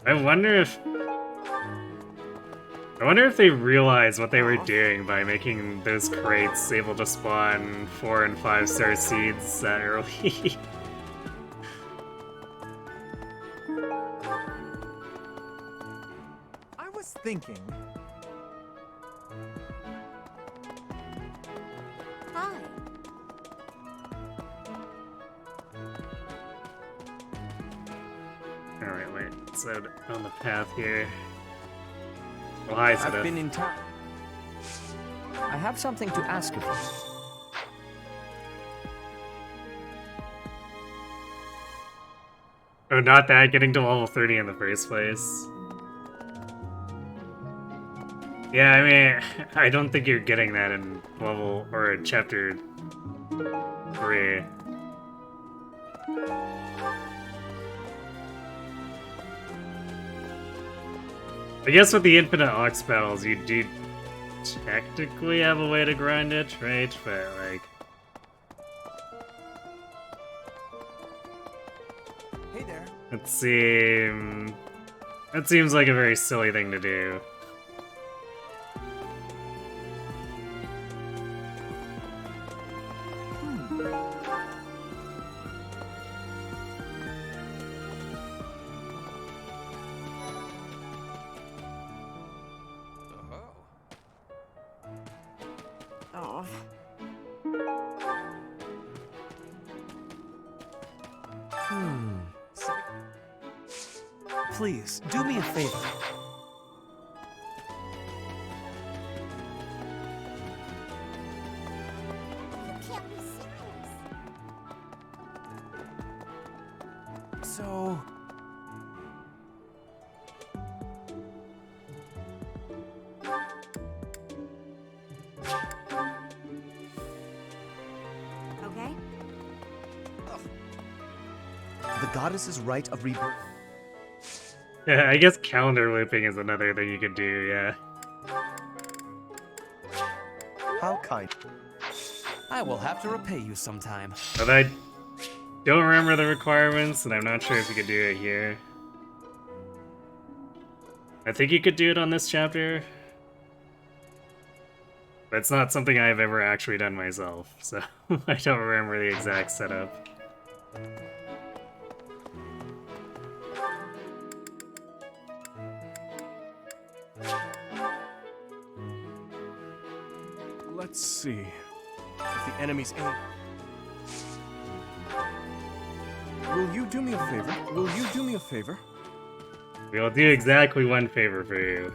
I wonder if they realized what they were doing by making those crates able to spawn 4- and 5-star seeds that early. I was thinking. Hi. Alright, wait. So on the path here. Well, hi, I've Zeta. been in town. I have something to ask of you. Oh, not that, getting to level 30 in the first place. Yeah, I mean, I don't think you're getting that in level, or in chapter 3. I guess with the infinite ox battles, you do technically have a way to grind it, right? But, like... Hey there. That seems like a very silly thing to do. Oh. Please, do me a favor. You can't be serious. So... Okay? The goddess's right of rebirth. Yeah, I guess calendar looping is another thing you could do, yeah. How kind. I will have to repay you sometime. But I don't remember the requirements, and I'm not sure if you could do it here. I think you could do it on this chapter. But it's not something I've ever actually done myself, so I don't remember the exact setup. Let's see. If the enemy's aim... Will you do me a favor? Will you do me a favor? We'll do exactly one favor for you.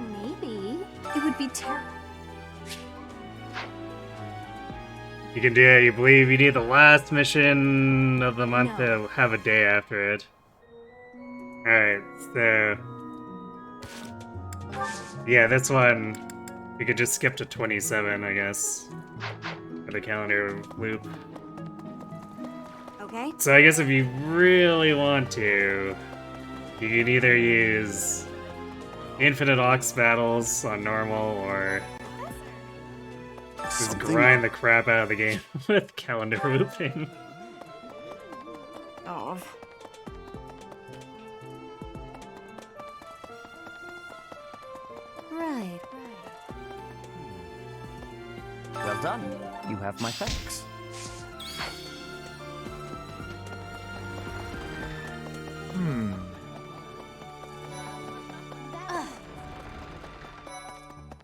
Maybe. It would be terrible. You can do it, you believe you need the last mission of the month to have a day after it. Alright, so... yeah, this one, you could just skip to 27, I guess, for the calendar loop. Okay? So I guess if you really want to, you can either use infinite ox battles on normal, or just grind the crap out of the game with calendar looping. Oh. Right. Well done. You have my thanks.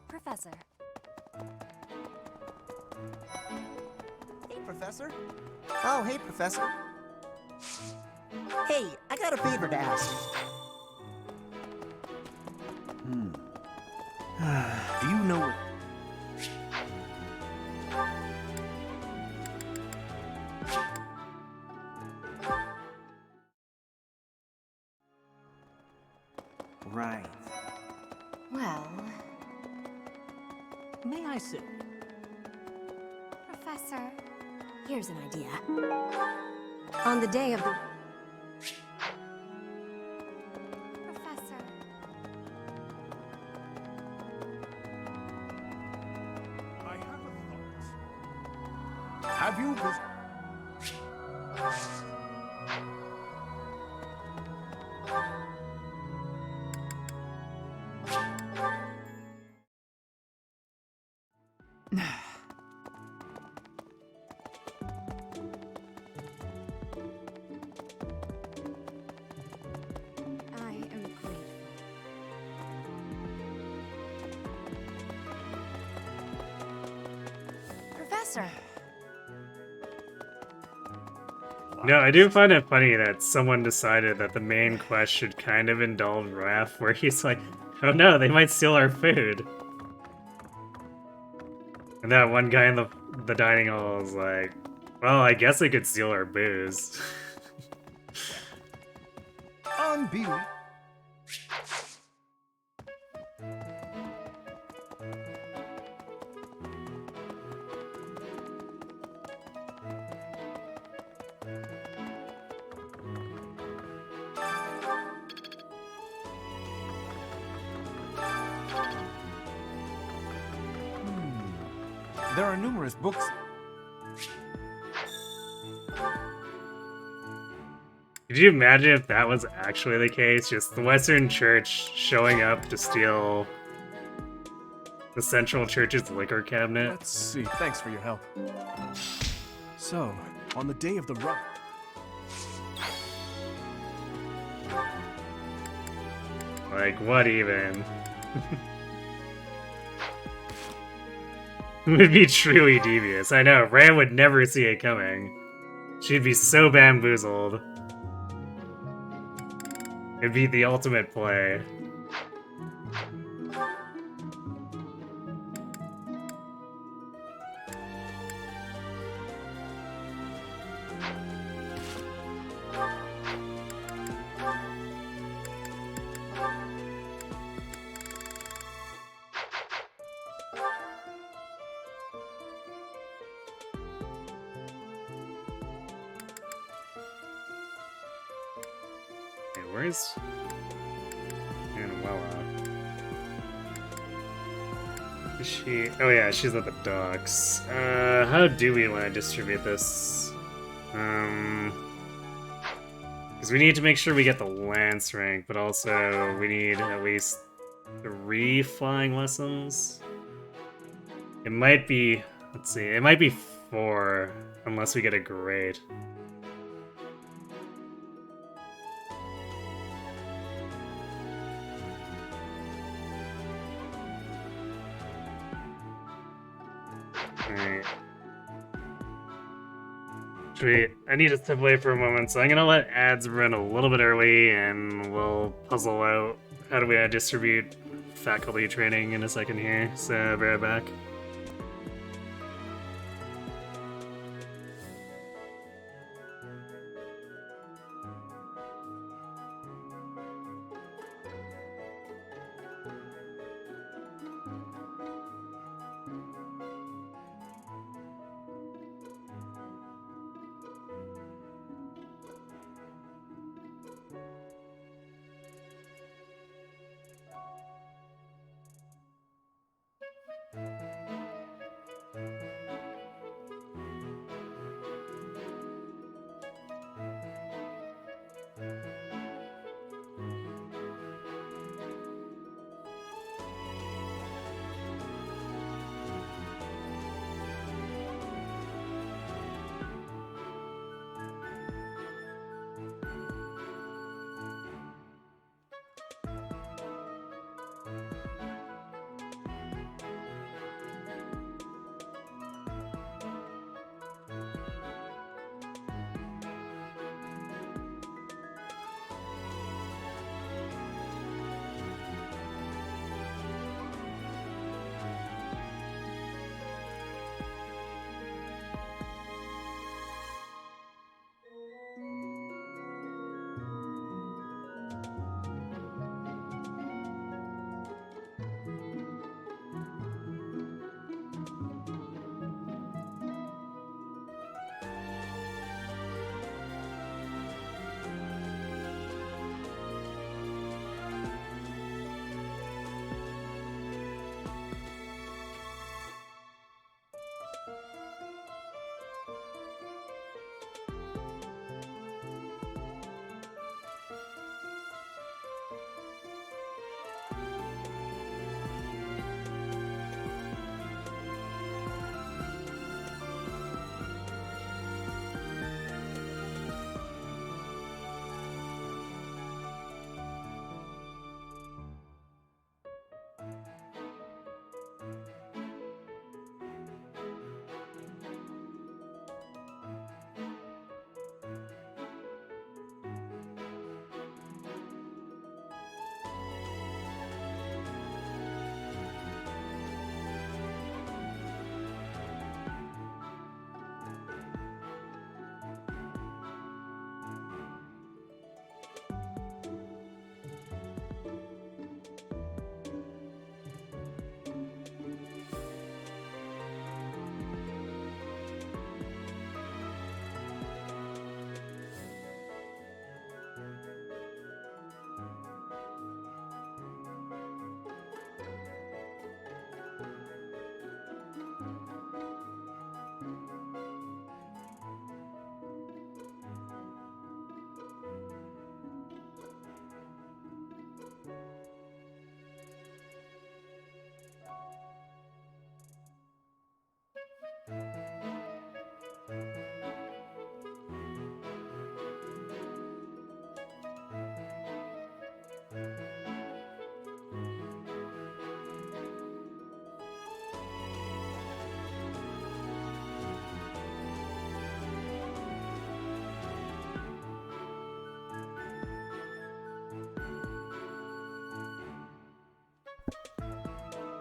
Professor. Hey, Professor. Oh, hey, Professor. Hey, I got a favor to ask. Do you know what... Right. Well, May I sit? Professor, here's an idea. On the day of the... Professor. I have a thought. Have you I am grateful. Professor. No, I do find it funny that someone decided that the main quest should kind of indulge Raph, where he's like, oh no, they might steal our food. And that one guy in the dining hall is like, well, I guess they could steal our booze. Unbelievable. There are numerous books. Could you imagine if that was actually the case? Just the Western Church showing up to steal the Central Church's liquor cabinet? Let's see. Thanks for your help. So, on the day of the riot, Like, what even? It would be truly devious. I know, Ram would never see it coming. She'd be so bamboozled. It'd be the ultimate play. Hey, where's Manuela? Is she? Oh yeah, she's at the docks. How do we want to distribute this? Because we need to make sure we get the Lance rank, but also we need at least 3 flying lessons. It might be, let's see, it might be 4, unless we get a grade. Alright. I need to step away for a moment, so I'm gonna let ads run a little bit early, and we'll puzzle out how do we distribute faculty training in a second here, so be right back.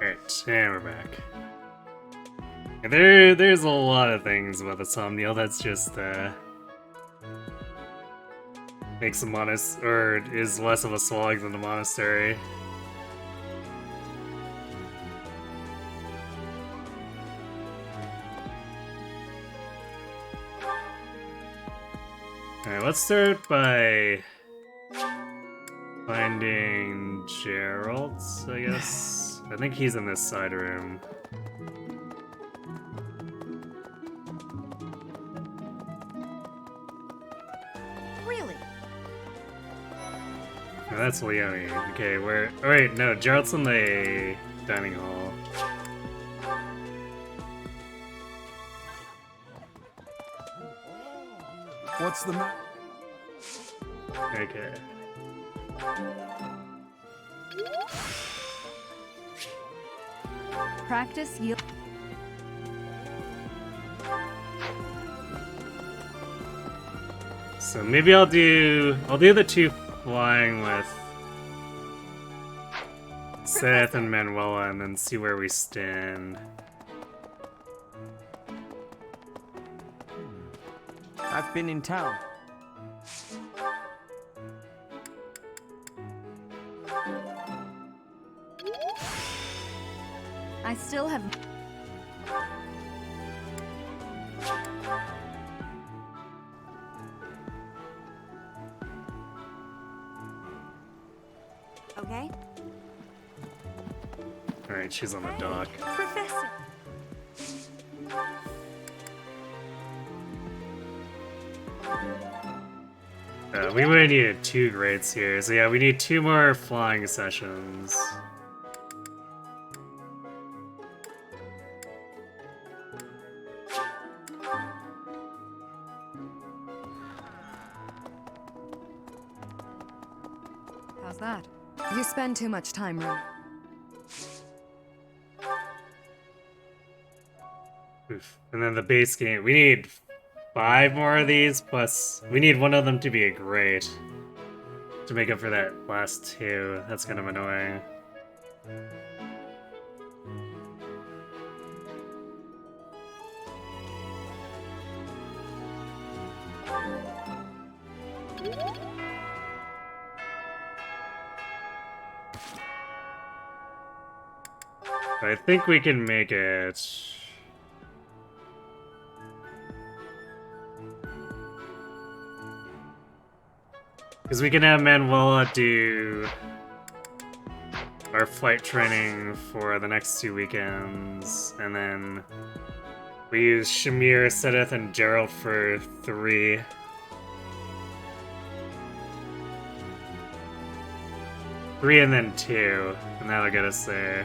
Alright, and we're back. There's a lot of things about the Somniel that's just makes a or is less of a slog than the monastery. Alright, let's start by finding Gerald, I guess. I think he's in this side room. Really? Oh, that's Leonie. Okay, where? Oh, wait, no, Gerald's in the dining hall. What's the matter? Okay. Practice yield. So maybe I'll do the two flying with Seth and Manuela and then see where we stand. I've been in town. I still have. Okay. Alright, she's on the dock. Professor. We would have needed 2 grades here, so yeah, we need 2 more flying sessions. How's that? You spend too much time running. Oof. And then the base game, we need 5 more of these, plus we need one of them to be a grade to make up for that last 2. That's kind of annoying. I think we can make it. Because we can have Manuela do our flight training for the next 2 weekends, and then we use Shamir, Sedith, and Gerald for 3. Three and then 2, and that'll get us there.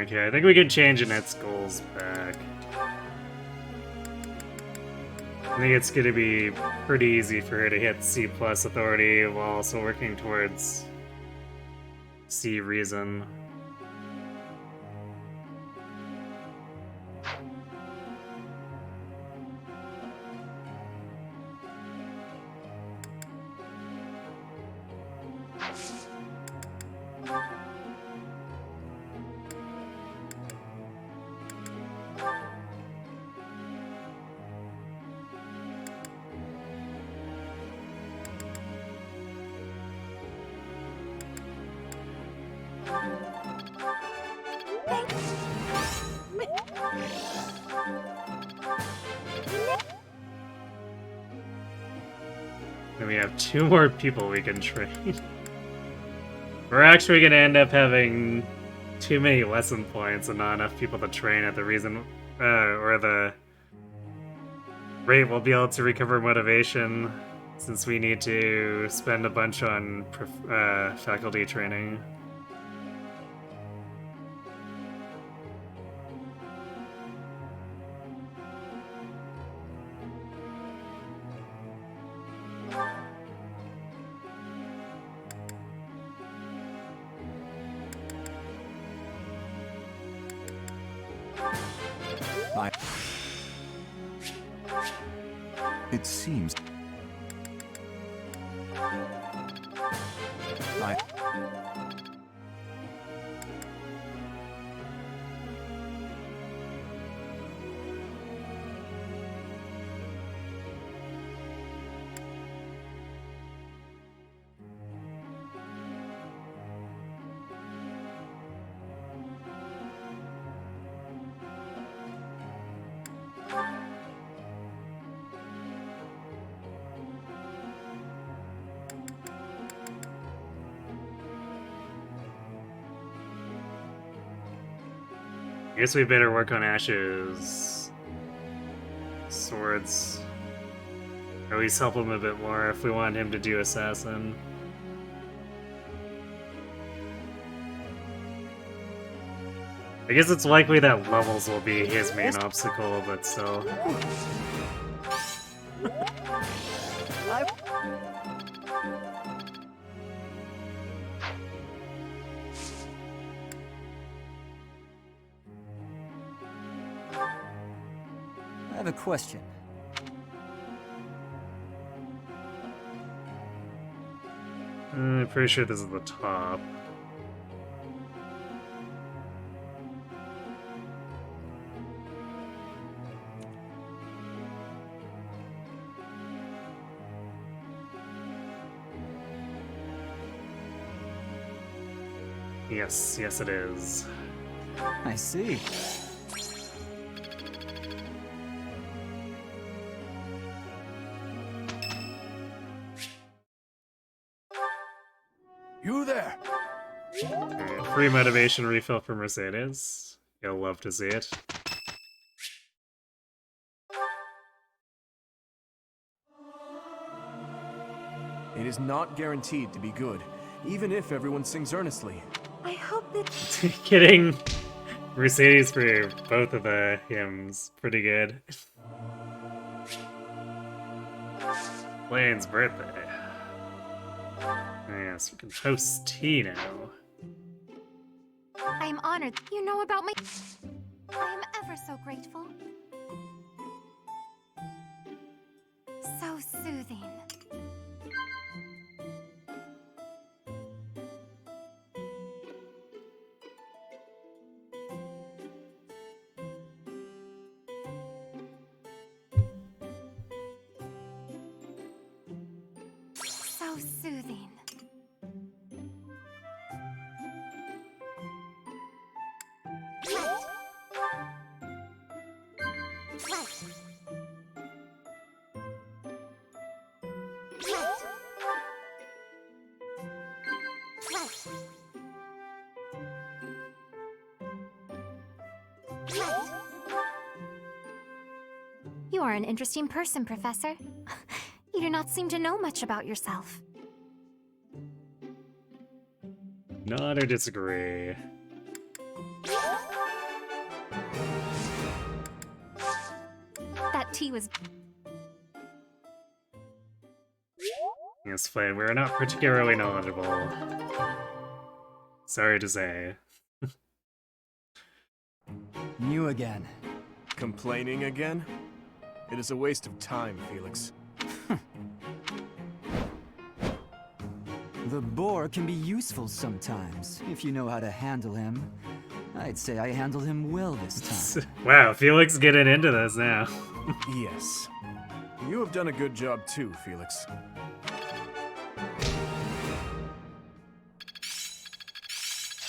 Okay, I think we can change Annette's goals back. I think it's gonna be pretty easy for her to hit C+ authority while also working towards C reason. And we have 2 more people we can train. We're actually gonna end up having too many lesson points and not enough people to train at the reason, or the rate we'll be able to recover motivation, since we need to spend a bunch on faculty training. It seems. I guess we better work on Ash's swords. Or at least help him a bit more if we want him to do assassin. I guess it's likely that levels will be his main obstacle, but still. I have a question. I'm pretty sure this is the top. Yes, yes it is. I see. You there? Alright, free motivation refill for Mercedes. You'll love to see it. It is not guaranteed to be good, even if everyone sings earnestly. I hope that... Getting Mercedes for both of the hymns. Pretty good. Lane's birthday. Yes, we can host tea now. I am honored you know about my... I am ever so grateful. So soothing. So soothing. You are an interesting person, Professor. You do not seem to know much about yourself. Not or disagree. That tea was... Yes, fine. We're not particularly knowledgeable. Sorry to say. You again. Complaining again? It is a waste of time, Felix. The boar can be useful sometimes, if you know how to handle him. I'd say I handled him well this time. Wow, Felix getting into this now. Yes. You have done a good job too, Felix.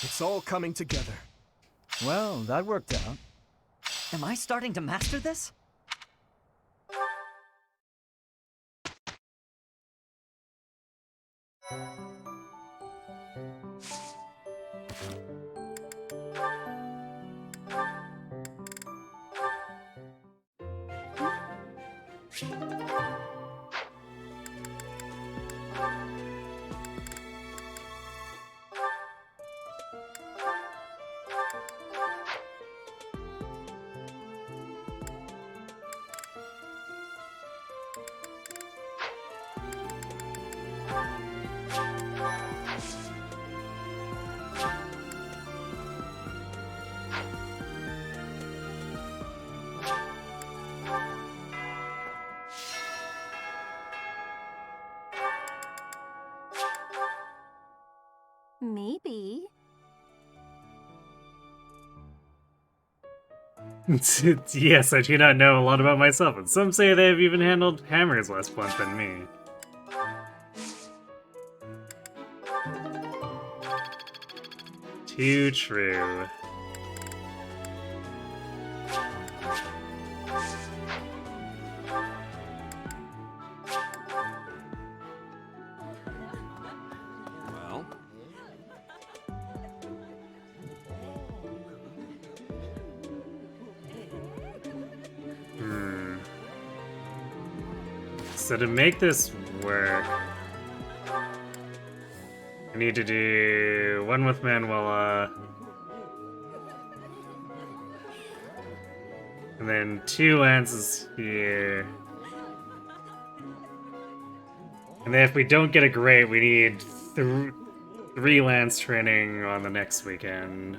It's all coming together. Well, that worked out. Am I starting to master this? Maybe. Yes, I do not know a lot about myself, and some say they have even handled hammers less blunt than me. Too true. Well, So to make this work, I need to do one with Manuela, and then 2 lances here. And then if we don't get a great, we need 3 lance training on the next weekend.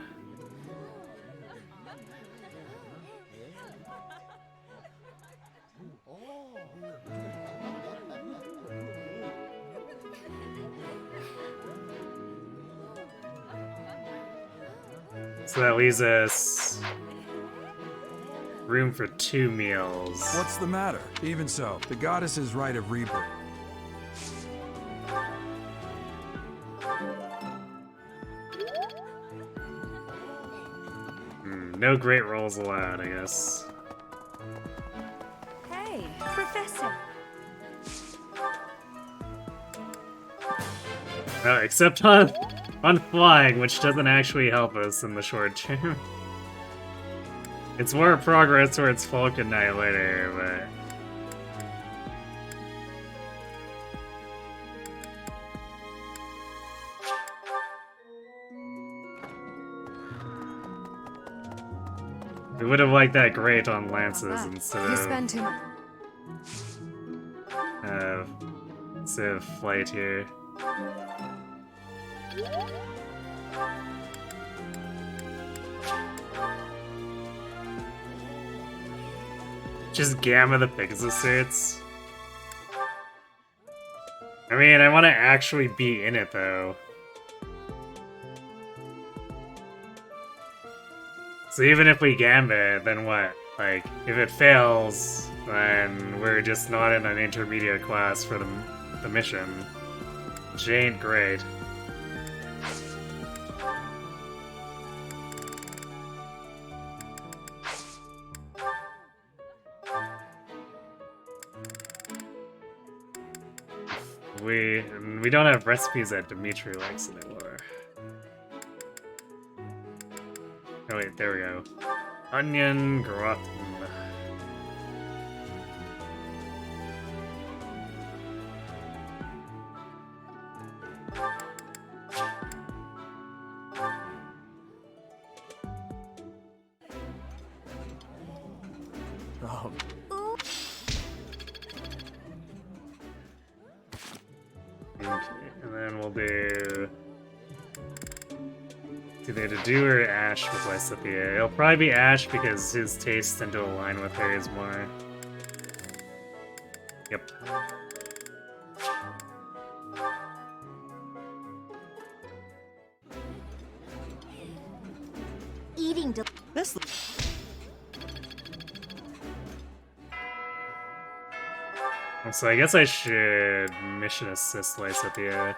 So that leaves us room for 2 meals. What's the matter? Even so, the goddess's right of rebirth. No great rolls allowed, I guess. Hey, Professor. Except on flying, which doesn't actually help us in the short term. It's more progress towards Falcon Knight later, but... We would have liked that great on lances instead You spend too much. of flight here. Just Gamma the Pegasus suits. I mean, I want to actually be in it though. So even if we gambit, then what? Like, if it fails, then we're just not in an intermediate class for the mission. Which ain't great. We don't have recipes that Dimitri likes anymore. Oh wait, there we go. Onion gratin. Oh. Okay, and then we'll do... It's either to do or Ash with Lysithia. It'll probably be Ash because his tastes tend to align with hers more. Yep. Eating This. So I guess I should mission assist Lysithia.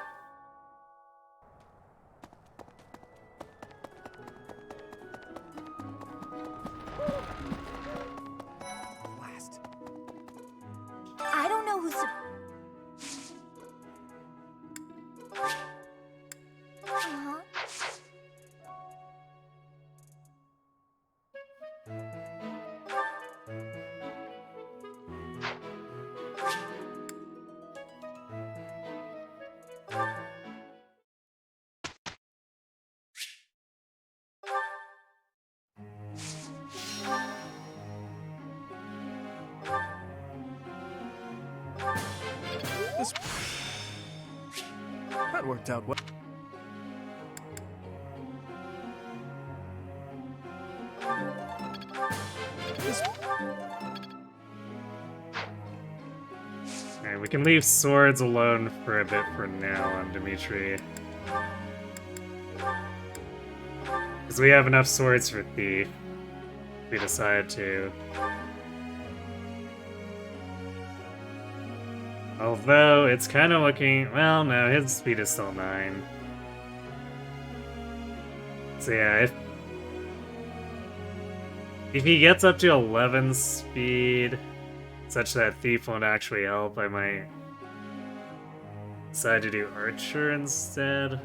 That worked out well. Alright, we can leave swords alone for a bit for now on Dimitri. Because we have enough swords for Thief, if we decide to. Although, it's kind of looking... Well, no, his speed is still 9. So yeah, if he gets up to 11 speed, such that Thief won't actually help, I might decide to do Archer instead.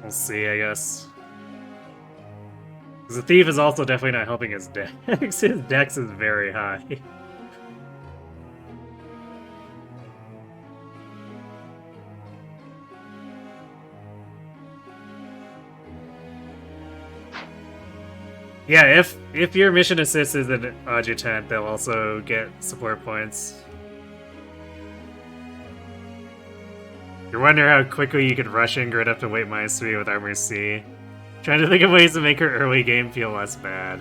We'll see, I guess. Because the Thief is also definitely not helping his dex. His dex is very high. Yeah, if your mission assist is an adjutant, they'll also get support points. You're wondering how quickly you could rush Ingrid up to weight -3 with armor C. Trying to think of ways to make her early game feel less bad.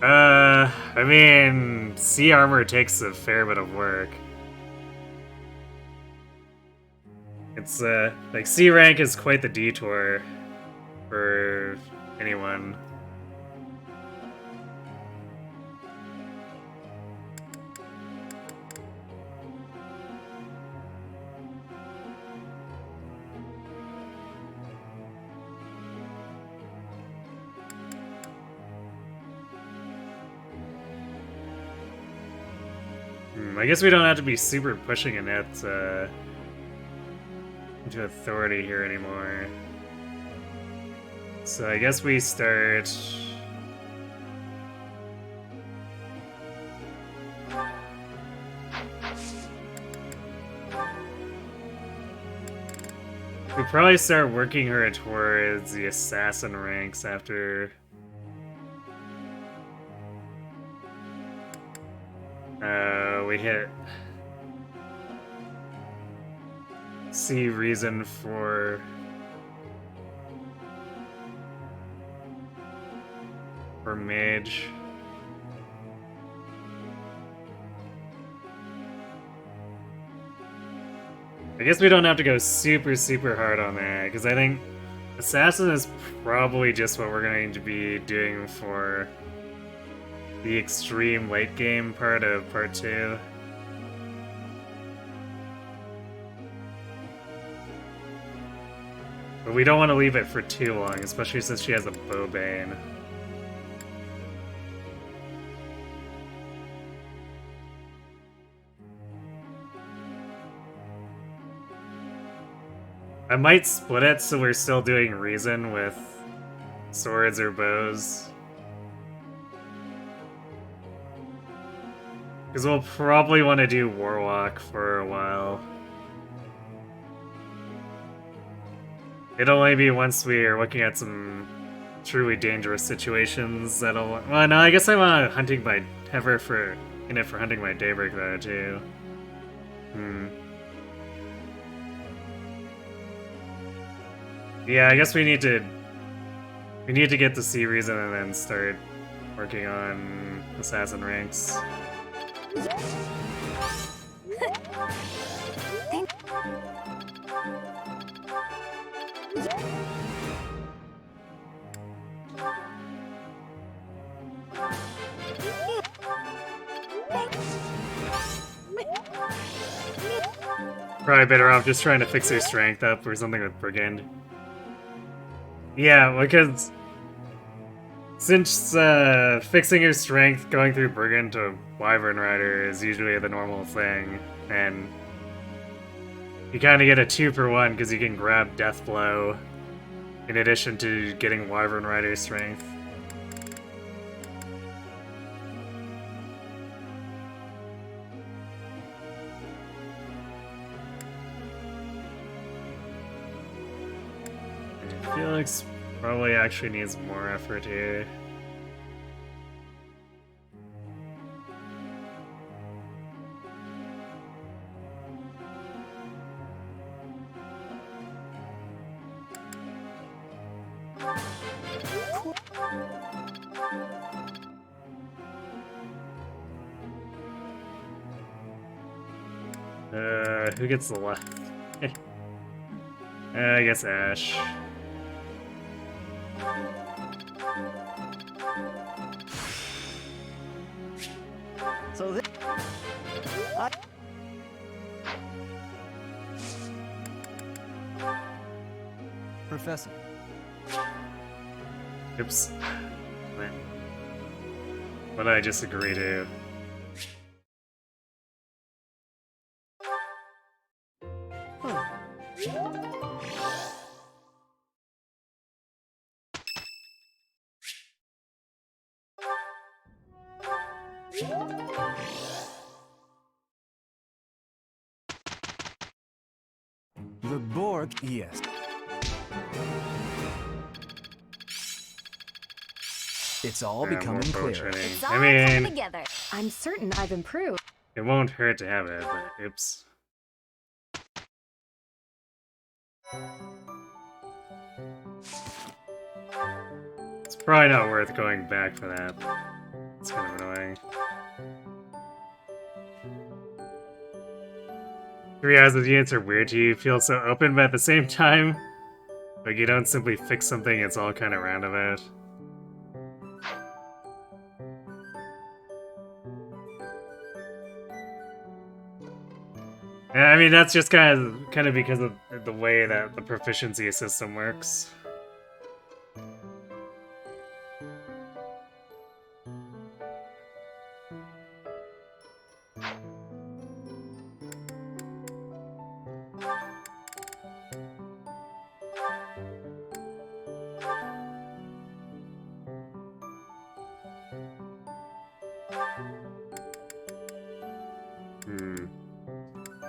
I mean, C armor takes a fair bit of work. It's, like, C rank is quite the detour for anyone. I guess we don't have to be super pushing it into authority here anymore. So I guess we start... We probably start working her towards the assassin ranks after... we hit... See reason for mage. I guess we don't have to go super hard on that, because I think assassin is probably just what we're going to be doing for the extreme late game part of part 2. But we don't want to leave it for too long, especially since she has a bowbane. I might split it so we're still doing reason with swords or bows. Because we'll probably want to do Warlock for a while. It'll only be once we are looking at some truly dangerous situations that'll... Well, no, I guess I want hunting by... have her for... in it for hunting by daybreak though, too. Yeah, I guess we need to get the C reason and then start working on assassin ranks. Probably better off just trying to fix her strength up or something with Brigand. Yeah, because since fixing her strength going through Brigand to Wyvern Rider is usually the normal thing, and you kind of get a 2-for-1 because you can grab Death Blow in addition to getting Wyvern Rider strength. Felix probably actually needs more effort here. Who gets the left? I guess Ash. So this... Professor. Oops. What did I just agree to? The Borg, yes. It's all becoming clearer. It's all I coming mean, together. I'm certain I've improved. it won't hurt to have it, but oops. It's probably not worth going back for that. It's kind of annoying. 3 hours of units are weird to you. Feel so open, but at the same time, like you don't simply fix something, it's all kind of roundabout. Yeah, I mean that's just kind of because of the way that the proficiency system works.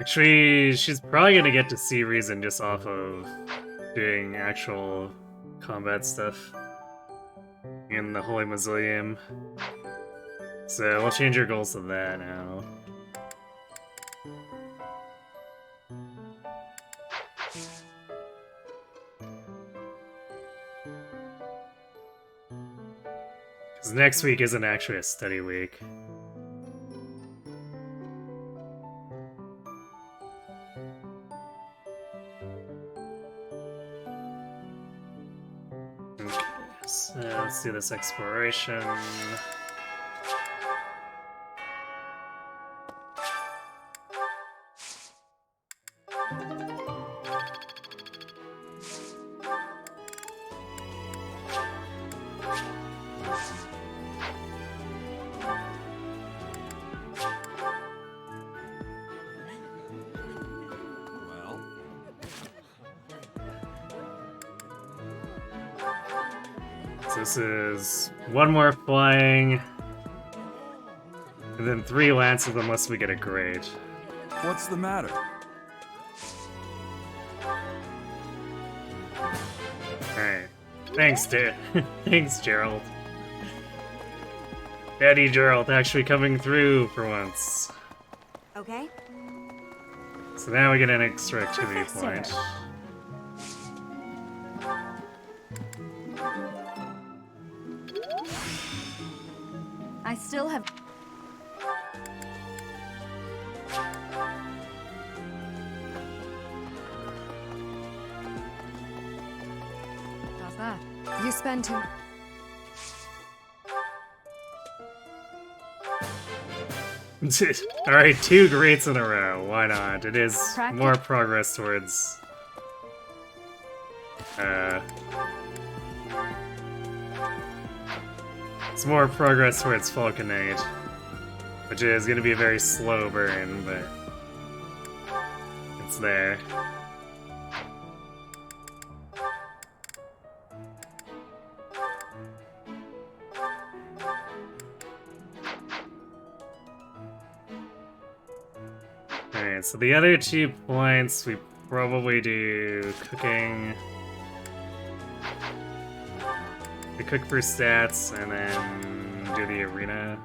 Actually, she's probably gonna get to see reason just off of doing actual combat stuff in the Holy Mausoleum. So we'll change your goals to that now. Because next week isn't actually a study week. So let's do this exploration. So this is 1 more flying, and then 3 lances unless we get a grade. What's the matter? Alright. Thanks, Thanks, Gerald. Daddy Gerald actually coming through for once. Okay. So now we get an extra activity point. I still have... How's that? You spend too... Alright, 2 greats in a row. Why not? It is Practice. more progress towards... It's more progress towards Falconate, which is going to be a very slow burn, but it's there. Alright, so the other 2 points we probably do cooking. We cook for stats and then do the arena.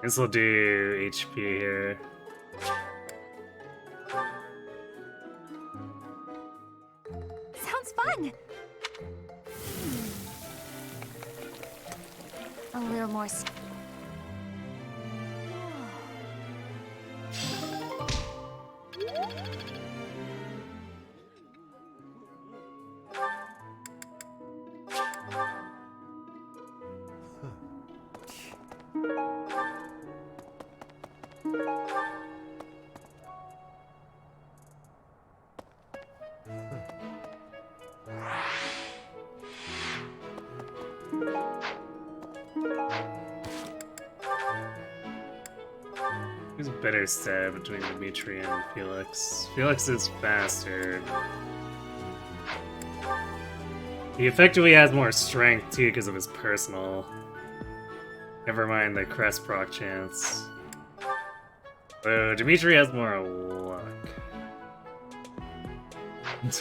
This will do HP here. Sounds fun. A little more. Who's a better stab between Dimitri and Felix? Felix is faster. He effectively has more strength too because of his personal. Never mind the crest proc chance. So Dimitri has more luck.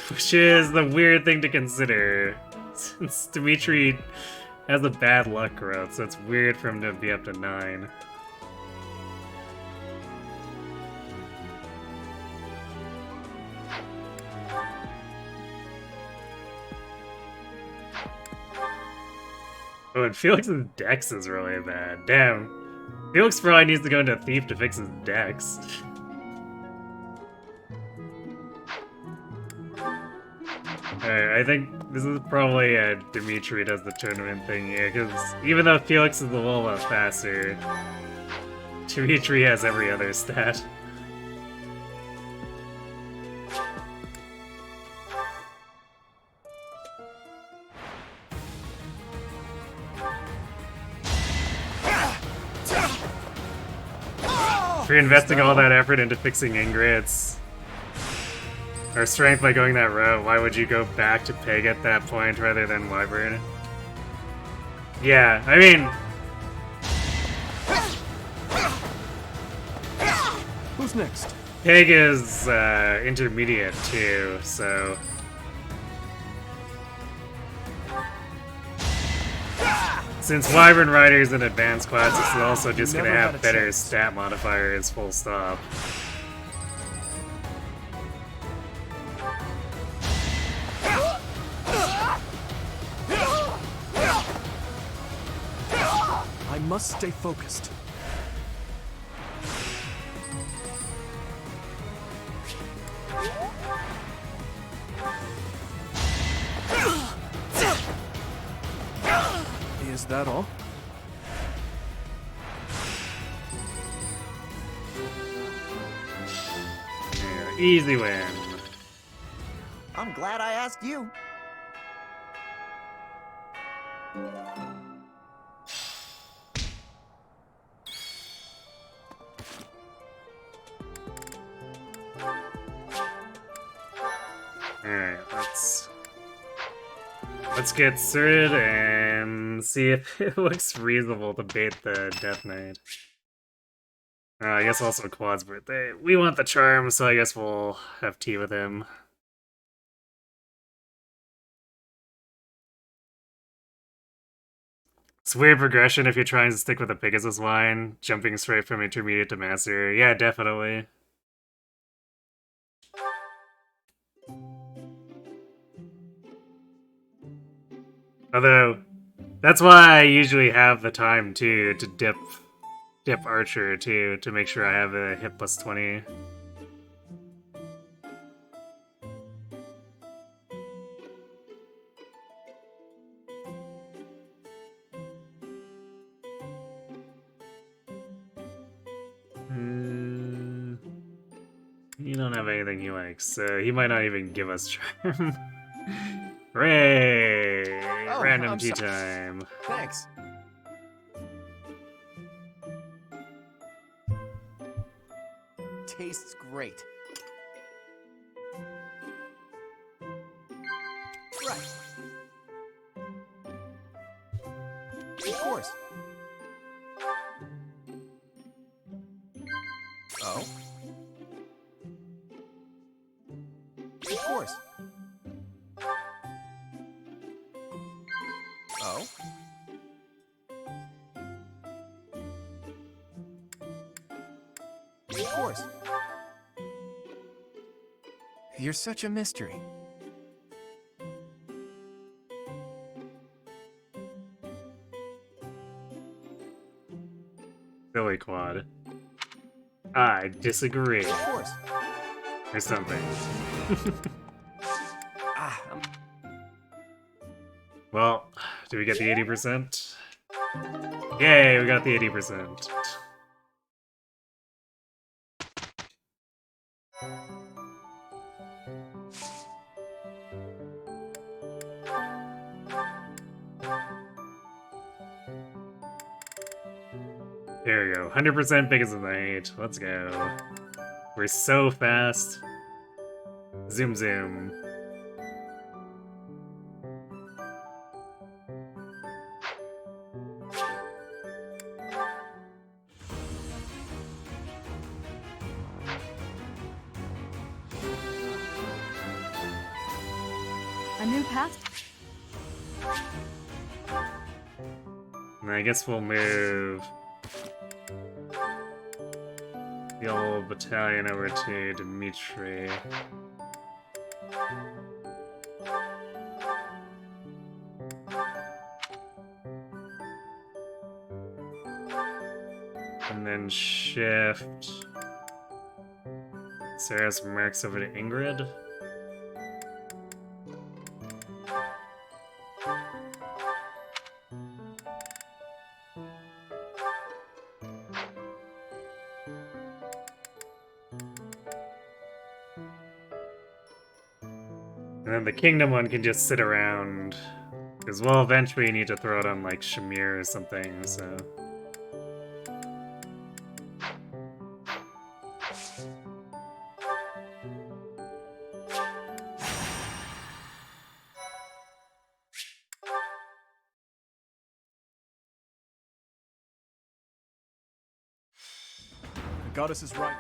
Which is the weird thing to consider, since Dimitri has a bad luck growth, so it's weird for him to be up to 9. Oh, and Felix's dex is really bad. Damn. Felix probably needs to go into Thief to fix his dex. Alright, I think this is probably a Dimitri does the tournament thing here, because even though Felix is a little bit faster, Dimitri has every other stat. If you're investing all that effort into fixing Ingrid's or strength by going that route, why would you go back to Peg at that point rather than Wyvern? Yeah, I mean... Who's next? Peg is intermediate too, so... Since Wyvern Rider is an advanced class, it's also just gonna have better stat modifiers, full stop. I must stay focused. Is that all? Yeah, easy win. I'm glad I asked you. Alright, let's get started and see if it looks reasonable to bait the Death Knight. I guess also Quad's birthday. We want the charm, so I guess we'll have tea with him. It's weird progression if you're trying to stick with the Pegasus line, jumping straight from intermediate to master. Yeah, definitely. Although, that's why I usually have the time too to dip Archer too, to make sure I have a hit plus 20. You don't have anything he likes, so he might not even give us charm. Hooray! Oh, Random I'm tea sorry. time. Thanks. Tastes great. Right. Of course. Oh. Of course. Oh. course. You're such a mystery. Billy Quad. I disagree. Of course. Or something. Well, do we get the 80%? Yay, we got the 80%. There we go. 100% biggest of the 8. Let's go. We're so fast. Zoom zoom. A new path? And I guess we'll move the old battalion over to Dimitri. And then shift Sarah's mercs over to Ingrid. And then the kingdom one can just sit around. Because we'll eventually need to throw it on, like, Shamir or something, so... The goddess is right.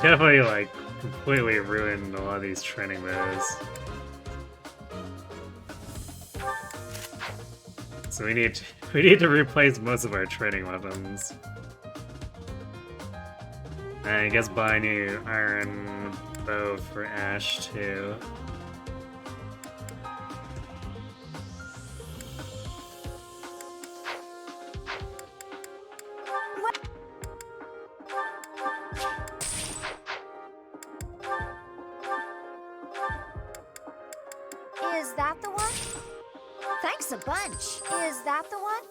Definitely, like, completely ruined a lot of these training moves. So we need to replace most of our training weapons. And I guess buy a new iron bow for Ash too. Is that the one? Thanks a bunch. Is that the one?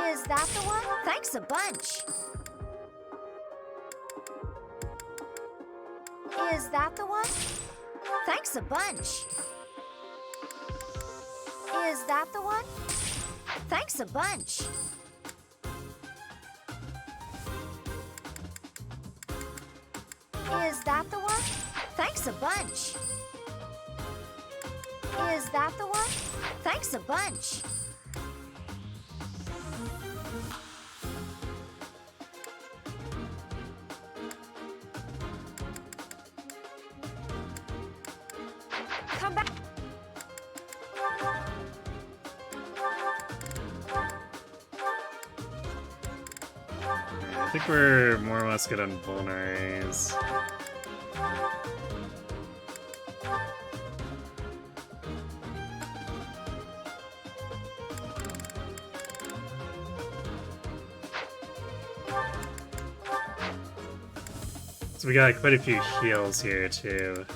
Is that the one? Thanks a bunch. Is that the one? Thanks a bunch. Is that the one? Thanks a bunch. Is that the one? Thanks a bunch. Is that the one? Thanks a bunch. Come back. I think we're more or less good on vulneraries. So we got quite a few heals here too.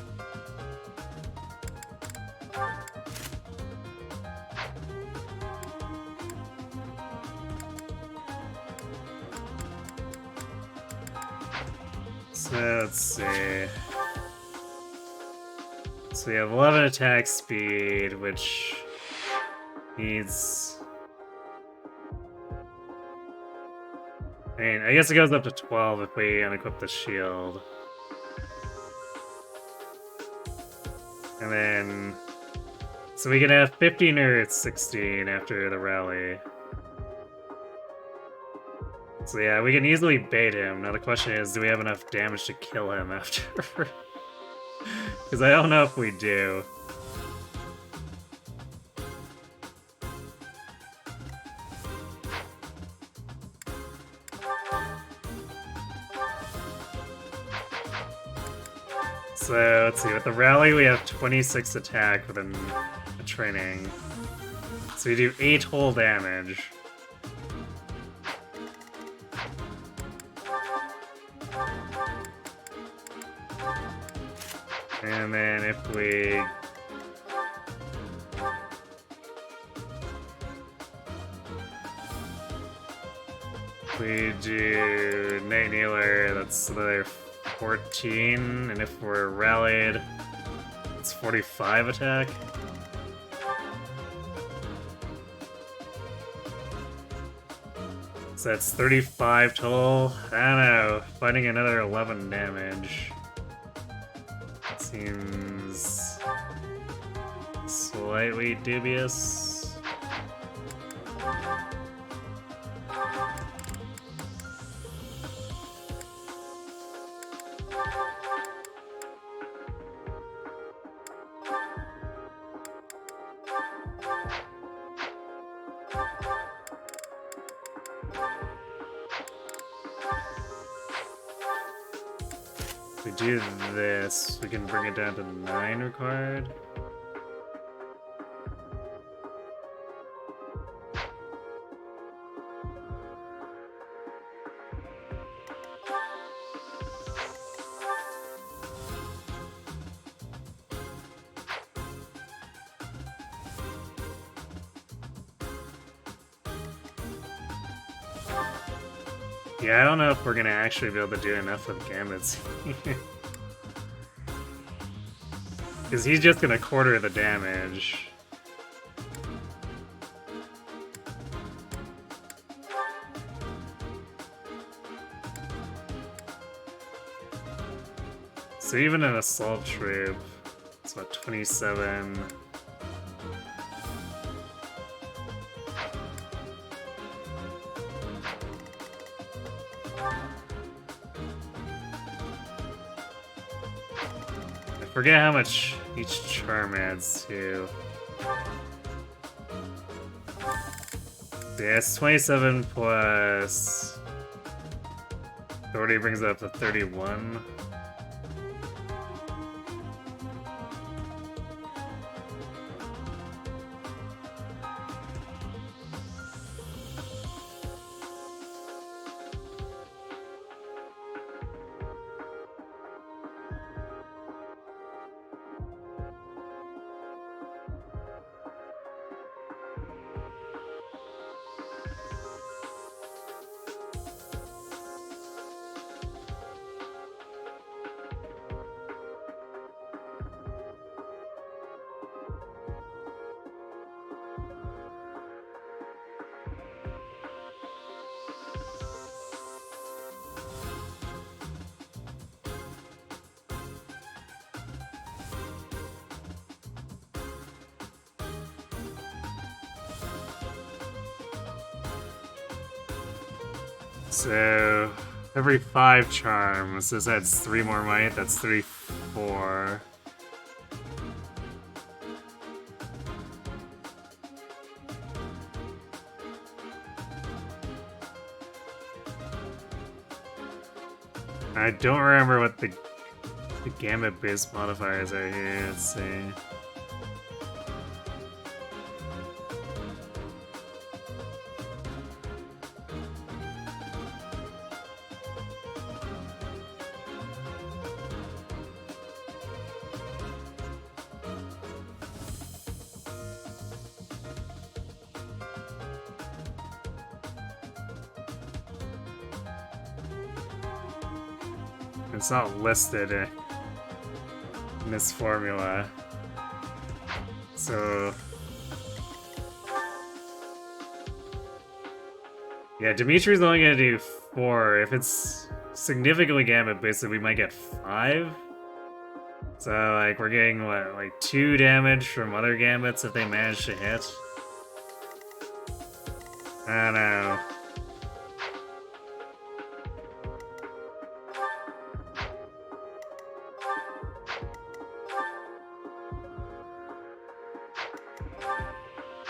So let's see. So we have 11 attack speed, which needs... I mean, I guess it goes up to 12 if we unequip the shield. And then... So we can have 15 or 16 after the rally. So yeah, we can easily bait him. Now the question is, do we have enough damage to kill him after? Because I don't know if we do. So, let's see, with the rally we have 26 attack with a training. So we do 8 whole damage. And then if we... do Night Kneeler, that's another 14, and if we're rallied, it's 45 attack. So that's 35 total. I don't know, fighting another 11 damage seems slightly dubious. If we do this, we can bring it down to 9 required. Yeah, I don't know if we're gonna actually be able to do enough with gambits. Because he's just gonna quarter the damage. So even an assault troop, it's about 27. I forget how much each charm adds to. Yeah, it's 27 plus 30 brings it up to 31. So, every 5 charms, this adds 3 more might, that's 34. I don't remember what the gambit base modifiers are here, let's see. It's not listed in this formula. So yeah, Dimitri's only gonna do 4. If it's significantly gambit boosted, we might get 5. So like we're getting what, like 2 damage from other gambits if they manage to hit. I don't know.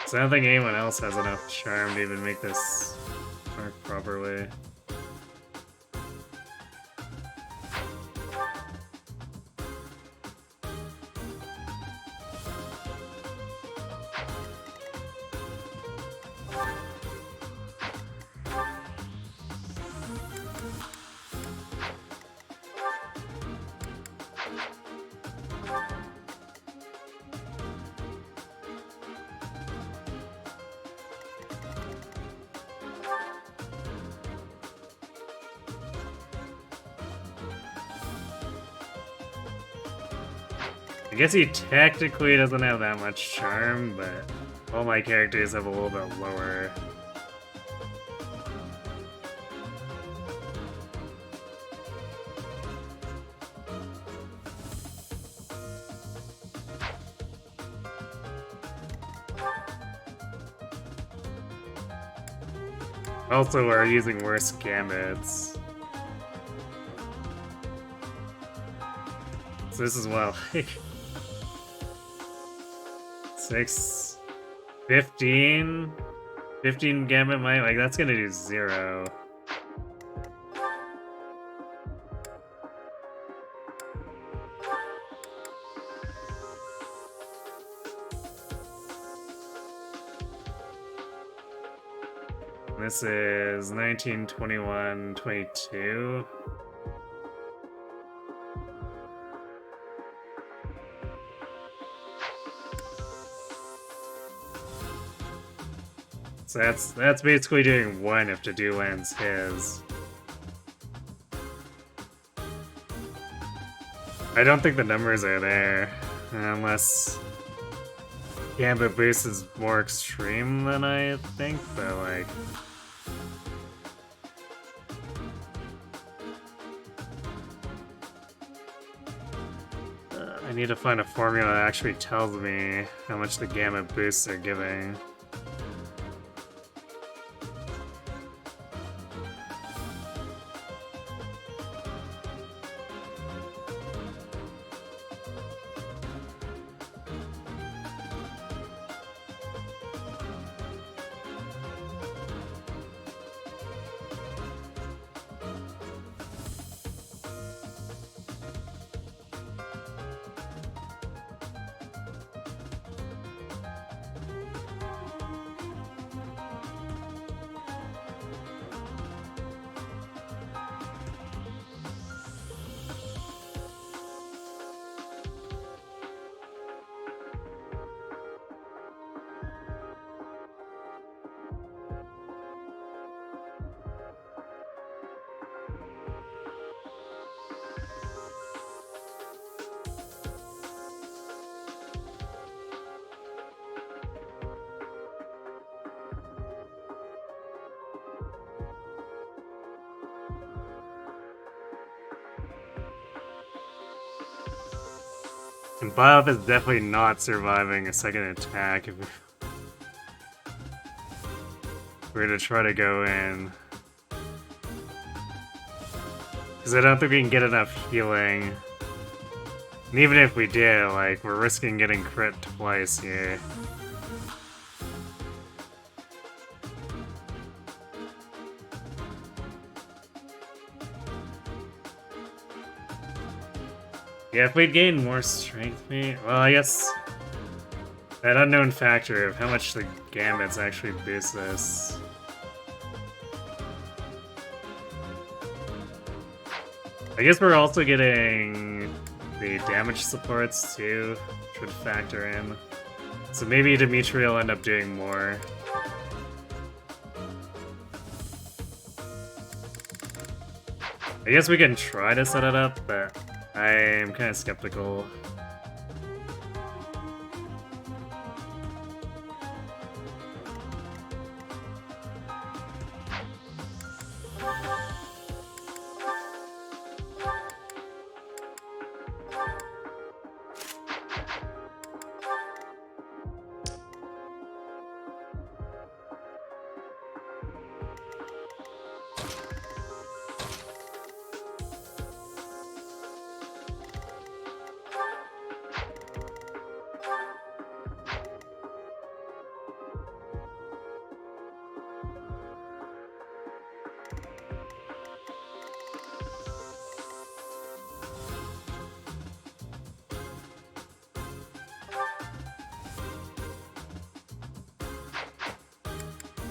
So I don't think anyone else has enough charm to even make this work properly. I guess he technically doesn't have that much charm, but all my characters have a little bit lower. Also, we're using worse gambits. So this is well, like 6, 15 gambit might, like that's gonna do 0. This is 19, 21, 22. So that's basically doing 1 if Dedu lands his. I don't think the numbers are there, unless Gambit boost is more extreme than I think, but like... I need to find a formula that actually tells me how much the Gambit boosts are giving. And Biop is definitely not surviving a second attack if we're gonna try to go in. Because I don't think we can get enough healing. And even if we did, like, we're risking getting crit twice here. Yeah, if we'd gain more strength, maybe. Well, I guess that unknown factor of how much the gambits actually boost this. I guess we're also getting the damage supports too, which would factor in. So maybe Dimitri will end up doing more. I guess we can try to set it up, but I'm kind of skeptical.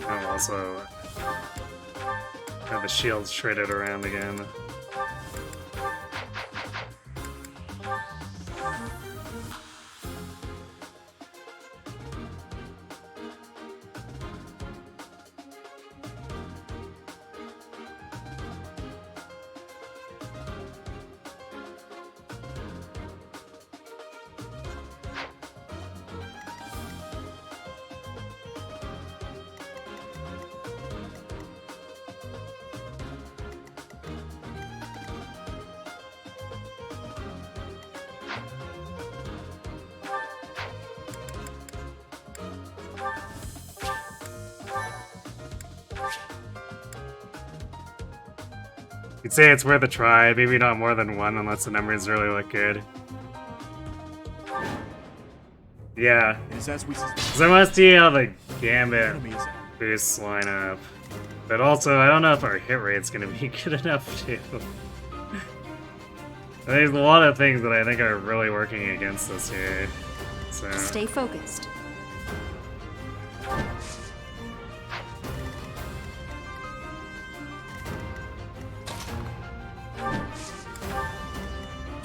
I'll also have the shields shredded around again. You'd say it's worth a try, maybe not more than one unless the numbers really look good. Yeah, because I want to see how the Gambit boosts line up. But also, I don't know if our hit rate's going to be good enough too. There's a lot of things that I think are really working against us here. So. Stay focused.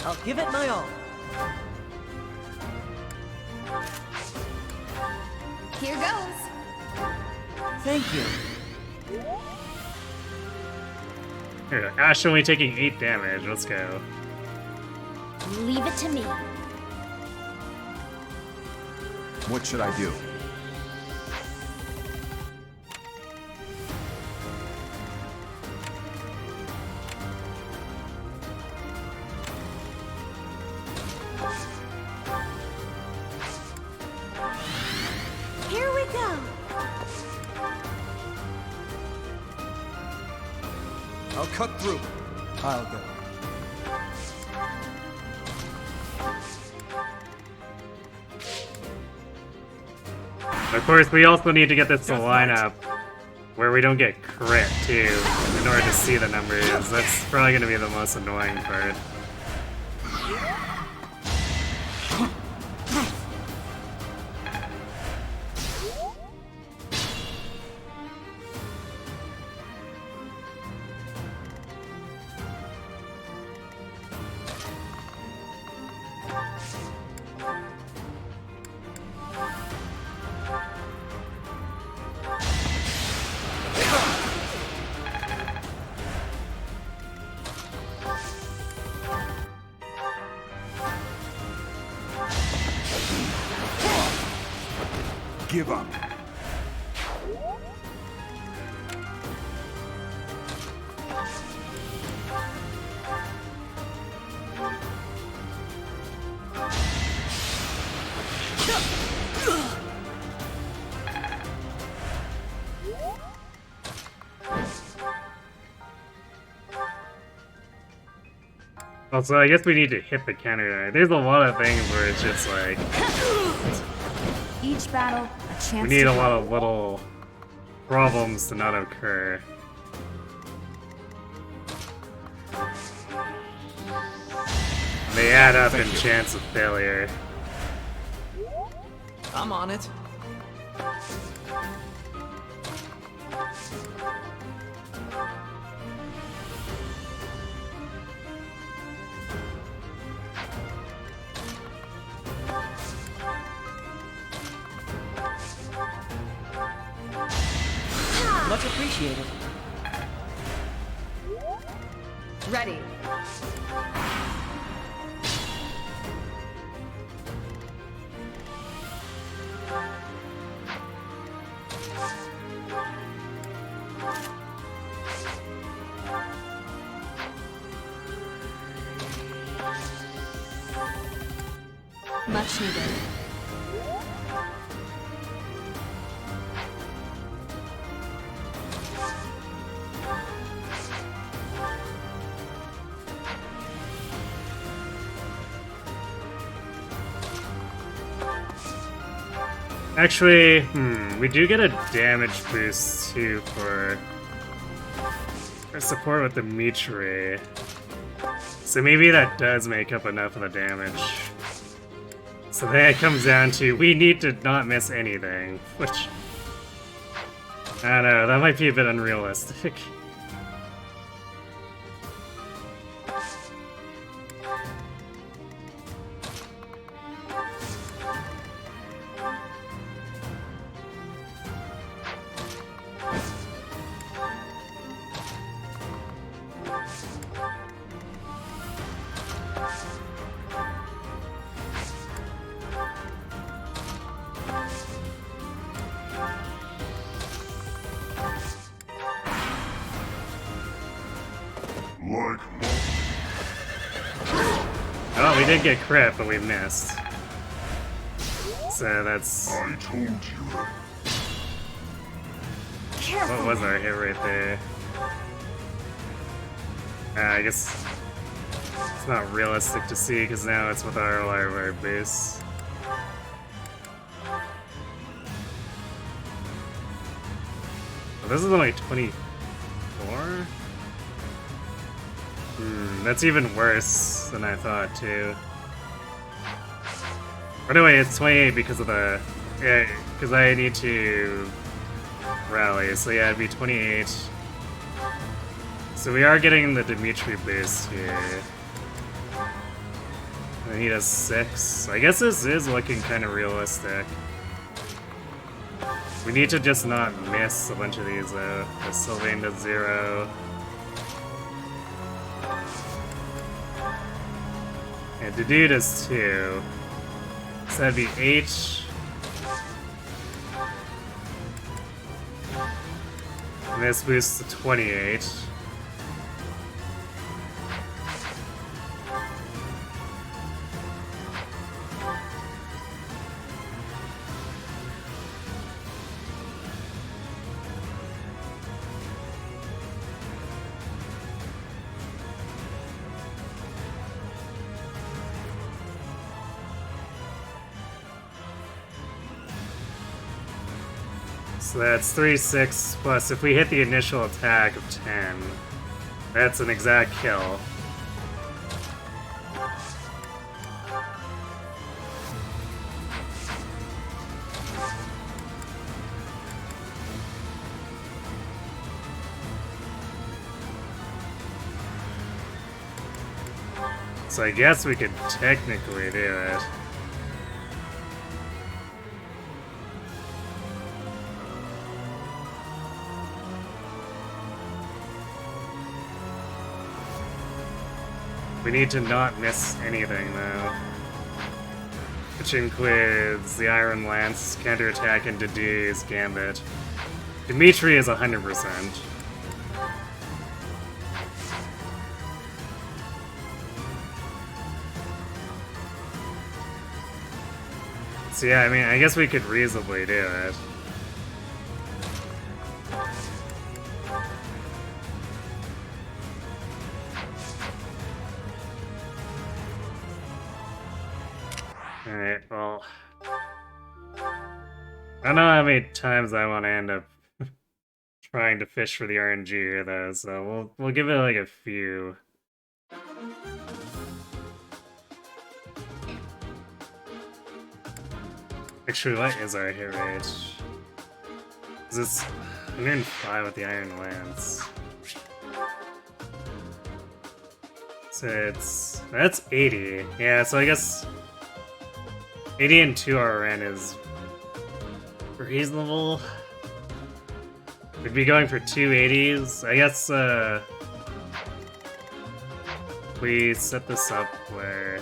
I'll give it my all. Here goes. Thank you. Here, Ash only taking 8 damage. Let's go. Leave it to me. What should I do? Here we go. I'll cut through. I'll go. Of course, we also need to get this to line up where we don't get crit, too, in order to see the numbers. That's probably going to be the most annoying part. Give up. Also, I guess we need to hit the counter there. There's a lot of things where it's just like... Each battle, a chance we need to a lot of little problems to not occur. They add up in chance of failure. I'm on it. Much appreciated. Ready. Much needed. Actually, we do get a damage boost too for support with Dimitri. So maybe that does make up enough of the damage. So then it comes down to we need to not miss anything, which I don't know, that might be a bit unrealistic. Oh, we did get crit, but we missed. So that's... I told you. What was our hit right there? I guess it's not realistic to see because now it's with our base. Oh, this is only 24? That's even worse than I thought too. By the way, it's 28 because of the... Yeah, because I need to rally, so yeah, it'd be 28. So we are getting the Dimitri boost here. And he does 6. So I guess this is looking kind of realistic. We need to just not miss a bunch of these though. The Sylvain does 0. And Dedu does 2. So that'd be 8. And this boosts to 28. So that's 3-6 plus if we hit the initial attack of 10. That's an exact kill. So I guess we could technically do it. We need to not miss anything, though. Which includes the Iron Lance, counterattack, and Dedu's Gambit. Dimitri is 100%. So yeah, I mean, I guess we could reasonably do it. Alright, well... I don't know how many times I want to end up trying to fish for the RNG here, though, so we'll give it like a few. Actually, what is our hit rate? Is this 105 with the Iron Lance? So that's 80. Yeah, so I guess 80 and 2 RN is reasonable. We'd be going for 280s. I guess we set this up where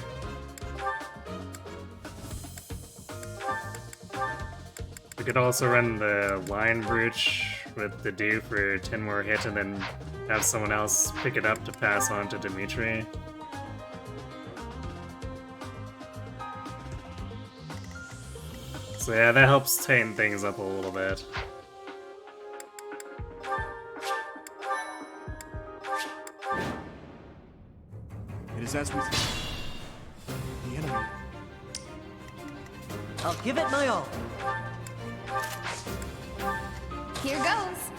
we could also run the Line Brooch with the Dew for 10 more hits and then have someone else pick it up to pass on to Dimitri. So yeah, that helps tighten things up a little bit. It is as we think. The enemy. I'll give it my all. Here goes.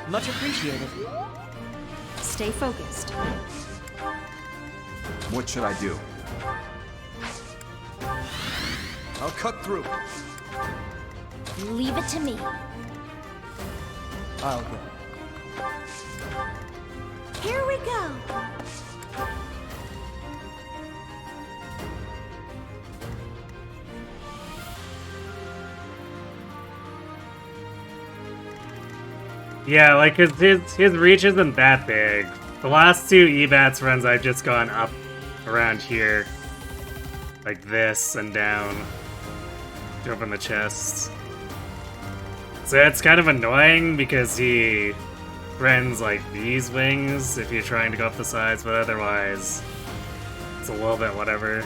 Much appreciated. Stay focused. What should I do? I'll cut through. Leave it to me. I'll go. Here we go. Yeah, like his reach isn't that big. The last two EBATS runs I've just gone up around here. Like this and down. To open the chest. So it's kind of annoying because he runs like these wings if you're trying to go up the sides, but otherwise it's a little bit whatever.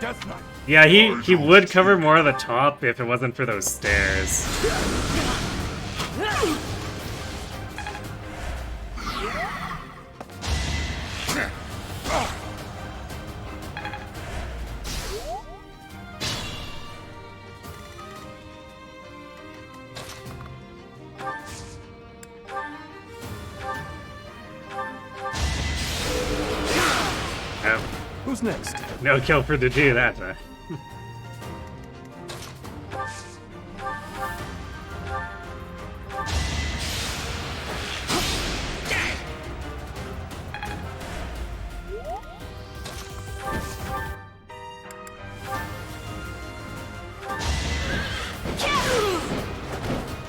Death Knight. Yeah, he would cover more of the top if it wasn't for those stairs. Who's next? No kill for to do that time.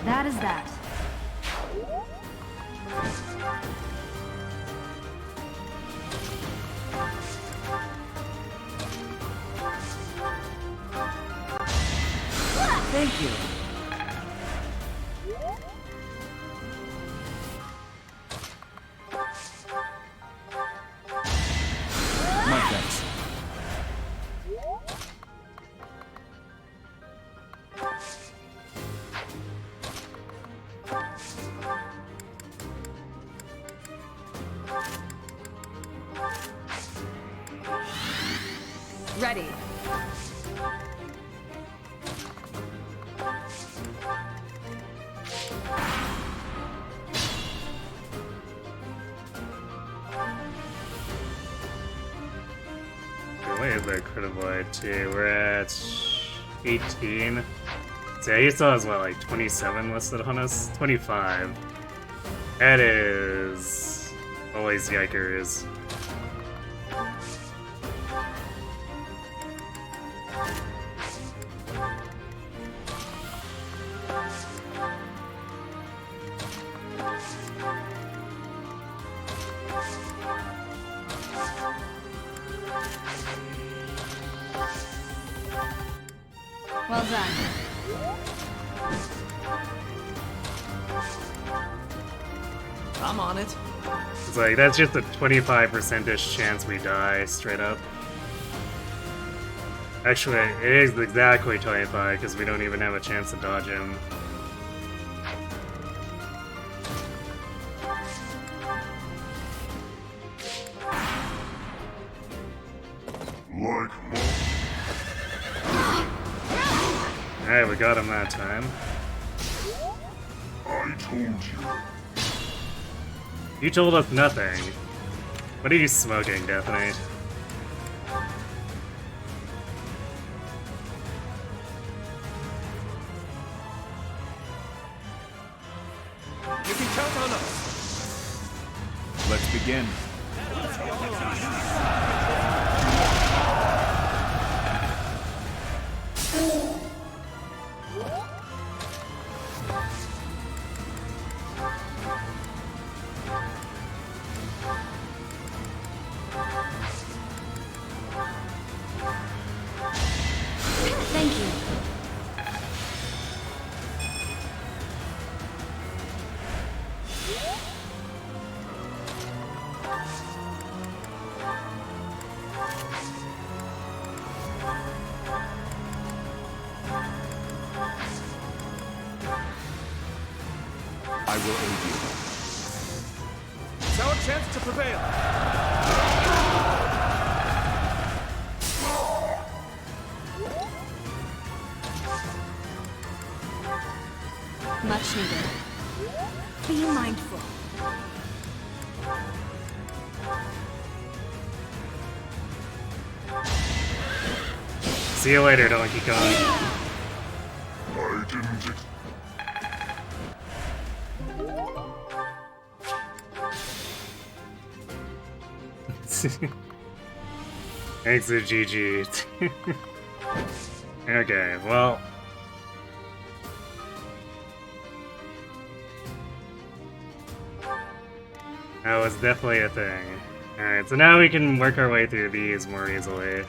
That is that. Thank you. My thanks. Ready. What is that critical eye too? We're at 18. So yeah, he still has what, like 27 listed on us? 25. That is always yikers. Well done. I'm on it. It's like, that's just a 25%-ish chance we die, straight up. Actually, it is exactly 25, because we don't even have a chance to dodge him. Alright, we got him that time. I told you. You told us nothing. What are you smoking, Death Knight? You can count on us. Let's begin. Thank you. I will aid you. It's our chance to prevail. Much needed. Be mindful. See you later, Donkey Kong. I didn't. Thanks to GG. Okay, well. That was definitely a thing. Alright, so now we can work our way through these more easily.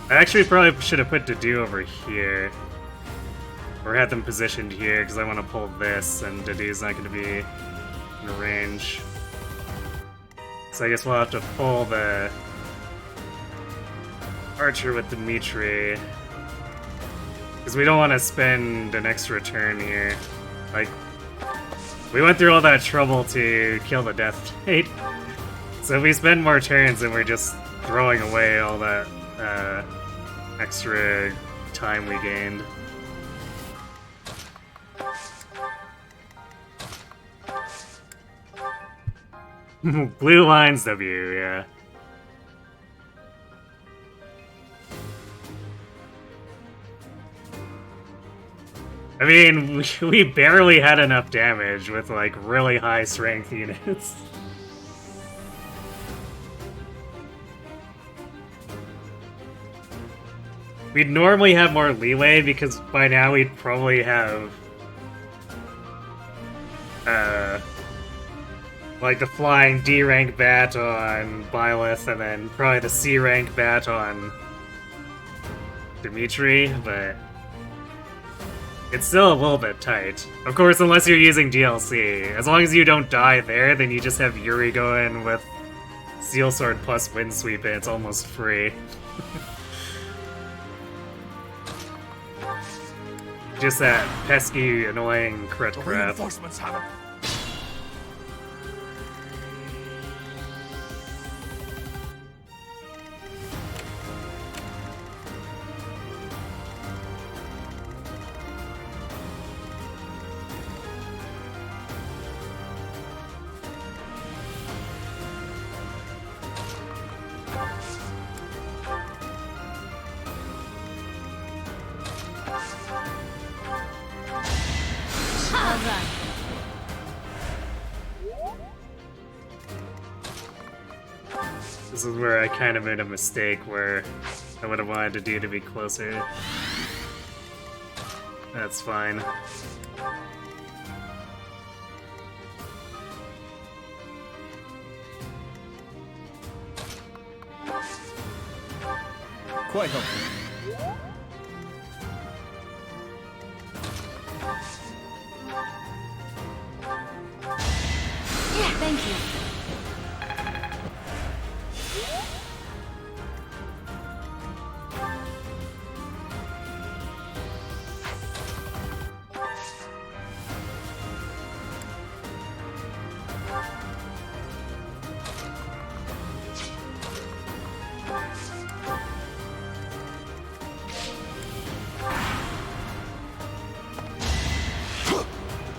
I actually probably should have put Dedu over here. Or had them positioned here, because I want to pull this, and Dedu's not going to be in range. So I guess we'll have to pull the archer with Dimitri. Because we don't want to spend an extra turn here. Like, we went through all that trouble to kill the Death Knight. So if we spend more turns, then we're just throwing away all that extra time we gained. Blue lines W, yeah. I mean, we barely had enough damage with, like, really high strength units. We'd normally have more leeway, because by now we'd probably have... like the flying D-rank bat on Byleth, and then probably the C-rank bat on Dimitri, but it's still a little bit tight. Of course, unless you're using DLC. As long as you don't die there, then you just have Yuri going with Steel Sword plus Windsweep, and it's almost free. Just that pesky, annoying crit crap. Reinforcements have it. This is where I kind of made a mistake where I would have wanted Dedu to be closer. That's fine. Quite helpful. Thank you.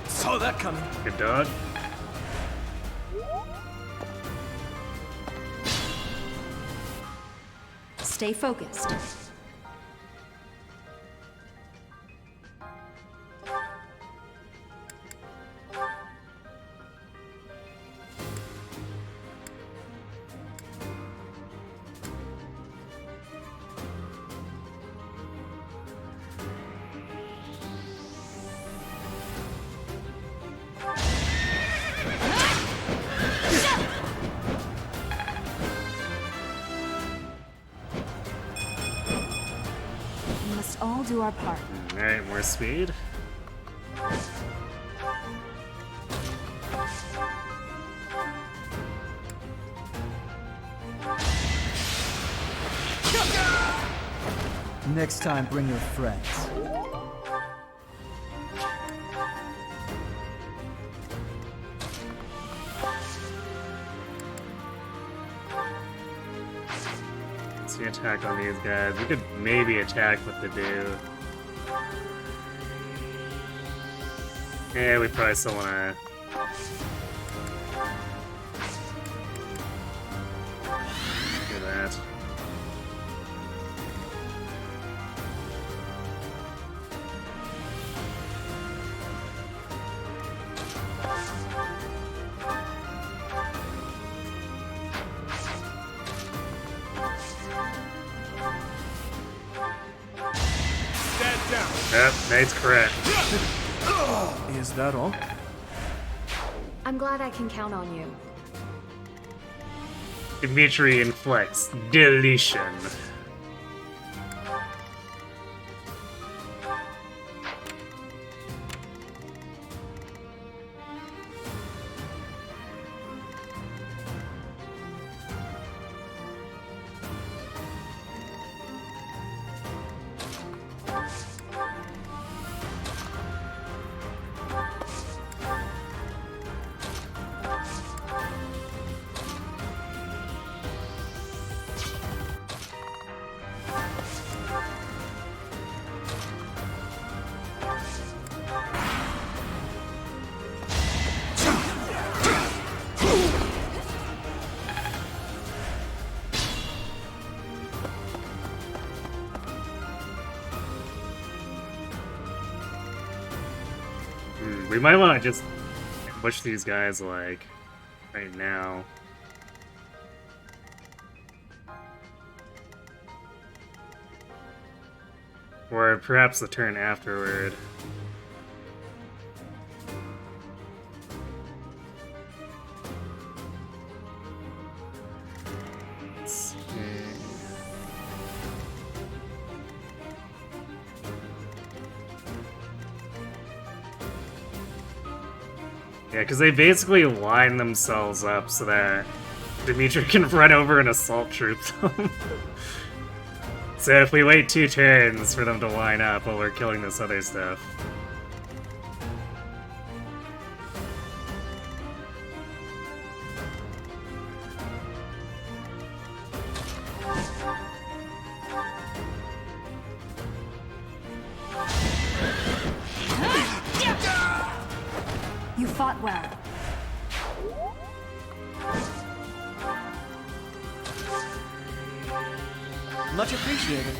Saw that coming. Good dog. Stay focused. All do our part. Alright, more speed. Next time, bring your friends. Let's see, attack on these guys. We could maybe attack with the do. Yeah, we probably still wanna Yep, nice crit. Is that all? I'm glad I can count on you. Dimitri inflicts deletion. We might want to just push these guys, like, right now. Or perhaps the turn afterward. Let's see. Yeah, because they basically line themselves up so that Dimitri can run over and assault troop them. So if we wait 2 turns for them to line up while we're killing this other stuff. You fought well. Much appreciated.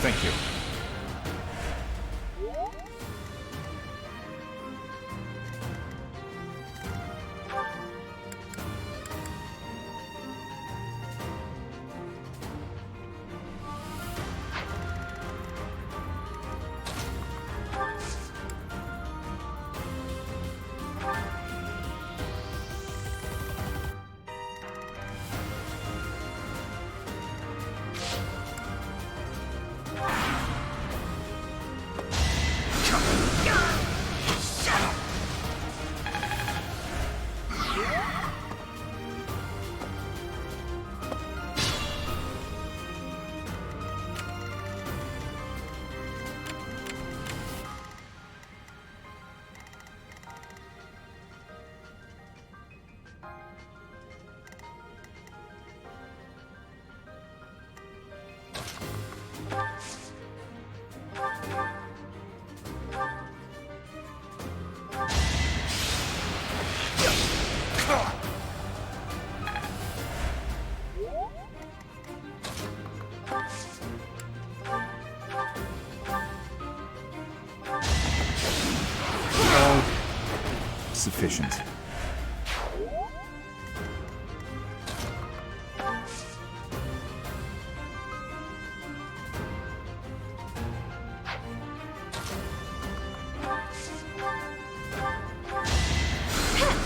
Thank you. Sufficient.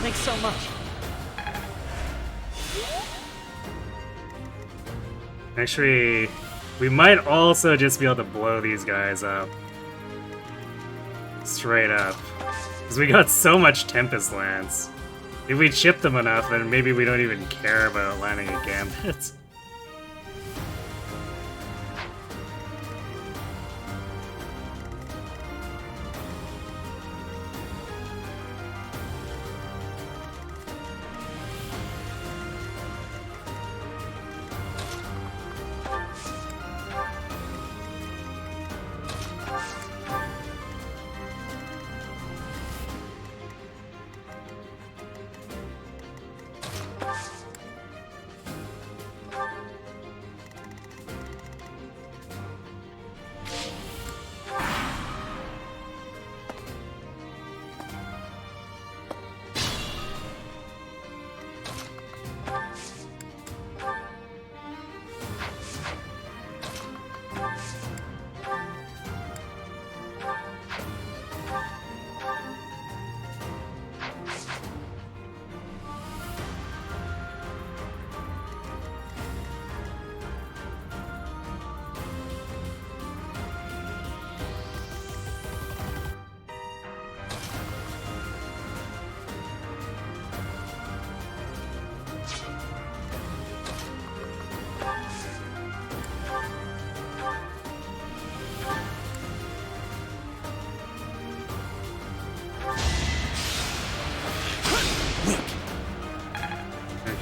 Thanks so much. Actually, we might also just be able to blow these guys up. Straight up. Because we got so much Tempest Lance. If we chip them enough, then maybe we don't even care about landing a Gambit.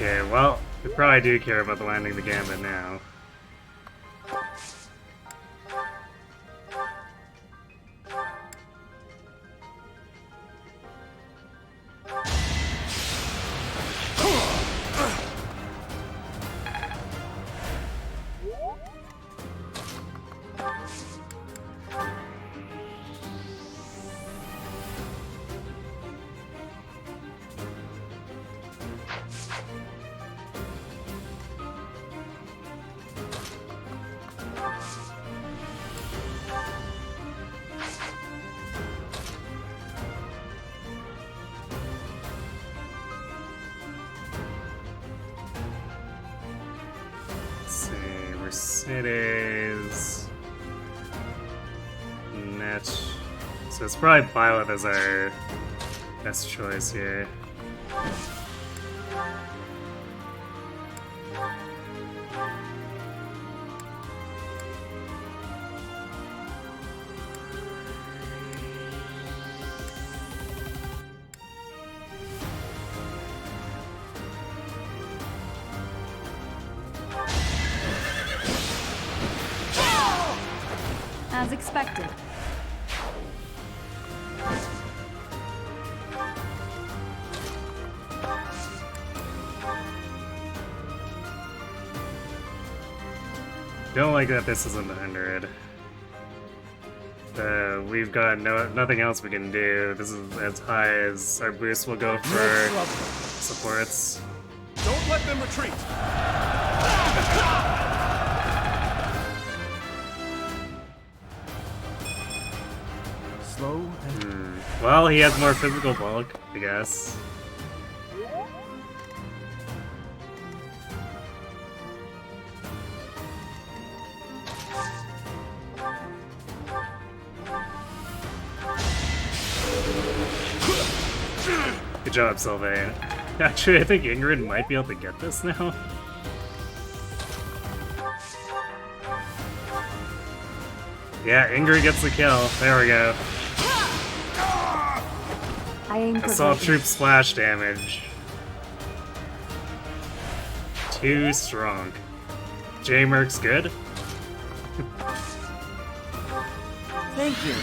Okay, well, we probably do care about the landing the gambit now. Mercedes, net. So it's probably Pilot as our best choice here. As expected. Don't like that this isn't 100. We've got nothing else we can do. This is as high as our boost will go for supports. Don't let them retreat! Slow and... Well, he has more physical bulk, I guess. Good job, Sylvain. Actually, I think Ingrid might be able to get this now. Yeah, Ingrid gets the kill. There we go. Assault troop splash damage. Too strong. J-Merc's good? Thank you.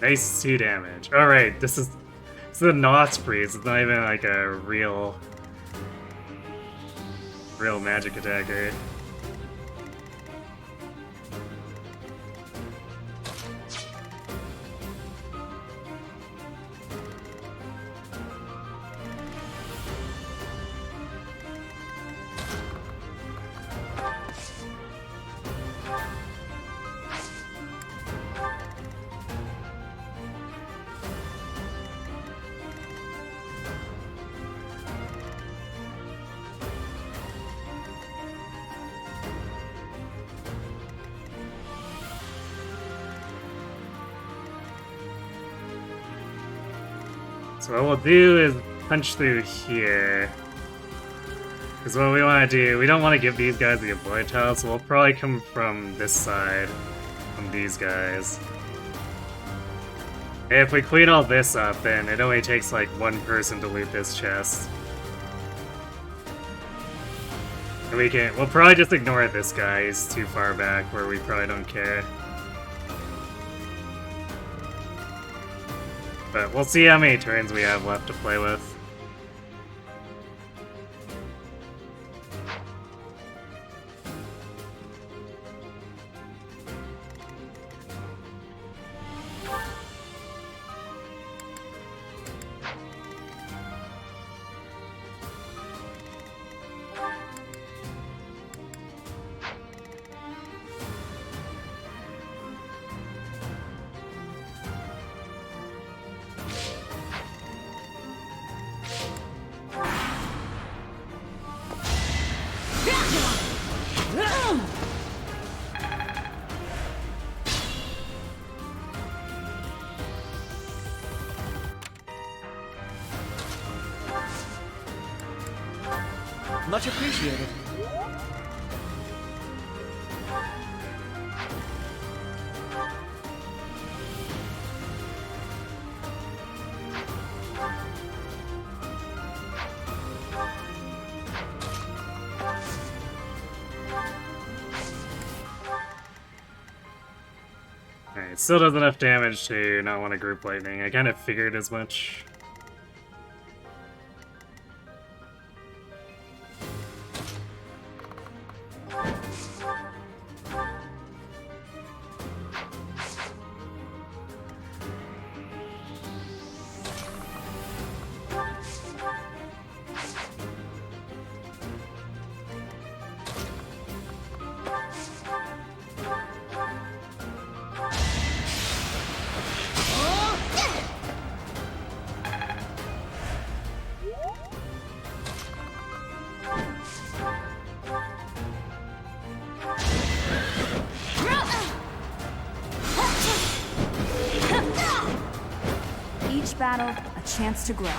Nice 2 damage. Alright, this is the Knots Priest. It's not even like a real magic attacker. So what we'll do is punch through here. Because what we want to do, we don't want to give these guys the avoid tile, so we'll probably come from this side, from these guys. And if we clean all this up, then it only takes like one person to loot this chest. And we'll probably just ignore this guy, he's too far back where we probably don't care. But we'll see how many turns we have left to play with. Much appreciated. Alright, still does enough damage to not want to group lightning. I kind of figured as much. Each battle, a chance to grow.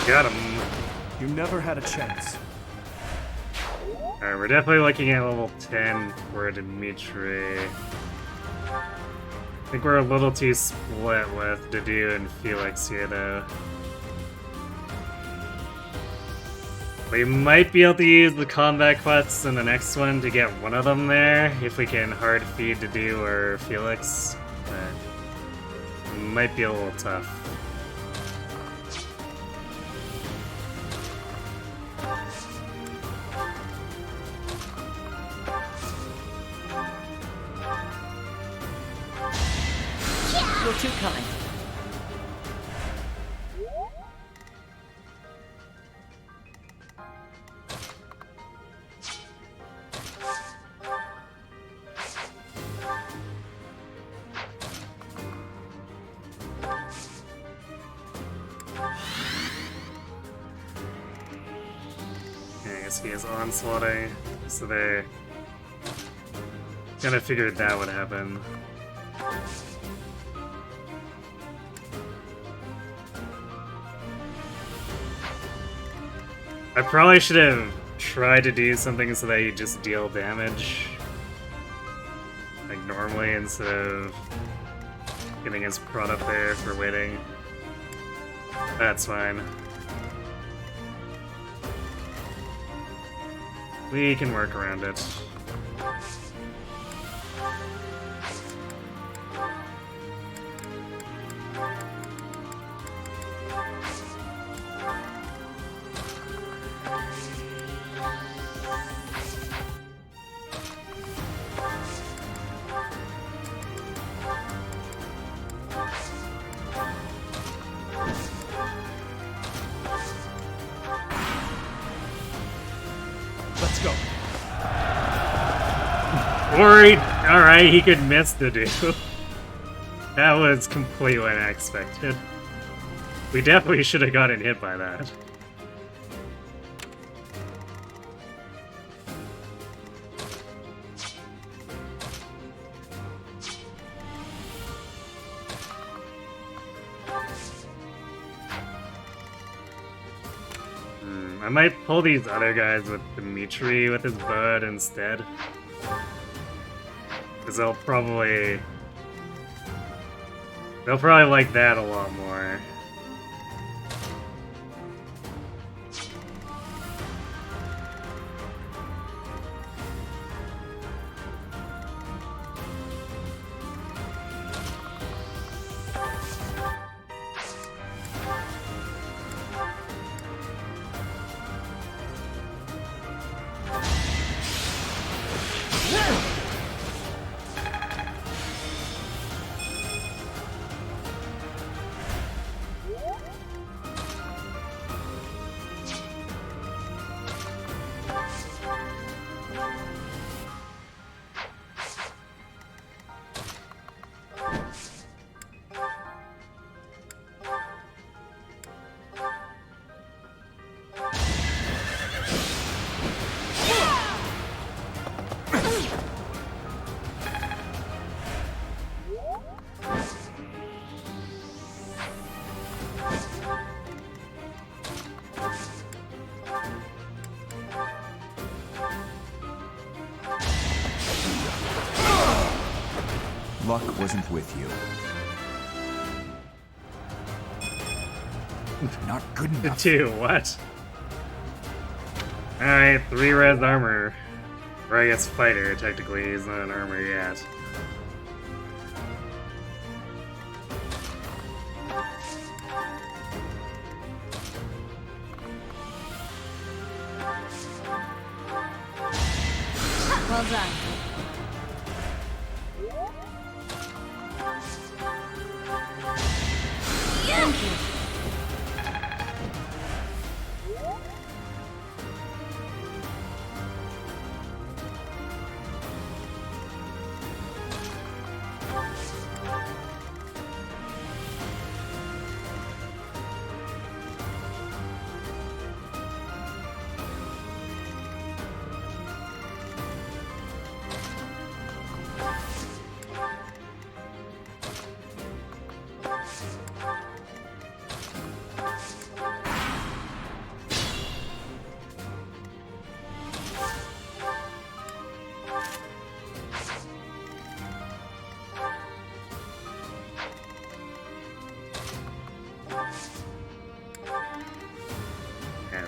Got him. You never had a chance. Alright, we're definitely looking at level 10 for Dimitri. I think we're a little too split with Didu and Felix here, though. We might be able to use the combat quests in the next one to get one of them there, if we can hard feed Didu or Felix. But it might be a little tough. You're too kind. I guess he is onslaughting, so they kind of figured that would happen. I probably should have tried to do something so that you just deal damage, like normally, instead of getting his prot up there for waiting. That's fine. We can work around it. Let's go. Alright, he could miss the dude. That was completely unexpected. We definitely should have gotten hit by that. I might pull these other guys with Dimitri with his bud instead. Because they'll probably like that a lot more. luck wasn't with you. Not good enough. 2, what? Alright, 3 res armor. Or I guess fighter, technically, he's not an armor yet. Well done. Thank you.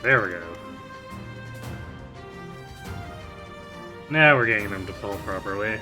There we go. Now we're getting them to pull properly.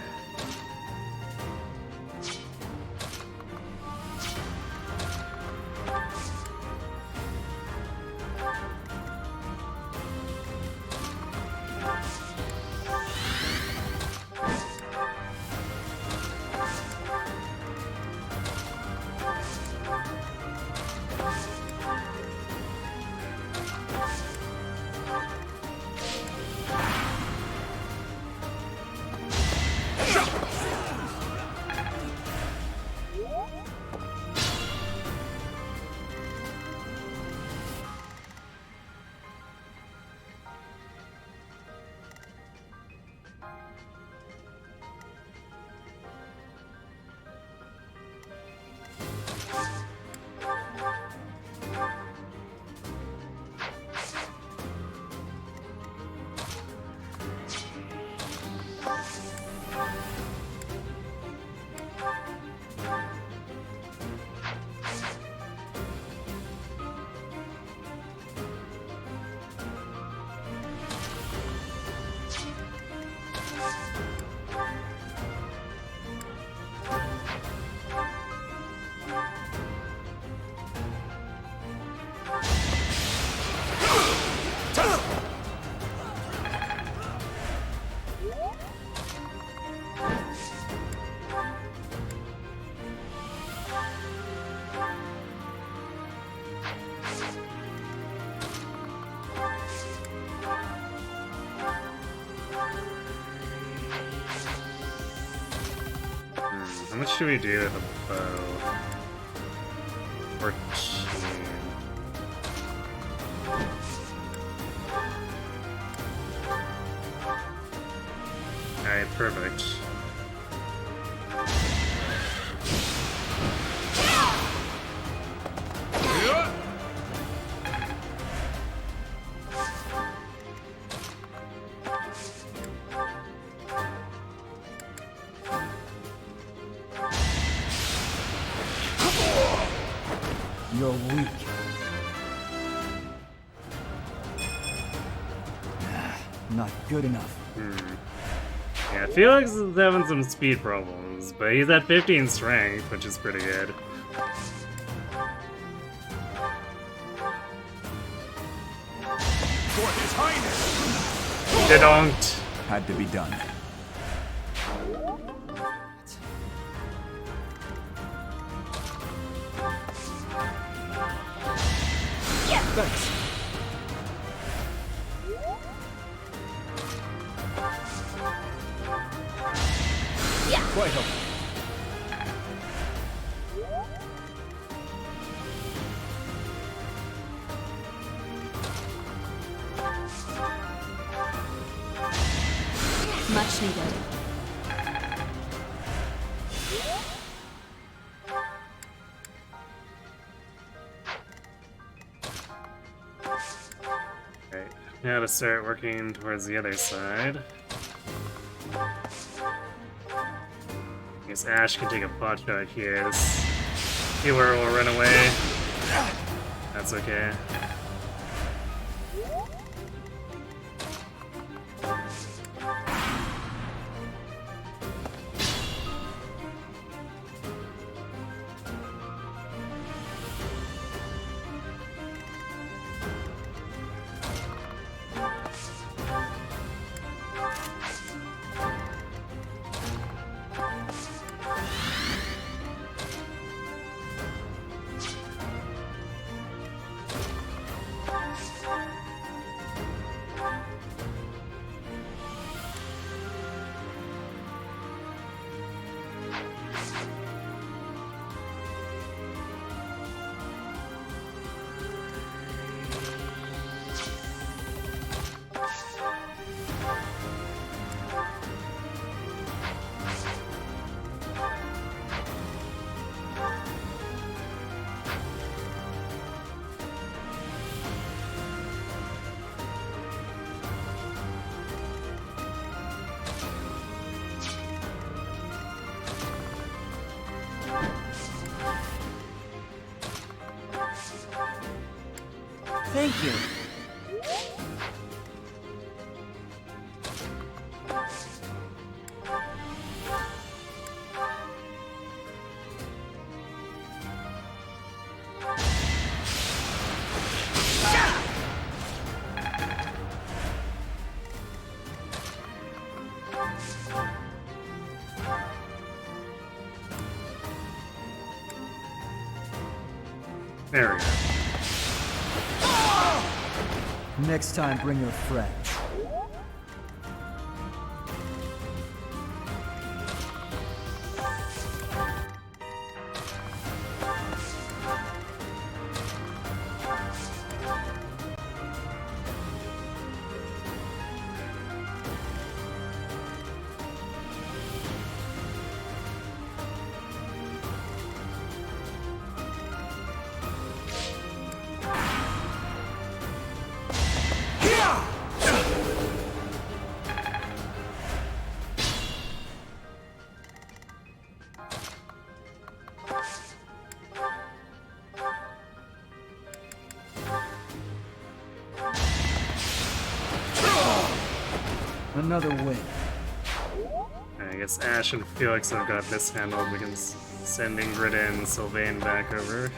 How much should we do with a bow? 14. Alright, perfect. You're weak. Not good enough. Yeah, Felix is having some speed problems, but he's at 15 strength, which is pretty good. For His Highness! Dedonked. Had to be done. Thanks. Quite helpful. Much needed. Right, now to start working towards the other side. guess Ash can take a pot shot here. This healer will run away. That's okay. Thank you. There we go. Next time, bring your friends. Another win. I guess Ash and Felix have got this handled. We can send Ingrid and Sylvain back over.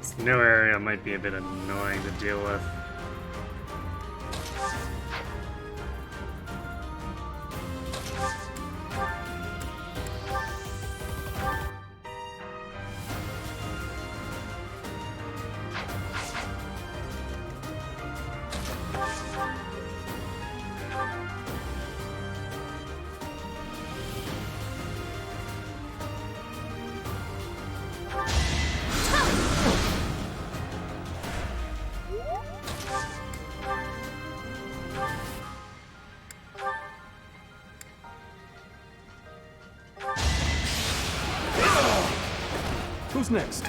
This new area might be a bit annoying to deal with. Who's next?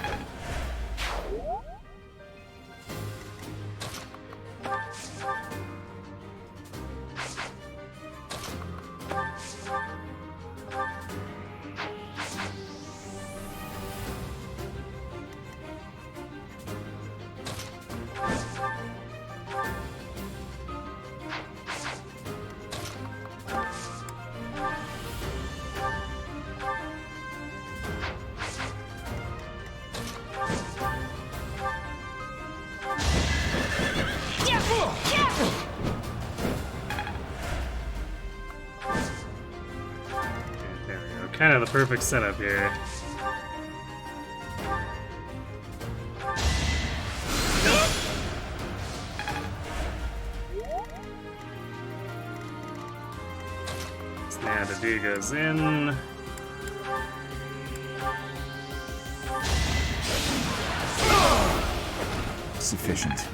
There we go. Kind of the perfect setup here. Now the D goes in. Sufficient.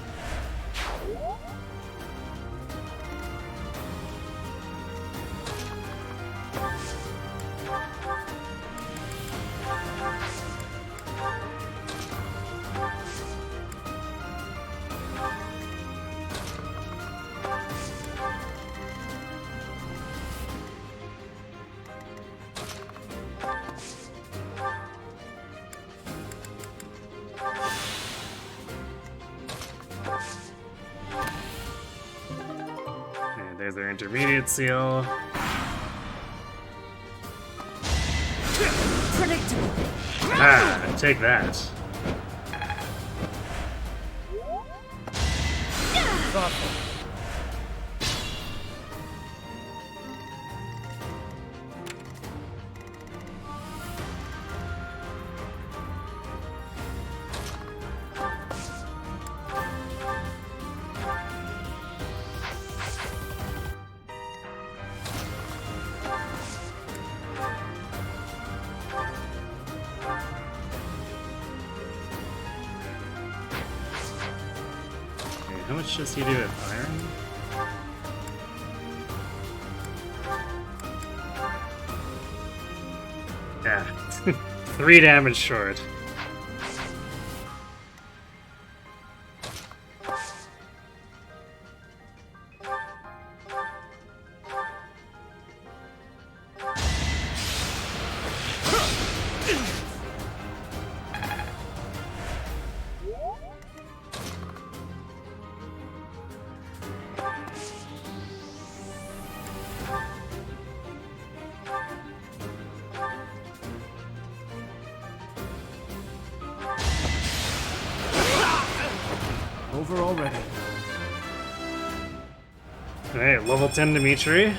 And there's our intermediate seal. Predictable. Ah, take that. Thoughtful. Okay, how much does he do at iron? Yeah, 3 damage short. Over already. Alright, level 10 Dimitri.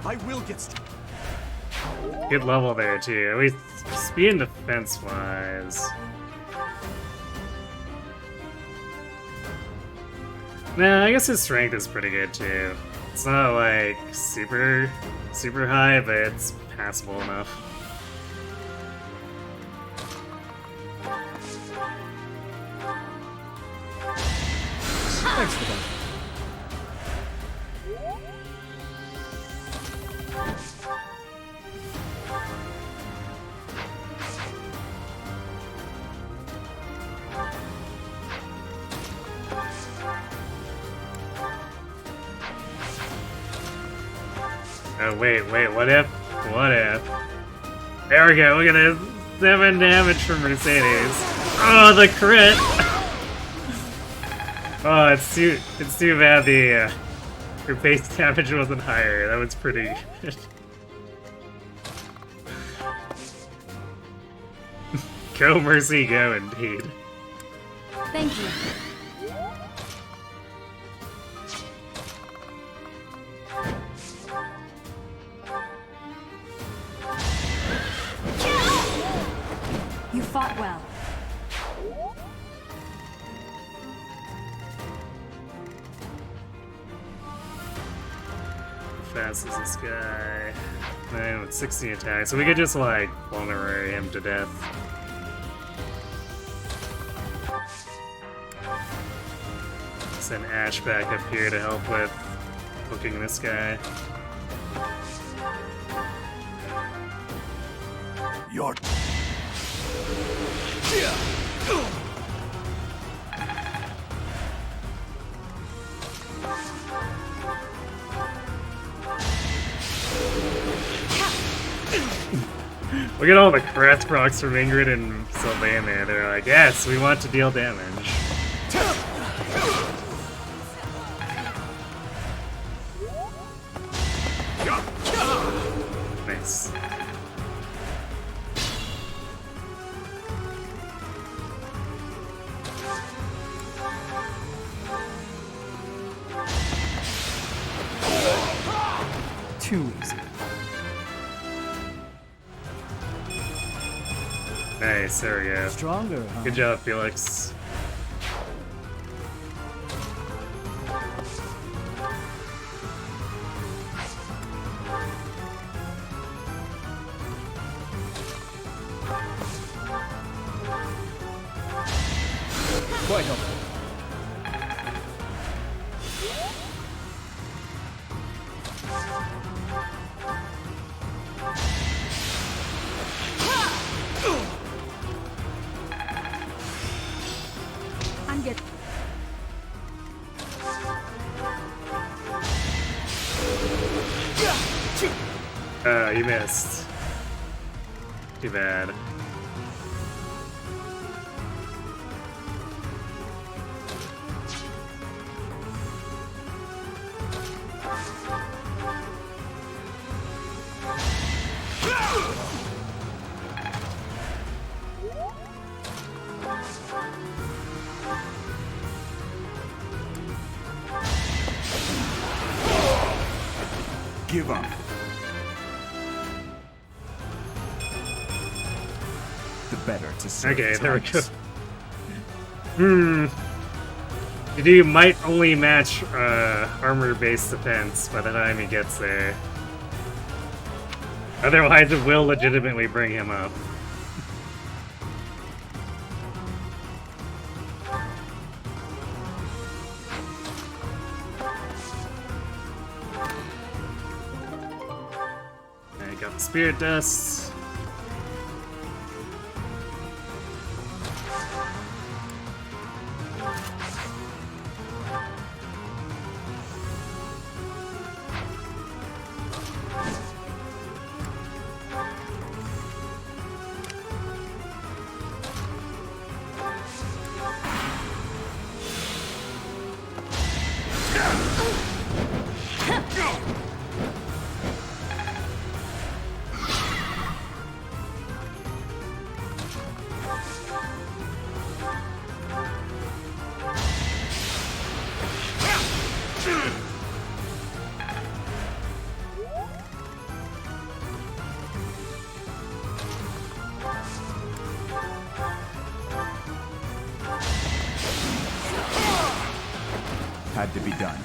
I will get Good level there too. At least speed and defense wise. Nah, I guess his strength is pretty good too. It's not like super high, but it's passable enough. Thanks for that. Oh wait, what if? What if? There we go, look at this! 7 damage from Mercedes. Oh, the crit! Oh, it's too bad the your base damage wasn't higher. That was pretty good. Go Mercy, go indeed. Thank you. You fought well. How fast is this guy? 9 with 60 attacks, so we could just like vulnerate him to death. Send Ash back up here to help with hooking this guy. Your Look at all the Kratz procs from Ingrid and Sylvana. They're like, yes, we want to deal damage. Nice. Too easy. Nice, there we go. Stronger, huh? Good job, Felix. Quite helpful. I'm good. You missed. Too bad. Give up. The better to serve. Okay, there we go. Dude might only match armor-based defense by the time he gets there. Otherwise, it will legitimately bring him up. I got the spirit dust. Had to be done.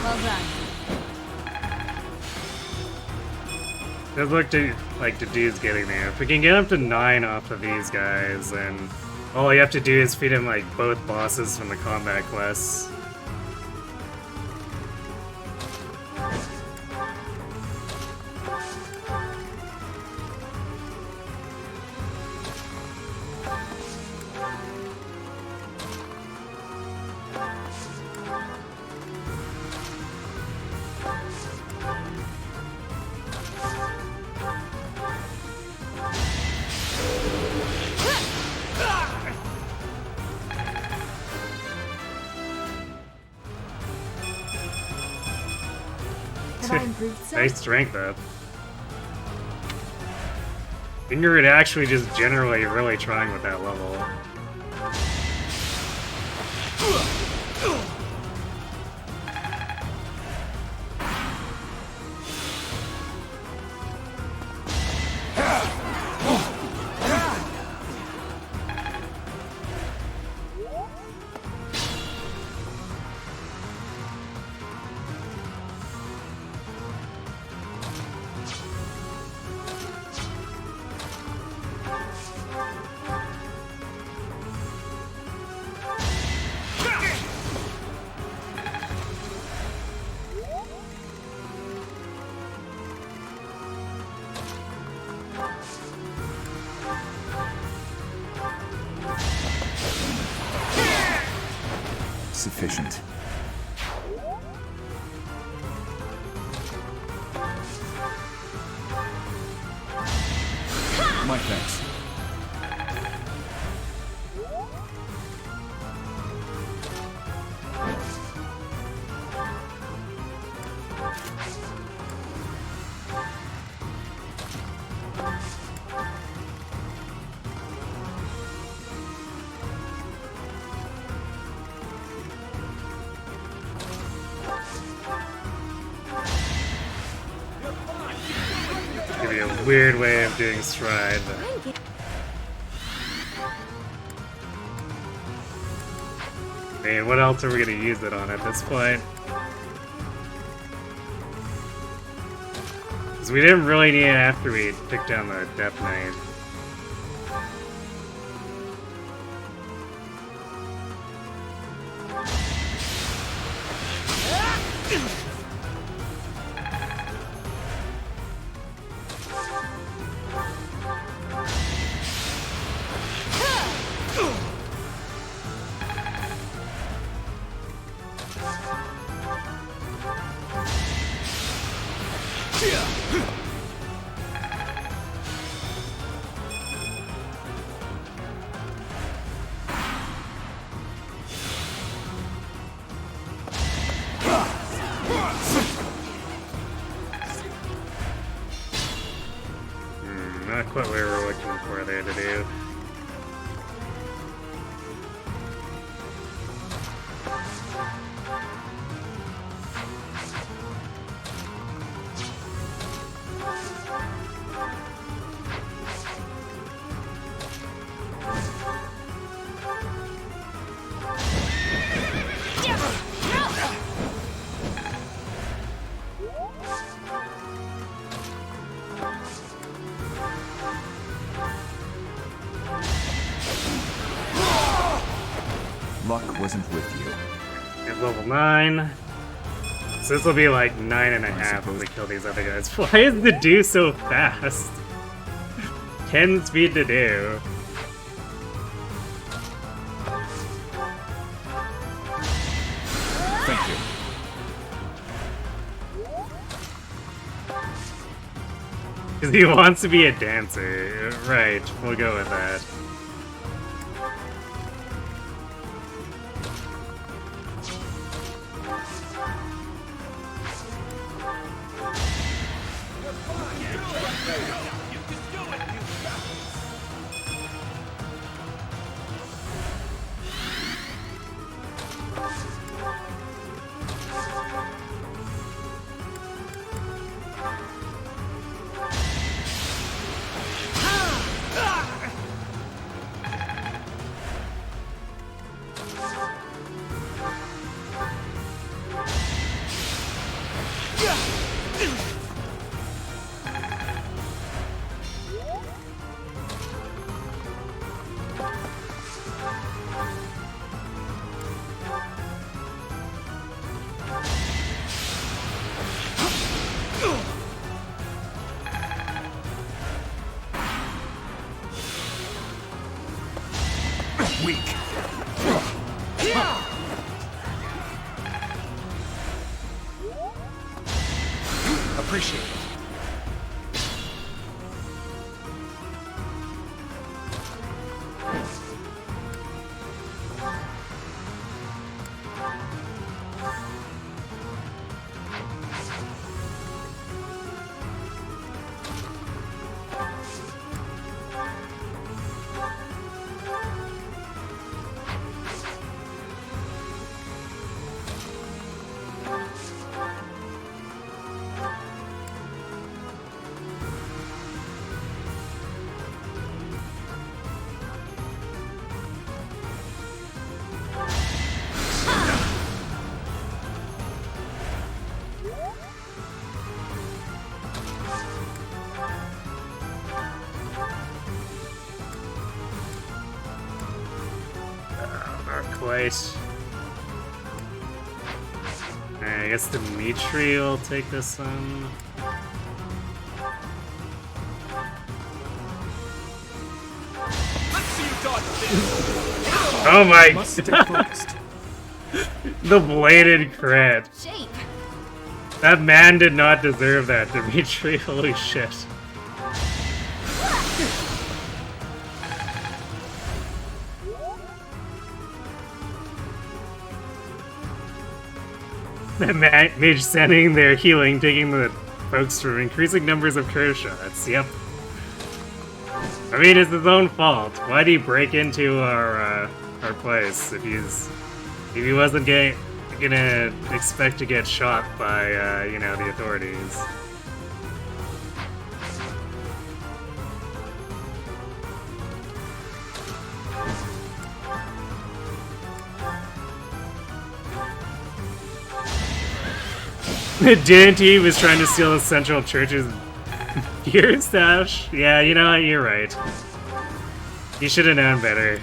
Well done. Does look like the dude's getting there. If we can get up to 9 off of these guys, then all you have to do is feed him like both bosses from the combat quests. Have I improved some? Nice strength up. Ingrid actually just generally really trying with that level. sufficient. My thanks. Give me a weird way of doing stride. But... I mean, what else are we gonna use it on at this point? Because we didn't really need it after we took down the Death Knight. Not quite what we were looking for there to do. Luck wasn't with you. At level 9. So this will be like 9.5 when we kill these other guys. Why is the do so fast? 10 speed to do. Thank you. Because he wants to be a dancer. Right, we'll go with that. Weak. Appreciate it. Quite. Alright, I guess Dimitri will take this one. Let's see you dodge this. Oh my! Must stay focused. The bladed crit. Shape. That man did not deserve that, Dimitri. Holy shit. That mage standing there healing, taking the folks from increasing numbers of curve shots. Yep. I mean, it's his own fault. Why'd he break into our place if he wasn't gonna expect to get shot by you know, the authorities? Didn't he was trying to steal the Central Church's gear stash? Yeah, you know what, you're right. You should have known better.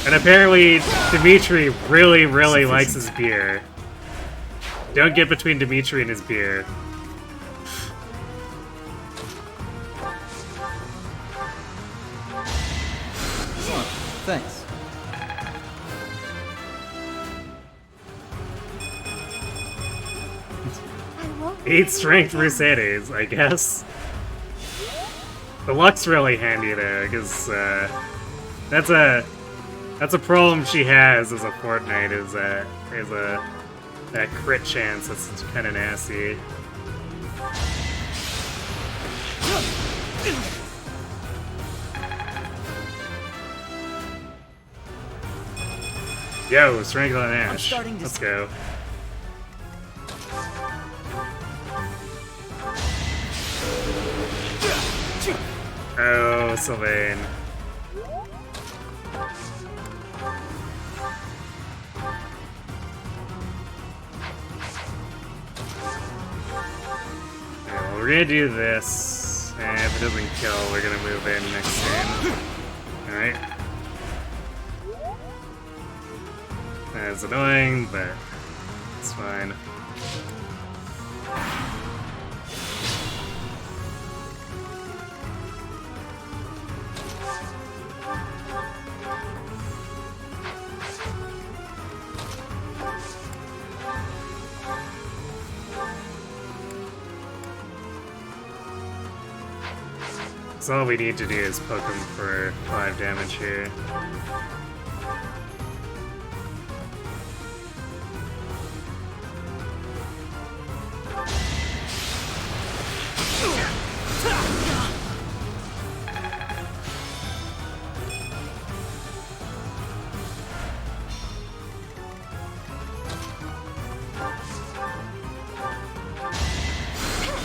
And apparently, Dimitri really, really likes his beer. Don't get between Dimitri and his beer. Thanks. 8 strength Mercedes, I guess. The luck's really handy there, because that's a problem she has as a Fortnite, is that crit chance that's kind of nasty. Yo, strength on Ash. Let's go. Oh, Sylvain. Well, we're gonna do this, and if it doesn't kill, we're gonna move in next turn. Alright. That's annoying, but it's fine. So all we need to do is poke him for 5 damage here.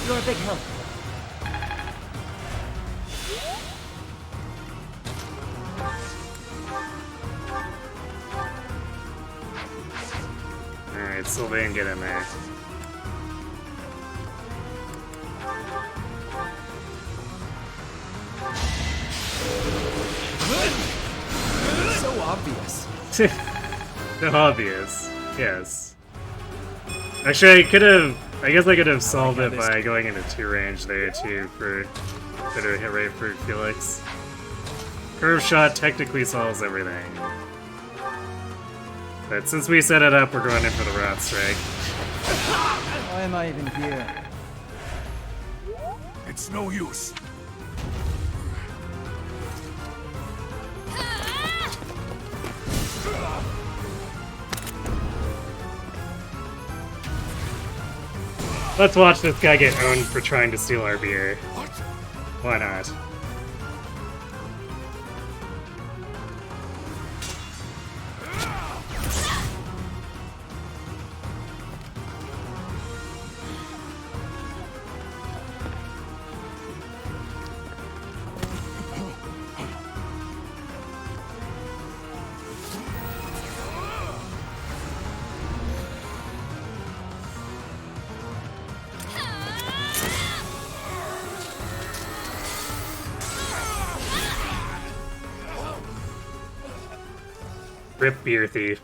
You're a big help. Alright, Sylvain, get in there. So obvious. So obvious, yes. Actually, I guess I could have solved it by going into 2 range there too for better hit rate for Felix. Curve shot technically solves everything. But since we set it up, we're going in for the Wrath Strike. Why am I even here? It's no use. Let's watch this guy get owned for trying to steal our beer. Why not? Rip Beer Thief.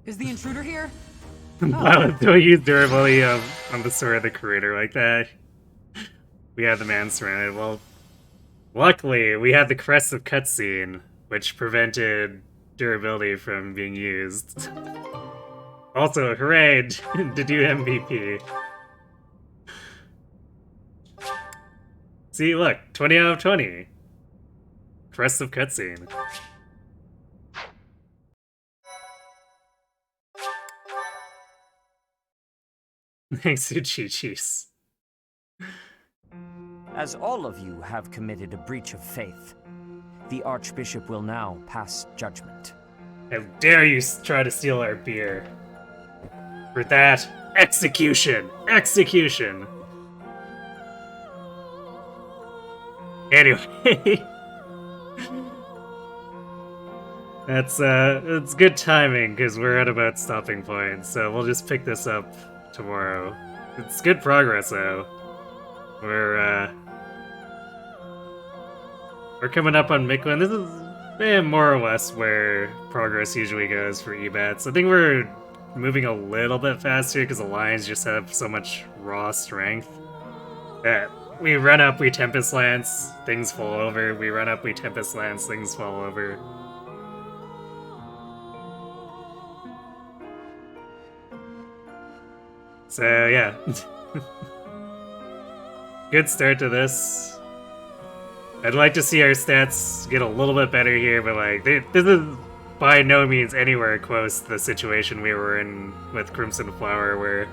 Is the intruder here? Wow, don't use durability on the sword of the creator like that. We had the man surrounded. Well, luckily, we had the crest of cutscene, which prevented durability from being used. Also, hooray to do MVP. See, look, 20 out of 20. Crest of cutscene. Thanks to Chi-Chi's. As all of you have committed a breach of faith, the Archbishop will now pass judgment. How dare you try to steal our beer? For that, execution! Execution! Anyway... It's good timing, because we're at about stopping point, so we'll just pick this up tomorrow. It's good progress, though. We're coming up on Miquelin. This is more or less where progress usually goes for EBATs. I think we're moving a little bit faster because the lines just have so much raw strength that we run up, we Tempest Lance, things fall over. We run up, we Tempest Lance, things fall over. So, yeah. Good start to this. I'd like to see our stats get a little bit better here, but like, this is by no means anywhere close to the situation we were in with Crimson Flower, where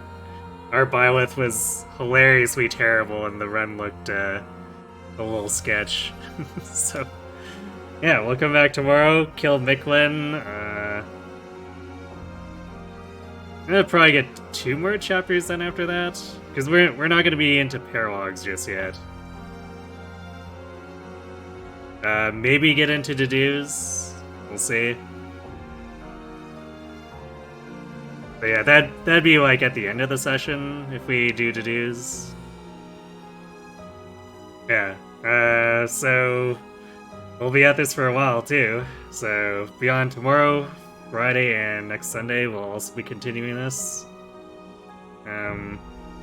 our byleth was hilariously terrible and the run looked a little sketch. So, yeah, we'll come back tomorrow, kill Miquelin. I'm gonna probably get 2 more chapters then after that, because we're not gonna be into paralogs just yet. Maybe get into Dedues. We'll see. But yeah, that'd be like at the end of the session if we do Dedues. Yeah. So we'll be at this for a while too. So beyond tomorrow, Friday, and next Sunday, we'll also be continuing this.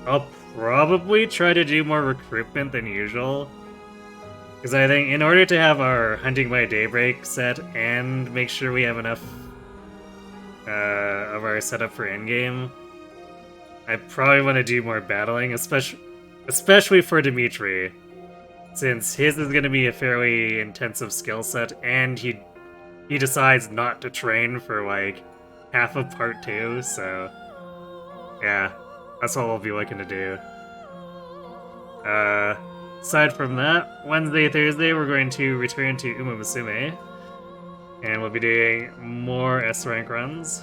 I'll probably try to do more recruitment than usual. Because I think in order to have our Hunting by Daybreak set and make sure we have enough of our setup for endgame, I probably want to do more battling, especially for Dimitri, since his is going to be a fairly intensive skill set, and he decides not to train for like half of part 2, so yeah, that's what we'll be looking to do. Aside from that, Wednesday, Thursday, we're going to return to Uma Musume, and we'll be doing more S-rank runs.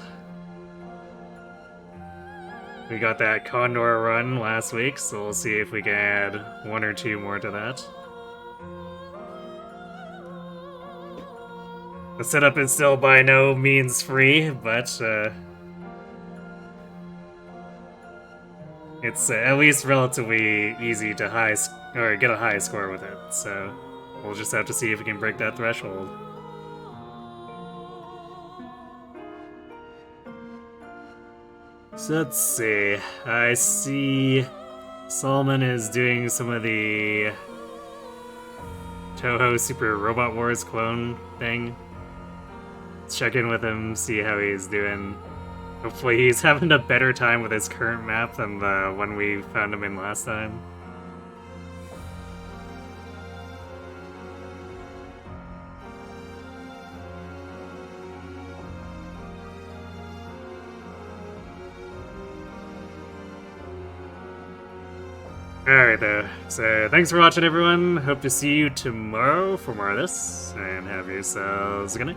We got that Condor run last week, so we'll see if we can add 1 or 2 more to that. The setup is still by no means free, but it's at least relatively easy to get a high score with it, so we'll just have to see if we can break that threshold. So let's see. I see Solomon is doing some of the Toho Super Robot Wars clone thing. Let's check in with him, see how he's doing. Hopefully he's having a better time with his current map than the one we found him in last time. Alright though, so thanks for watching everyone, hope to see you tomorrow for more of this, and have yourselves a good night.